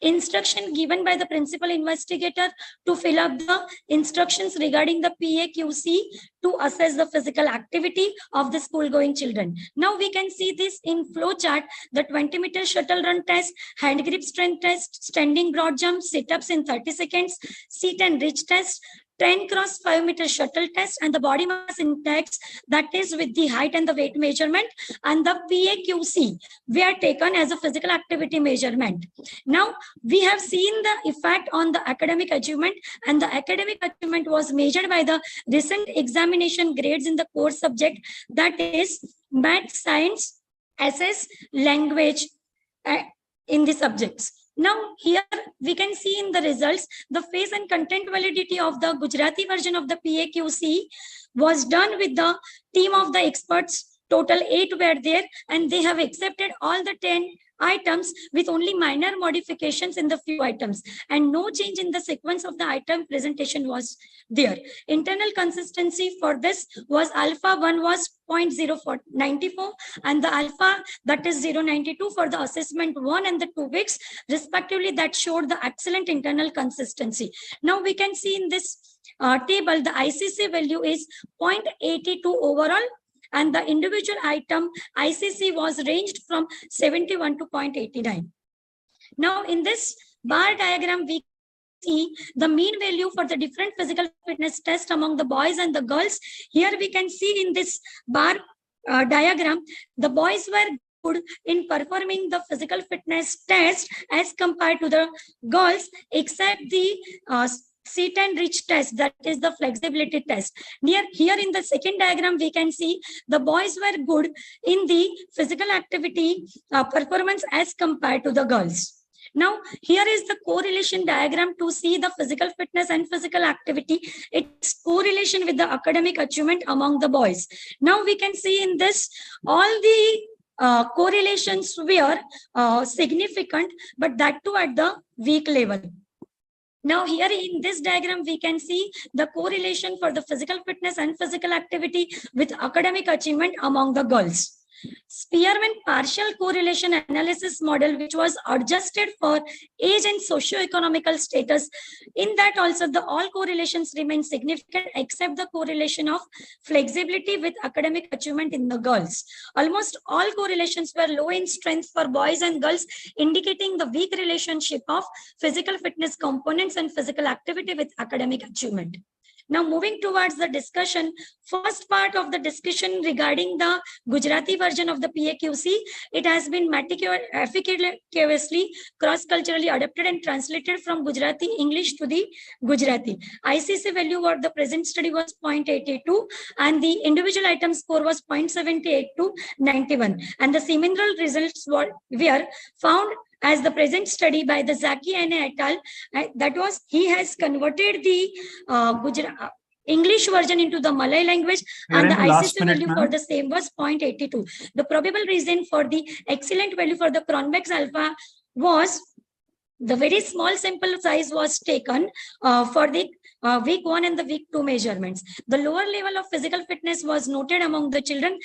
Instruction given by the principal investigator to fill up the instructions regarding the PAQC to assess the physical activity of the school going children. Now we can see this in flow chart: the 20-meter shuttle run test, hand grip strength test, standing broad jump, sit-ups in 30 seconds, seat and reach test, 10x5-meter shuttle test, and the body mass index, that is with the height and the weight measurement, and the PAQC were taken as a physical activity measurement. Now we have seen the effect on the academic achievement, and the academic achievement was measured by the recent examination grades in the core subject, that is math, science, SS, language in the subjects. Now here we can see in the results the face and content validity of the Gujarati version of the PAQC was done with the team of the experts. Total 8 were there, and they have accepted all the 10 items with only minor modifications in the few items, and no change in the sequence of the item presentation was there. Internal consistency for this was alpha 1 was 0.0494 and the alpha that is 0.92 for the assessment 1 and the 2 weeks respectively, that showed the excellent internal consistency. Now we can see in this table the ICC value is 0.82 overall, and the individual item ICC was ranged from 71 to 0.89. Now in this bar diagram, we see the mean value for the different physical fitness test among the boys and the girls. Here we can see in this bar diagram, the boys were good in performing the physical fitness test as compared to the girls, except the C10 reach test, that is the flexibility test. Here in the second diagram, we can see the boys were good in the physical activity performance as compared to the girls. Now, here is the correlation diagram to see the physical fitness and physical activity, its correlation with the academic achievement among the boys. Now, we can see in this, all the correlations were significant, but that too at the weak level. Now here in this diagram, we can see the correlation for the physical fitness and physical activity with academic achievement among the girls. Spearman partial correlation analysis model, which was adjusted for age and socio-economical status. In that also, the all correlations remain significant except the correlation of flexibility with academic achievement in the girls. Almost all correlations were low in strength for boys and girls, indicating the weak relationship of physical fitness components and physical activity with academic achievement. Now moving towards the discussion, first part of the discussion regarding the Gujarati version of the PAQC, it has been efficaciously cross-culturally adapted and translated from Gujarati English to the Gujarati. ICC value for the present study was 0.82 and the individual item score was 0.78 to 91. And the seminal results were found as the present study by the Zaki and et al. That was, he has converted the English version into the Malay language, and the ICC value for the same was 0.82. The probable reason for the excellent value for the Cronbach's alpha was the very small sample size was taken for the week 1 and the week 2 measurements. The lower level of physical fitness was noted among the children,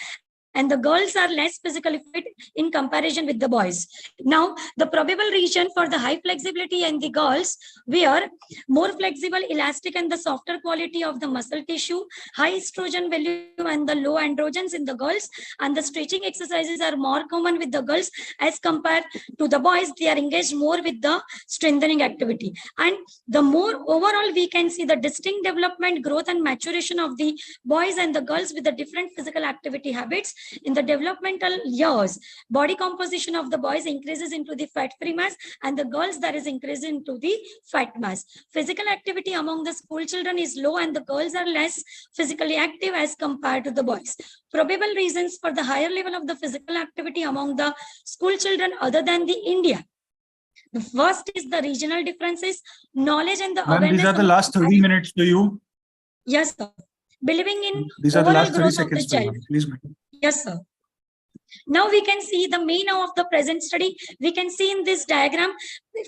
and the girls are less physically fit in comparison with the boys. Now, the probable region for the high flexibility and the girls were more flexible, elastic, and the softer quality of the muscle tissue, high estrogen value and the low androgens in the girls, and the stretching exercises are more common with the girls as compared to the boys. They are engaged more with the strengthening activity. And the more overall, we can see the distinct development, growth, and maturation of the boys and the girls with the different physical activity habits. In the developmental years, body composition of the boys increases into the fat-free mass, and the girls that is increasing into the fat mass. Physical activity among the school children is low, and the girls are less physically active as compared to the boys. Probable reasons for the higher level of the physical activity among the school children other than the India. The first is the regional differences, knowledge and the awareness. These are the last 30 minutes to you. Yes, sir. Believing in these are the last 30 growth seconds of the child. Please. Yes, sir. Now we can see the mean of the present study. We can see in this diagram,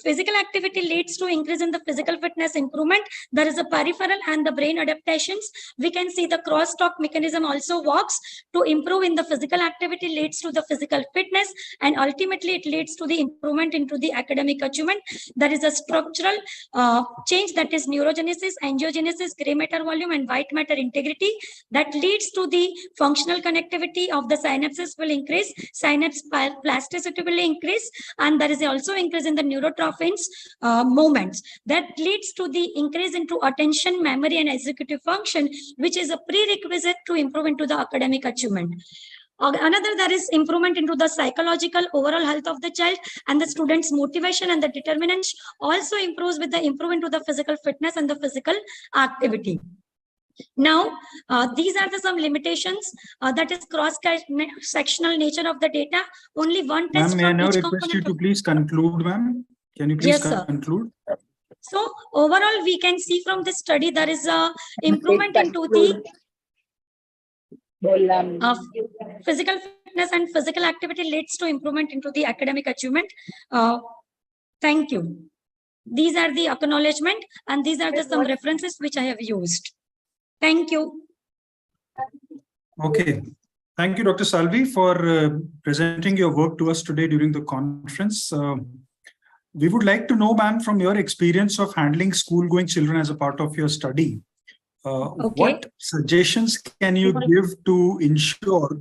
physical activity leads to increase in the physical fitness improvement. There is a peripheral and the brain adaptations. We can see the crosstalk mechanism also works to improve in the physical activity, leads to the physical fitness, and ultimately it leads to the improvement into the academic achievement. There is a structural change, that is neurogenesis, angiogenesis, gray matter volume, and white matter integrity, that leads to the functional connectivity of the synapses will increase, synapse plasticity will increase, and there is also increase in the neurotrophins movements that leads to the increase into attention, memory, and executive function, which is a prerequisite to improve into the academic achievement. Another, there is improvement into the psychological overall health of the child, and the student's motivation and the determinants also improves with the improvement to the physical fitness and the physical activity. Now, these are some limitations, that is cross-sectional nature of the data. Only one test. Ma'am, may I now request you to please conclude, ma'am? Can you please conclude? So overall, we can see from this study, there is a improvement into the Physical fitness and physical activity leads to improvement into the academic achievement. Thank you. These are the acknowledgement and these are the some references which I have used. Thank you. Okay. Thank you, Dr. Salvi, for presenting your work to us today during the conference. We would like to know, ma'am, from your experience of handling school-going children as a part of your study, what suggestions can you give to ensure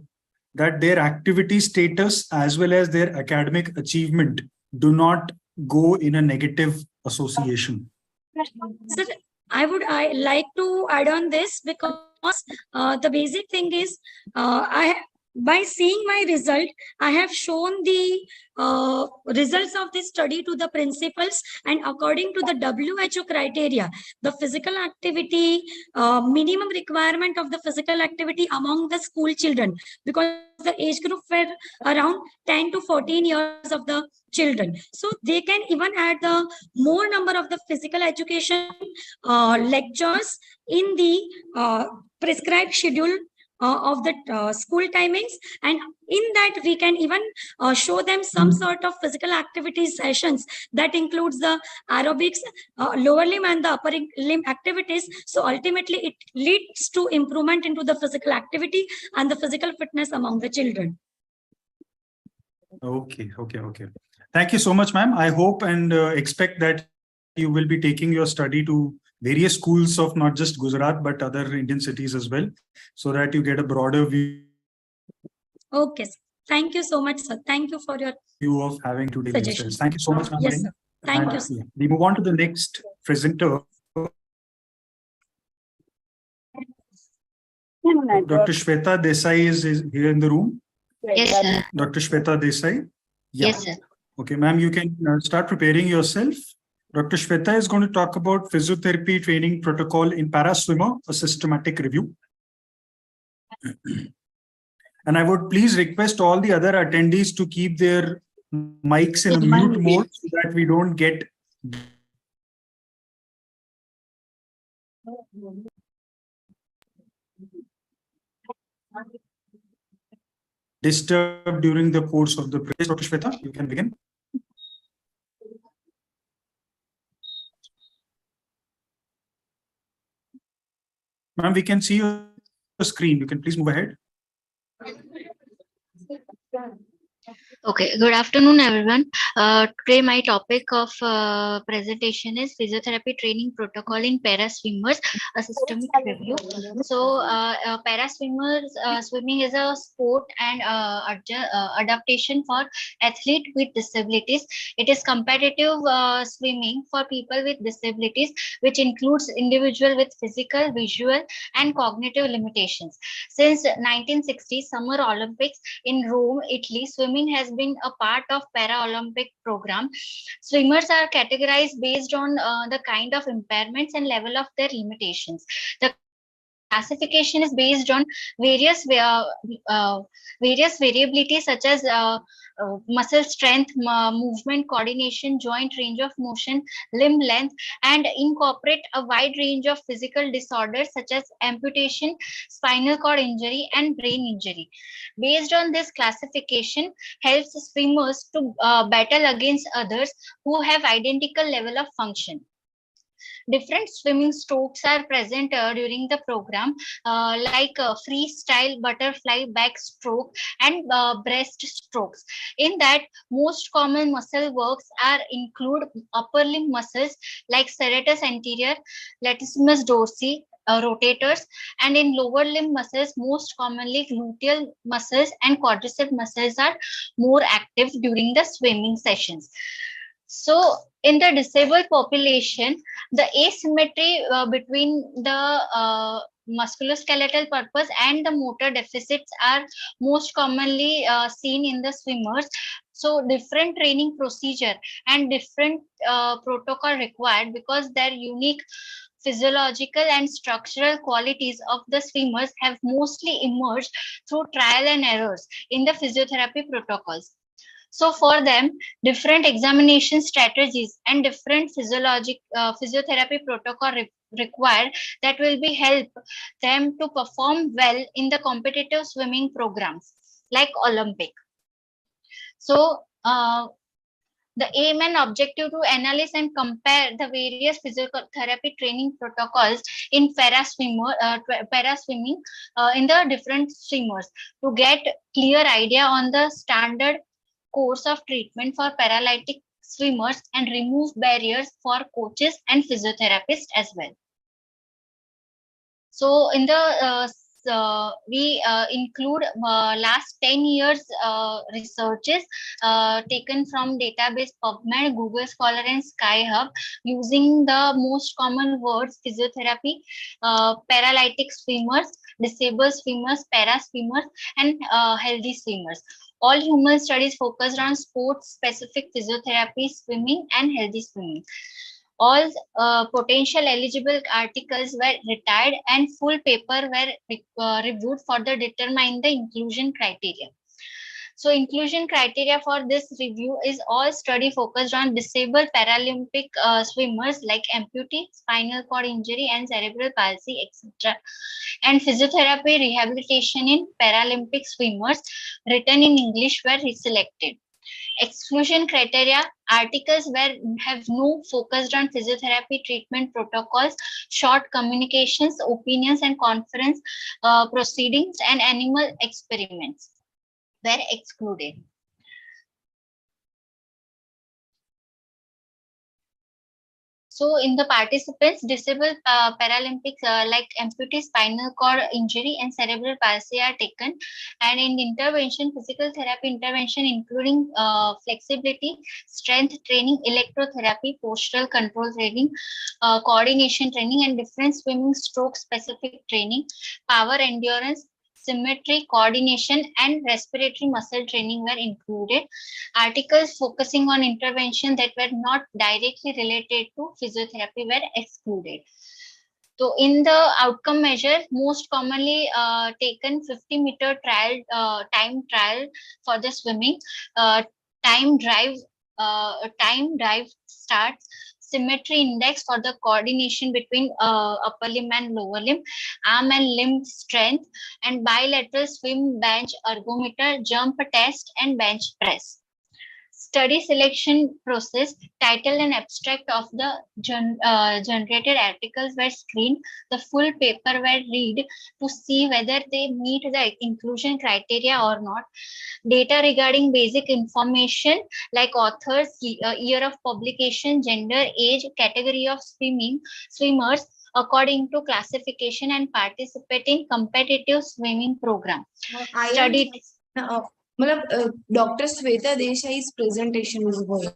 that their activity status as well as their academic achievement do not go in a negative association? Sir, I like to add on this because the basic thing is by seeing my result, I have shown the results of this study to the principals, and according to the WHO criteria, the physical activity, minimum requirement of the physical activity among the school children, because the age group were around 10 to 14 years of the children. So they can even add the more number of the physical education lectures in the prescribed schedule of the school timings, and in that we can even show them some sort of physical activity sessions that includes the aerobics, lower limb and the upper limb activities. So ultimately it leads to improvement into the physical activity and the physical fitness among the children. Okay. Thank you so much, ma'am. I hope and expect that you will be taking your study to various schools of not just Gujarat, but other Indian cities as well, so that you get a broader view Okay, sir. Thank you so much, sir. Thank you for your view of having two daily suggestions. Thank you so much, ma'am. Yes, sir. Thank you, sir. Yeah. We move on to the next presenter. Dr. Shweta Desai is here in the room. Yes, sir. Dr. Shweta Desai. Yeah. Yes, sir. Okay, ma'am, you can start preparing yourself. Dr. Shweta is going to talk about physiotherapy training protocol in para swimmer, a systematic review. And I would please request all the other attendees to keep their mics in a mute mode so that we don't get disturbed during the course of the presentation. Dr. Shweta, you can begin. Ma'am, we can see your screen. You can please move ahead. Okay, good afternoon, everyone. Today my topic of presentation is physiotherapy training protocol in para swimmers, a systemic review. So, para swimmers, swimming is a sport and adaptation for athlete with disabilities. It is competitive swimming for people with disabilities, which includes individual with physical, visual, and cognitive limitations. Since 1960 Summer Olympics in Rome, Italy, swimming has been a part of Paralympic program. Swimmers are categorized based on the kind of impairments and level of their limitations. The classification is based on various variabilities such as muscle strength, movement coordination, joint range of motion, limb length, and incorporate a wide range of physical disorders such as amputation, spinal cord injury, and brain injury. Based on this classification, helps swimmers to battle against others who have identical level of function. Different swimming strokes are present during the program, like freestyle, butterfly, backstroke, and breast strokes. In that, most common muscle works include upper limb muscles like serratus anterior, latissimus dorsi, rotators, and in lower limb muscles, most commonly gluteal muscles and quadricep muscles are more active during the swimming sessions. So in the disabled population, the asymmetry between the musculoskeletal purpose and the motor deficits are most commonly seen in the swimmers. So different training procedure and different protocol required because their unique physiological and structural qualities of the swimmers have mostly emerged through trial and errors in the physiotherapy protocols. So for them, different examination strategies and different physiotherapy protocol required that will be help them to perform well in the competitive swimming programs like Olympic. So the aim and objective to analyze and compare the various physical therapy training protocols in para swimming in the different swimmers to get clear idea on the standard course of treatment for paralytic swimmers and remove barriers for coaches and physiotherapists as well. So in the we include last 10 years researches taken from database PubMed, Google Scholar and Skyhub using the most common words physiotherapy, paralytic swimmers, disabled swimmers, para swimmers and healthy swimmers. All human studies focused on sports specific physiotherapy, swimming and healthy swimming. All potential eligible articles were retired and full paper were reviewed for the determine the inclusion criteria. So inclusion criteria for this review is all study focused on disabled Paralympic swimmers like amputee, spinal cord injury and cerebral palsy, etc. And physiotherapy rehabilitation in Paralympic swimmers written in English were selected. Exclusion criteria articles where have no focused on physiotherapy treatment protocols, short communications, opinions and conference proceedings and animal experiments were excluded. So in the participants, disabled Paralympics like amputee, spinal cord injury and cerebral palsy are taken. And in intervention, physical therapy intervention including flexibility, strength training, electrotherapy, postural control training, coordination training and different swimming stroke specific training, power endurance, symmetry, coordination and respiratory muscle training were included. Articles focusing on intervention that were not directly related to physiotherapy were excluded. So in the outcome measure, most commonly taken 50-meter trial, time trial for the swimming, time drive starts, symmetry index for the coordination between upper limb and lower limb, arm and limb strength, and bilateral swim bench ergometer, jump test, and bench press. Study selection process, title and abstract of the generated articles were screened. The full paper were read to see whether they meet the inclusion criteria or not. Data regarding basic information like authors, year of publication, gender, age, category of swimmers according to classification and participating competitive swimming program. Studied. Dr. Sweta Desai's presentation is going.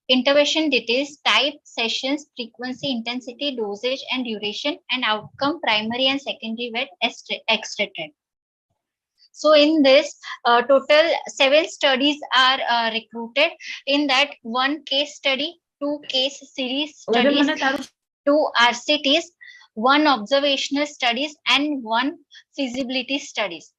Intervention details, type, sessions, frequency, intensity, dosage, and duration, and outcome, primary and secondary were extracted. So in this, total 7 studies are recruited. In that, 1 case study, 2 case series studies, 2 RCTs, 1 observational studies, and 1 feasibility studies.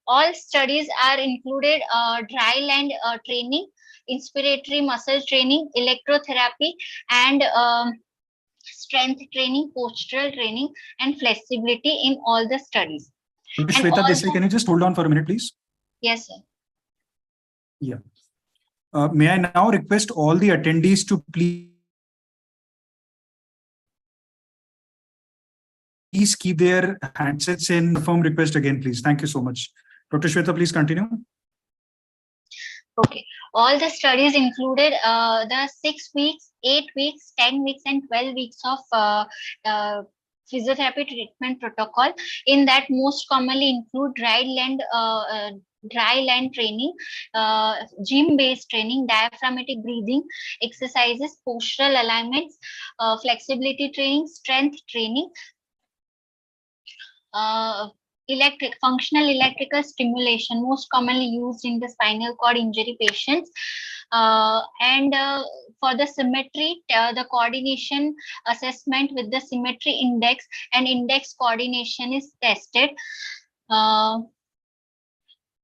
All studies are included dry land training, inspiratory muscle training, electrotherapy, and strength training, postural training, and flexibility in all the studies. Shweta Desai, can you just hold on for a minute, please? Yes, sir. Yeah. May I now request all the attendees to please keep their handsets in. Firm request again, please. Thank you so much. Dr. Shweta, please continue. Okay. All the studies included the 6 weeks, 8 weeks, 10 weeks, and 12 weeks of physiotherapy treatment protocol. In that, most commonly include dry land training, gym-based training, diaphragmatic breathing exercises, postural alignments, flexibility training, strength training, functional electrical stimulation, most commonly used in the spinal cord injury patients, and for the symmetry, the coordination assessment with the symmetry index and index coordination is tested.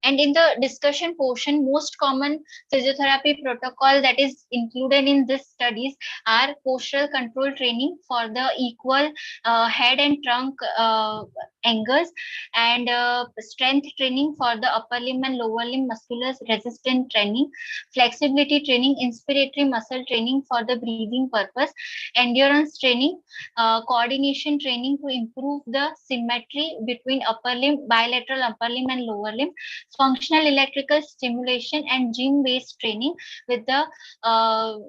And in the discussion portion, most common physiotherapy protocol that is included in this studies are postural control training for the equal head and trunk angles, and strength training for the upper limb and lower limb muscular resistance training, flexibility training, inspiratory muscle training for the breathing purpose, endurance training, coordination training to improve the symmetry between upper limb, bilateral upper limb and lower limb, functional electrical stimulation, and gym based training with the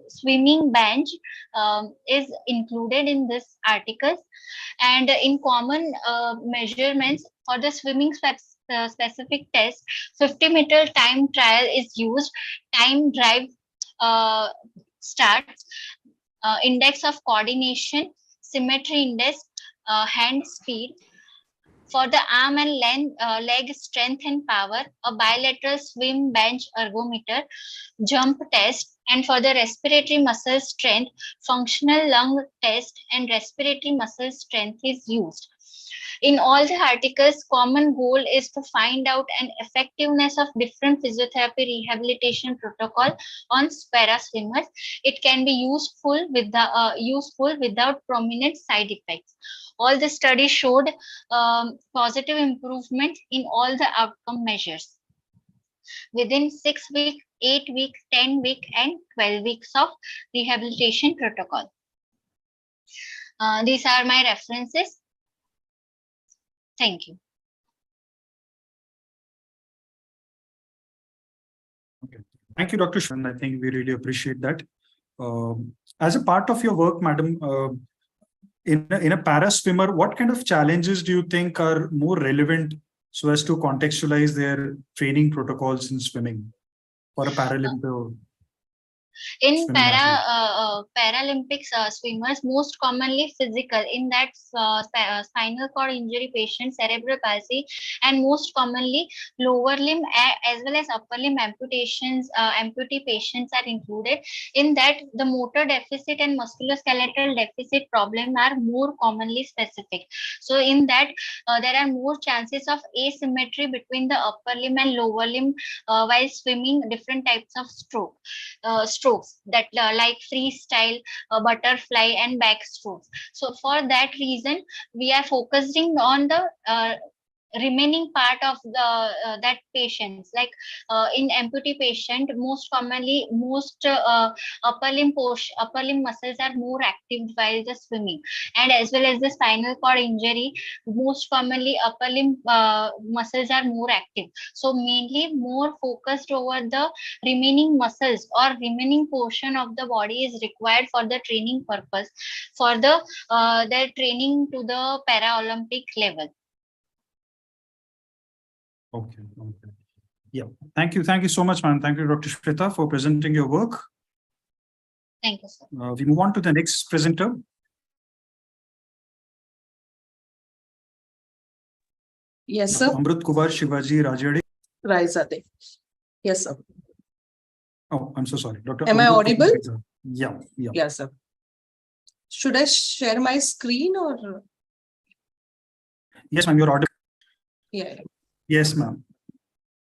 swimming bench is included in this articles. And in common measurements for the swimming specific test, 50-meter time trial is used, time drive starts, index of coordination, symmetry index, hand speed. For the arm and leg strength and power, a bilateral swim bench ergometer, jump test, and for the respiratory muscle strength, functional lung test and respiratory muscle strength is used. In all the articles, common goal is to find out an effectiveness of different physiotherapy rehabilitation protocol on para swimmers. It can be useful without prominent side effects. All the studies showed positive improvement in all the outcome measures within 6 weeks, 8 weeks, 10 weeks, and 12 weeks of rehabilitation protocol. These are my references. Thank you. Okay. Thank you, Dr. Shwan. I think we really appreciate that. As a part of your work, madam, in a para swimmer, what kind of challenges do you think are more relevant so as to contextualize their training protocols in swimming for a Paralympic? In Paralympics swimmers, most commonly physical, in that spinal cord injury patients, cerebral palsy, and most commonly lower limb as well as upper limb amputations, amputee patients are included. In that, the motor deficit and musculoskeletal deficit problem are more commonly specific. So in that, there are more chances of asymmetry between the upper limb and lower limb while swimming different types of strokes that like freestyle, butterfly, and backstrokes. So for that reason, we are focusing on the remaining part of the that patients, like in amputee patient, most commonly upper limb muscles are more active while the swimming, and as well as the spinal cord injury, most commonly upper limb muscles are more active. So mainly more focused over the remaining muscles or remaining portion of the body is required for the training purpose, for the their training to the Paralympic level. Okay. Okay. Yeah. Thank you. Thank you so much, ma'am. Thank you, Dr. Shweta, for presenting your work. Thank you, sir. We move on to the next presenter. Yes, sir. Amrit Kumar Shivaji Rajade. Raizade. Yes, sir. Oh, I'm so sorry. Dr. Am I audible? Yeah. Yeah. Yes, sir. Should I share my screen or? Yes, ma'am. You're audible. Yeah. Yes, ma'am.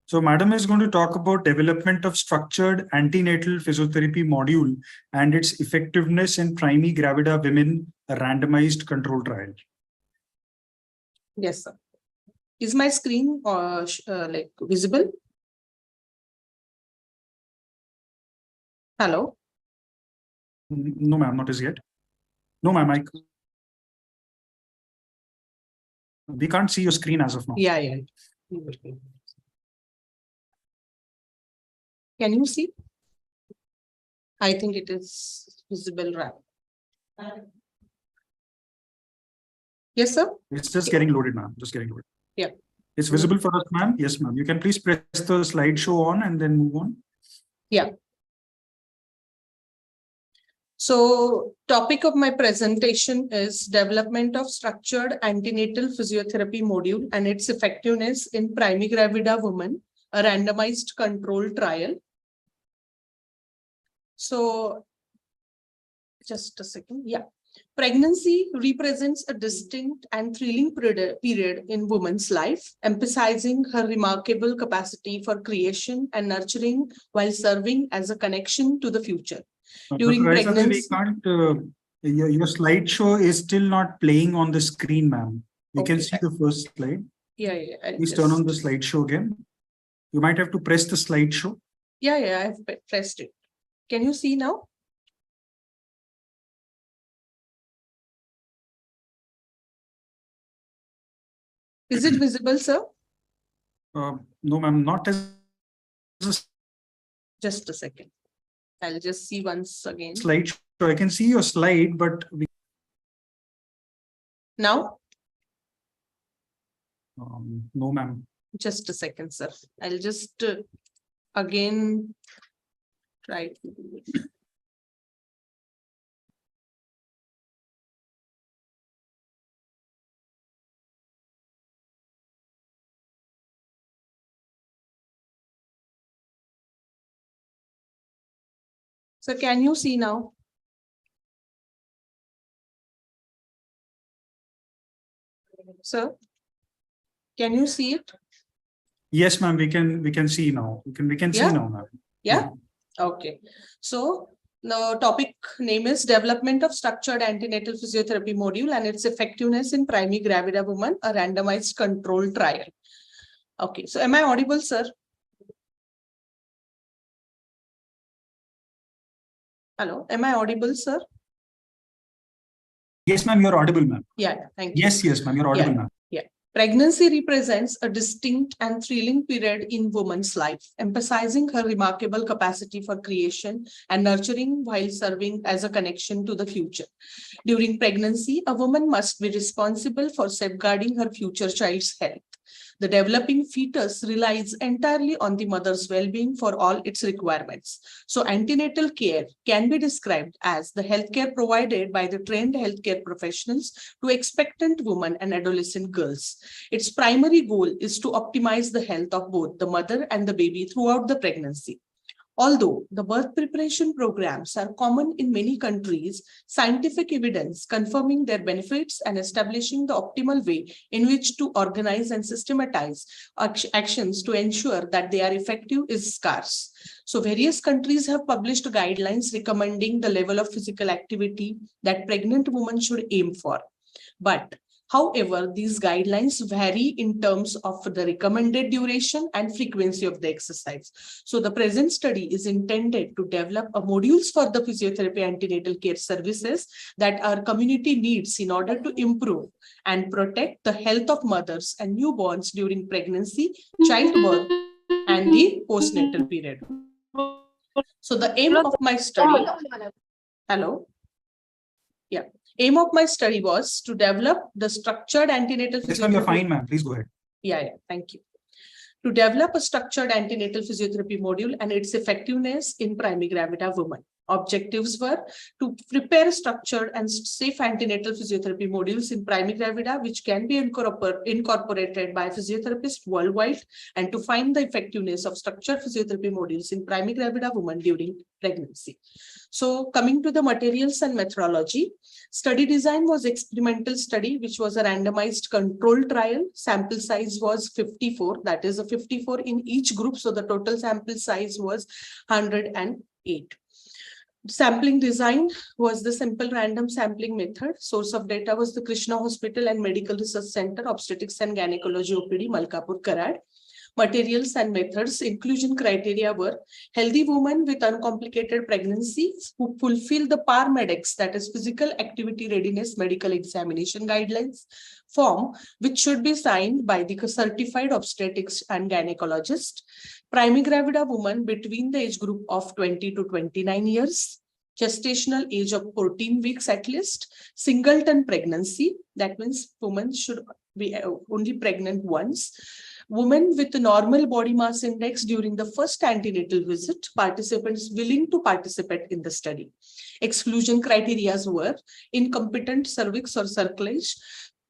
So madam is going to talk about development of structured antenatal physiotherapy module and its effectiveness in primi gravida women, a randomized control trial. Yes, sir. Is my screen like visible? Hello? No, ma'am, not as yet. No, ma'am, we can't see your screen as of now. Yeah. Can you see? I think it is visible, right? Yes, sir. It's just getting loaded, ma'am. Just getting loaded. Yeah. It's visible for us, ma'am. Yes, ma'am. You can please press the slideshow on and then move on. Yeah. So topic of my presentation is development of structured antenatal physiotherapy module and its effectiveness in primi gravida women, a randomized control trial. So just a second. Yeah. Pregnancy represents a distinct and thrilling period in woman's life, emphasizing her remarkable capacity for creation and nurturing while serving as a connection to the future. During Dr. Raisa, pregnancy, we can't, your slideshow is still not playing on the screen, ma'am. We can see the first slide. yeah, Please turn on the slideshow again. You might have to press the slideshow. yeah, I've pressed it. Can you see now? Is it visible, sir? No, ma'am, not as Just a second. I'll just see once again. slideshow. I can see your slide, but Now, no, ma'am. just a second, sir. I'll just again try to do it. So can you see now? Sir, can you see it? Yes, ma'am, we can see now. We can see Yeah? now, ma'am. Yeah? Okay. So the topic name is Development of Structured Antenatal Physiotherapy Module and its Effectiveness in Primary Gravida Woman, a randomized controlled trial. Okay, so am I audible, sir? Hello, am I audible, sir? Yes, ma'am, you're audible, ma'am. Yeah, thank you. Yes, ma'am, you're audible, ma'am. Yeah. Pregnancy represents a distinct and thrilling period in woman's life, emphasizing her remarkable capacity for creation and nurturing while serving as a connection to the future. During pregnancy, a woman must be responsible for safeguarding her future child's health. The developing fetus relies entirely on the mother's well-being for all its requirements. So antenatal care can be described as the healthcare provided by the trained healthcare professionals to expectant women and adolescent girls. Its primary goal is to optimize the health of both the mother and the baby throughout the pregnancy. Although the birth preparation programs are common in many countries, scientific evidence confirming their benefits and establishing the optimal way in which to organize and systematize actions to ensure that they are effective is scarce. So various countries have published guidelines recommending the level of physical activity that pregnant women should aim for. But however, these guidelines vary in terms of the recommended duration and frequency of the exercise. So the present study is intended to develop a modules for the physiotherapy antenatal care services that our community needs in order to improve and protect the health of mothers and newborns during pregnancy, childbirth, and the postnatal period. So the aim of my study, aim of my study was to develop the structured antenatal Yes, ma'am, you're physiotherapy. fine, ma'am. Please go ahead. Yeah, thank you. To develop a structured antenatal physiotherapy module and its effectiveness in primary gravida women. Objectives were to prepare structured and safe antenatal physiotherapy modules in primary gravida, which can be incorporated by physiotherapists worldwide, and to find the effectiveness of structured physiotherapy modules in primary gravida women during pregnancy. So coming to the materials and methodology, study design was experimental study, which was a randomized controlled trial. Sample size was 54, that is a 54 in each group. So the total sample size was 108. Sampling design was the simple random sampling method. Source of data was the Krishna Hospital and Medical Research Center, Obstetrics and Gynecology OPD, Malkapur, Karad. Materials and methods inclusion criteria were healthy women with uncomplicated pregnancies who fulfill the PARMEDEX, that is physical activity readiness medical examination guidelines form, which should be signed by the certified obstetrics and gynecologist. Primary gravida woman between the age group of 20 to 29 years, gestational age of 14 weeks at least, singleton pregnancy, that means women should be only pregnant once, women with a normal body mass index during the first antenatal visit, participants willing to participate in the study. Exclusion criteria were incompetent cervix or cerclage,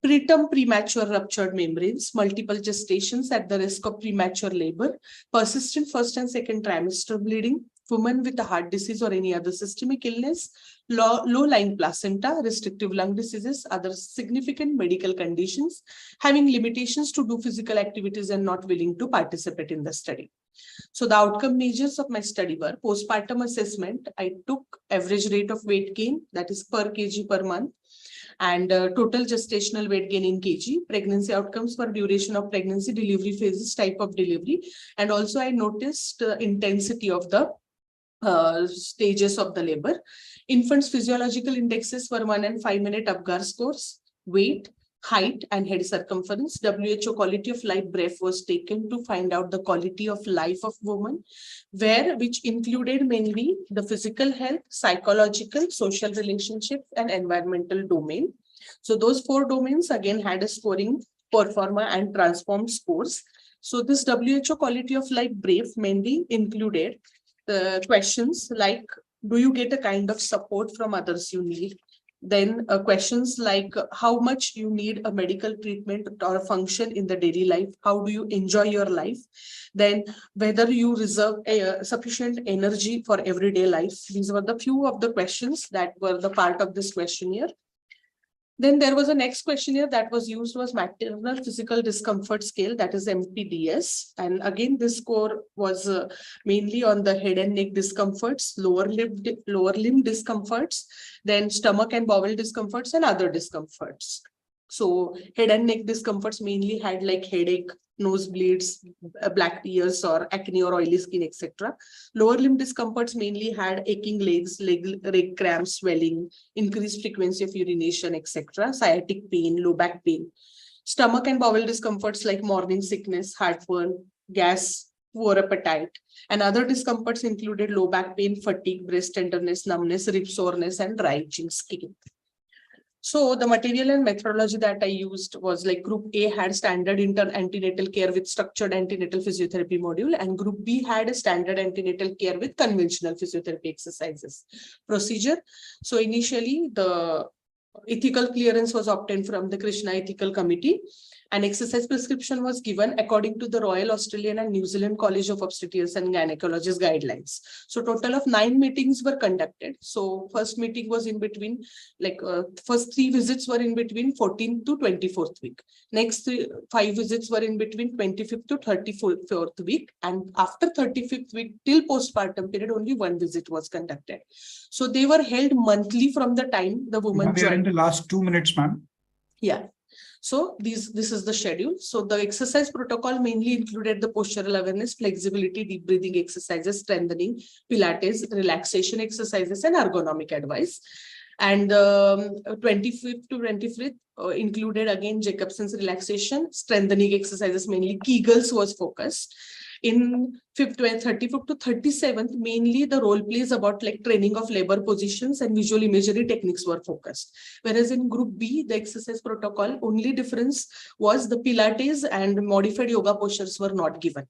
preterm premature ruptured membranes, multiple gestations at the risk of premature labor, persistent first and second trimester bleeding, women with a heart disease or any other systemic illness, low-lying placenta, restrictive lung diseases, other significant medical conditions, having limitations to do physical activities and not willing to participate in the study. So the outcome measures of my study were postpartum assessment. I took average rate of weight gain, that is per kg per month, and total gestational weight gain in kg, pregnancy outcomes for duration of pregnancy, delivery phases, type of delivery, and also I noticed intensity of the stages of the labor. Infants' physiological indexes were 1 and 5 minute Apgar scores, weight, height, and head circumference. WHO quality of life brief was taken to find out the quality of life of women, which included mainly the physical health, psychological, social relationships, and environmental domain. So those 4 domains again had a scoring, performa, and transformed scores. So this WHO quality of life brief mainly included the questions like, do you get a kind of support from others you need? Then questions like how much you need a medical treatment or a function in the daily life, how do you enjoy your life, then whether you reserve sufficient energy for everyday life. These were the few of the questions that were the part of this questionnaire. Then there was a next questionnaire that was used was maternal physical discomfort scale, that is MPDS. And again, this score was mainly on the head and neck discomforts, lower limb discomforts, then stomach and bowel discomforts and other discomforts. So head and neck discomforts mainly had like headache, nosebleeds, black ears or acne or oily skin, etc. Lower limb discomforts mainly had aching legs, leg cramps, swelling, increased frequency of urination, etc. Sciatic pain, low back pain. Stomach and bowel discomforts like morning sickness, heartburn, gas, poor appetite. And other discomforts included low back pain, fatigue, breast tenderness, numbness, rib soreness, and dry itching skin. So the material and methodology that I used was like group A had standard antenatal care with structured antenatal physiotherapy module, and group B had a standard antenatal care with conventional physiotherapy exercises. Procedure. So initially the ethical clearance was obtained from the Krishna Ethical Committee. An exercise prescription was given according to the Royal Australian and New Zealand College of Obstetricians and Gynecologists guidelines. So total of 9 meetings were conducted. So first meeting was in between, first 3 visits were in between 14th to 24th week. Next 5 visits were in between 25th to 34th week. And after 35th week till postpartum period, only 1 visit was conducted. So they were held monthly from the time the woman We are in joined. the last 2 minutes, ma'am. Yeah. So this is the schedule. So the exercise protocol mainly included the postural awareness, flexibility, deep breathing exercises, strengthening, Pilates, relaxation exercises, and ergonomic advice. And 25th to 25th included again Jacobson's relaxation, strengthening exercises, mainly Kegels was focused. In 35th to 37th, mainly the role plays about like training of labor positions and visual imagery techniques were focused. Whereas in group B, the exercise protocol, only difference was the Pilates and modified yoga postures were not given.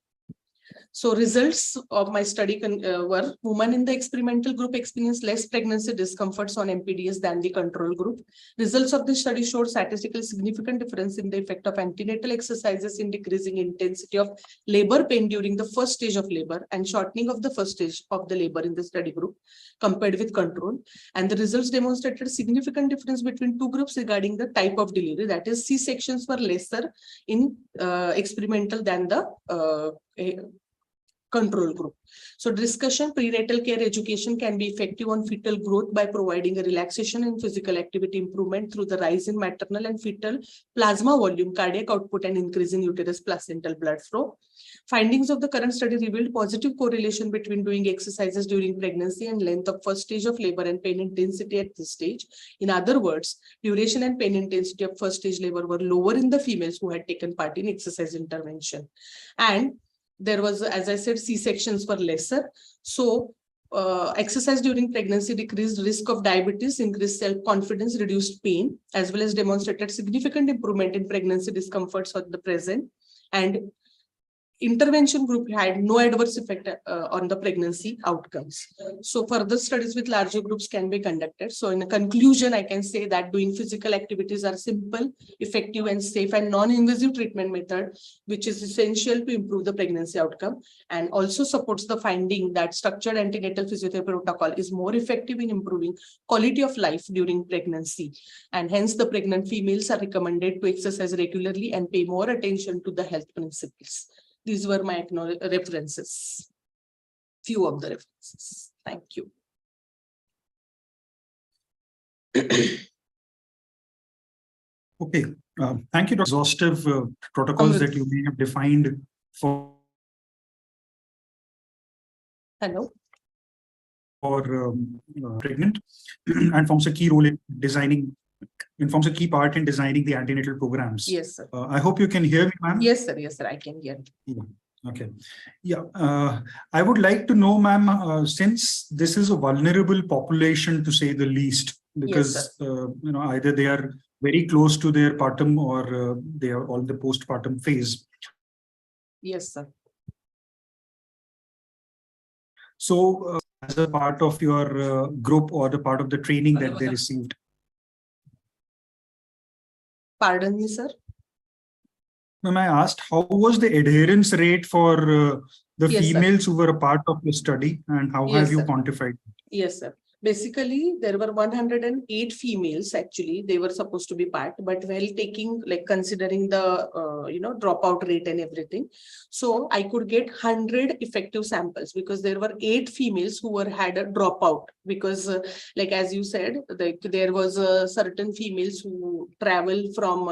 So results of my study were women in the experimental group experienced less pregnancy discomforts on MPDS than the control group. Results of the study showed statistically significant difference in the effect of antenatal exercises in decreasing intensity of labor pain during the first stage of labor and shortening of the first stage of the labor in the study group compared with control. And the results demonstrated significant difference between 2 groups regarding the type of delivery. That is, C-sections were lesser in experimental than the control group. So discussion, prenatal care education can be effective on fetal growth by providing a relaxation and physical activity improvement through the rise in maternal and fetal plasma volume, cardiac output, and increase in uterus placental blood flow. Findings of the current study revealed positive correlation between doing exercises during pregnancy and length of first stage of labor and pain intensity at this stage. In other words, duration and pain intensity of first stage labor were lower in the females who had taken part in exercise intervention. And there was, as I said, C-sections were lesser. So exercise during pregnancy decreased risk of diabetes, increased self-confidence, reduced pain, as well as demonstrated significant improvement in pregnancy discomforts at the present. And intervention group had no adverse effect on the pregnancy outcomes. So further studies with larger groups can be conducted. So in a conclusion, I can say that doing physical activities are simple, effective and safe and non-invasive treatment method, which is essential to improve the pregnancy outcome, and also supports the finding that structured antenatal physiotherapy protocol is more effective in improving quality of life during pregnancy. And hence the pregnant females are recommended to exercise regularly and pay more attention to the health principles. These were my references, few of the references. Thank you. Okay, thank you, Dr. Exhaustive protocols that you may have defined for pregnant and forms a key role in designing, informs a key part in designing the antenatal programs. Yes, sir. I hope you can hear me, ma'am. Yes, sir. Yes, sir. I can hear. Yeah. Okay. Yeah. I would like to know, ma'am, since this is a vulnerable population, to say the least, because you know, either they are very close to their partum or they are all the postpartum phase. Yes, sir. So, as a part of your group or the part of the training that they received. Pardon me, sir. Ma'am, I asked, how was the adherence rate for the Yes, females who were a part of the study, and how Yes, have you sir. quantified? Yes, sir. Basically, there were 108 females, actually, they were supposed to be part, but while taking, like considering the, dropout rate and everything. So I could get 100 effective samples because there were 8 females who had a dropout because like, as you said, there was certain females who travel from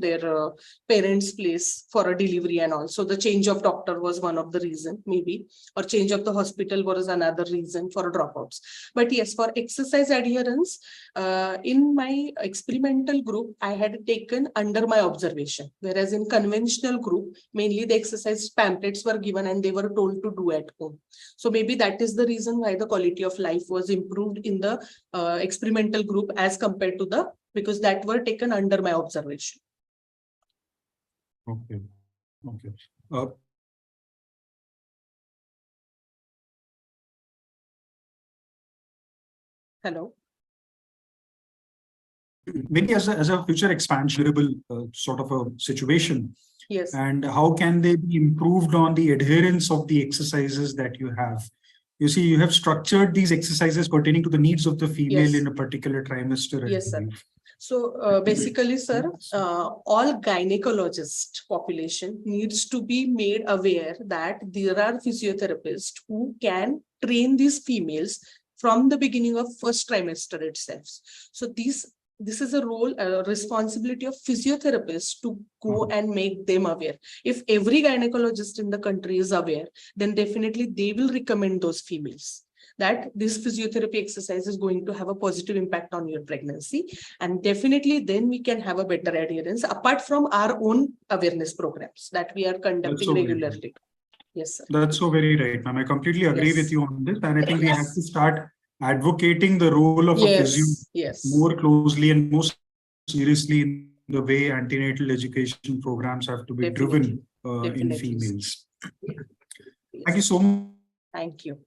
their parents' place for a delivery and all. So the change of doctor was one of the reason, maybe, or change of the hospital was another reason for dropouts. But yes, for exercise adherence, in my experimental group, I had taken under my observation, whereas in conventional group, mainly the exercise pamphlets were given and they were told to do at home. So maybe that is the reason why the quality of life was improved in the experimental group as compared to the, because that were taken under my observation. Okay. Okay. Hello. Maybe as a future expansionable sort of a situation. Yes. And how can they be improved on the adherence of the exercises that you have? You see, you have structured these exercises pertaining to the needs of the female in a particular trimester. Yes, sir. So basically, sir, all gynecologist population needs to be made aware that there are physiotherapists who can train these females from the beginning of first trimester itself. So this is a role, a responsibility of physiotherapists to go and make them aware. If every gynecologist in the country is aware, then definitely they will recommend those females that this physiotherapy exercise is going to have a positive impact on your pregnancy. And definitely then we can have a better adherence apart from our own awareness programs that we are conducting regularly. Yes, sir. That's so very right, ma'am. I completely agree with you on this. And I think we have to start advocating the role of a physio more closely and more seriously in the way antenatal education programs have to be driven in females. Thank you so much. Thank you.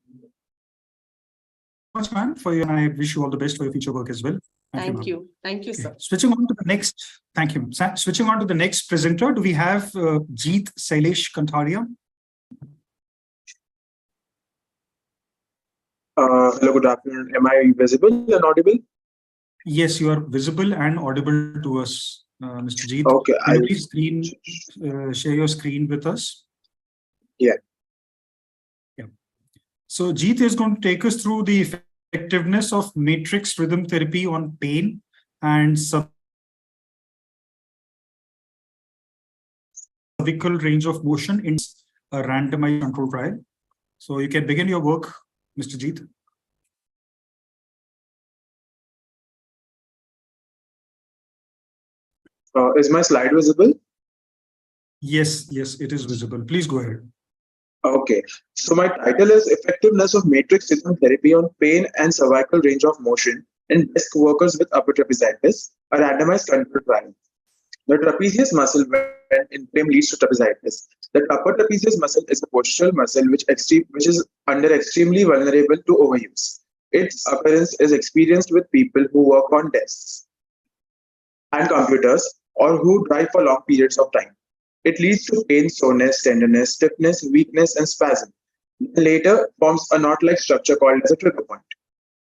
Ma'am, for you, and I wish you all the best for your future work as well. Thank you. Thank you, sir. Switching on to the next, thank you. Switching on to the next presenter, do we have Jeet Sailesh Kantharia? Hello, good afternoon. Am I visible and audible? Yes, you are visible and audible to us, Mr. Jeet. Okay. Can you please share your screen with us? Yeah. Yeah. So Jeet is going to take us through the effectiveness of matrix rhythm therapy on pain and cervical range of motion in a randomized control trial. So you can begin your work, Mr. Jeet. Is my slide visible? Yes, yes, it is visible. Please go ahead. Okay. So my title is Effectiveness of Matrix Rhythm Therapy on Pain and Cervical Range of Motion in Desk Workers with Upper Trapezitis, a randomized control trial. The trapezius muscle when inflamed leads to trapezitis. The upper trapezius muscle is a postural muscle which is under extremely vulnerable to overuse. Its occurrence is experienced with people who work on desks and computers or who drive for long periods of time. It leads to pain, soreness, tenderness, stiffness, weakness, and spasm. Later forms a knot-like structure called as a trigger point.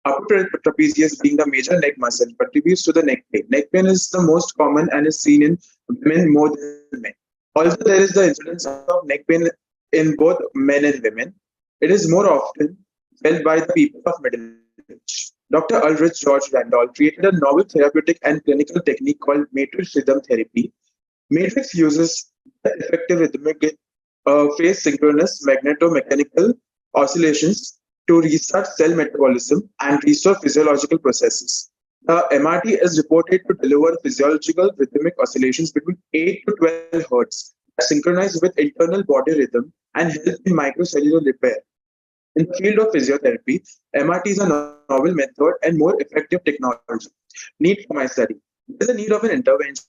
Upper trapezius, being the major neck muscle, contributes to the neck pain. Neck pain is the most common and is seen in women more than men. Also, there is the incidence of neck pain in both men and women. It is more often felt by the people of middle age. Dr. Ulrich George Randall created a novel therapeutic and clinical technique called matrix rhythm therapy. Matrix uses effective rhythmic phase synchronous magnetomechanical oscillations to restart cell metabolism and restore physiological processes. The MRT is reported to deliver physiological rhythmic oscillations between 8 to 12 Hz that synchronize with internal body rhythm and help in microcellular repair. In the field of physiotherapy, MRT is a novel method and more effective technology. Need for my study. There is a need of an intervention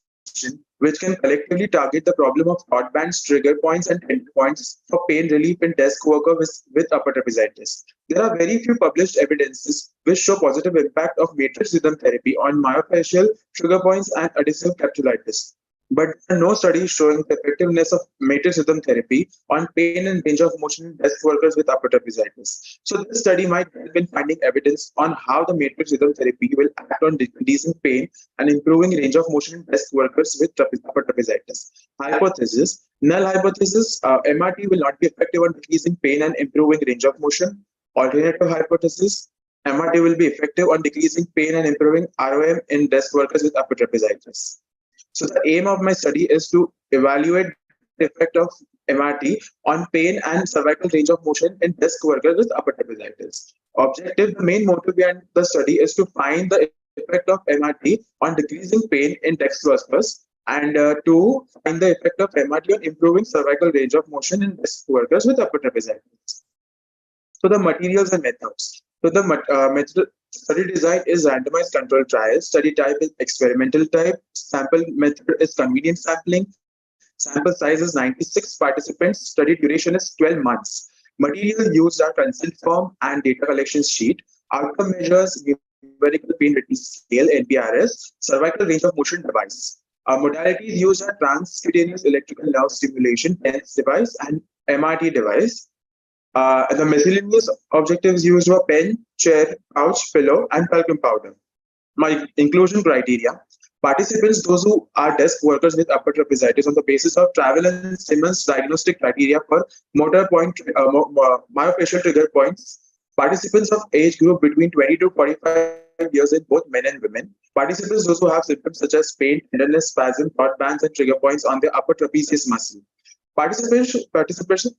which can collectively target the problem of thought bands, trigger points, and end points for pain relief in desk workers with upper trapezitis. There are very few published evidences which show positive impact of matrix rhythm therapy on myofascial trigger points and adhesive capsulitis. But there are no studies showing the effectiveness of matrix rhythm therapy on pain and range of motion in desk workers with upper trapezitis. So this study might help in finding evidence on how the matrix rhythm therapy will act on decreasing pain and improving range of motion in desk workers with upper trapezitis. Hypothesis: null hypothesis, MRT will not be effective on decreasing pain and improving range of motion. Alternative hypothesis: MRT will be effective on decreasing pain and improving ROM in desk workers with upper trapezitis. So the aim of my study is to evaluate the effect of MRT on pain and cervical range of motion in desk workers with upper trapezitis. Objective: the main motive behind the study is to find the effect of MRT on decreasing pain in desk workers and to find the effect of MRT on improving cervical range of motion in desk workers with upper trapezitis. So the materials and methods. So the method study design is randomized controlled trial. Study type is experimental type. Sample method is convenient sampling. Sample size is 96 participants. Study duration is 12 months. Material used are consent form and data collection sheet. Outcome measures: numerical pain rating scale (NPRS), cervical range of motion device. Modalities used are transcutaneous electrical nerve stimulation (TENS) device and MRT device. The miscellaneous objectives used were pen, chair, pouch, pillow, and talcum powder. My inclusion criteria: participants, those who are desk workers with upper trapezitis on the basis of Travel and Simmons diagnostic criteria for motor point, myofascial trigger points. Participants of age group between 20 to 45 years in both men and women. Participants, those who have symptoms such as pain, tenderness, spasm, thought bands, and trigger points on the upper trapezius muscle. Participation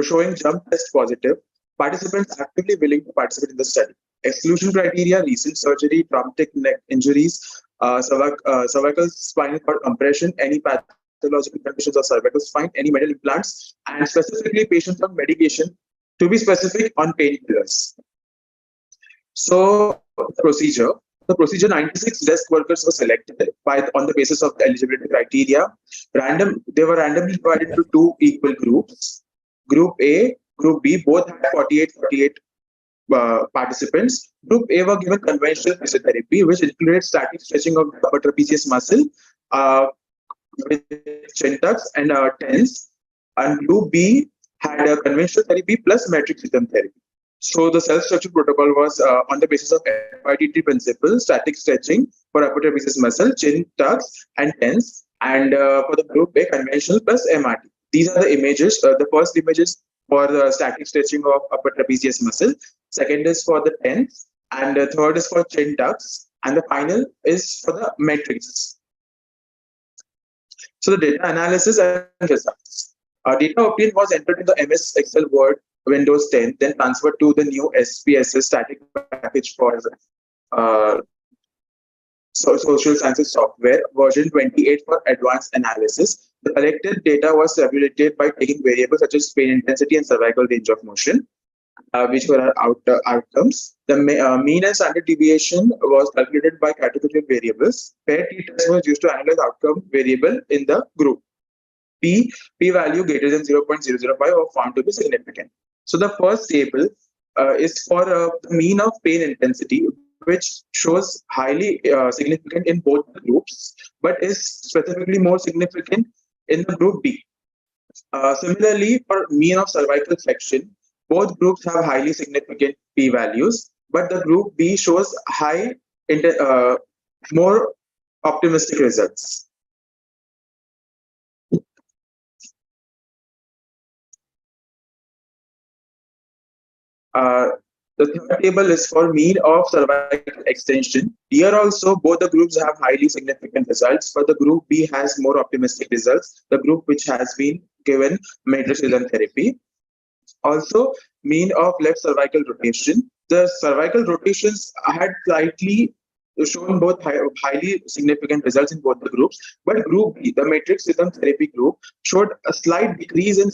showing jump test positive. Participants actively willing to participate in the study. Exclusion criteria: recent surgery, traumatic neck injuries, cervical spinal cord compression, any pathological conditions of cervical spine, any metal implants, and specifically patients on medication, to be specific on painkillers. So the procedure: 96 desk workers were selected on the basis of the eligibility criteria. They were randomly divided into two equal groups. Group A, Group B, both had 48 participants. Group A were given conventional physiotherapy, which included static stretching of the upper trapezius muscle with chin tucks and TENS. And Group B had a conventional therapy plus matrix rhythm therapy. So the self-structure protocol was on the basis of FITT principles: static stretching for upper trapezius muscle, chin tucks, and TENS. And for the Group A, conventional plus MRT. These are the images. The first image is for the static stretching of upper trapezius muscle. Second is for the TENS, and the third is for chin tucks, and the final is for the matrix. So the data analysis and results. Data obtained was entered in the MS Excel Word Windows 10, then transferred to the new SPSS static package for social sciences software version 28 for advanced analysis. The collected data was tabulated by taking variables such as pain intensity and cervical range of motion, which were our outcomes. The mean and standard deviation was calculated by categorical variables. Paired t-test was used to analyze outcome variable in the group. B, p-value greater than 0.005 are found to be significant. So the first table is for the mean of pain intensity, which shows highly significant in both the groups, but is specifically more significant in the group B. Similarly, for mean of cervical flexion, both groups have highly significant p-values, but the group B shows more optimistic results. The third table is for mean of cervical extension. Here also, both the groups have highly significant results, but the group B has more optimistic results, the group which has been given matrix rhythm therapy. Also, mean of left cervical rotation. The cervical rotations had slightly shown both highly significant results in both the groups, but group B, the matrix rhythm therapy group, showed a slight decrease in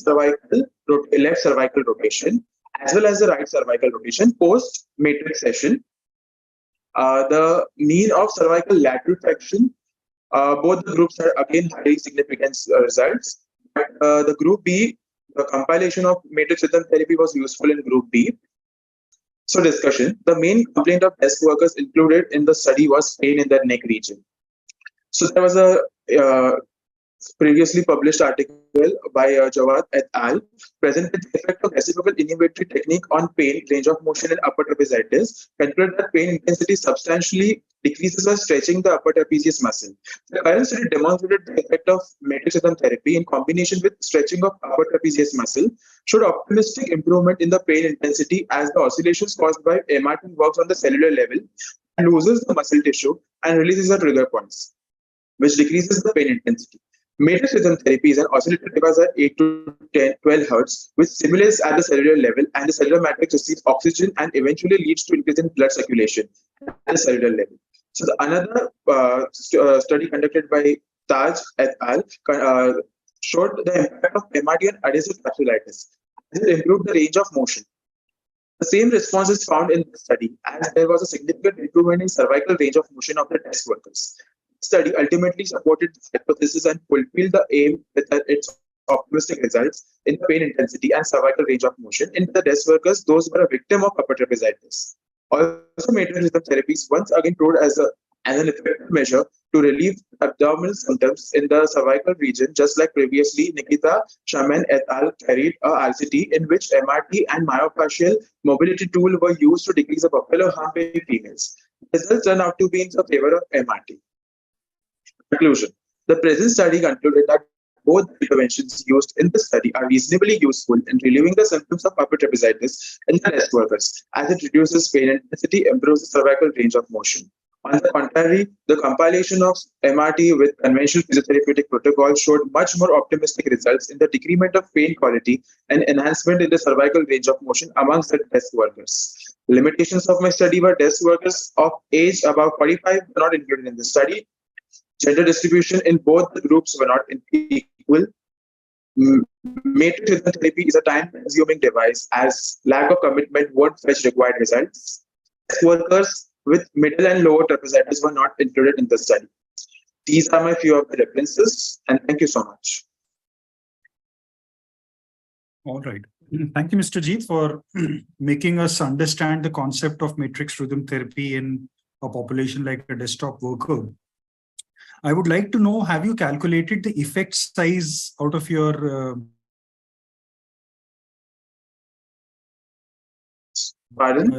left cervical rotation, as well as the right cervical rotation post matrix session. The mean of cervical lateral flexion, both the groups had again highly significant results. But the group B, the compilation of matrix rhythm therapy was useful in group B. So discussion, the main complaint of desk workers included in the study was pain in the neck region. So there was a previously published article by Jawad et al. Presented the effect of reciprocal inhibitory technique on pain range of motion in upper trapezitis, concluded that pain intensity substantially decreases by stretching the upper trapezius muscle. The current study demonstrated the effect of matrix rhythm therapy in combination with stretching of upper trapezius muscle showed optimistic improvement in the pain intensity as the oscillations caused by MRT works on the cellular level and loses the muscle tissue and releases the trigger points, which decreases the pain intensity. Matrix rhythm therapy is an oscillator device at 8 to 12 Hz, which stimulates at the cellular level, and the cellular matrix receives oxygen and eventually leads to increase in blood circulation at the cellular level. So another study conducted by Taj et al. Showed the impact of MRT on adhesive capsulitis. It improved the range of motion. The same response is found in the study, as there was a significant improvement in cervical range of motion of the desk workers. Study ultimately supported the hypothesis and fulfilled the aim with its optimistic results in pain intensity and cervical range of motion in the desk workers, those who were a victim of upper trapezitis. Also, matrix rhythm therapies once again proved as an effective measure to relieve abdominal symptoms in the cervical region, just like previously Nikita Shaman et al. Carried a RCT in which MRT and myofascial mobility tool were used to decrease the buffalo hump in females. The results turned out to be in favor of MRT. Conclusion. The present study concluded that both interventions used in the study are reasonably useful in relieving the symptoms of upper trapezitis in the desk workers, as it reduces pain intensity, improves the cervical range of motion. On the contrary, the compilation of MRT with conventional physiotherapeutic protocols showed much more optimistic results in the decrement of pain quality and enhancement in the cervical range of motion amongst the desk workers. Limitations of my study were desk workers of age above 45 were not included in the study. Gender distribution in both the groups were not equal. Matrix rhythm therapy is a time-consuming device, as lack of commitment won't fetch required results. Workers with middle and lower trapezitis were not included in the study. These are my few of the references, and thank you so much. All right. Thank you, Mr. Jeet, for making us understand the concept of matrix rhythm therapy in a population like a desktop worker. I would like to know, have you calculated the effect size out of your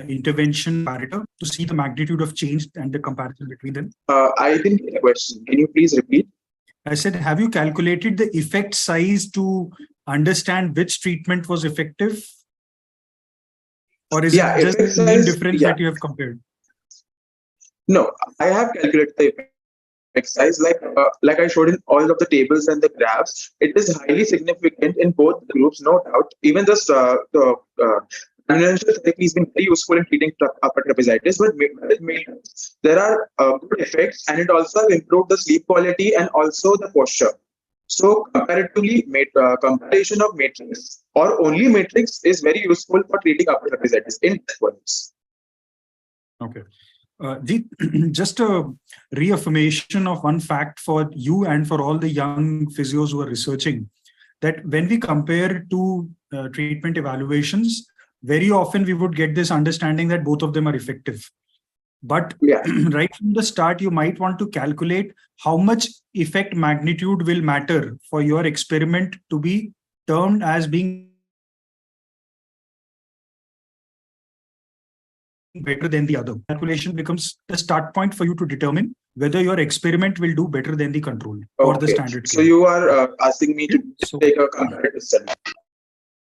intervention parameter to see the magnitude of change and the comparison between them? I didn't get a question. Can you please repeat? I said, have you calculated the effect size to understand which treatment was effective? Or is it just the mean difference that you have compared? No, I have calculated the effect size like I showed in all of the tables and the graphs. It is highly significant in both groups, no doubt. Even this conventional therapy has been very useful in treating upper trapezitis, but there are good effects, and it also improved the sleep quality and also the posture. So comparatively, compilation of matrix or only matrix is very useful for treating upper trapezitis in ones. Okay. Just a reaffirmation of one fact for you and for all the young physios who are researching. that when we compare two treatment evaluations, very often we would get this understanding that both of them are effective. But right from the start, you might want to calculate how much effect magnitude will matter for your experiment to be termed as being better than the other. Calculation becomes the start point for you to determine whether your experiment will do better than the control or the standard So care. you are asking me to take a comparative study.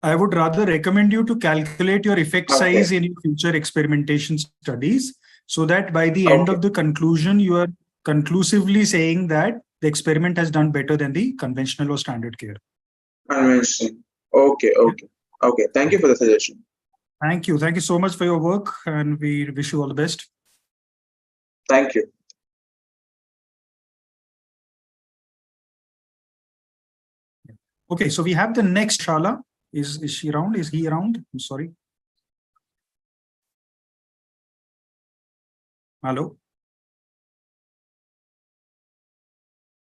I would rather recommend you to calculate your effect size in your future experimentation studies, so that by the end of the conclusion, you are conclusively saying that the experiment has done better than the conventional or standard care. Conventional. Okay. Thank you for the suggestion. Thank you. Thank you so much for your work, and we wish you all the best. Thank you. Okay, so we have the next Shala. Is she around? Is he around? I'm sorry. Hello.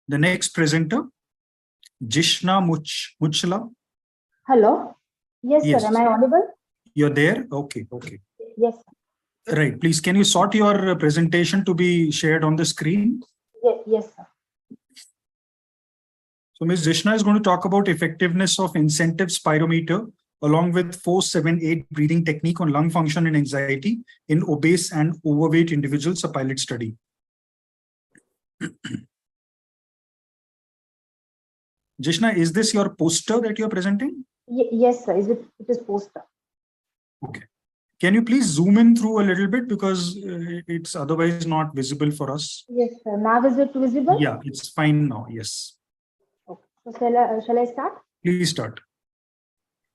The next presenter, Jishna Muchla. Hello. Yes, Yes. sir. Am I audible? You're there? Okay. Yes. Right. Please, can you sort your presentation to be shared on the screen? Yes, sir. So Ms. Jishna is going to talk about effectiveness of incentive spirometer along with 4-7-8 breathing technique on lung function and anxiety in obese and overweight individuals, a pilot study. Jishna, is this your poster that you're presenting? Yes, sir. It is poster. Okay. Can you please zoom in through a little bit, because it's otherwise not visible for us? Yes, sir. Now is it visible? Yeah, it's fine now. Yes. Okay. So shall I start? Please start.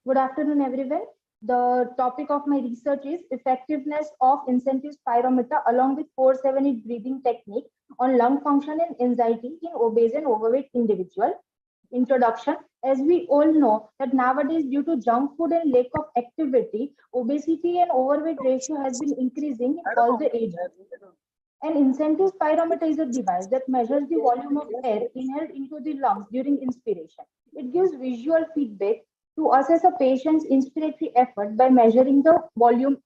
Good afternoon, everyone. The topic of my research is effectiveness of incentive spirometer along with 4-7-8 breathing technique on lung function and anxiety in obese and overweight individual. Introduction. As we all know that nowadays, due to junk food and lack of activity, obesity and overweight ratio has been increasing in all the age groups. An incentive spirometer is a device that measures the volume of air inhaled into the lungs during inspiration. It gives visual feedback to assess a patient's inspiratory effort by measuring the volume.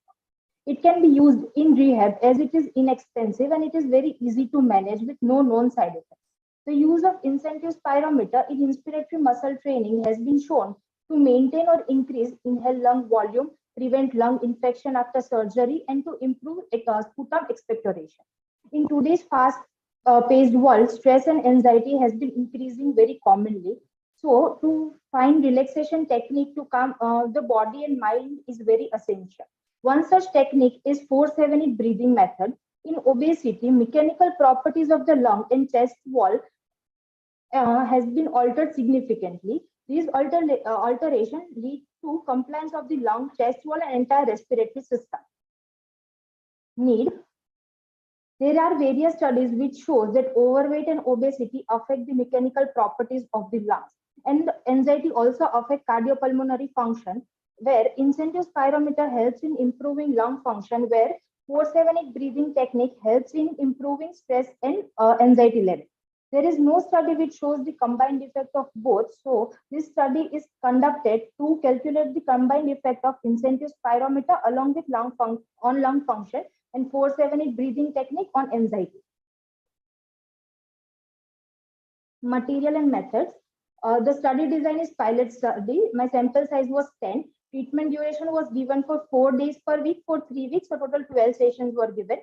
It can be used in rehab as it is inexpensive and it is very easy to manage with no known side effects. The use of incentive spirometer in inspiratory muscle training has been shown to maintain or increase inhaled lung volume, prevent lung infection after surgery, and to improve sputum expectoration. In today's fast-paced world, stress and anxiety has been increasing very commonly. So, to find relaxation technique to calm the body and mind is very essential. One such technique is 4-7-8 breathing method. In obesity, mechanical properties of the lung and chest wall has been altered significantly. These alterations lead to compliance of the lung, chest wall, and entire respiratory system. There are various studies which show that overweight and obesity affect the mechanical properties of the lungs, and anxiety also affect cardiopulmonary function, where incentive spirometer helps in improving lung function, where 4-7-8 breathing technique helps in improving stress and anxiety level. There is no study which shows the combined effect of both. So this study is conducted to calculate the combined effect of incentive spirometer along with lung function and 4-7-8 breathing technique on anxiety. Material and methods. The study design is pilot study. My sample size was 10. Treatment duration was given for 4 days per week for 3 weeks. So total 12 sessions were given.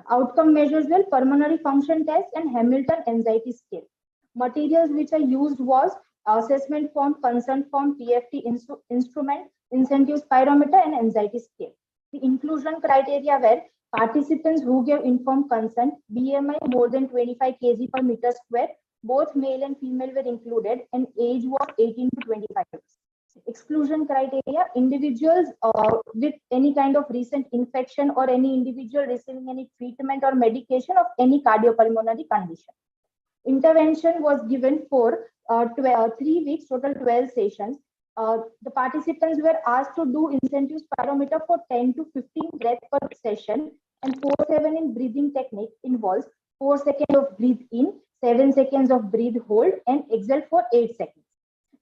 Outcome measures were pulmonary function test and Hamilton anxiety scale. Materials which I used was assessment form, consent form, PFT instrument, incentive spirometer, and anxiety scale. The inclusion criteria were participants who gave informed consent, BMI more than 25 kg per meter square, both male and female were included, and age was 18 to 25 years. Exclusion criteria, individuals with any kind of recent infection or any individual receiving any treatment or medication of any cardiopulmonary condition. Intervention was given for 3 weeks, total 12 sessions. The participants were asked to do incentive spirometer for 10 to 15 breaths per session, and 4-7 breathing technique involves 4 seconds of breathe in, 7 seconds of breathe hold, and exhale for 8 seconds.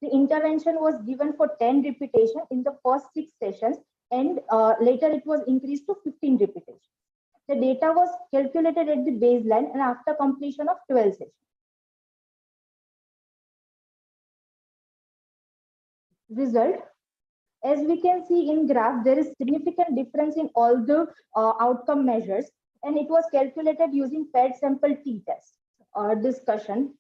The intervention was given for 10 repetitions in the first 6 sessions, and later it was increased to 15 repetitions. The data was calculated at the baseline and after completion of 12 sessions. Result. As we can see in graph, there is significant difference in all the outcome measures, and it was calculated using paired sample t-test. Discussion.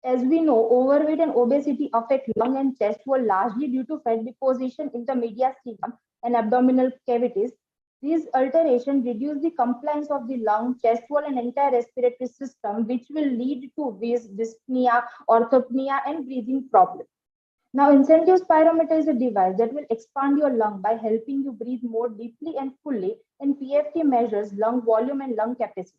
As we know, overweight and obesity affect lung and chest wall largely due to fat deposition in the mediastinum and abdominal cavities. These alterations reduce the compliance of the lung, chest wall, and entire respiratory system, which will lead to wheeze, dyspnea, orthopnea, and breathing problems. Now, incentive spirometer is a device that will expand your lung by helping you breathe more deeply and fully, and PFT measures lung volume and lung capacity.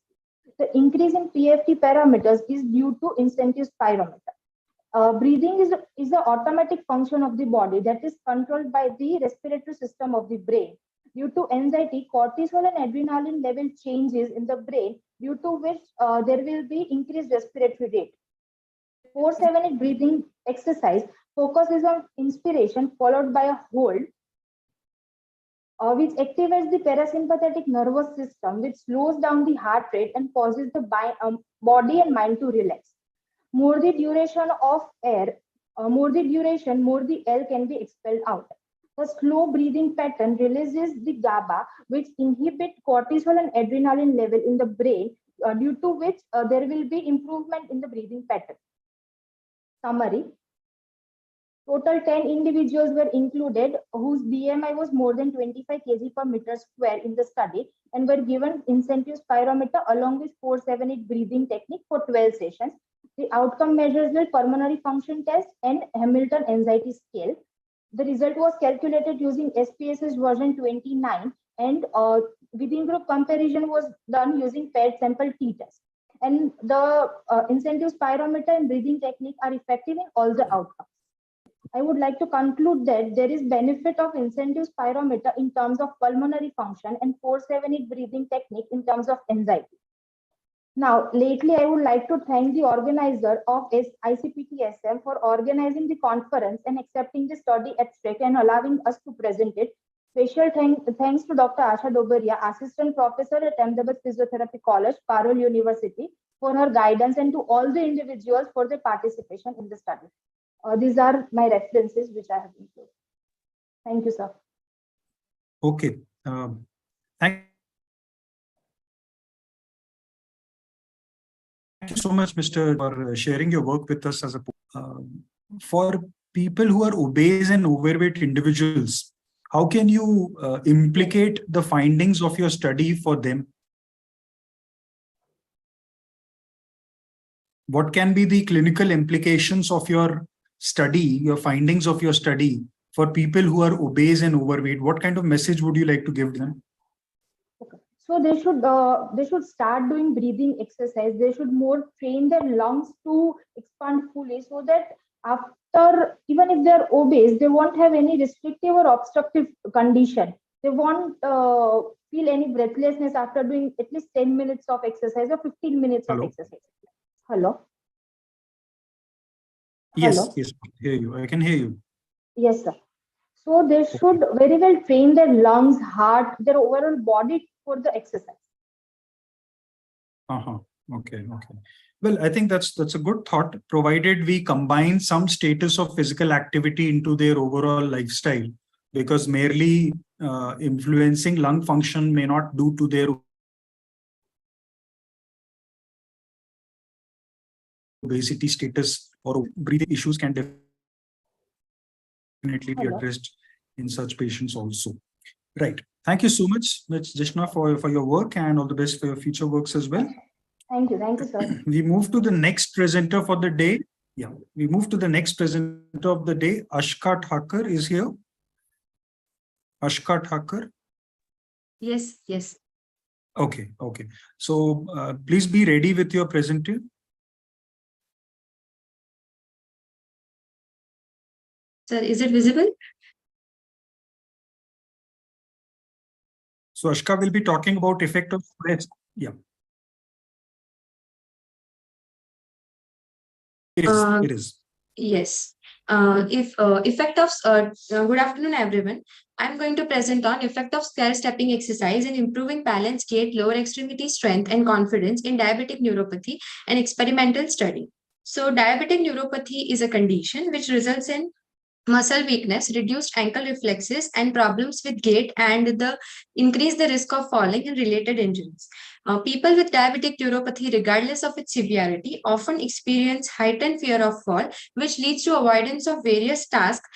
The increase in PFT parameters is due to incentive spirometer. Breathing is an automatic function of the body that is controlled by the respiratory system of the brain. Due to anxiety, cortisol and adrenaline level changes in the brain, due to which there will be increased respiratory rate. 4-7-8 breathing exercise focuses on inspiration followed by a hold, which activates the parasympathetic nervous system, which slows down the heart rate and causes the body and mind to relax. More the duration of air, more the air can be expelled out. The slow breathing pattern releases the GABA, which inhibit cortisol and adrenaline level in the brain, due to which there will be improvement in the breathing pattern. Summary. Total 10 individuals were included whose BMI was more than 25 kg per meter square in the study and were given incentive spirometer along with 4-7-8 breathing technique for 12 sessions. The outcome measures were pulmonary function test and Hamilton anxiety scale. The result was calculated using SPSS version 29, and within group comparison was done using paired sample t-test. And the incentive spirometer and breathing technique are effective in all the outcomes. I would like to conclude that there is benefit of incentive spirometer in terms of pulmonary function and 4-7-8 breathing technique in terms of anxiety. Now, lately, I would like to thank the organizer of ICPT-SM for organizing the conference and accepting the study abstract and allowing us to present it. Special thanks to Dr. Asha Dobaria, Assistant Professor at Ahmedabad Physiotherapy College, Parul University, for her guidance, and to all the individuals for their participation in the study. These are my references which I have included. Thank you, sir. Okay. Thank you so much, Mr. for sharing your work with us as a for people who are obese and overweight individuals. How can you implicate the findings of your study for them? What can be the clinical implications of your study, your findings of your study for people who are obese and overweight? What kind of message would you like to give them? Okay. So they should start doing breathing exercise. They should more train their lungs to expand fully, so that after, even if they're obese, they won't have any restrictive or obstructive condition. They won't feel any breathlessness after doing at least 10 minutes of exercise or 15 minutes of exercise. Hello? Yes, Hello? yes, hear you. I can hear you. Yes, sir. So they should very well train their lungs, heart, their overall body for the exercise. Okay. Well, I think that's a good thought, provided we combine some status of physical activity into their overall lifestyle, because merely influencing lung function may not do to their obesity status, or breathing issues can definitely be addressed in such patients also. Right. Thank you so much, Ms. Jishna, for your work, and all the best for your future works as well. Thank you, sir. We move to the next presenter for the day. Yeah, we move to the next presenter of the day. Ashka Thakur is here. Ashka Thakur. Yes. Okay. So please be ready with your presentation. Sir, is it visible? So Ashka will be talking about effect of stress. Yeah. It is. Yes. Good afternoon, everyone. I'm going to present on effect of square stepping exercise in improving balance, gait, lower extremity strength, and confidence in diabetic neuropathy, an experimental study. So, diabetic neuropathy is a condition which results in muscle weakness, reduced ankle reflexes, and problems with gait, and increase the risk of falling and related injuries. People with diabetic neuropathy, regardless of its severity, often experience heightened fear of fall, which leads to avoidance of various tasks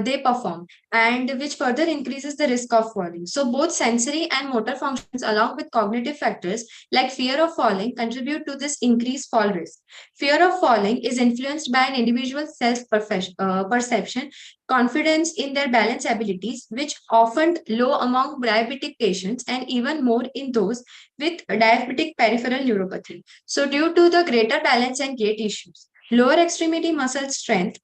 they perform, and which further increases the risk of falling. So both sensory and motor functions, along with cognitive factors like fear of falling, contribute to this increased fall risk. Fear of falling is influenced by an individual's self-perception, confidence in their balance abilities, which often low among diabetic patients and even more in those with diabetic peripheral neuropathy. So due to the greater balance and gait issues, lower extremity muscle strength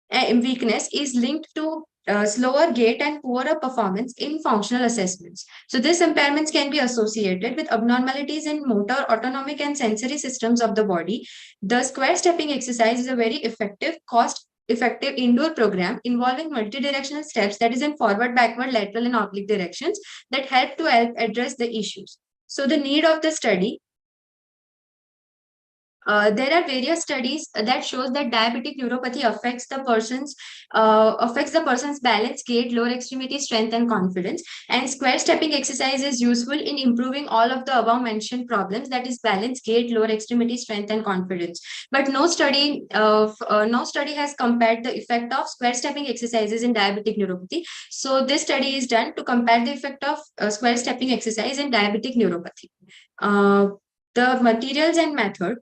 and weakness is linked to slower gait and poorer performance in functional assessments. So these impairments can be associated with abnormalities in motor, autonomic, and sensory systems of the body. The square stepping exercise is a very effective, cost-effective indoor program involving multidirectional steps, that is in forward, backward, lateral, and oblique directions, that help address the issues. So the need of the study. There are various studies that shows that diabetic neuropathy affects the person's balance, gait, lower extremity strength, and confidence. And square stepping exercise is useful in improving all of the above mentioned problems, that is balance, gait, lower extremity strength, and confidence. But no study has compared the effect of square stepping exercises in diabetic neuropathy. So this study is done to compare the effect of square stepping exercise in diabetic neuropathy. The materials and method,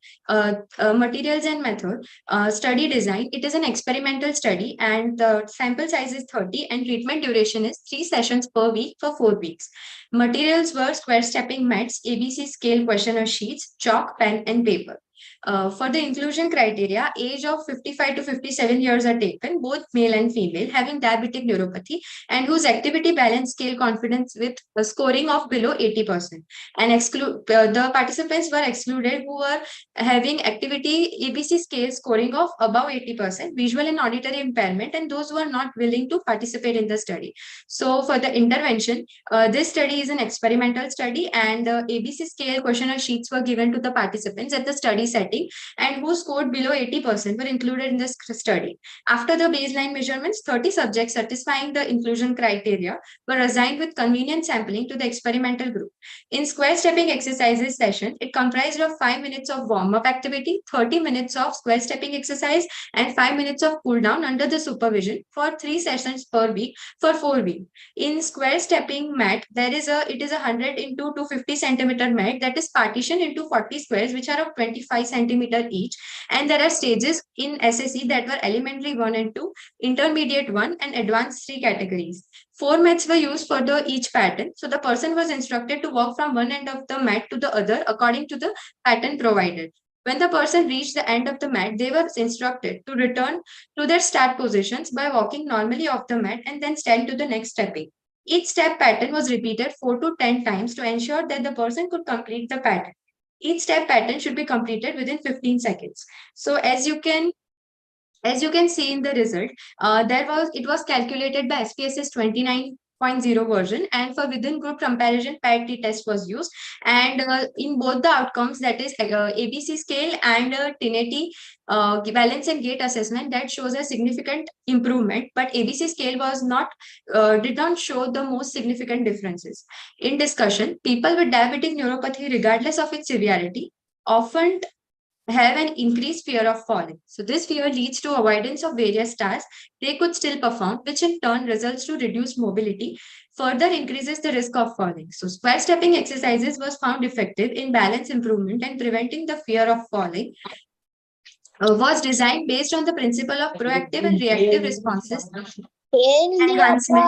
study design, it is an experimental study, and the sample size is 30 and treatment duration is 3 sessions per week for 4 weeks. Materials were square stepping mats, ABC scale questionnaire sheets, chalk, pen, and paper. For the inclusion criteria, age of 55 to 57 years are taken, both male and female, having diabetic neuropathy and whose activity balance scale confidence with a scoring of below 80%. And the participants were excluded who were having activity ABC scale scoring of above 80%, visual and auditory impairment, and those who are not willing to participate in the study. So for the intervention, this study is an experimental study, and the ABC scale questionnaire sheets were given to the participants at the study setting, and who scored below 80% were included in this study. After the baseline measurements, 30 subjects satisfying the inclusion criteria were assigned with convenient sampling to the experimental group. In square stepping exercises session, it comprised of 5 minutes of warm-up activity, 30 minutes of square stepping exercise, and 5 minutes of cool down under the supervision for 3 sessions per week for 4 weeks. In square stepping mat, it is a 100 into 250 centimeter mat that is partitioned into 40 squares, which are of 25 centimeter each, and there are stages in SSE that were elementary 1 and 2, intermediate 1, and advanced 3 categories. 4 mats were used for each pattern. So the person was instructed to walk from one end of the mat to the other according to the pattern provided. When the person reached the end of the mat, they were instructed to return to their start positions by walking normally off the mat and then stand to the next stepping. Each step pattern was repeated 4 to 10 times to ensure that the person could complete the pattern. Each step pattern should be completed within 15 seconds. So as you can see in the result, it was calculated by SPSS 29.0 version, and for within group comparison, PAT-T test was used, and in both the outcomes, that is ABC scale and TINETI balance and gait assessment, that shows a significant improvement, but ABC scale did not show the most significant differences. In discussion, people with diabetic neuropathy, regardless of its severity, often have an increased fear of falling. So this fear leads to avoidance of various tasks they could still perform, which in turn results to reduced mobility, further increases the risk of falling. So square stepping exercises was found effective in balance improvement and preventing the fear of falling. Was designed based on the principle of proactive and reactive responses, enhancement,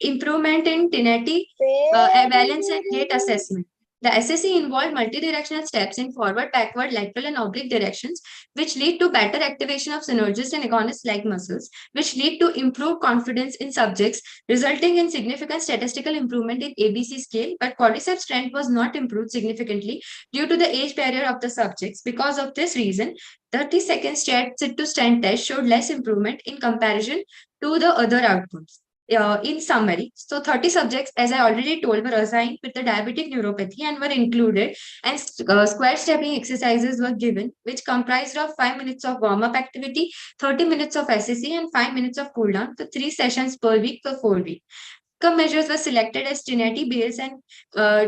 improvement in TINETI, balance and gait assessment. The SSE involved multidirectional steps in forward, backward, lateral, and oblique directions, which lead to better activation of synergist and agonist-like muscles, which lead to improved confidence in subjects, resulting in significant statistical improvement in ABC scale, but quadriceps strength was not improved significantly due to the age barrier of the subjects. Because of this reason, 30-second sit-to-stand test showed less improvement in comparison to the other outputs. In summary, so 30 subjects, as I already told, were assigned with the diabetic neuropathy and were included, and square stepping exercises were given, which comprised of 5 minutes of warm-up activity, 30 minutes of SSE, and 5 minutes of cool-down, so 3 sessions per week for 4 weeks. Outcome measures were selected as Trinity Bales and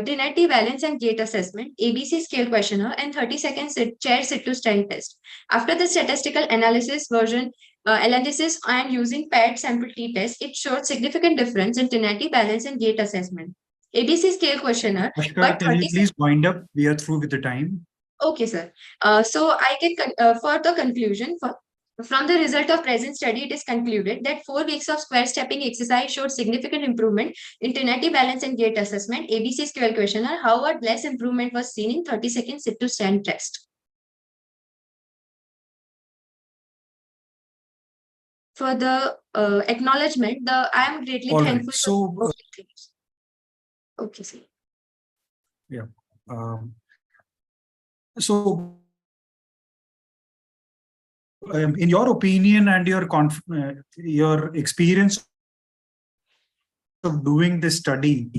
Trinity Balance and Gait Assessment, ABC Scale Questionnaire, and 30-second chair sit-to-stand test. After the statistical analysis and using paired sample t-test, it showed significant difference in Trinity Balance and Gait Assessment. ABC Scale Questionnaire. Can you please wind up? We are through with the time. Okay, sir. So I can, for the conclusion, from the result of present study, it is concluded that 4 weeks of square stepping exercise showed significant improvement in Trinity Balance and Gait Assessment, ABC Scale Questionnaire. However, less improvement was seen in 30-second sit-to-stand test. For the acknowledgement, I am greatly All thankful. right. So, okay, sir. Yeah. So, in your opinion and your experience of doing this study,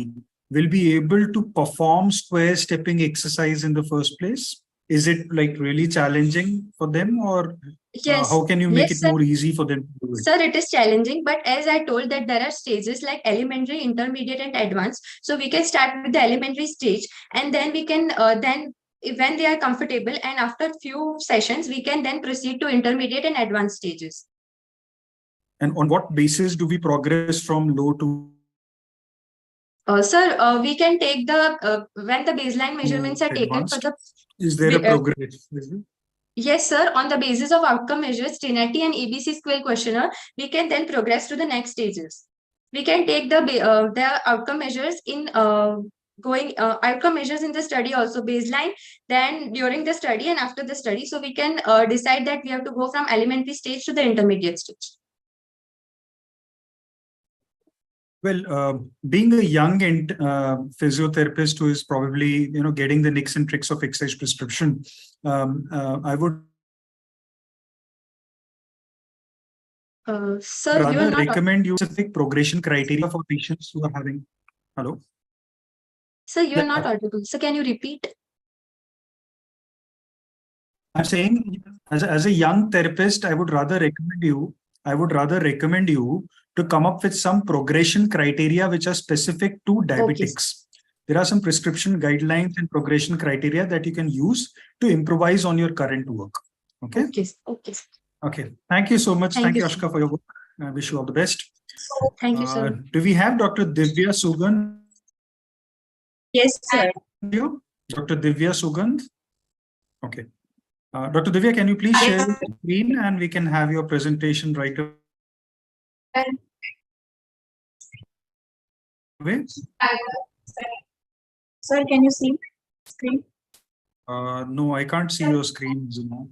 will be able to perform square stepping exercise in the first place? Is it like really challenging for them, or Yes. how can you make Yes, it sir. more easy for them to do it? Sir, it is challenging, but as I told that there are stages like elementary, intermediate, and advanced. So we can start with the elementary stage, and then we can when they are comfortable, and after few sessions, we can then proceed to intermediate and advanced stages. And on what basis do we progress from low to? Sir, we can take the when the baseline measurements are taken for advanced? the. Is there a progress? Yes, sir. On the basis of outcome measures, Trinity and ABC Scale Questionnaire, we can then progress to the next stages. We can take the outcome measures in outcome measures in the study also, baseline, then during the study and after the study. So we can decide that we have to go from elementary stage to the intermediate stage. Well, being a young physiotherapist who is probably getting the nicks and tricks of exercise prescription, I would Sir, rather you are not recommend you specific progression criteria for patients who are having. Hello. Sir, you are not audible. So can you repeat? I'm saying, as a young therapist, I would rather recommend you to come up with some progression criteria which are specific to diabetics. There are some prescription guidelines and progression criteria that you can use to improvise on your current work. Okay. Okay. Thank you so much. Thank you, Ashka, for your work. I wish you all the best. Thank you, sir. Do we have Dr. Divya Sugandh? Yes, sir. Dr. Divya Sugandh? Okay. Dr. Divya, can you please share your screen and we can have your presentation right away? Sir, can you see screen? No, I can't see your screen, Zuma.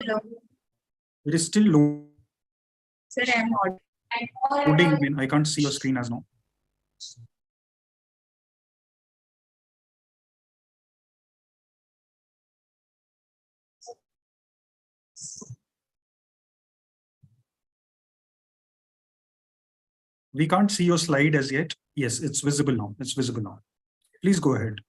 Hello. It is still loading. Sir, I am audible. I mean, I can't see your screen as now. We can't see your slide as yet. Yes, it's visible now. It's visible now. Please go ahead.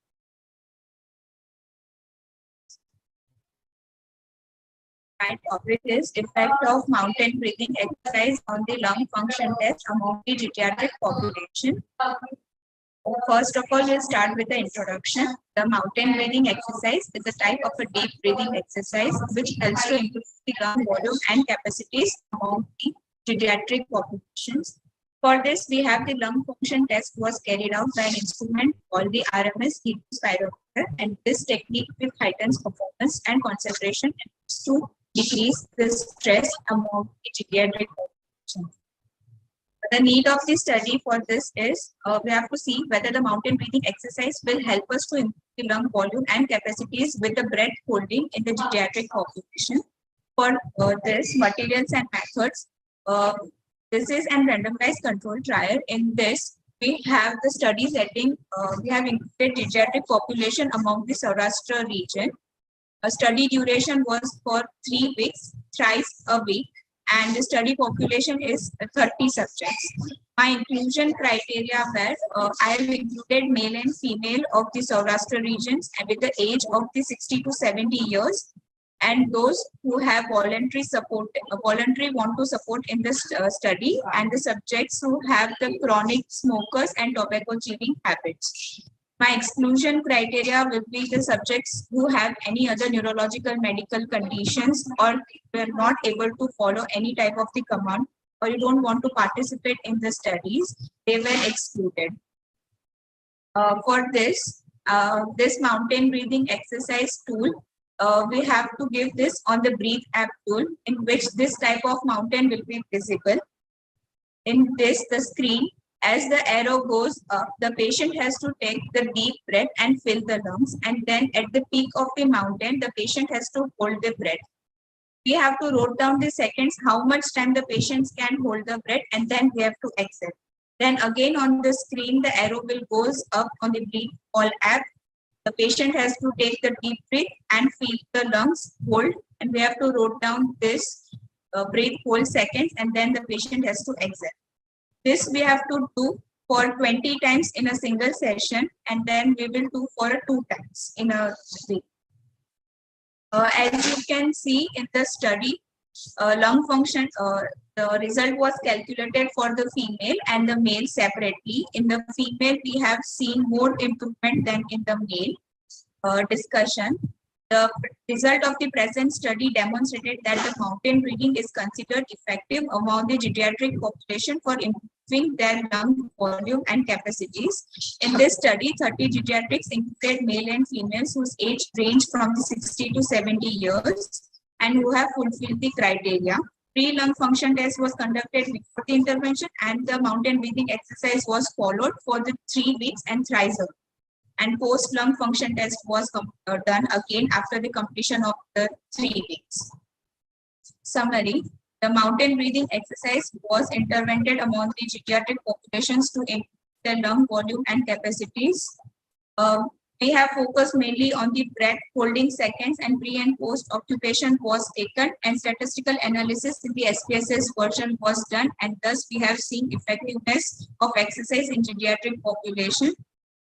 My topic is effect of mountain breathing exercise on the lung function test among the geriatric population. First of all, we'll start with the introduction. The mountain breathing exercise is a type of a deep breathing exercise which helps to improve the lung volume and capacities among the pediatric populations. For this, we have the lung function test was carried out by an instrument called the RMS heat spirometer, and this technique will heighten performance and concentration to decrease the stress among the pediatric population. The need of the study for this is we have to see whether the mountain breathing exercise will help us to improve the lung volume and capacities with the breath holding in the pediatric population. For this, materials and methods, this is a randomized control trial. In this, we have the study setting, we have included pediatric population among the Saurashtra region. A study duration was for 3 weeks, thrice a week, and the study population is 30 subjects. My inclusion criteria were, I have included male and female of the Saurashtra regions and with the age of the 60 to 70 years, and those who have voluntary want to support in this study, and the subjects who have the chronic smokers and tobacco chewing habits. My exclusion criteria will be the subjects who have any other neurological medical conditions or were not able to follow any type of the command, or you don't want to participate in the studies, they were excluded. For this mountain breathing exercise tool, we have to give this on the Breathe app tool, in which this type of mountain will be visible. In this, the screen, as the arrow goes up, the patient has to take the deep breath and fill the lungs. And then at the peak of the mountain, the patient has to hold the breath. We have to write down the seconds, how much time the patients can hold the breath, and then we have to exhale. Then again on the screen, the arrow will goes up on the Breathe All app. The patient has to take the deep breath and feel the lungs hold, and we have to write down this breathe hold seconds, and then the patient has to exhale. This we have to do for 20 times in a single session, and then we will do for 2 times in a week. As you can see in the study, lung function, the result was calculated for the female and the male separately. In the female, we have seen more improvement than in the male. Discussion. The result of the present study demonstrated that the mountain breathing is considered effective among the geriatric population for improving their lung volume and capacities. In this study, 30 geriatrics included male and females whose age ranged from 60 to 70 years and who have fulfilled the criteria. Pre-lung function test was conducted before the intervention, and the mountain breathing exercise was followed for the 3 weeks and thrice a week. And post-lung function test was done again after the completion of the 3 weeks. Summary: the mountain breathing exercise was intervened among the geriatric populations to improve their lung volume and capacities. We have focused mainly on the breath holding seconds, and pre and post occupation was taken, and statistical analysis in the SPSS version was done, and thus we have seen effectiveness of exercise in geriatric population.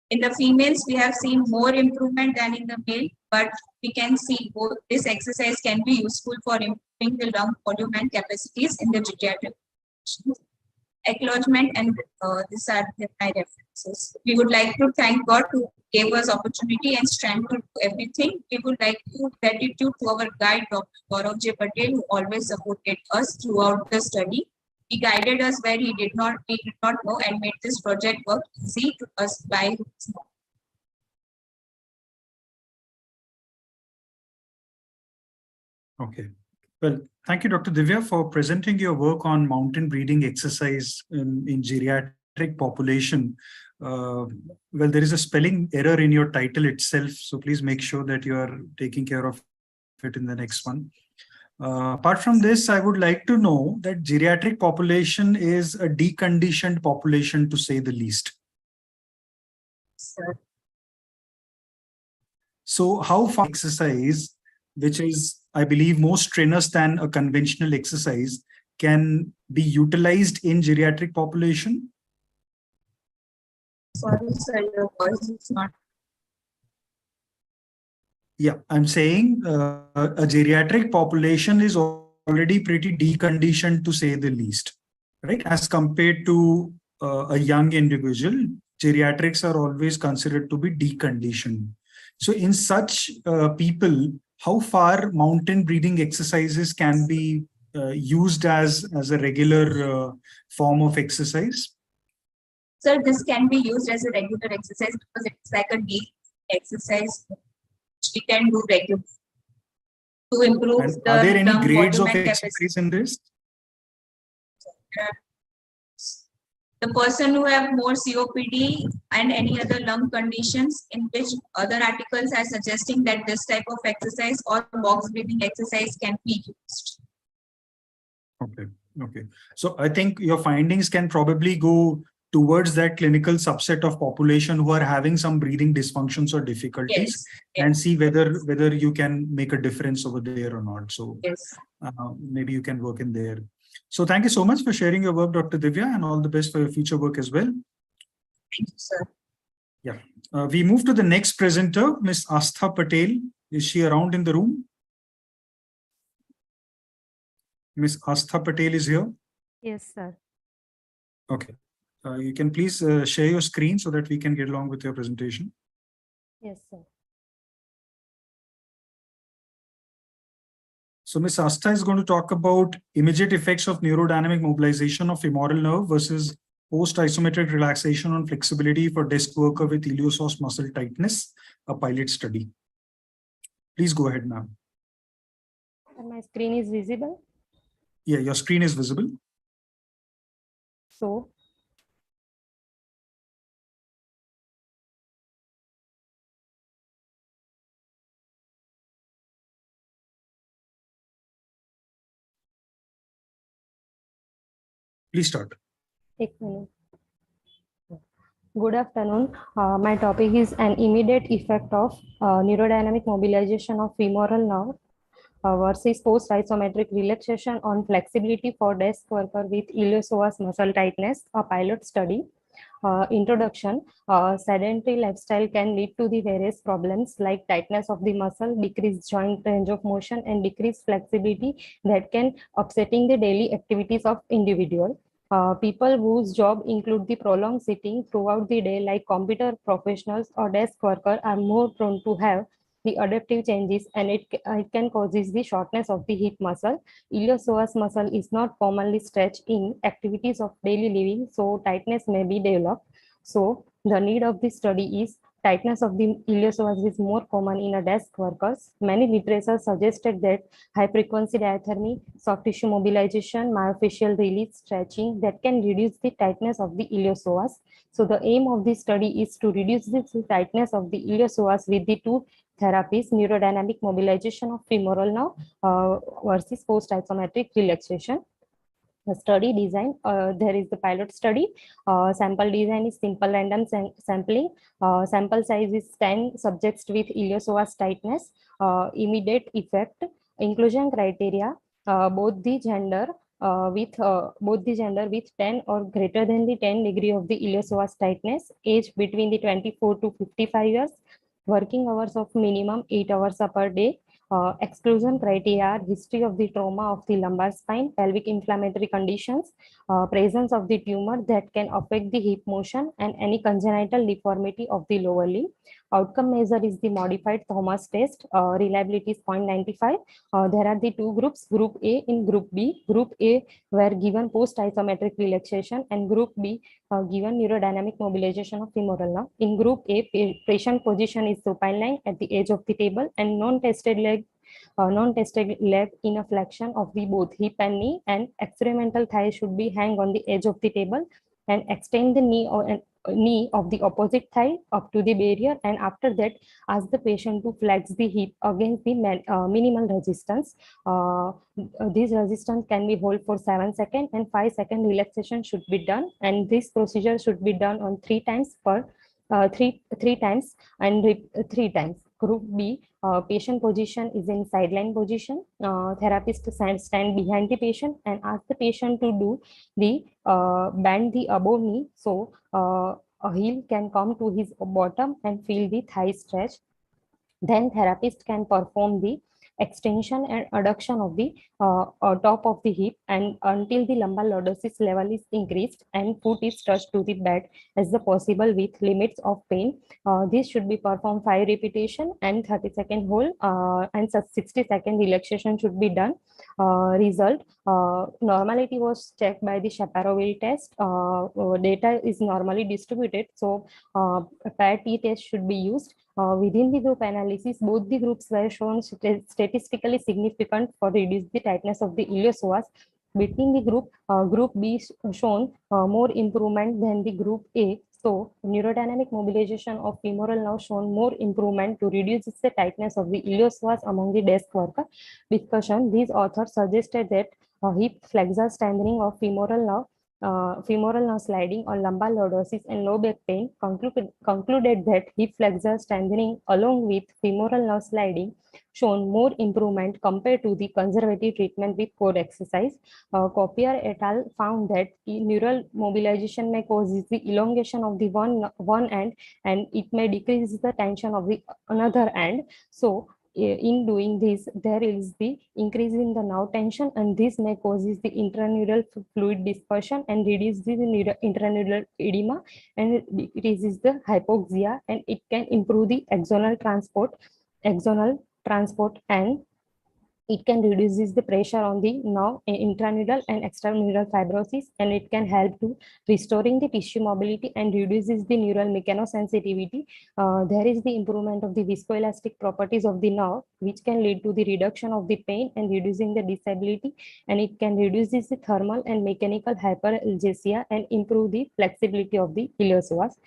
In the females, we have seen more improvement than in the male, but we can see both this exercise can be useful for improving the lung volume and capacities in the geriatric population. Acknowledgement, and these are my references. We would like to thank God who gave us opportunity and strength to do everything. We would like to gratitude to our guide, Dr. Gaurav J. Patel, who always supported us throughout the study. He guided us where we did not know, and made this project work easy to us by his knowledge. Okay. Well, thank you, Dr. Divya, for presenting your work on mountain breathing exercise in geriatric population. Well, there is a spelling error in your title itself, so please make sure that you are taking care of it in the next one. Apart from this, I would like to know that geriatric population is a deconditioned population, to say the least. Sir. So how far exercise, which is, I believe, more strenuous than a conventional exercise, can be utilized in geriatric population? Sorry, sir, your voice is not. Yeah, I'm saying a geriatric population is already pretty deconditioned, to say the least, right? As compared to a young individual, geriatrics are always considered to be deconditioned. So in such people, how far mountain breathing exercises can be used as a regular form of exercise? So this can be used as a regular exercise because it's like a deep exercise which we can do regularly to improve And the are there any lung grades volume of and exercise capacity. in this? The person who have more COPD and any other lung conditions, in which other articles are suggesting that this type of exercise or box breathing exercise can be used. Okay. Okay. So I think your findings can probably go towards that clinical subset of population who are having some breathing dysfunctions or difficulties, Yes. and see whether you can make a difference over there or not. So Yes. maybe you can work in there. So thank you so much for sharing your work, Dr. Divya, and all the best for your future work as well. Thank you, sir. Yeah. We move to the next presenter, Ms. Astha Patel. Is she around in the room? Ms. Astha Patel is here. Yes, sir. Okay. You can please share your screen so that we can get along with your presentation. Yes, sir. So Ms. Astha is going to talk about immediate effects of neurodynamic mobilization of femoral nerve versus post-isometric relaxation on flexibility for desk worker with iliopsoas muscle tightness, a pilot study. Please go ahead, ma'am. And my screen is visible. Yeah, your screen is visible. So, Please start. एक minute. Good afternoon. My topic is an immediate effect of neurodynamic mobilization of femoral nerve versus post-isometric relaxation on flexibility for desk worker with iliopsoas muscle tightness, a pilot study. Introduction. Sedentary lifestyle can lead to the various problems like tightness of the muscle, decreased joint range of motion, and decreased flexibility that can upsetting the daily activities of individual. People whose job include the prolonged sitting throughout the day, like computer professionals or desk worker, are more prone to have the adaptive changes, and it can causes the shortness of the hip muscle. Iliopsoas muscle is not commonly stretched in activities of daily living, so tightness may be developed. So the need of this study is tightness of the iliopsoas is more common in a desk workers. Many literature suggested that high frequency diathermy, soft tissue mobilization, myofascial release, stretching that can reduce the tightness of the iliopsoas. So the aim of this study is to reduce the tightness of the iliopsoas with the two therapies, neurodynamic mobilization of femoral nerve versus post-isometric relaxation. The study design, there is the pilot study. Sample design is simple random sampling. Sample size is 10 subjects with iliopsoas tightness. Immediate effect. Inclusion criteria, both the gender with 10 or greater than the 10 degree of the iliopsoas tightness, age between the 24 to 55 years, working hours of minimum 8 hours per day. Exclusion criteria, history of the trauma of the lumbar spine, pelvic inflammatory conditions, presence of the tumor that can affect the hip motion, and any congenital deformity of the lower limb. Outcome measure is the modified Thomas test. Reliability is 0.95. There are the two groups, Group A and Group B. Group A were given post-isometric relaxation, and Group B given neurodynamic mobilization of femoral nerve. In Group A, patient position is supine lying at the edge of the table, and non-tested leg in a flexion of the both hip and knee, and experimental thigh should be hang on the edge of the table, and extend the knee of the opposite thigh up to the barrier, and after that ask the patient to flex the hip against the minimal resistance. This resistance can be held for 7 seconds, and 5 second relaxation should be done, and this procedure should be done on 3 times per 3 times and 3 times. Group B, patient position is in sideline position. Therapist stand behind the patient and ask the patient to do the bend the above knee, so a heel can come to his bottom and feel the thigh stretch. Then therapist can perform the extension and adduction of the top of the hip, and until the lumbar lordosis level is increased and foot is touched to the bed as the possible with limits of pain. This should be performed 5 repetition and 30-second hold, and 60-second relaxation should be done. Result, normality was checked by the Shaparovil test. Data is normally distributed, so PAT-T test should be used. Within the group analysis, both the groups were shown statistically significant for reduce the tightness of the iliopsoas. Between the group B shown more improvement than the group A. So neurodynamic mobilization of femoral nerve shown more improvement to reduce the tightness of the iliopsoas among the desk worker. Discussion, these authors suggested that hip flexor strengthening of femoral nerve sliding or lumbar lordosis and low back pain, concluded that hip flexor strengthening along with femoral nerve sliding shown more improvement compared to the conservative treatment with core exercise. Copier et al. Found that neural mobilization may cause the elongation of the one end, and it may decrease the tension of the another end. So in doing this, there is the increase in the nerve tension, and this may causes the intraneural fluid dispersion and reduce the intraneural edema and decreases the hypoxia, and it can improve the axonal transport, and it can reduce the pressure on the nerve, intraneural and extraneural fibrosis, and it can help to restoring the tissue mobility and reduces the neural mechanosensitivity. There is the improvement of the viscoelastic properties of the nerve, which can lead to the reduction of the pain and reducing the disability, and it can reduce the thermal and mechanical hyperalgesia and improve the flexibility of the iliopsoas.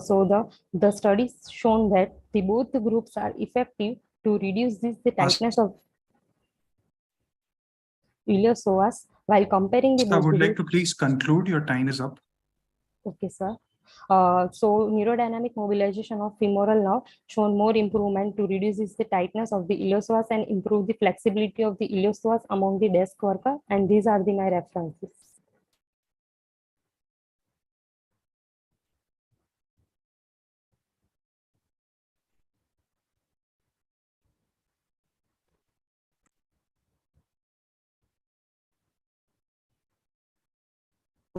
So the studies shown that both the groups are effective to reduce the tightness of iliopsoas while comparing the I would like to please conclude. Your time is up. Okay, sir. So neurodynamic mobilization of femoral nerve shown more improvement to reduce the tightness of the iliopsoas and improve the flexibility of the iliopsoas among the desk worker, and these are my references.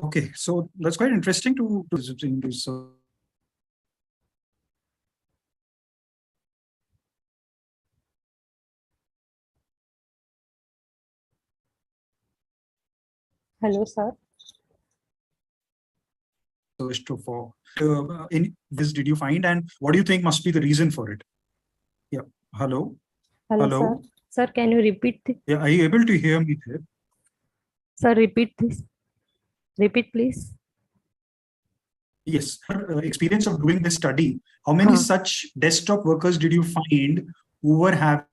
Okay, so that's quite interesting to visiting this. Hello, sir. For in this, did you find, and what do you think must be the reason for it? Yeah. Hello. Hello. Sir, can you repeat this? Yeah, are you able to hear me there? Sir, repeat this. Repeat, please. Yes. Experience of doing this study, how many such desktop workers did you find who were having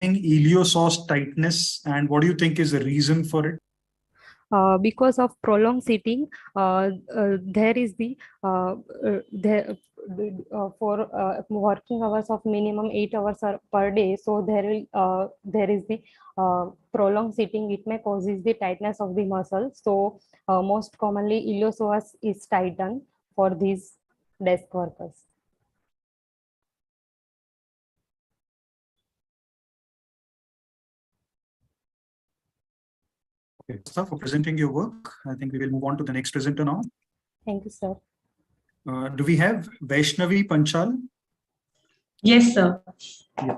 iliopsoas tightness, and what do you think is the reason for it? Because of prolonged sitting, there is the for working hours of minimum 8 hours per day. So there is the prolonged sitting. It may causes the tightness of the muscle. So most commonly iliopsoas is tightened for these desk workers. Okay, sir, for presenting your work. I think we will move on to the next presenter now. Thank you, sir. Do we have Vaishnavi Panchal? Yes, sir. Yeah.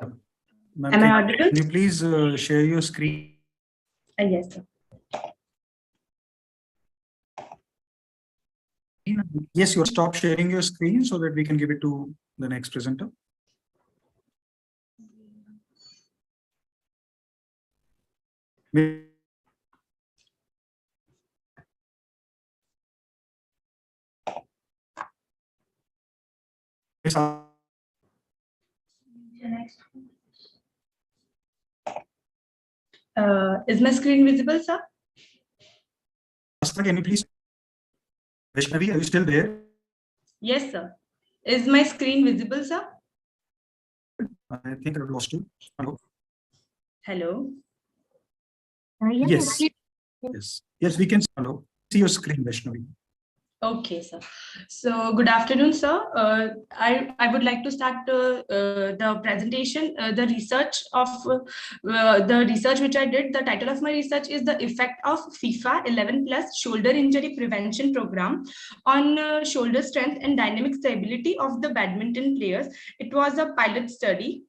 Am I audible? Can you please share your screen? Yes, sir. Yes, you stop sharing your screen so that we can give it to the next presenter. Is my screen visible, sir? Can you please? Vaishnavi, are you still there? Yes, sir. Is my screen visible, sir? I think I've lost you. Hello. Hello. Yes. Yes. Yes, we can. Hello. See your screen, Vaishnavi. Okay, sir. So good afternoon, sir. I would like to start the presentation. The research which I did. The title of my research is the effect of FIFA 11+ shoulder injury prevention program on shoulder strength and dynamic stability of the badminton players. It was a pilot study.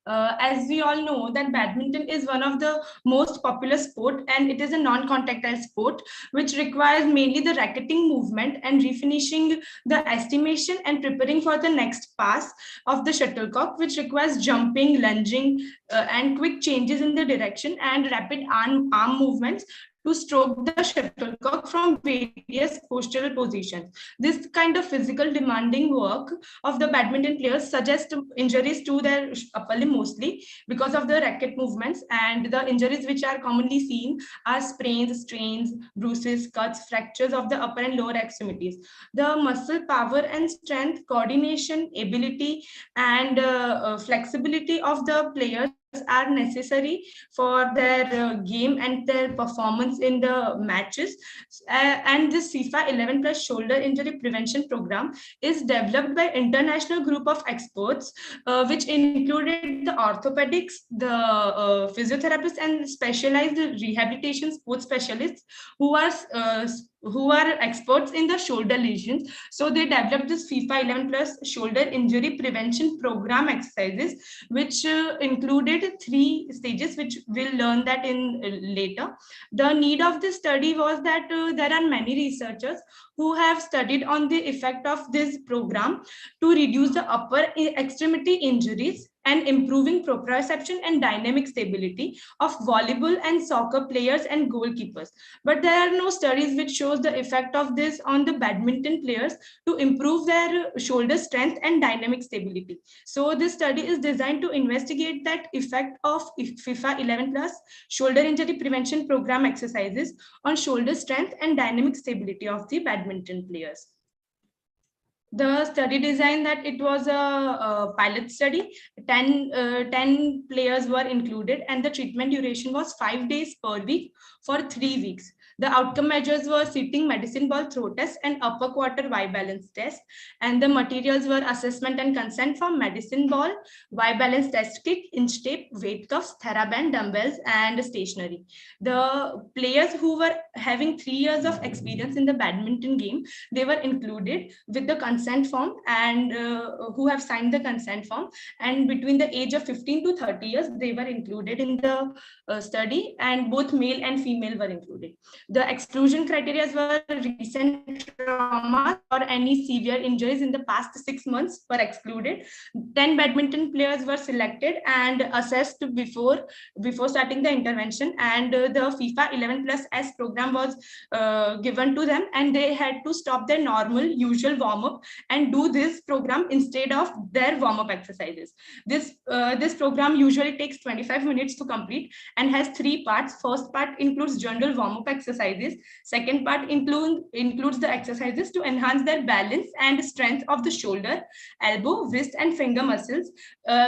As we all know that badminton is one of the most popular sport, and it is a non-contactile sport which requires mainly the racketing movement and refinishing the estimation and preparing for the next pass of the shuttlecock, which requires jumping, lunging, and quick changes in the direction and rapid arm movements to stroke the shuttlecock from various postural positions. This kind of physical demanding work of the badminton players suggests injuries to their upper limb mostly because of the racket movements, and the injuries which are commonly seen are sprains, strains, bruises, cuts, fractures of the upper and lower extremities. The muscle power and strength, coordination, ability, and flexibility of the players are necessary for their game and their performance in the matches. And this FIFA 11+ shoulder injury prevention program is developed by international group of experts, which included the orthopedics, the physiotherapists, and specialized rehabilitation sports specialists who are experts in the shoulder lesions. So they developed this FIFA 11+ shoulder injury prevention program exercises, which included 3 stages, which we'll learn that in later. The need of this study was that there are many researchers who have studied on the effect of this program to reduce the upper extremity injuries and improving proprioception and dynamic stability of volleyball and soccer players and goalkeepers. But there are no studies which shows the effect of this on the badminton players to improve their shoulder strength and dynamic stability. So this study is designed to investigate that effect of FIFA 11+ shoulder injury prevention program exercises on shoulder strength and dynamic stability of the badminton players. The study design that it was a pilot study. 10 players were included, and the treatment duration was 5 days per week for 3 weeks. The outcome measures were sitting medicine ball throw test and upper quarter Y balance test, and the materials were assessment and consent form, medicine ball, Y balance test kit, inch tape, weight cuffs, TheraBand, dumbbells, and stationery. The players who were having 3 years of experience in the badminton game, they were included with the consent form, and who have signed the consent form, and between the age of 15 to 30 years, they were included in the study, and both male and female were included. The exclusion criteria were recent trauma or any severe injuries in the past 6 months were excluded. 10 badminton players were selected and assessed before starting the intervention, and the FIFA 11+ S program was given to them, and they had to stop their normal usual warm-up and do this program instead of their warm-up exercises. This program usually takes 25 minutes to complete and has 3 parts. First part includes general warm-up exercises. Second part includes the exercises to enhance their balance and strength of the shoulder, elbow, wrist, and finger muscles,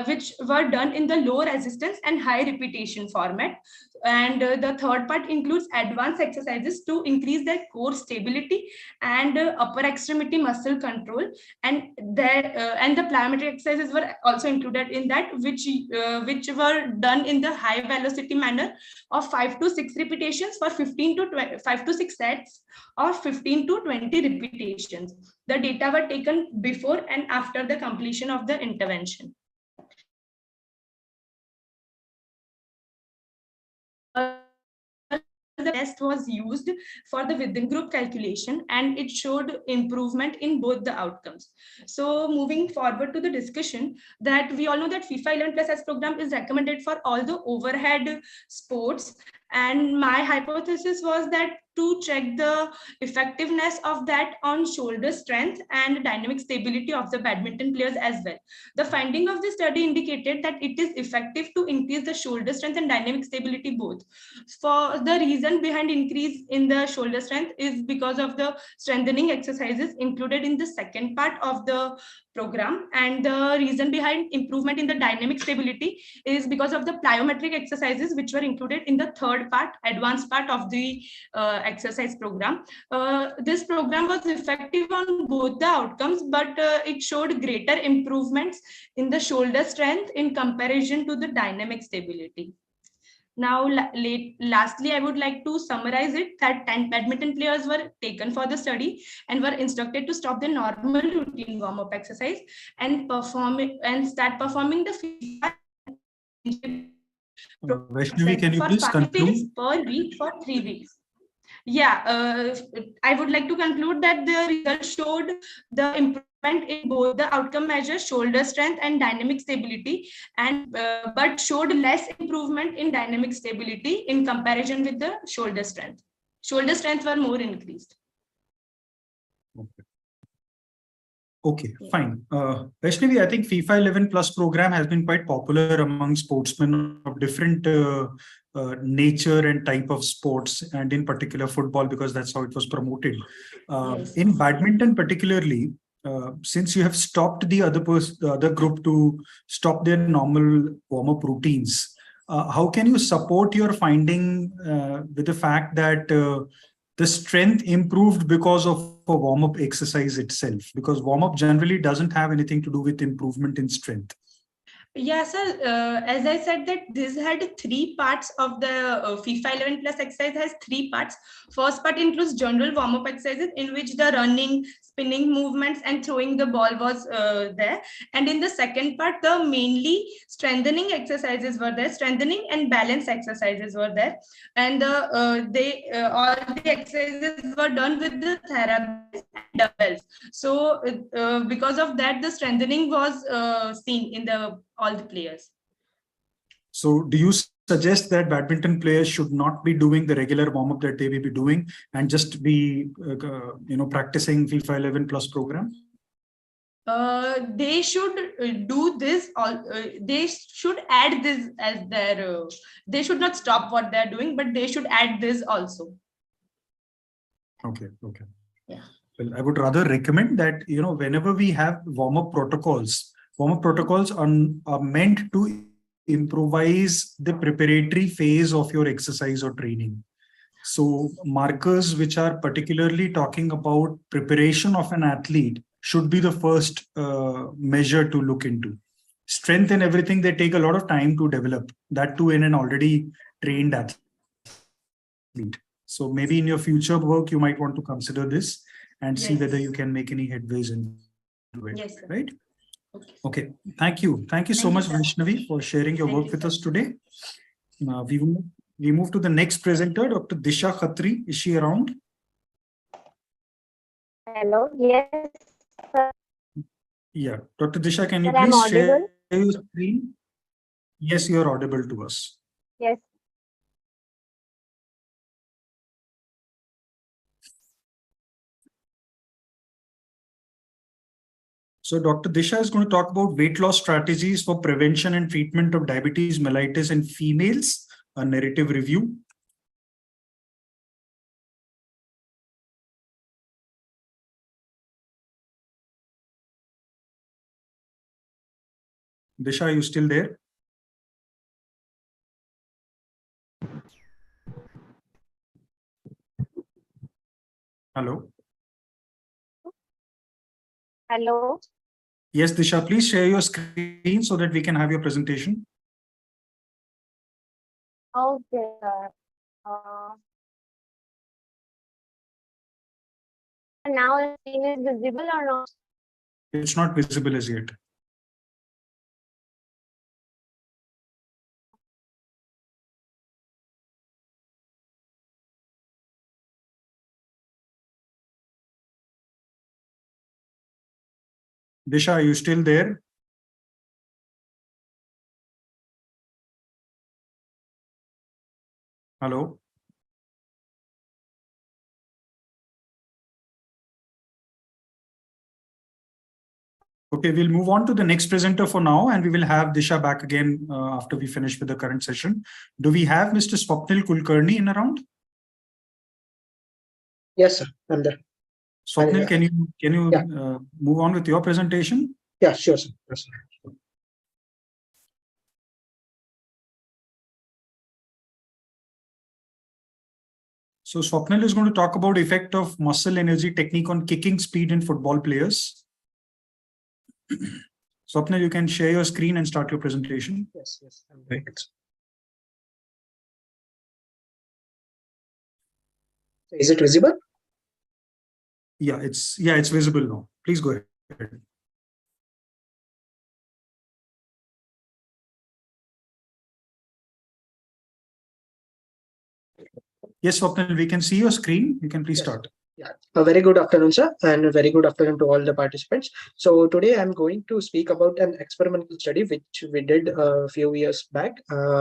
which were done in the low resistance and high repetition format. And the third part includes advanced exercises to increase their core stability and upper extremity muscle control. And the plyometric exercises were also included in that, which were done in the high velocity manner of 5 to 6 repetitions for 5 to 6 sets or 15 to 20 repetitions. The data were taken before and after the completion of the intervention. The test was used for the within group calculation, and it showed improvement in both the outcomes. So moving forward to the discussion, that we all know that FIFA 11+ S program is recommended for all the overhead sports, And my hypothesis was that to check the effectiveness of that on shoulder strength and dynamic stability of the badminton players as well. The finding of the study indicated that it is effective to increase the shoulder strength and dynamic stability both. For the reason behind increase in the shoulder strength is because of the strengthening exercises included in the second part of the program, and the reason behind improvement in the dynamic stability is because of the plyometric exercises which were included in the third part, advanced part of the exercise program. This program was effective on both the outcomes, but it showed greater improvements in the shoulder strength in comparison to the dynamic stability. Now, lastly, I would like to summarize it that 10 badminton players were taken for the study and were instructed to stop the normal routine warm-up exercise and start performing the Vaishnavi, can you please 5 conclude? days per week for 3 weeks. Yeah, I would like to conclude that the results showed the improvement in both the outcome measures, shoulder strength and dynamic stability, and but showed less improvement in dynamic stability in comparison with the shoulder strength. Shoulder strength were more increased. Okay, fine. Vaishnavi, I think FIFA 11 Plus program has been quite popular among sportsmen of different nature and type of sports, and in particular football, because that's how it was promoted. Yes. In badminton particularly, since you have stopped the other group to stop their normal warm-up routines, how can you support your finding with the fact that the strength improved because of a warm-up exercise itself? Because warm-up generally doesn't have anything to do with improvement in strength. Yeah, sir. As I said that this had 3 parts of the FIFA 11 Plus exercise has 3 parts. First part includes general warm-up exercises in which the running, spinning movements and throwing the ball was there. And in the second part, the mainly strengthening exercises were there, strengthening and balance exercises were there. And all the exercises were done with the therapists and dumbbells. So because of that, the strengthening was seen in all the players. So do you suggest that badminton players should not be doing the regular warm-up that they will be doing and just be practicing FIFA 11 Plus program? They should do this. They should add this as their. They should not stop what they're doing, but they should add this also. Okay. Yeah. Well, I would rather recommend that whenever we have warm-up protocols are meant to improvise the preparatory phase of your exercise or training. So markers which are particularly talking about preparation of an athlete should be the first measure to look into. Strength and everything, they take a lot of time to develop, that too in an already trained athlete. So maybe in your future work, you might want to consider this and see whether you can make any headways into it. Yes, sir. Right? Okay. Thank you. Thank you so much, Vaishnavi, for sharing your work with us today. We move to the next presenter, Dr. Disha Khatri. Is she around? Hello. Yes, sir. Yeah. Dr. Disha, can you Sir, I'm please share audible? your screen? Yes, you are audible to us. Yes. So Dr. Disha is going to talk about weight loss strategies for prevention and treatment of diabetes mellitus in females, a narrative review. Disha, are you still there? Hello. Hello. Yes, Disha, please share your screen so that we can have your presentation. Okay. Now the screen is visible or not? It's not visible as yet. Disha, are you still there? Hello. Okay, we'll move on to the next presenter for now, and we will have Disha back again after we finish with the current session. Do we have Mr. Swapnil Kulkarni in around? Yes, sir. I'm there. Swapnil, can you move on with your presentation? Yeah, sure, sir. Yes, sir. So Swapnil is going to talk about effect of muscle energy technique on kicking speed in football players. Swapnil, you can share your screen and start your presentation. Yes, I'm doing it. Is it visible? Yeah, it's visible now. Please go ahead. Yes, Swapnil, we can see your screen. You can please start. Yeah, a very good afternoon, sir, and a very good afternoon to all the participants. So today I'm going to speak about an experimental study which we did a few years back.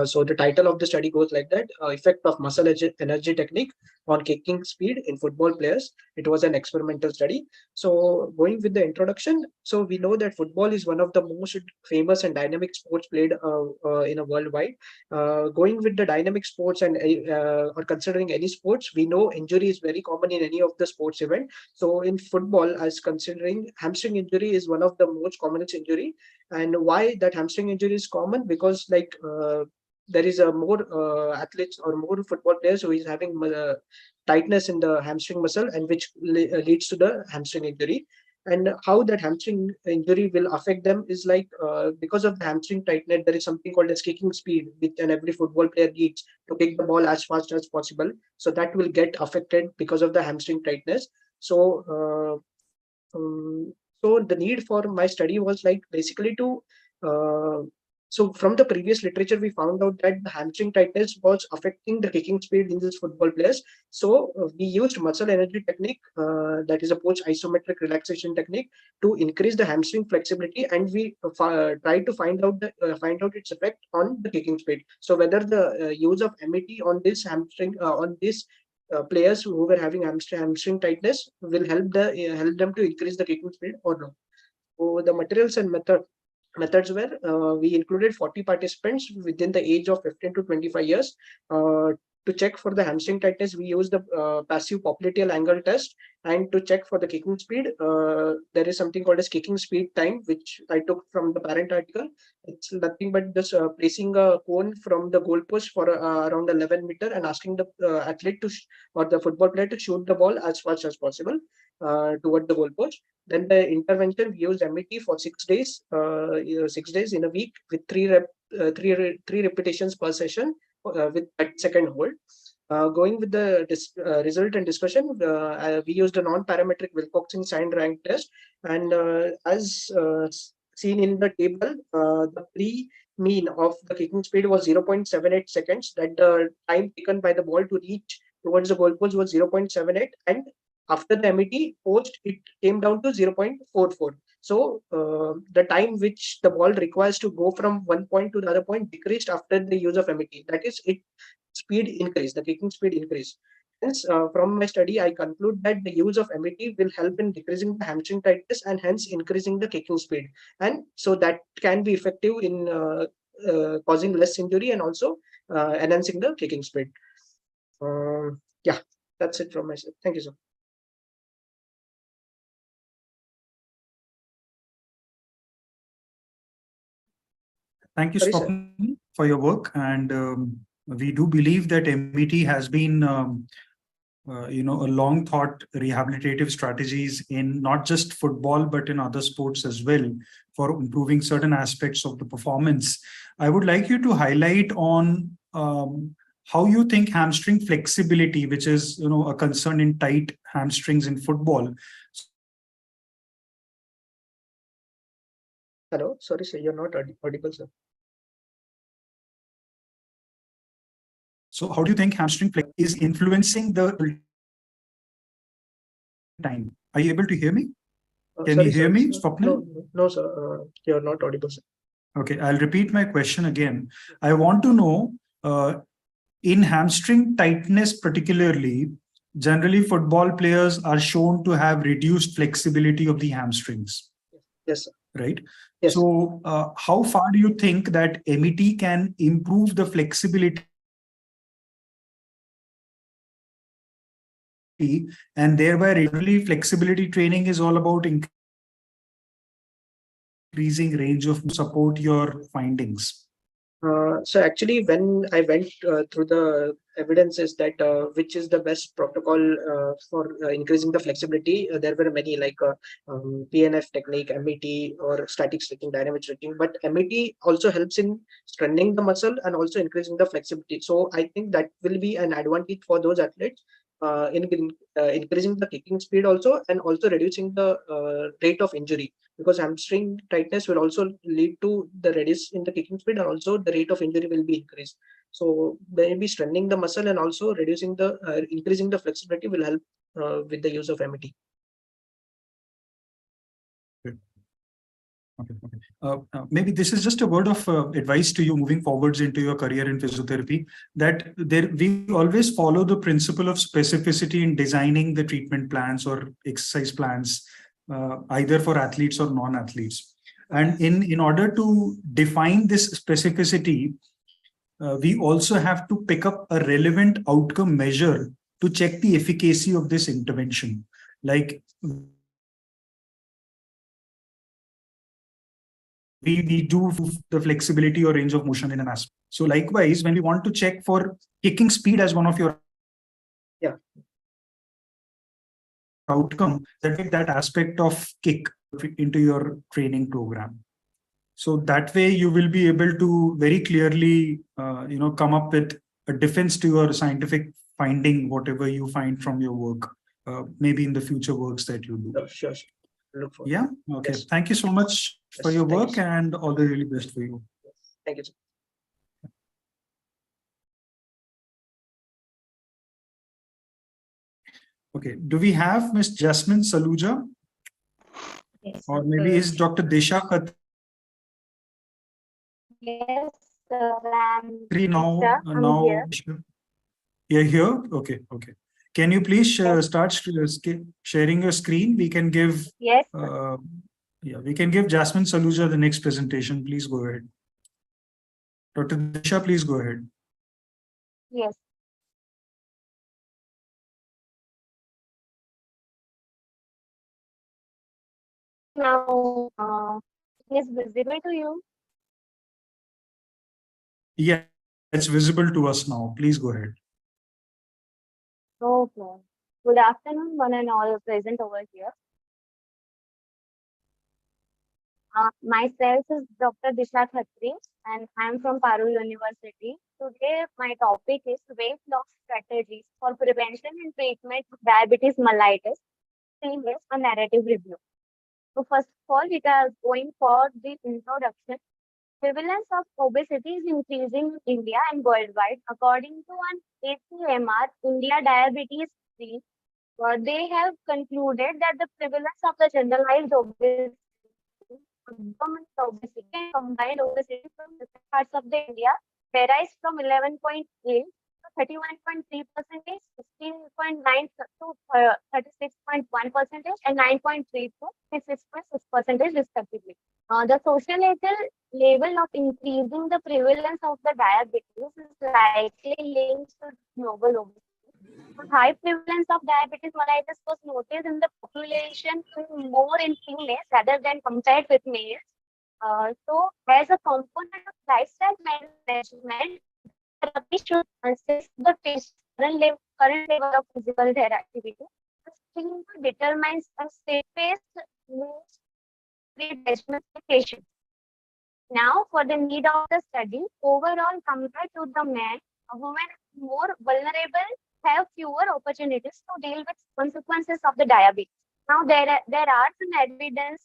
So the title of the study goes like that: effect of muscle energy technique on kicking speed in football players. It was an experimental study. So going with the introduction, so we know that football is one of the most famous and dynamic sports played in a worldwide. Going with the dynamic sports and or considering any sports, we know injury is very common in any of the sports event. So in football, as considering hamstring injury is one of the most commonest injury. And why that hamstring injury is common? Because like there is a more athletes or more football players who is having tightness in the hamstring muscle, and which leads to the hamstring injury. And how that hamstring injury will affect them is like because of the hamstring tightness, there is something called as kicking speed, which and every football player needs to kick the ball as fast as possible. So that will get affected because of the hamstring tightness. So so the need for my study was like basically to so from the previous literature, we found out that the hamstring tightness was affecting the kicking speed in these football players. So we used muscle energy technique, that is a post isometric relaxation technique, to increase the hamstring flexibility, and we tried to find out its effect on the kicking speed. So whether the use of MET on this hamstring on this players who were having hamstring tightness will help them to increase the kicking speed or not. So the materials and methods were we included 40 participants within the age of 15 to 25 years. To check for the hamstring tightness, we used the passive popliteal angle test, and to check for the kicking speed, there is something called as kicking speed time, which I took from the parent article. It's nothing but just placing a cone from the goalpost for around 11 meters and asking the athlete to or the football player to shoot the ball as fast as possible toward the goalpost. Then the intervention, we used MET for 6 days, 6 days in a week with three repetitions per session with 30-second hold. Going with the result and discussion, we used a non-parametric Wilcoxon signed rank test, and as seen in the table, the pre-mean of the kicking speed was 0.78 seconds. That the time taken by the ball to reach towards the goalpost was 0.78, and after the MET post, it came down to 0.44. So the time which the ball requires to go from one point to the other point decreased after the use of MET. That is, it speed increase, the kicking speed increase. Hence, from my study, I conclude that the use of MET will help in decreasing the hamstring tightness and hence increasing the kicking speed. And so that can be effective in causing less injury and also enhancing the kicking speed. Yeah, that's it from my side. Thank you, sir. Thank you, Swapnil, for your work. And we do believe that MET has been, a long thought rehabilitative strategies in not just football, but in other sports as well for improving certain aspects of the performance. I would like you to highlight on how you think hamstring flexibility, which is, a concern in tight hamstrings in football. Hello, sorry, sir, you're not audible, sir. So how do you think hamstring flex is influencing the time? Are you able to hear me? Can you hear me, Swapnil? No, sir, you're not audible, sir. Okay, I'll repeat my question again. I want to know in hamstring tightness particularly, generally football players are shown to have reduced flexibility of the hamstrings. Yes, sir. Right? Yes. So how far do you think that MET can improve the flexibility and thereby really flexibility training is all about increasing range of support your findings? So actually, when I went through the evidences that which is the best protocol for increasing the flexibility, there were many like PNF technique, MET, or static stretching, dynamic stretching. But MET also helps in strengthening the muscle and also increasing the flexibility. So I think that will be an advantage for those athletes in increasing the kicking speed also, and also reducing the rate of injury, because hamstring tightness will also lead to the reduce in the kicking speed, and also the rate of injury will be increased. So maybe strengthening the muscle and also reducing the increasing the flexibility will help with the use of MET. Okay. Maybe this is just a word of advice to you moving forwards into your career in physiotherapy, that we always follow the principle of specificity in designing the treatment plans or exercise plans, either for athletes or non-athletes. And in order to define this specificity, we also have to pick up a relevant outcome measure to check the efficacy of this intervention. Like we do the flexibility or range of motion in an aspect. So likewise, when we want to check for kicking speed as one of your outcome, that aspect of kick into your training program. So that way you will be able to very clearly, come up with a defense to your scientific finding, whatever you find from your work, maybe in the future works that you do. Sure. Look for. Yeah. Okay. Yes. Thank you so much for your work and all the really best for you. Thank you, sir. Okay. Do we have Ms. Jasmine Saluja? Yes. Or maybe is Dr. Disha Khatri Yes, now? I'm here. You're here? Okay. Can you please start sharing your screen? We can give. Yes. We can give Jasmine Saluja the next presentation. Please go ahead. Dr. Disha, please go ahead. Yes. Now, is visible to you? Yeah, it's visible to us now. Please go ahead. Okay. Good afternoon, one and all present over here. Myself is Dr. Disha Khatri, and I'm from Parul University. Today, my topic is weight loss strategies for prevention and treatment of diabetes mellitus. Theme is a narrative review. So first of all, we are going for the introduction. Prevalence of obesity is increasing in India and worldwide. According to an ACMR, India Diabetes Screen, they have concluded that the prevalence of the generalized obesity, and combined obesity from different parts of the India varies from 11.8 to 31.3%, 16.9 to 36.1%, and 9.3 to 6.6% respectively. The societal level of increasing the prevalence of the diabetes is likely linked to global obesity. High prevalence of diabetes mellitus was noticed in the population more in females rather than compared with males. So, as a component of lifestyle management, therapy should assess the patient's current level of physical activity. The screen determines a state-based pre-judgment patient. Now, for the need of the study, overall compared to the men, women more vulnerable have fewer opportunities to deal with consequences of the diabetes. Now, there are some evidence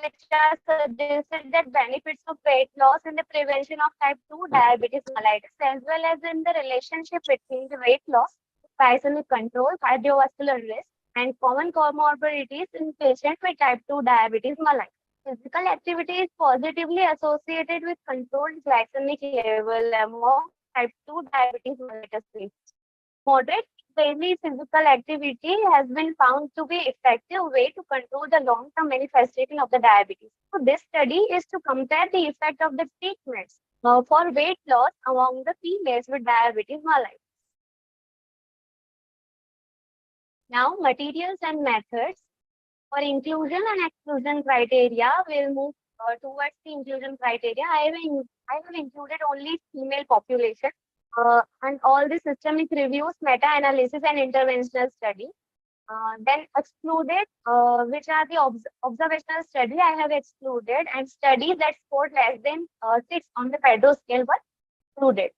which are suggested that benefits of weight loss in the prevention of type 2 diabetes mellitus, as well as in the relationship between the weight loss, glycemic control, cardiovascular risk, and common comorbidities in patients with type 2 diabetes mellitus. Physical activity is positively associated with controlled glycemic level among type 2 diabetes mellitus rates. Moderate daily physical activity has been found to be effective way to control the long-term manifestation of the diabetes. So this study is to compare the effect of the treatments for weight loss among the females with diabetes mellitus. Now, materials and methods for inclusion and exclusion criteria will move towards the inclusion criteria. I have included only female population and all the systemic reviews, meta-analysis and interventional study. Then excluded, which are the observational study I have excluded, and studies that scored less than 6 on the PEDO scale were excluded.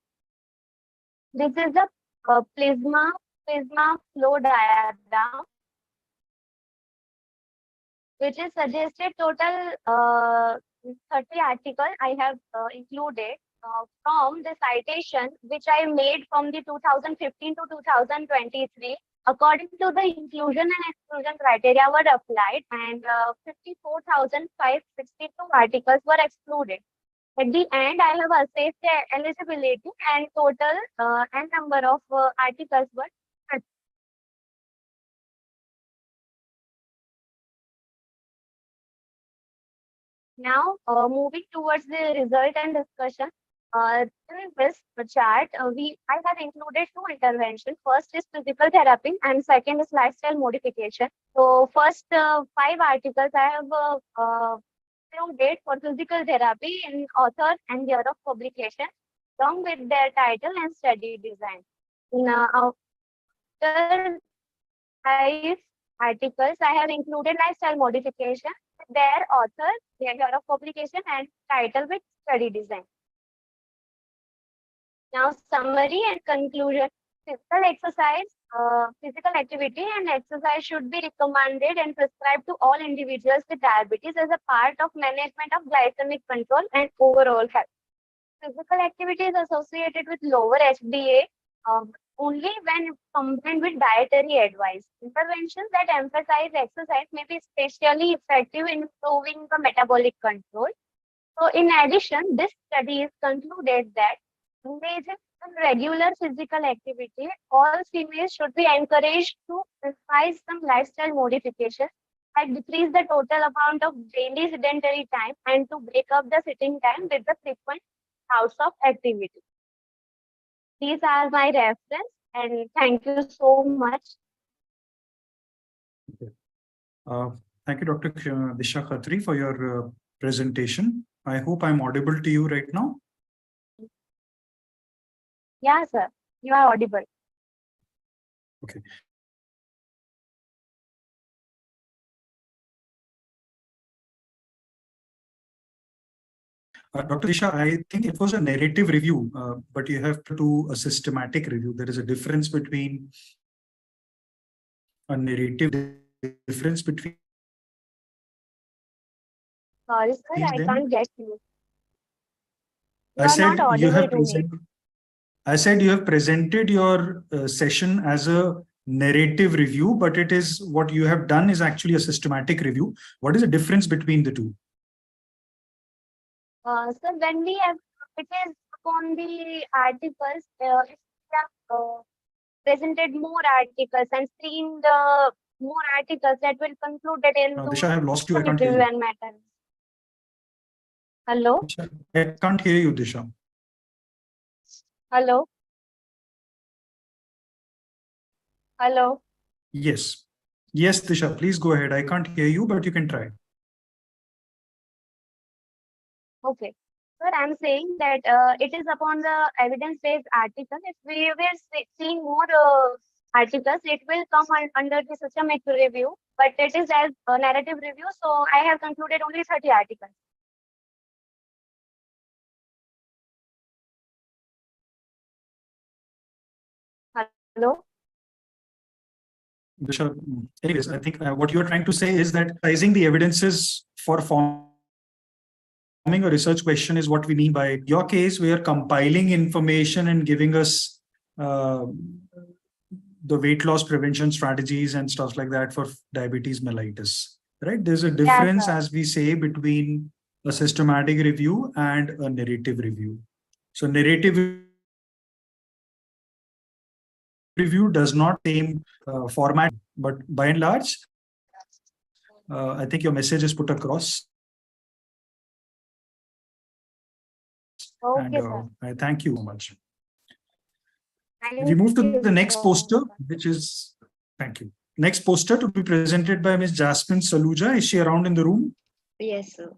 This is the plasma flow diagram, which is suggested total 30 articles I have included from the citation which I made from the 2015 to 2023. According to the inclusion and exclusion criteria were applied, and 54,562 articles were excluded. At the end, I have assessed the eligibility, and total and number of articles were. Now, moving towards the result and discussion, in this chart, I have included 2 interventions. First is physical therapy, and second is lifestyle modification. So, first 5 articles I have included for physical therapy in author and year of publication, along with their title and study design. Now, after 5 articles, I have included lifestyle modification, their author, their year of publication, and title with study design. Now, summary and conclusion. Physical exercise, physical activity and exercise should be recommended and prescribed to all individuals with diabetes as a part of management of glycemic control and overall health. Physical activity is associated with lower HbA only when combined with dietary advice. Interventions that emphasize exercise may be especially effective in improving the metabolic control. So, in addition, this study is concluded that engaging in regular physical activity, all females should be encouraged to exercise some lifestyle modifications that decrease the total amount of daily sedentary time and to break up the sitting time with the frequent bouts of activity. These are my reference, and thank you so much. Thank you, Dr. Disha Khatri, for your presentation. I hope I'm audible to you right now. Yeah, sir, you are audible. Okay. Dr. Disha, I think it was a narrative review, but you have to do a systematic review. There is a difference between a narrative difference between. Sorry, sir, I can't get you. I said you have presented your session as a narrative review, but it is what you have done is actually a systematic review. What is the difference between the two? So when we have, it is upon the articles, we have presented more articles and seen the more articles that will conclude that in. Disha, I have lost you. I can't hear you. Hello? I can't hear you, Disha. Hello? Hello? Yes. Yes, Disha, please go ahead. I can't hear you, but you can try. Okay. Sir, I'm saying that it is upon the evidence-based article. If we were seeing more articles, it will come under the systematic review, but it is as a narrative review. So I have concluded only 30 articles. Hello? Disha, anyways, I think what you're trying to say is that sizing the evidences for forming a research question is what we mean by your case. We are compiling information and giving us the weight loss prevention strategies and stuff like that for diabetes mellitus, right? There's a difference, as we say, between a systematic review and a narrative review. So narrative review does not same format, but by and large, I think your message is put across. Okay, And sir. I thank you so much. Thank We move to you, the next sir. poster, which is, thank you. Next poster to be presented by Ms. Jasmine Saluja. Is she around in the room? Yes, sir.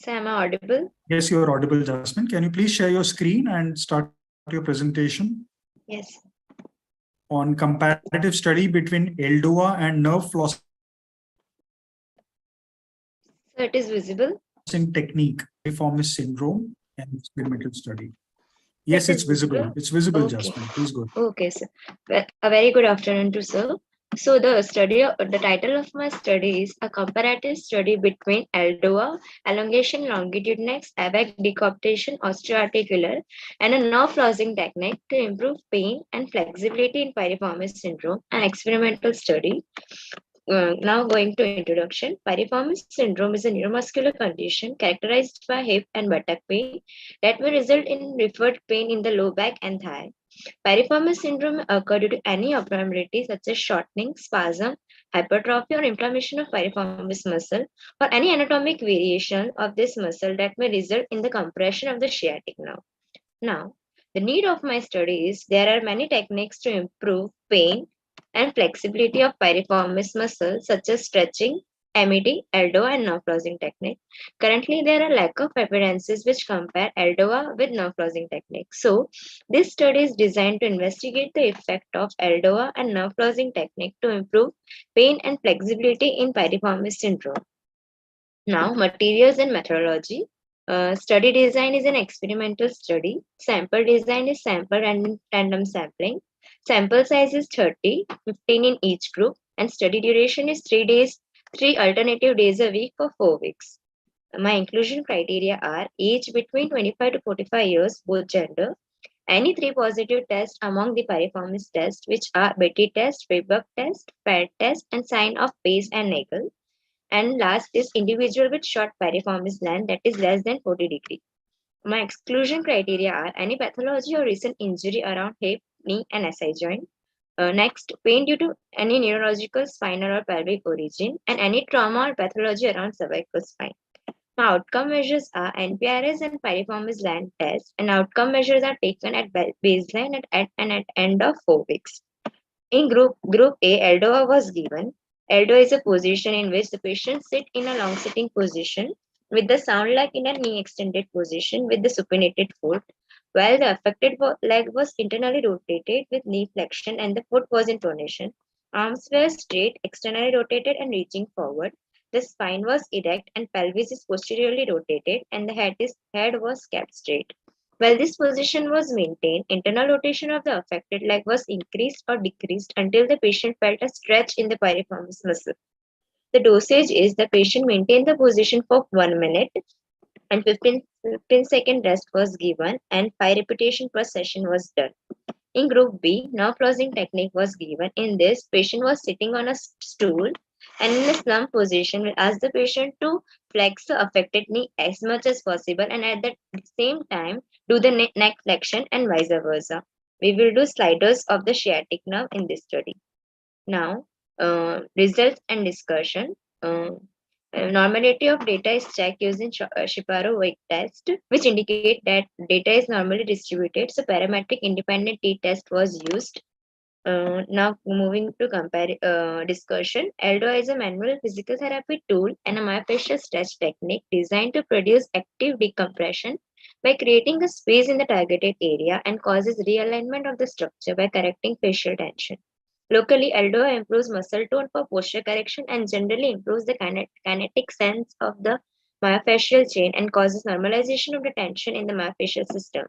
So am I audible? Yes, you are audible, Jasmine. Can you please share your screen and start your presentation Yes. on comparative study between ELDOA and nerve flossing So it is visible? technique, piriformis syndrome and experimental study? Yes, It it's is visible. It's visible, Okay. Jasmine. Please go. Okay, sir. Well, a very good afternoon to sir. So the title of my study is a comparative study between ELDOA, elongation longitudinals, AVEC decomptation osteoarticular, and a nerve flossing technique to improve pain and flexibility in piriformis syndrome, an experimental study. Now going to introduction. Piriformis syndrome is a neuromuscular condition characterized by hip and buttock pain that may result in referred pain in the low back and thigh. Piriformis syndrome occurs due to any abnormality such as shortening, spasm, hypertrophy, or inflammation of piriformis muscle, or any anatomic variation of this muscle that may result in the compression of the sciatic nerve. Now, the need of my study is there are many techniques to improve pain and flexibility of piriformis muscle, such as stretching, MET, ELDOA, and nerve flossing technique. Currently, there are lack of evidences which compare ELDOA with nerve flossing technique. So, this study is designed to investigate the effect of ELDOA and nerve flossing technique to improve pain and flexibility in piriformis syndrome. Now, materials and methodology. Study design is an experimental study. Sample design is sample and random sampling. Sample size is 30, 15 in each group, and study duration is 3 days, 3 alternative days a week for 4 weeks. My inclusion criteria are age between 25 to 45 years, both gender. Any 3 positive tests among the piriformis tests, which are Betty test, Freiburg test, PET test, and sign of Pace and Nagel. And last is individual with short piriformis gland that is less than 40 degrees. My exclusion criteria are any pathology or recent injury around hip, knee, and SI joint. Next, pain due to any neurological, spinal, or pelvic origin, and any trauma or pathology around cervical spine. My outcome measures are NPRS and piriformis gland test, and outcome measures are taken at baseline and at end of 4 weeks. In group A, ELDOA was given. ELDOA is a position in which the patient sit in a long sitting position with the sound leg in a knee extended position with the supinated foot, while the affected leg was internally rotated with knee flexion and the foot was in pronation. Arms were straight, externally rotated and reaching forward. The spine was erect and pelvis is posteriorly rotated and the head was kept straight. While this position was maintained, internal rotation of the affected leg was increased or decreased until the patient felt a stretch in the piriformis muscle. The dosage is the patient maintained the position for 1 minute and 15-second rest was given and 5 repetitions per session was done. In group B, nerve flossing technique was given. In this, patient was sitting on a stool and in a slump position. We ask the patient to flex the affected knee as much as possible and at the same time do the neck flexion and vice versa. We will do sliders of the sciatic nerve in this study. Now, results and discussion. Normality of data is checked using Shapiro-Wilk test, which indicate that data is normally distributed. So parametric independent t-test was used. Now moving to discussion. ELDOA is a manual physical therapy tool and a myofascial stretch technique designed to produce active decompression by creating a space in the targeted area and causes realignment of the structure by correcting facial tension. Locally, ELDOA improves muscle tone for posture correction and generally improves the kinetic sense of the myofascial chain and causes normalization of the tension in the myofascial system.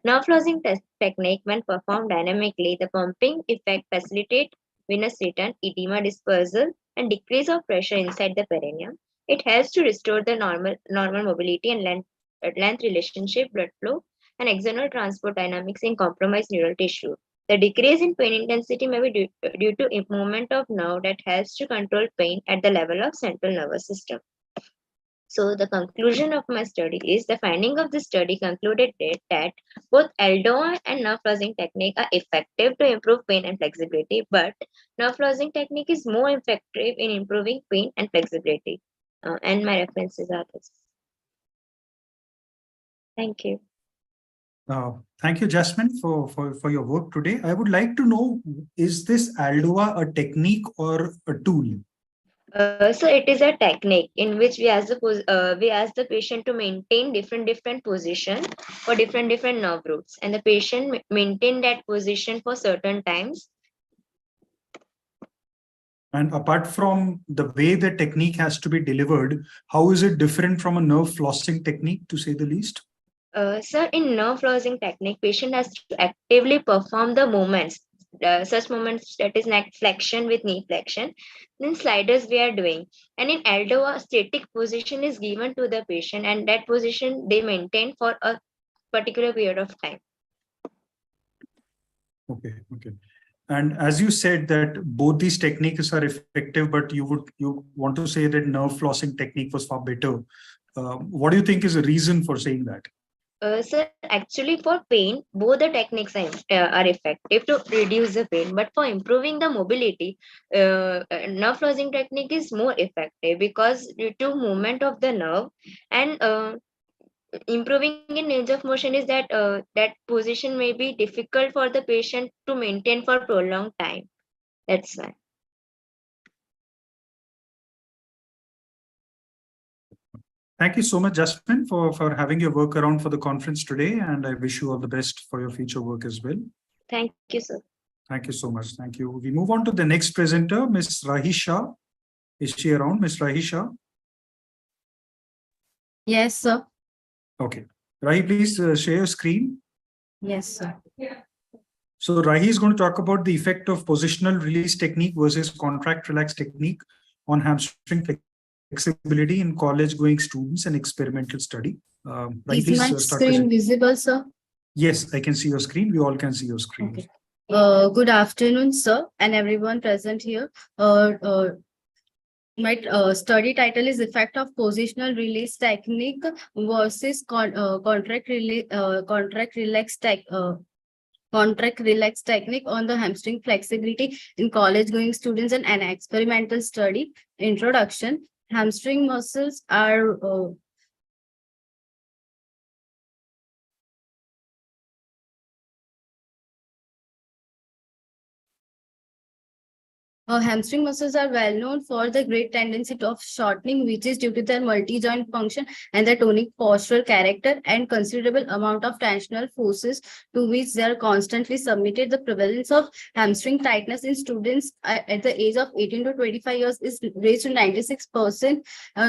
Nerve flossing technique, when performed dynamically, the pumping effect facilitates venous return, edema dispersal, and decrease of pressure inside the perineum. It helps to restore the normal mobility and length relationship, blood flow, and axonal transport dynamics in compromised neural tissue. The decrease in pain intensity may be due to movement of nerve that helps to control pain at the level of central nervous system. So the conclusion of my study is the finding of the study concluded that both Eldoa and nerve flossing technique are effective to improve pain and flexibility, but nerve flossing technique is more effective in improving pain and flexibility. And my references are this. Thank you. Thank you, Jasmine, for your work today. I would like to know, is this Eldoa a technique or a tool? So it is a technique in which we ask the patient to maintain different position for different nerve roots, and the patient maintain that position for certain times. And apart from the way the technique has to be delivered, how is it different from a nerve flossing technique, to say the least? Sir, in nerve flossing technique, patient has to actively perform the movements. Such movements, that is neck flexion with knee flexion, then sliders we are doing. And in Eldoa, static position is given to the patient, and that position they maintain for a particular period of time. Okay. And as you said that both these techniques are effective, but you want to say that nerve flossing technique was far better. What do you think is the reason for saying that? Sir, actually for pain, both the techniques are effective to reduce the pain, but for improving the mobility, nerve flossing technique is more effective because due to movement of the nerve and improving in range of motion is that that position may be difficult for the patient to maintain for prolonged time. That's why. Thank you so much, Jasmine, for having your work around for the conference today, and I wish you all the best for your future work as well. Thank you, sir. Thank you so much. Thank you. We move on to the next presenter, Ms. Rahi Shah. Is she around, Ms. Rahi Shah? Yes, sir. Okay. Rahi, please share your screen. Yes, sir. So Rahi is going to talk about the effect of positional release technique versus contract relax technique on hamstring flexibility in college-going students and experimental study. Rahi, Is my screen visible, sir? Yes, I can see your screen. We all can see your screen. Okay. Good afternoon, sir, and everyone present here. My study title is Effect of Positional Release Technique versus contract relax technique on the hamstring flexibility in college-going students and an experimental study. Introduction. Hamstring muscles are hamstring muscles are well known for the great tendency of shortening, which is due to their multi-joint function and their tonic postural character and considerable amount of tensional forces to which they are constantly submitted. The prevalence of hamstring tightness in students at the age of 18 to 25 years is raised to 96%.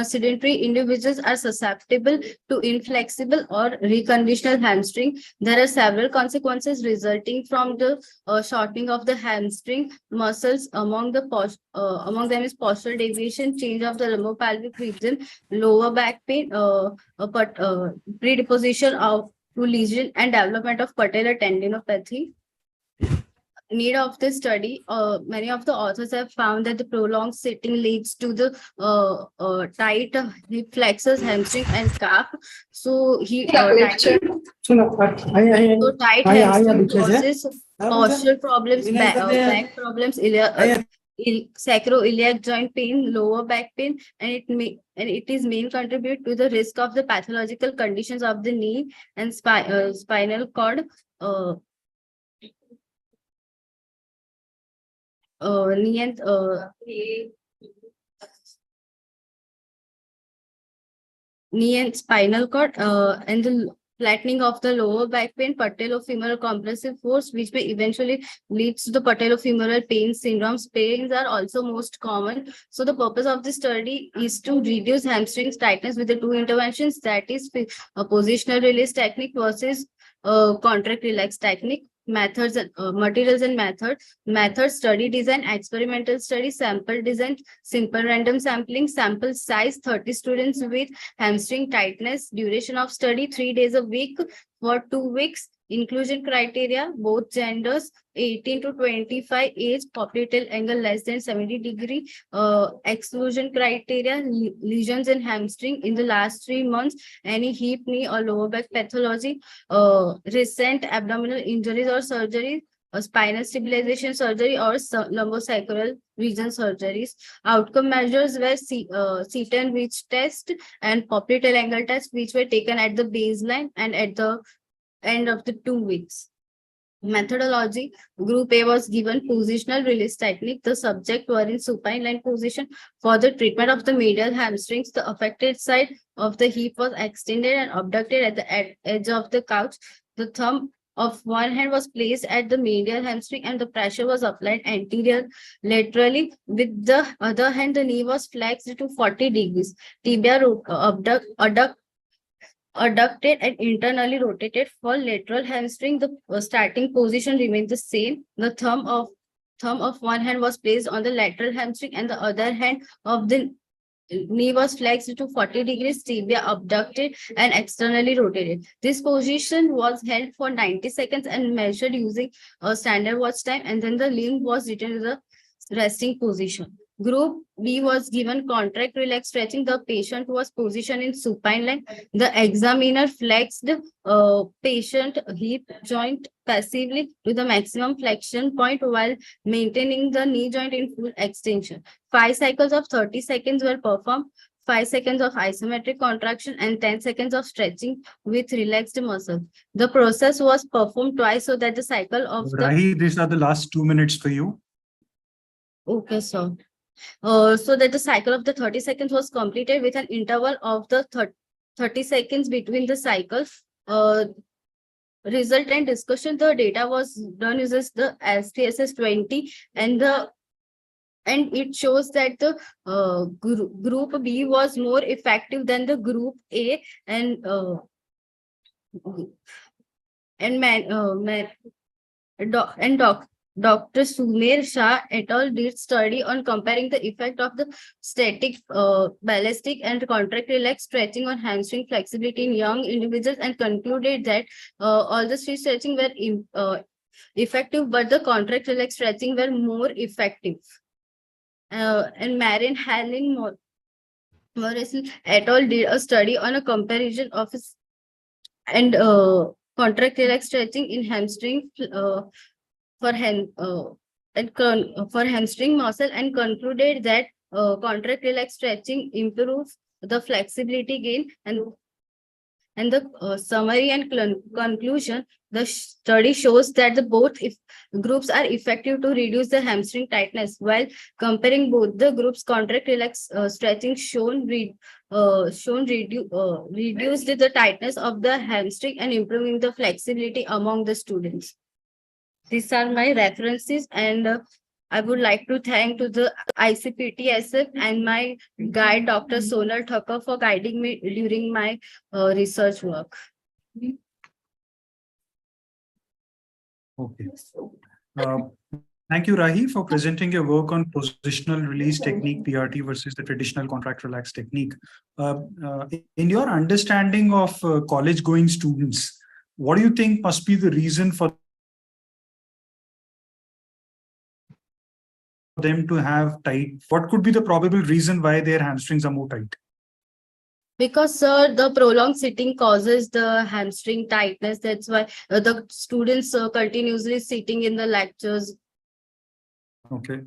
Sedentary individuals are susceptible to inflexible or reconditional hamstring. There are several consequences resulting from the shortening of the hamstring muscles. Among them is postural deviation, change of the lumbar-pelvic region, lower back pain, predisposition to lesion, and development of patellar tendinopathy. Need of this study, many of the authors have found that the prolonged sitting leads to the tight hip flexors, hamstring, and calf. So tight hamstring causes postural problems, back problems, sacroiliac joint pain, lower back pain, and it is main contribute to the risk of the pathological conditions of the knee and spinal cord. Knee and spinal cord and the flattening of the lower back pain, patellofemoral compressive force, which may eventually lead to the patellofemoral pain syndromes. Pains are also most common. So the purpose of this study is to reduce hamstring tightness with the two interventions, that is a positional release technique versus contract relax technique. Methods and materials and methods: study design, experimental study, sample design, simple random sampling, sample size 30 students with hamstring tightness, duration of study 3 days a week for 2 weeks, Inclusion criteria, both genders, 18 to 25 age, popliteal angle less than 70 degree. Exclusion criteria, lesions in hamstring in the last 3 months, any hip, knee or lower back pathology, recent abdominal injuries or surgery, spinal stabilization surgery or lumbosacral region surgeries. Outcome measures were seat and reach test and popliteal angle test, which were taken at the baseline and at the end of the 2 weeks. Methodology, group A was given positional release technique. The subject were in supine line position. For the treatment of the medial hamstrings, the affected side of the hip was extended and abducted at the edge of the couch. The thumb of one hand was placed at the medial hamstring and the pressure was applied anterior laterally. With the other hand, the knee was flexed to 40 degrees. Tibia adducted and internally rotated. For lateral hamstring, the starting position remained the same. The thumb of one hand was placed on the lateral hamstring and the other hand of the knee was flexed to 40 degrees, tibia abducted and externally rotated. This position was held for 90 seconds and measured using a standard watch time, and then the limb was returned to the resting position. Group B was given contract relax stretching. The patient was positioned in supine line. The examiner flexed patient hip joint passively to the maximum flexion point while maintaining the knee joint in full extension. 5 cycles of 30 seconds were performed. 5 seconds of isometric contraction and 10 seconds of stretching with relaxed muscles. The process was performed twice so that the cycle of Rahi, these are the last 2 minutes for you. Okay, sir. So that the cycle of the 30 seconds was completed with an interval of the 30 seconds between the cycles. Result and discussion, the data was done uses the SPSS 20 and it shows that the group B was more effective than the group A Dr. Sumer Shah et al. Did study on comparing the effect of the static, ballistic and contract relaxed stretching on hamstring flexibility in young individuals and concluded that all the three stretching were effective, but the contract relaxed stretching were more effective. And Marin Helen Morrison et al. Did a study on a comparison of contract relaxed stretching in hamstring for hamstring muscle and concluded that contract relaxed stretching improves the flexibility gain and the summary and conclusion. The study shows that the both groups are effective to reduce the hamstring tightness. While comparing both the groups, contract relaxed stretching reduced the tightness of the hamstring and improving the flexibility among the students. These are my references, and I would like to thank to the ICPTSF and my guide, Dr. Sonal Thakur, for guiding me during my research work. Okay. Thank you, Rahi, for presenting your work on positional release technique, PRT, versus the traditional contract relax technique. In your understanding of college-going students, what do you think must be the reason for them to have tight? What could be the probable reason why their hamstrings are more tight? Because, sir, the prolonged sitting causes the hamstring tightness. That's why the students continuously sitting in the lectures. Okay.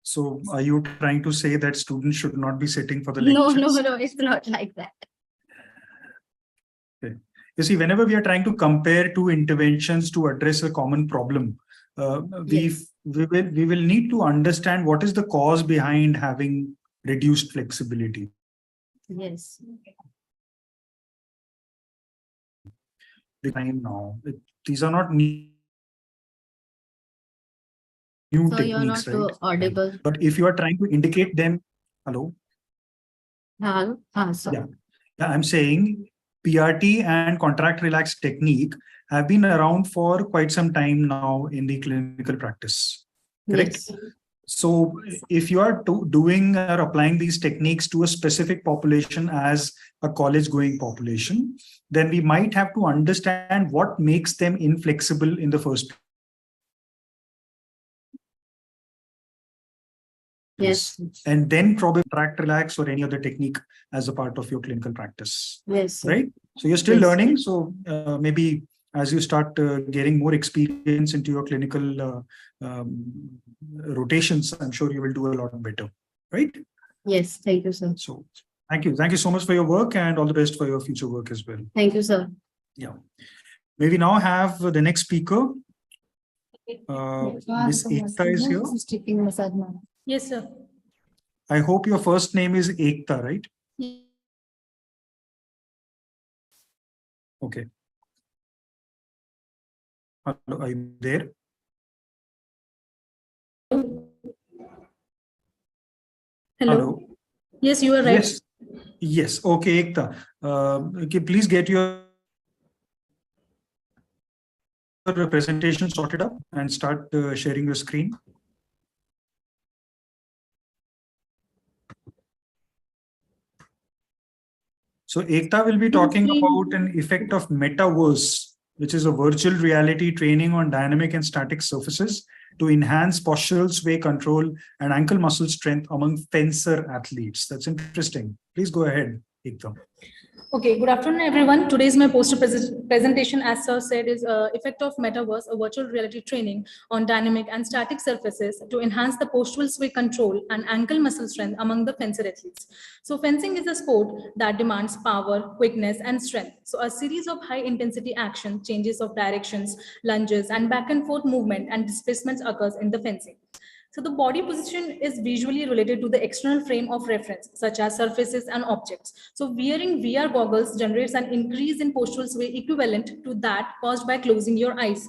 So are you trying to say that students should not be sitting for the lectures? No, it's not like that. Okay. You see, whenever we are trying to compare two interventions to address a common problem, we will need to understand what is the cause behind having reduced flexibility. Yes. Now, these are not new So you're techniques, not right? audible. But if you are trying to indicate them, hello? Sir. Yeah, I'm saying PRT and contract relaxed technique have been around for quite some time now in the clinical practice. Correct? Yes. So if you are doing or applying these techniques to a specific population as a college going population, then we might have to understand what makes them inflexible in the first place. Yes. And then probably track relax or any other technique as a part of your clinical practice. Yes. Sir. Right. So you're still Yes. learning. So maybe as you start getting more experience into your clinical rotations, I'm sure you will do a lot better. Right. Yes. Thank you, sir. So thank you. Thank you so much for your work and all the best for your future work as well. Thank you, sir. Yeah. May we now have the next speaker. Miss Ekta is here. Yes, sir. I hope your first name is Ekta, right? Okay. Hello, are you there? Hello. Yes, you are right. Yes. Yes. Okay, Ekta. Okay, please get your presentation sorted up and start sharing your screen. So Ekta will be talking about an effect of metaverse, which is a virtual reality training on dynamic and static surfaces to enhance postural sway control and ankle muscle strength among fencer athletes. That's interesting. Please go ahead, Ekta. Okay, good afternoon, everyone. Today's my poster presentation, as sir said, is effect of metaverse, a virtual reality training on dynamic and static surfaces to enhance the postural sway control and ankle muscle strength among the fencer athletes. So fencing is a sport that demands power, quickness, and strength. So a series of high intensity action, changes of directions, lunges, and back and forth movement and displacements occurs in the fencing. So the body position is visually related to the external frame of reference, such as surfaces and objects. So wearing VR goggles generates an increase in postural sway equivalent to that caused by closing your eyes.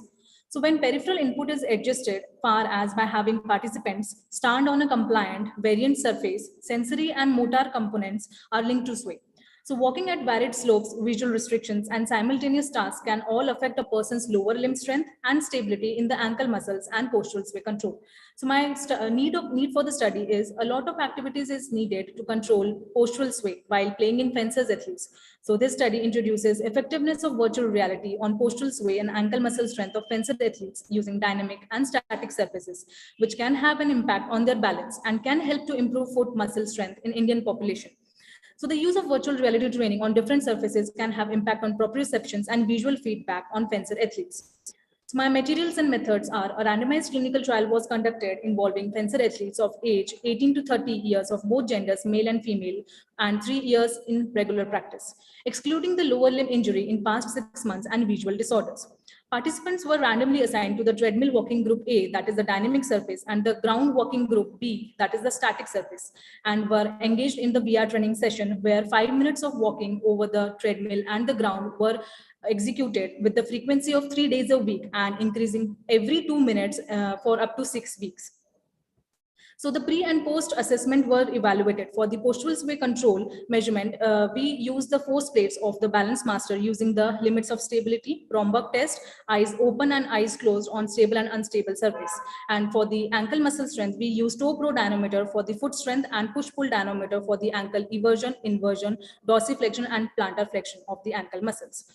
So when peripheral input is adjusted, far as by having participants stand on a compliant variant surface, sensory and motor components are linked to sway. So walking at varied slopes, visual restrictions, and simultaneous tasks can all affect a person's lower limb strength and stability in the ankle muscles and postural sway control. So my need for the study is a lot of activities is needed to control postural sway while playing in fencers athletes. So this study introduces effectiveness of virtual reality on postural sway and ankle muscle strength of fencer athletes using dynamic and static surfaces, which can have an impact on their balance and can help to improve foot muscle strength in Indian population. So the use of virtual reality training on different surfaces can have impact on proprioceptions and visual feedback on fencer athletes. So my materials and methods are a randomized clinical trial was conducted involving fencer athletes of age 18 to 30 years of both genders, male and female, and 3 years in regular practice, excluding the lower limb injury in past 6 months and visual disorders. Participants were randomly assigned to the treadmill walking group A, that is the dynamic surface, and the ground walking group B, that is the static surface, and were engaged in the VR training session where 5 minutes of walking over the treadmill and the ground were executed with the frequency of 3 days a week and increasing every 2 minutes for up to 6 weeks. So the pre and post assessment were evaluated. For the postural sway control measurement, we used the force plates of the balance master using the limits of stability, Romberg test, eyes open and eyes closed on stable and unstable surface. And for the ankle muscle strength, we used toe pro dynamometer for the foot strength and push pull dynamometer for the ankle eversion, inversion, dorsiflexion and plantar flexion of the ankle muscles.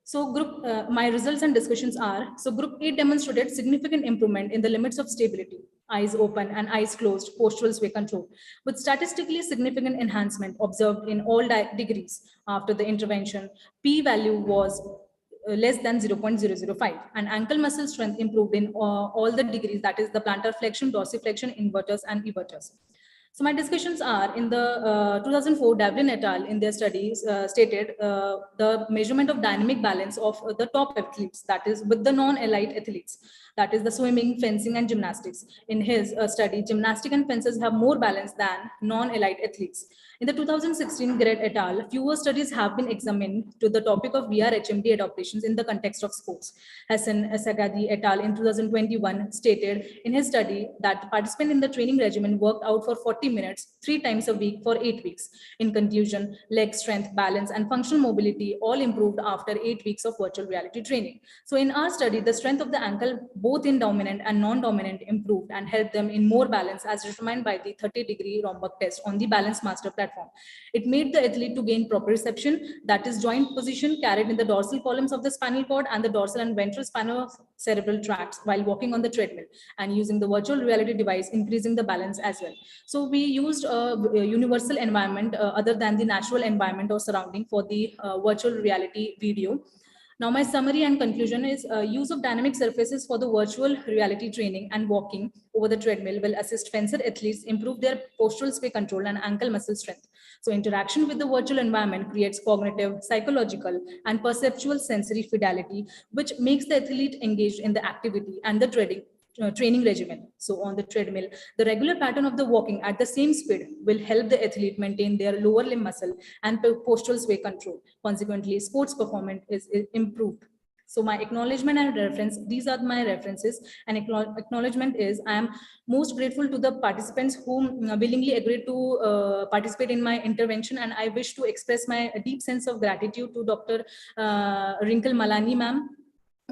So my results and discussions are, so group A demonstrated significant improvement in the limits of stability, eyes open and eyes closed, postural sway control, with statistically significant enhancement observed in all degrees after the intervention. P value was less than 0.005 and ankle muscle strength improved in all the degrees, that is the plantar flexion, dorsiflexion, inverters and everters. So my discussions are in the 2004 Davlin et al. In their studies stated the measurement of dynamic balance of the top athletes, that is with the non-elite athletes, that is the swimming, fencing and gymnastics. In his study, gymnastic and fencers have more balance than non-elite athletes. In the 2016 Gret et al., fewer studies have been examined to the topic of VR HMD adaptations in the context of sports. Hassan Sagadi et al. In 2021 stated in his study that the participant in the training regimen worked out for 40 40 minutes 3 times a week for 8 weeks. In conclusion, leg strength, balance, and functional mobility all improved after 8 weeks of virtual reality training. So in our study, the strength of the ankle, both in dominant and non-dominant, improved and helped them in more balance as determined by the 30-degree Romberg test on the Balance Master platform. It made the athlete to gain proprioception, that is joint position carried in the dorsal columns of the spinal cord and the dorsal and ventral spinal cerebral tracts while walking on the treadmill, and using the virtual reality device, increasing the balance as well. So we used a universal environment other than the natural environment or surrounding for the virtual reality video. Now, my summary and conclusion is use of dynamic surfaces for the virtual reality training and walking over the treadmill will assist fencer athletes improve their postural sway control and ankle muscle strength. So interaction with the virtual environment creates cognitive, psychological, and perceptual sensory fidelity, which makes the athlete engaged in the activity and the training regimen. So on the treadmill, the regular pattern of the walking at the same speed will help the athlete maintain their lower limb muscle and postural sway control. Consequently, sports performance is improved. So my acknowledgement and reference, these are my references, and acknowledgement is I am most grateful to the participants who willingly agreed to participate in my intervention, and I wish to express my deep sense of gratitude to Dr. Wrinkle Malani ma'am,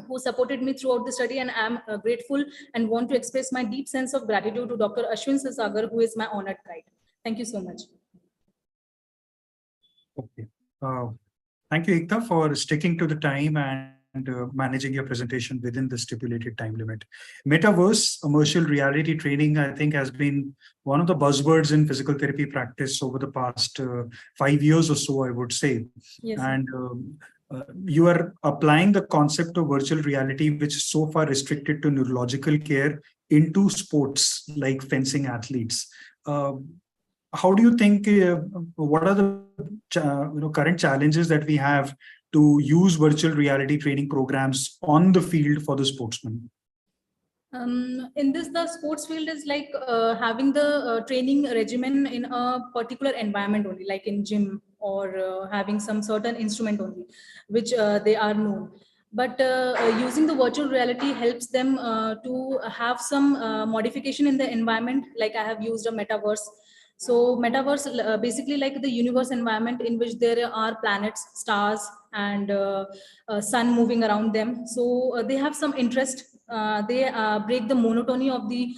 who supported me throughout the study, and I'm grateful and want to express my deep sense of gratitude to Dr. Ashwin Sasagar, who is my honored guide. Thank you so much. Okay. Thank you, Ekta, for sticking to the time and managing your presentation within the stipulated time limit. Metaverse, immersive reality training, I think, has been one of the buzzwords in physical therapy practice over the past 5 years or so, I would say. Yes, and you are applying the concept of virtual reality, which is so far restricted to neurological care, into sports like fencing athletes. How do you think, what are the current challenges that we have to use virtual reality training programs on the field for the sportsman? In this, the sports field is like having the training regimen in a particular environment only, like in gym, or having some certain instrument only, which they are known. But using the virtual reality helps them to have some modification in the environment. Like I have used a metaverse. So metaverse basically like the universe environment in which there are planets, stars, and sun moving around them. So they have some interest. They break the monotony of the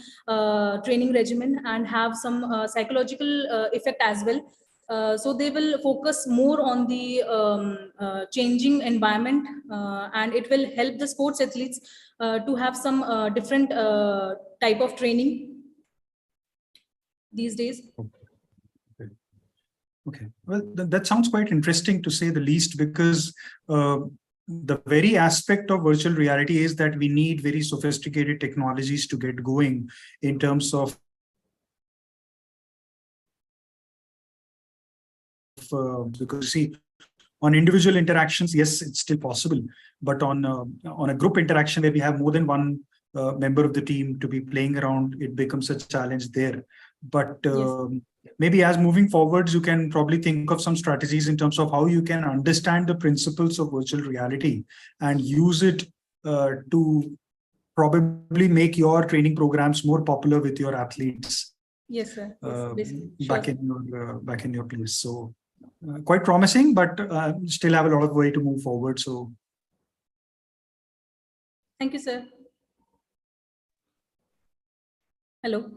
training regimen and have some psychological effect as well. So they will focus more on the changing environment, and it will help the sports athletes to have some different type of training these days. Okay, well, that sounds quite interesting to say the least, because the very aspect of virtual reality is that we need very sophisticated technologies to get going in terms of because see, on individual interactions, yes, it's still possible, but on a group interaction where we have more than one member of the team to be playing around, it becomes a challenge there. But maybe as moving forwards, you can probably think of some strategies in terms of how you can understand the principles of virtual reality and use it to probably make your training programs more popular with your athletes. Yes, sir. Back in your place. So quite promising, but still have a lot of way to move forward. So thank you, sir. Hello.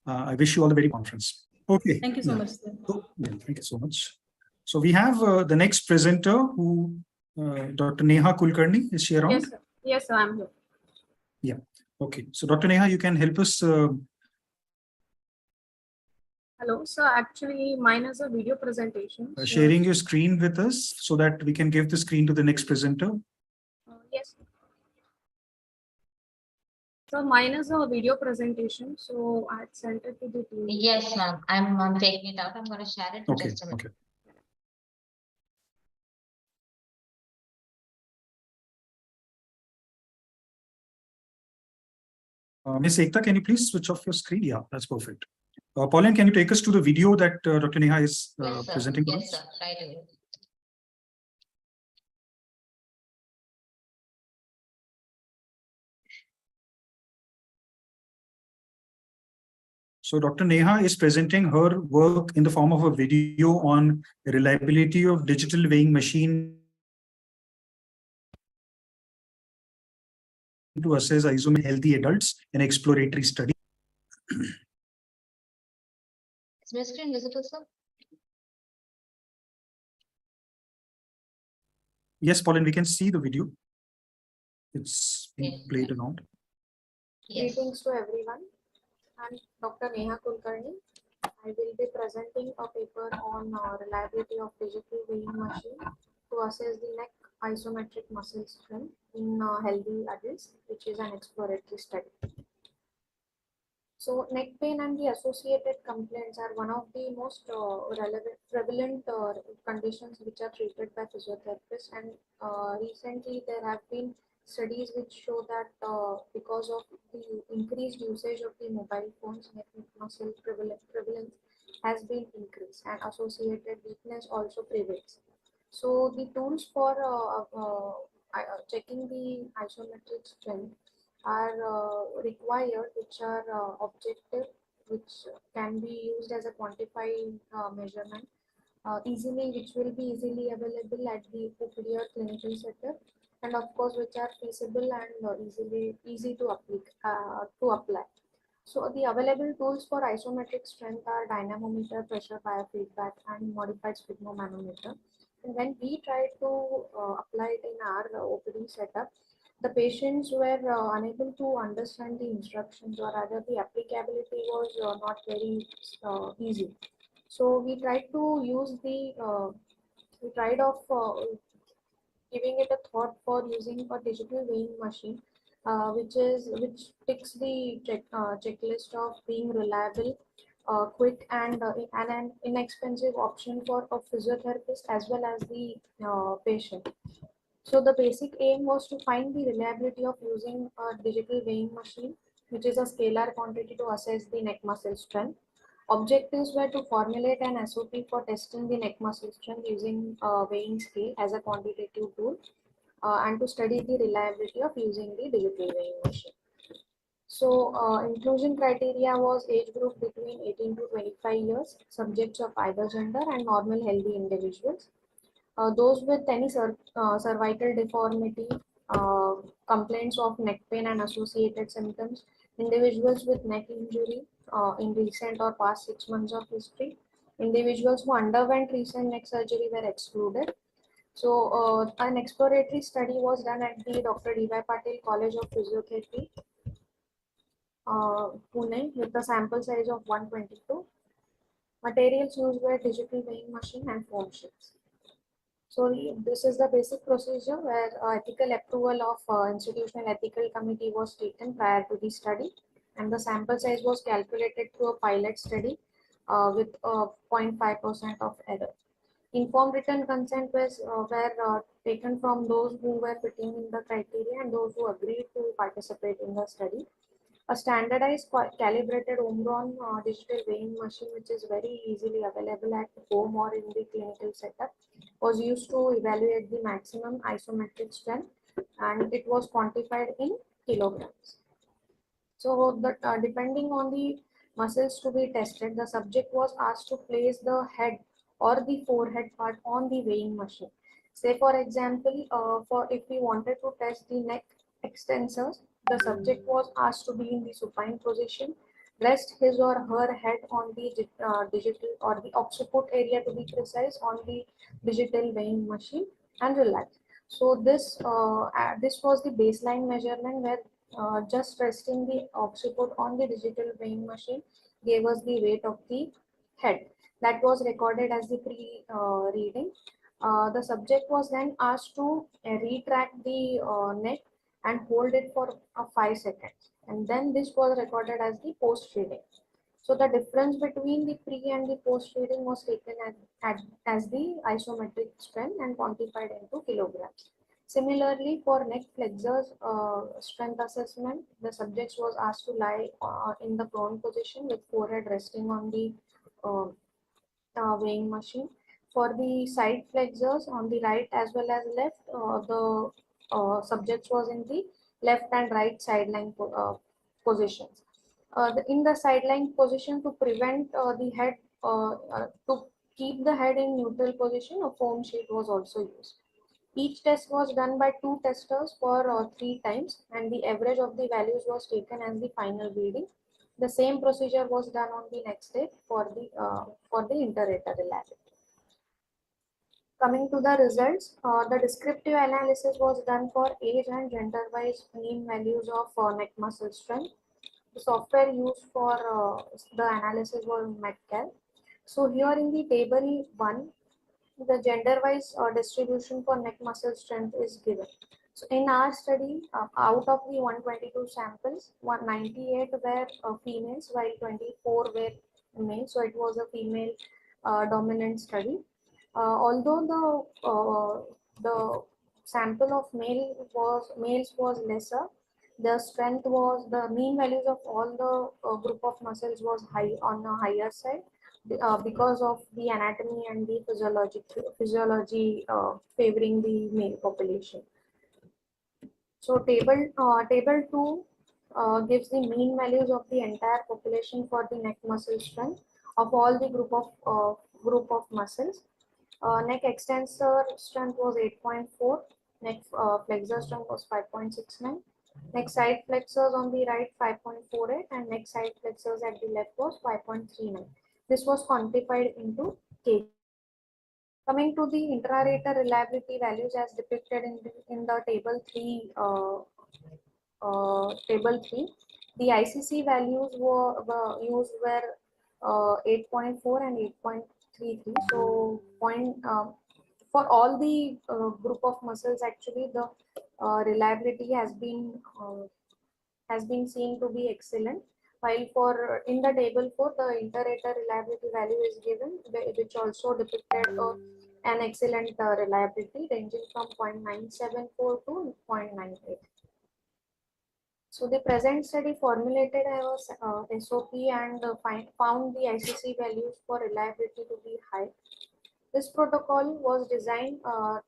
I wish you all the very conference. Okay. Thank you so much, sir. So, yeah, thank you so much. So we have the next presenter, who Dr. Neha Kulkarni. Is she around? Yes, sir. Yes, sir, I'm here. Yeah. Okay. So Dr. Neha, you can help us. Hello. So actually, mine is a video presentation. Sharing your screen with us so that we can give the screen to the next presenter. Yes. So mine is a video presentation. So I had sent it to the team. Yes, ma'am. I'm taking it out. I'm going to share it for just a minute. Okay. Ms. Ekta, can you please switch off your screen? Yeah, that's perfect. Pauline, can you take us to the video that Dr. Neha is presenting to us? Yes, sir. Right away. So Dr. Neha is presenting her work in the form of a video on reliability of digital weighing machine to assess isomer healthy adults in exploratory study. Is my screen visible, sir? Yes, Pauline, we can see the video. It's being played around. Yes. Greetings to everyone. I'm Dr. Neha Kulkarni. I will be presenting a paper on reliability of digital weighing machine to assess the neck isometric muscle strength in healthy adults, which is an exploratory study. So neck pain and the associated complaints are one of the most prevalent conditions which are treated by physiotherapists, and recently there have been studies which show that because of the increased usage of the mobile phones, neck muscle prevalence has been increased and associated weakness also prevails. So the tools for checking the isometric strength are required, which are objective, which can be used as a quantifying measurement easily, which will be easily available at the OPD or clinical setup, and of course which are feasible and easy to apply. So the available tools for isometric strength are dynamometer, pressure biofeedback, and modified sphygmomanometer. And when we try to apply it in our OPD setup, the patients were unable to understand the instructions, or rather the applicability was not very easy. So we tried to use we tried of giving it a thought for using a digital weighing machine, which ticks the checklist of being reliable, quick, and an inexpensive option for a physiotherapist as well as the patient. So the basic aim was to find the reliability of using a digital weighing machine, which is a scalar quantity to assess the neck muscle strength. Objectives were to formulate an SOP for testing the neck muscle strength using a weighing scale as a quantitative tool, and to study the reliability of using the digital weighing machine. So inclusion criteria was age group between 18 to 25 years, subjects of either gender, and normal healthy individuals. Those with any cervical deformity, complaints of neck pain and associated symptoms, individuals with neck injury in recent or past 6 months of history, individuals who underwent recent neck surgery were excluded. So an exploratory study was done at the Dr. D.Y. Patil College of Physiotherapy, Pune, with a sample size of 122. Materials used were digital weighing machine and foam sheets. So this is the basic procedure where ethical approval of institutional ethical committee was taken prior to the study, and the sample size was calculated through a pilot study with 0.5% of error. Informed written consent were taken from those who were fitting in the criteria and those who agreed to participate in the study. A standardized calibrated Omron digital weighing machine, which is very easily available at home or in the clinical setup, was used to evaluate the maximum isometric strength, and it was quantified in kilograms. So depending on the muscles to be tested, the subject was asked to place the head or the forehead part on the weighing machine. Say for example, for if we wanted to test the neck extensors, the subject was asked to be in the supine position, rest his or her head on the digital, or the occiput area to be precise, on the digital weighing machine, and relax. So this was the baseline measurement where just resting the occiput on the digital weighing machine gave us the weight of the head. That was recorded as the pre-reading. The subject was then asked to retract the neck and hold it for 5 seconds, and then this was recorded as the post reading. So the difference between the pre and the post reading was taken as the isometric strength and quantified into kilograms. Similarly, for neck flexors strength assessment, the subject was asked to lie in the prone position with forehead resting on the weighing machine. For the side flexors on the right as well as left, the subject was in the left and right sideline positions. in the sideline position to prevent the head, to keep the head in neutral position, a foam sheet was also used. Each test was done by 2 testers for 3 times, and the average of the values was taken as the final reading. The same procedure was done on the next day for the inter-rater reliability. Coming to the results, the descriptive analysis was done for age and gender-wise mean values of neck muscle strength. The software used for the analysis was Metcal. So here in the table 1, the gender-wise distribution for neck muscle strength is given. So in our study, out of the 122 samples, 198 were females, while 24 were male. So it was a female dominant study. Although the sample of males was lesser, the strength was, the mean values of all the group of muscles was high, on the higher side, because of the anatomy and the physiology favoring the male population. So table 2 gives the mean values of the entire population for the neck muscle strength of all the group of muscles. Neck extensor strength was 8.4, neck flexor strength was 5.69, neck side flexors on the right 5.48, and neck side flexors at the left was 5.39. This was quantified into kg. Coming to the intra-rater reliability values as depicted in the table 3, the ICC values were used were 8.4 and 8.33. So for all the group of muscles, actually the reliability has been seen to be excellent. While for in the table 4, the inter-rater reliability value is given, which also depicted an excellent reliability ranging from 0.974 to 0.98. So the present study formulated a SOP and found the ICC values for reliability to be high. This protocol was designed,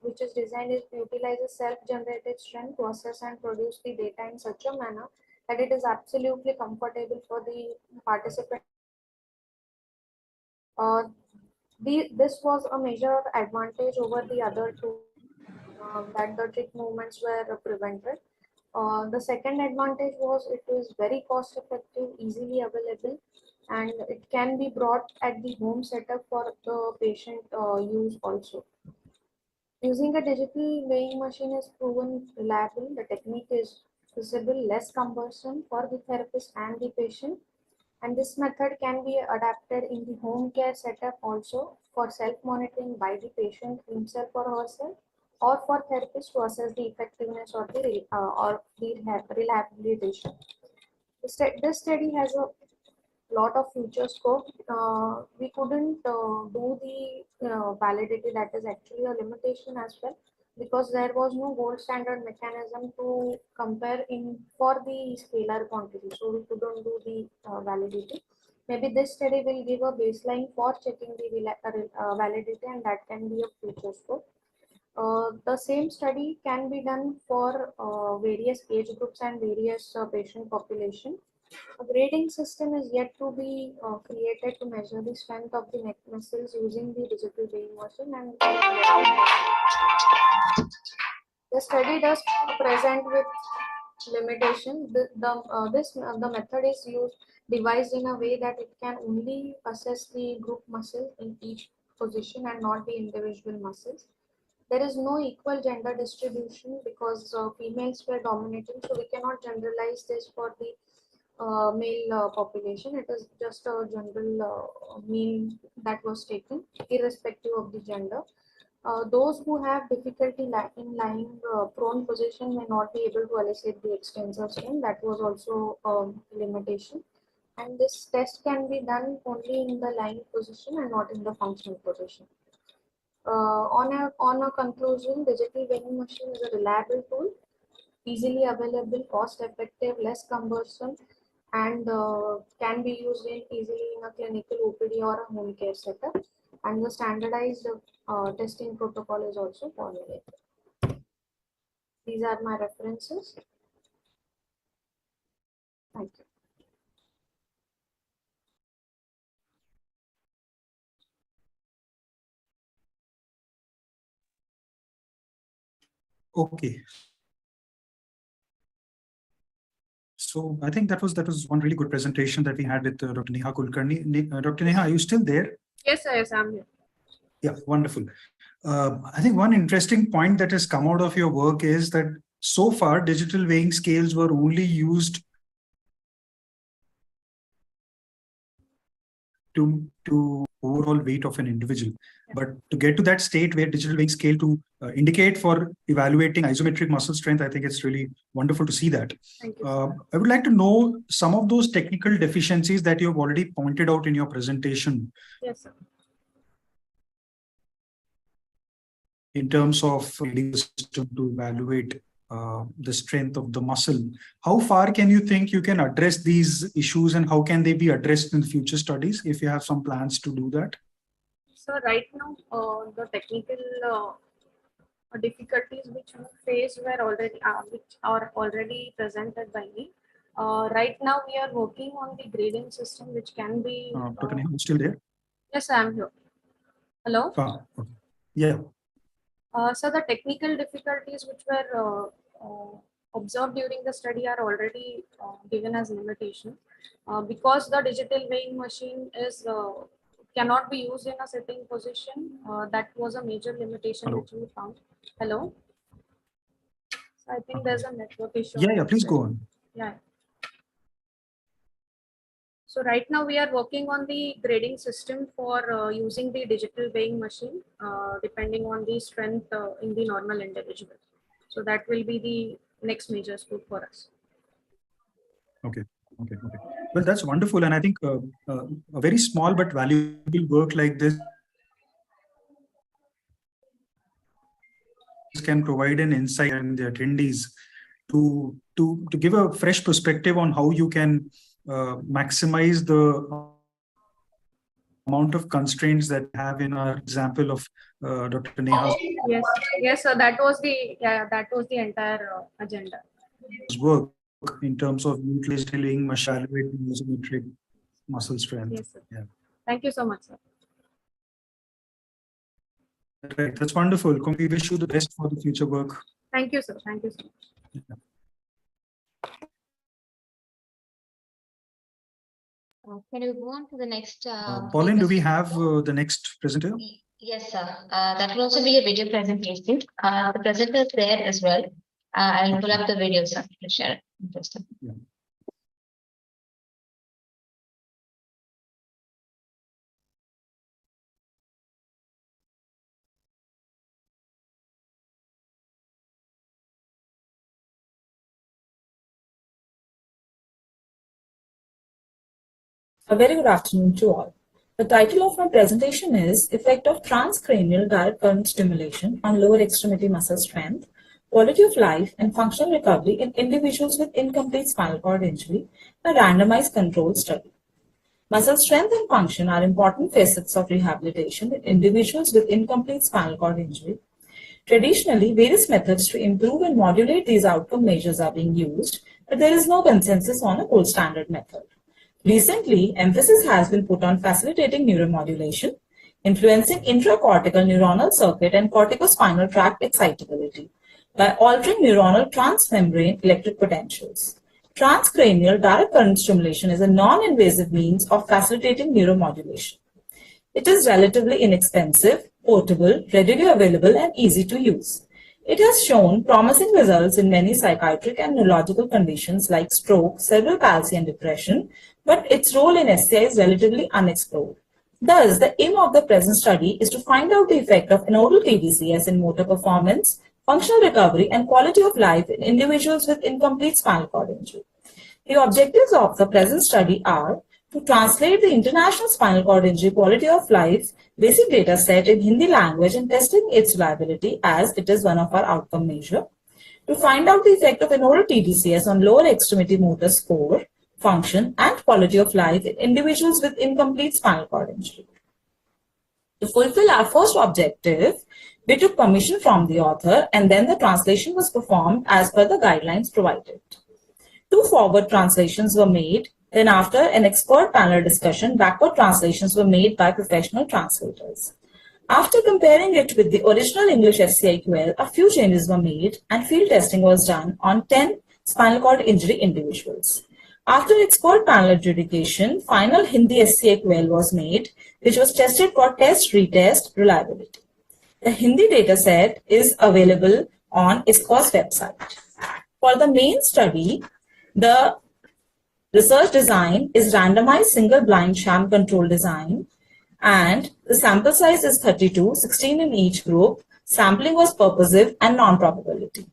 utilizes self-generated strength to assess and produce the data in such a manner that it is absolutely comfortable for the participant. This was a major advantage over the other two, that the trick movements were prevented. The second advantage was it was very cost effective, easily available, and it can be brought at the home setup for the patient use also. Using a digital weighing machine is proven reliable. The technique is feasible, less cumbersome for the therapist and the patient. And this method can be adapted in the home care setup also for self-monitoring by the patient himself or herself, or for therapists to assess the effectiveness or the rehabilitation. This study has a lot of future scope. We couldn't do the validity, that is actually a limitation as well, because there was no gold standard mechanism to compare in for the scalar quantity. So we couldn't do the validity. Maybe this study will give a baseline for checking the validity, and that can be a future scope. The same study can be done for various age groups and various patient population. A grading system is yet to be created to measure the strength of the neck muscles using the digital weighing machine, and the study does present with limitation. The method is devised in a way that it can only assess the group muscle in each position and not the individual muscles. There is no equal gender distribution because females were dominating, so we cannot generalize this for the male population. It is just a general mean that was taken irrespective of the gender. Those who have difficulty in lying prone position may not be able to elicit the extensor strain. That was also a limitation. And this test can be done only in the lying position and not in the functional position. On a conclusion, digital weighing machine is a reliable tool, easily available, cost effective, less cumbersome, and can be used easily in a clinical OPD or a home care setup. And the standardized testing protocol is also formulated. These are my references. Thank you. Okay. So I think that was one really good presentation that we had with Dr. Neha Kulkarni. Dr. Neha, are you still there? Yes, sir, yes, I'm here. Yeah, wonderful. I think one interesting point that has come out of your work is that so far digital weighing scales were only used to overall weight of an individual. But to get to that state where digital weighing scale to indicate for evaluating isometric muscle strength, I think it's really wonderful to see that. Thank you. I would like to know some of those technical deficiencies that you have already pointed out in your presentation. Yes, sir. In terms of the system to evaluate the strength of the muscle. How far can you think you can address these issues, and how can they be addressed in future studies if you have some plans to do that? So right now, the technical difficulties which we face were already which are already presented by me. Right now, we are working on the grading system, which can be. Dr. Neha, still there? Yes, I am here. Hello. Okay. Yeah. So the technical difficulties which were observed during the study are already given as limitation because the digital weighing machine is cannot be used in a sitting position. That was a major limitation which we found. Hello. So I think there's a network issue. Yeah, please go on. Yeah. So right now we are working on the grading system for using the digital weighing machine depending on the strength in the normal individual. So that will be the next major step for us. Okay. Well, that's wonderful. And I think a very small but valuable work like this can provide an insight and the attendees to give a fresh perspective on how you can maximize the amount of constraints that we have in our example of Dr. Neha's Yes. So that was the entire agenda. work in terms of utilizing isometric muscle strength. Yes, sir. Yeah. Thank you so much, sir. Right. That's wonderful. We wish you the best for the future work. Thank you, sir. Thank you so much. Yeah. Can we move on to the next? Pauline, do we have the next presenter? Yes, sir. That will also be a video presentation. The presenter is there as well. I'll pull up the video, sir, to share it. Interesting. Yeah. A very good afternoon to all. The title of my presentation is Effect of Transcranial Direct Current Stimulation on Lower Extremity Muscle Strength, Quality of Life and Functional Recovery in Individuals with Incomplete Spinal Cord Injury, a randomized controlled study. Muscle strength and function are important facets of rehabilitation in individuals with incomplete spinal cord injury. Traditionally, various methods to improve and modulate these outcome measures are being used, but there is no consensus on a gold standard method. Recently, emphasis has been put on facilitating neuromodulation, influencing intracortical neuronal circuit and corticospinal tract excitability by altering neuronal transmembrane electric potentials. Transcranial direct current stimulation is a non-invasive means of facilitating neuromodulation. It is relatively inexpensive, portable, readily available, and easy to use. It has shown promising results in many psychiatric and neurological conditions like stroke, cerebral palsy, and depression, but its role in SCI is relatively unexplored. Thus, the aim of the present study is to find out the effect of nodal TDCS in motor performance, functional recovery, and quality of life in individuals with incomplete spinal cord injury. The objectives of the present study are to translate the International Spinal Cord Injury Quality of Life basic data set in Hindi language and testing its reliability as it is one of our outcome measure, to find out the effect of nodal TDCS on lower extremity motor score, function, and quality of life in individuals with incomplete spinal cord injury. To fulfill our first objective, we took permission from the author and then the translation was performed as per the guidelines provided. 2 forward translations were made. Then after an expert panel discussion, backward translations were made by professional translators. After comparing it with the original English SCIQL, a few changes were made and field testing was done on 10 spinal cord injury individuals. After expert panel adjudication, final Hindi SCIQL was made, which was tested for test retest reliability. The Hindi dataset is available on ISCO's website. For the main study, the research design is randomized single-blind sham control design, and the sample size is 32, 16 in each group. Sampling was purposive and non-probability.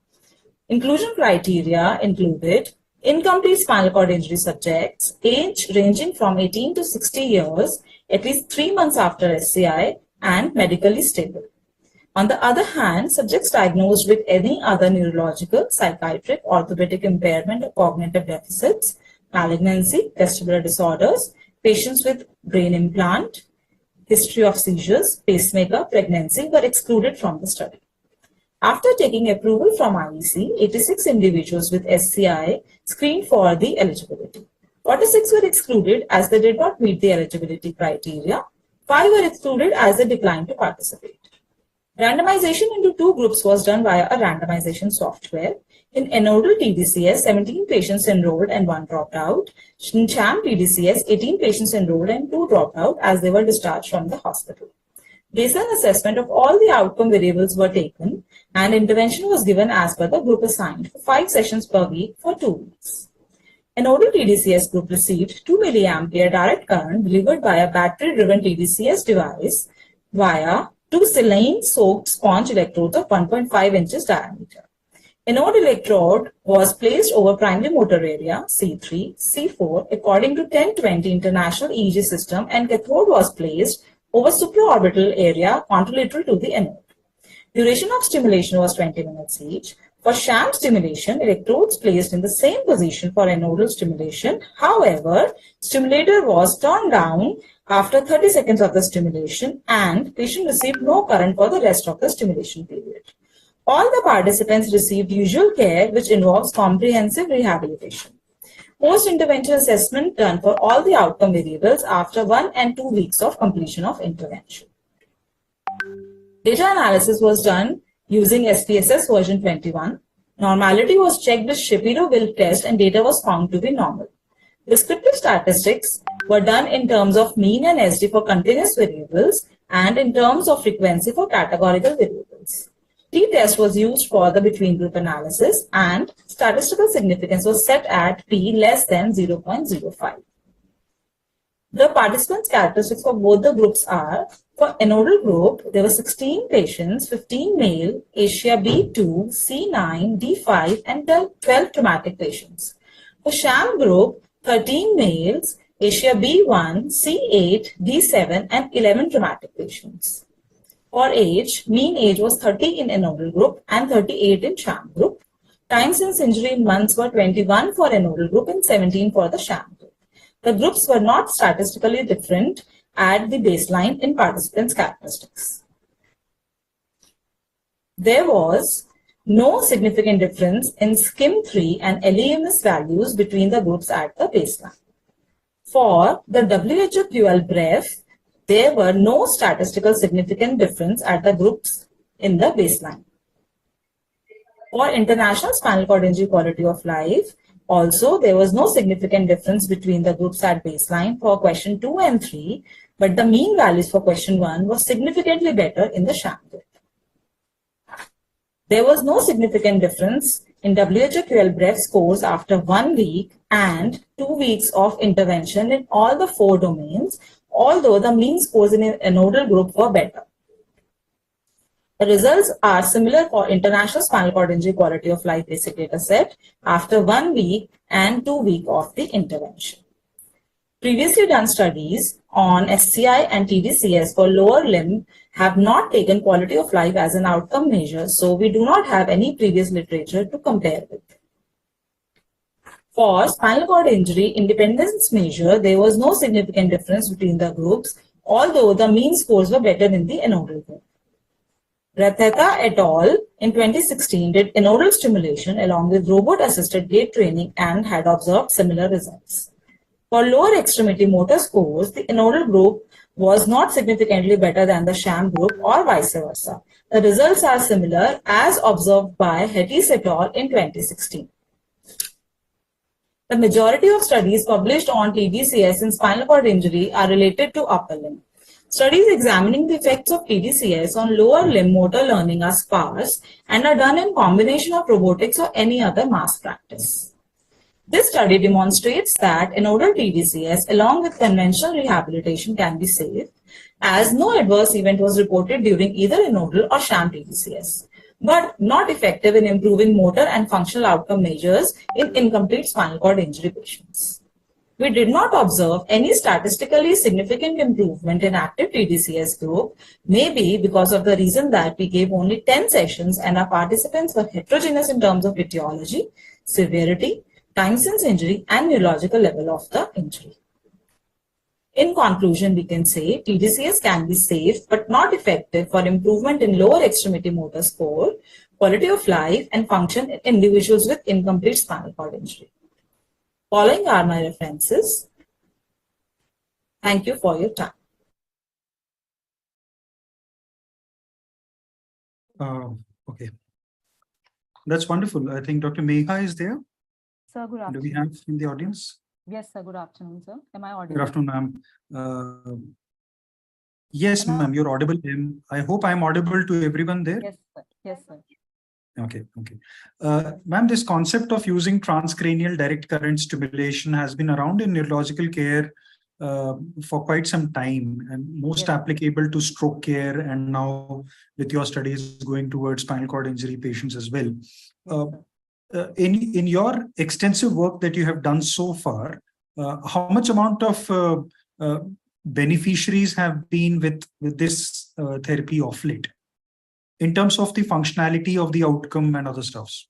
Inclusion criteria included incomplete spinal cord injury subjects, age ranging from 18 to 60 years, at least 3 months after SCI, and medically stable. On the other hand, subjects diagnosed with any other neurological, psychiatric, orthopedic impairment or cognitive deficits, malignancy, vestibular disorders, patients with brain implant, history of seizures, pacemaker, pregnancy were excluded from the study. After taking approval from IEC, 86 individuals with SCI screened for the eligibility. 46 were excluded as they did not meet the eligibility criteria. 5 were excluded as they declined to participate. Randomization into 2 groups was done via a randomization software. In Enodal TDCS, 17 patients enrolled and 1 dropped out. In sham TDCS, 18 patients enrolled and 2 dropped out as they were discharged from the hospital. Baseline assessment of all the outcome variables were taken and intervention was given as per the group assigned for 5 sessions per week for 2 weeks. Enodal TDCS group received 2 milliampere direct current delivered by a battery-driven TDCS device via 2 saline-soaked sponge electrodes of 1.5 inches diameter. Anode electrode was placed over primary motor area C3, C4 according to 1020 International EEG system, and cathode was placed over supraorbital area contralateral to the anode. Duration of stimulation was 20 minutes each. For sham stimulation, electrodes placed in the same position for anodal stimulation. However, stimulator was turned down after 30 seconds of the stimulation and patient received no current for the rest of the stimulation period. All the participants received usual care, which involves comprehensive rehabilitation. Post-intervention assessment done for all the outcome variables after 1 and 2 weeks of completion of intervention. Data analysis was done using SPSS version 21. Normality was checked with Shapiro-Wilk test and data was found to be normal. Descriptive statistics were done in terms of mean and SD for continuous variables and in terms of frequency for categorical variables. T-test was used for the between group analysis and statistical significance was set at p less than 0.05. The participants' characteristics for both the groups are: for anodal group, there were 16 patients, 15 male, Asia B2, C9, D5, and 12 traumatic patients. For sham group, 13 males, Asia B1, C8, D7, and 11 traumatic patients. For age, mean age was 30 in anodal group and 38 in sham group. Time since injury in months were 21 for anodal group and 17 for the sham group. The groups were not statistically different at the baseline in participants' characteristics. There was no significant difference in SCIM3 and LEMS values between the groups at the baseline. For the WHO-QL-BREF, there were no statistical significant difference at the groups in the baseline. For International Spinal Cord Injury Quality of Life, also there was no significant difference between the groups at baseline for question 2 and 3, but the mean values for question 1 was significantly better in the sham group. There was no significant difference in WHO-QL-BREF scores after 1 week and 2 weeks of intervention in all the 4 domains, although the mean scores in an anodal group were better. The results are similar for International Spinal Cord Injury Quality of Life basic data set after 1 week and 2 weeks of the intervention. Previously done studies on SCI and TDCS for lower limb have not taken quality of life as an outcome measure, so we do not have any previous literature to compare with. For spinal cord injury independence measure, there was no significant difference between the groups, although the mean scores were better in the anodal group. Ratheta et al. In 2016 did anodal stimulation along with robot-assisted gait training and had observed similar results. For lower extremity motor scores, the nodal group was not significantly better than the sham group or vice versa. The results are similar as observed by Hettis et al. In 2016. The majority of studies published on TDCS in spinal cord injury are related to upper limb. Studies examining the effects of TDCS on lower limb motor learning are sparse and are done in combination of robotics or any other mass practice. This study demonstrates that anodal TDCS along with conventional rehabilitation can be safe, as no adverse event was reported during either anodal or sham TDCS, but not effective in improving motor and functional outcome measures in incomplete spinal cord injury patients. We did not observe any statistically significant improvement in active TDCS group, maybe because of the reason that we gave only 10 sessions and our participants were heterogeneous in terms of etiology, severity, time since injury, and neurological level of the injury. In conclusion, we can say TDCS can be safe but not effective for improvement in lower extremity motor score, quality of life, and function in individuals with incomplete spinal cord injury. Following are my references. Thank you for your time. Okay. That's wonderful. I think Dr. Megha is there. Sir, good Do we afternoon. have in the audience? Yes, sir. Good afternoon, sir. Am I Good audible? afternoon, ma'am. Yes, ma'am, you're audible. I hope I'm audible to everyone there. Yes, sir. Yes, sir. Okay. Ma'am, this concept of using transcranial direct current stimulation has been around in neurological care for quite some time, and most applicable to stroke care, and now with your studies going towards spinal cord injury patients as well. In your extensive work that you have done so far, how much amount of beneficiaries have been with this therapy of late, in terms of the functionality of the outcome and other stuffs?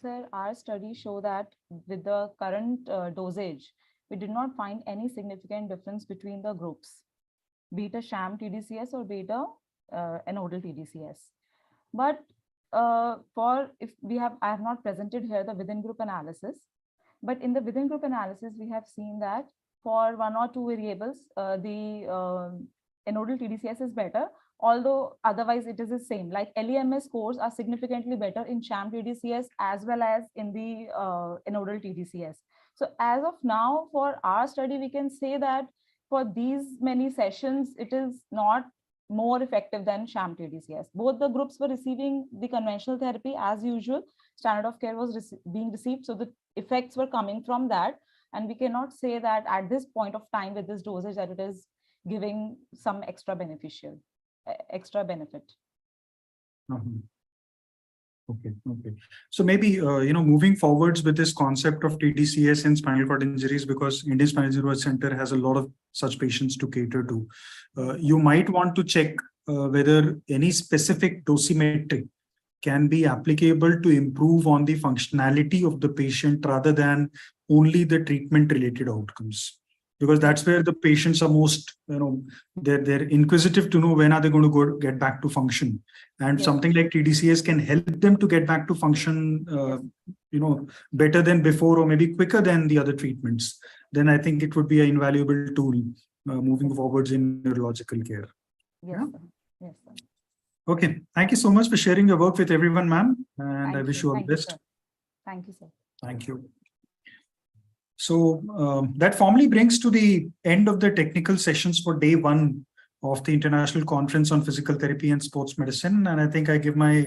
Sir, our studies show that with the current dosage, we did not find any significant difference between the groups, be it a sham TDCS or be it a anodal TDCS. But I have not presented here the within group analysis, but in the within group analysis, we have seen that for one or two variables, the anodal TDCS is better, although otherwise it is the same. Like LEMS scores are significantly better in sham TDCS as well as in the anodal TDCS. So as of now, for our study, we can say that for these many sessions, it is not more effective than sham TDCS. Both the groups were receiving the conventional therapy as usual. Standard of care was being received. So the effects were coming from that. And we cannot say that at this point of time with this dosage that it is giving some extra benefit. Okay. So maybe, moving forwards with this concept of TDCS in spinal cord injuries, because Indian Spinal Injury Research Center has a lot of such patients to cater to. You might want to check whether any specific dosimetry can be applicable to improve on the functionality of the patient rather than only the treatment related outcomes. Because that's where the patients are most, they're inquisitive to know when are they going to get back to function. And something like TDCS can help them to get back to function, better than before, or maybe quicker than the other treatments. Then I think it would be an invaluable tool moving forwards in neurological care. Yes, sir. Yes, sir. Okay. Thank you so much for sharing your work with everyone, ma'am. And I wish you all the best. Thank you, sir. Thank you. So that formally brings to the end of the technical sessions for day one of the International Conference on Physical Therapy and Sports Medicine. And I think I give my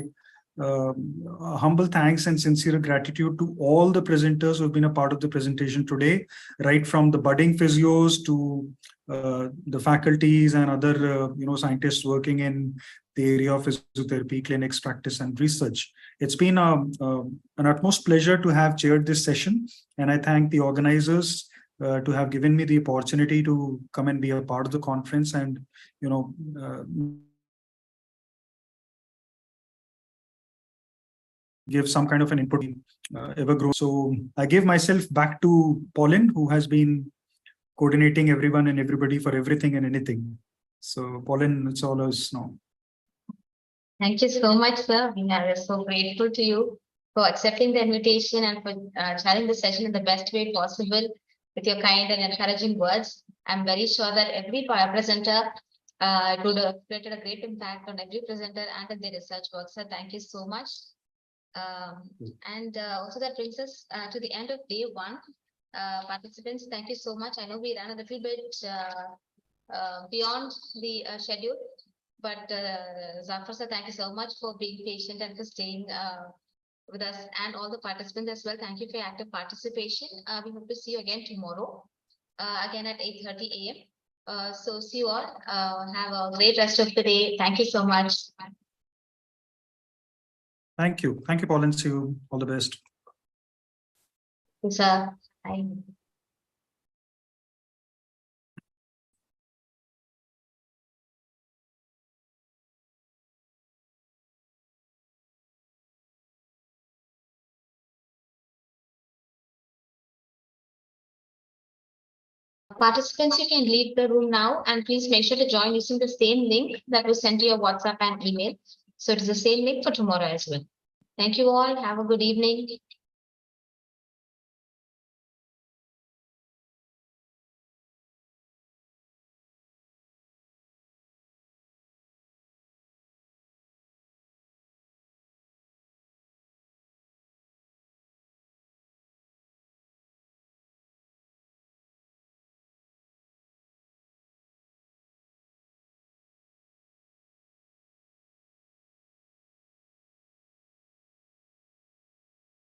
humble thanks and sincere gratitude to all the presenters who have been a part of the presentation today, right from the budding physios to the faculties and other scientists working in the area of physiotherapy, clinics, practice, and research. It's been an utmost pleasure to have chaired this session, and I thank the organizers to have given me the opportunity to come and be a part of the conference and give some kind of an input ever grow. So I give myself back to Pauline, who has been coordinating everyone and everybody for everything and anything. So Pauline, it's all us now. Thank you so much, sir. We are so grateful to you for accepting the invitation and for chairing the session in the best way possible. with your kind and encouraging words. I'm very sure that every presenter it would have created a great impact on every presenter and in their research work. So thank you so much. Also that brings us to the end of day one. Participants, thank you so much. I know we ran a little bit beyond the schedule, but Zafar sir, thank you so much for being patient and for staying with us, and all the participants as well. Thank you for your active participation. We hope to see you again tomorrow, again at 8:30 a.m. So see you all. Have a great rest of the day. Thank you so much. Thank you. Thank you, Paul, and see you. All the best. Thanks, sir. Bye. Participants, you can leave the room now, and please make sure to join using the same link that was sent to your WhatsApp and email. So it is the same link for tomorrow as well. Thank you all. Have a good evening.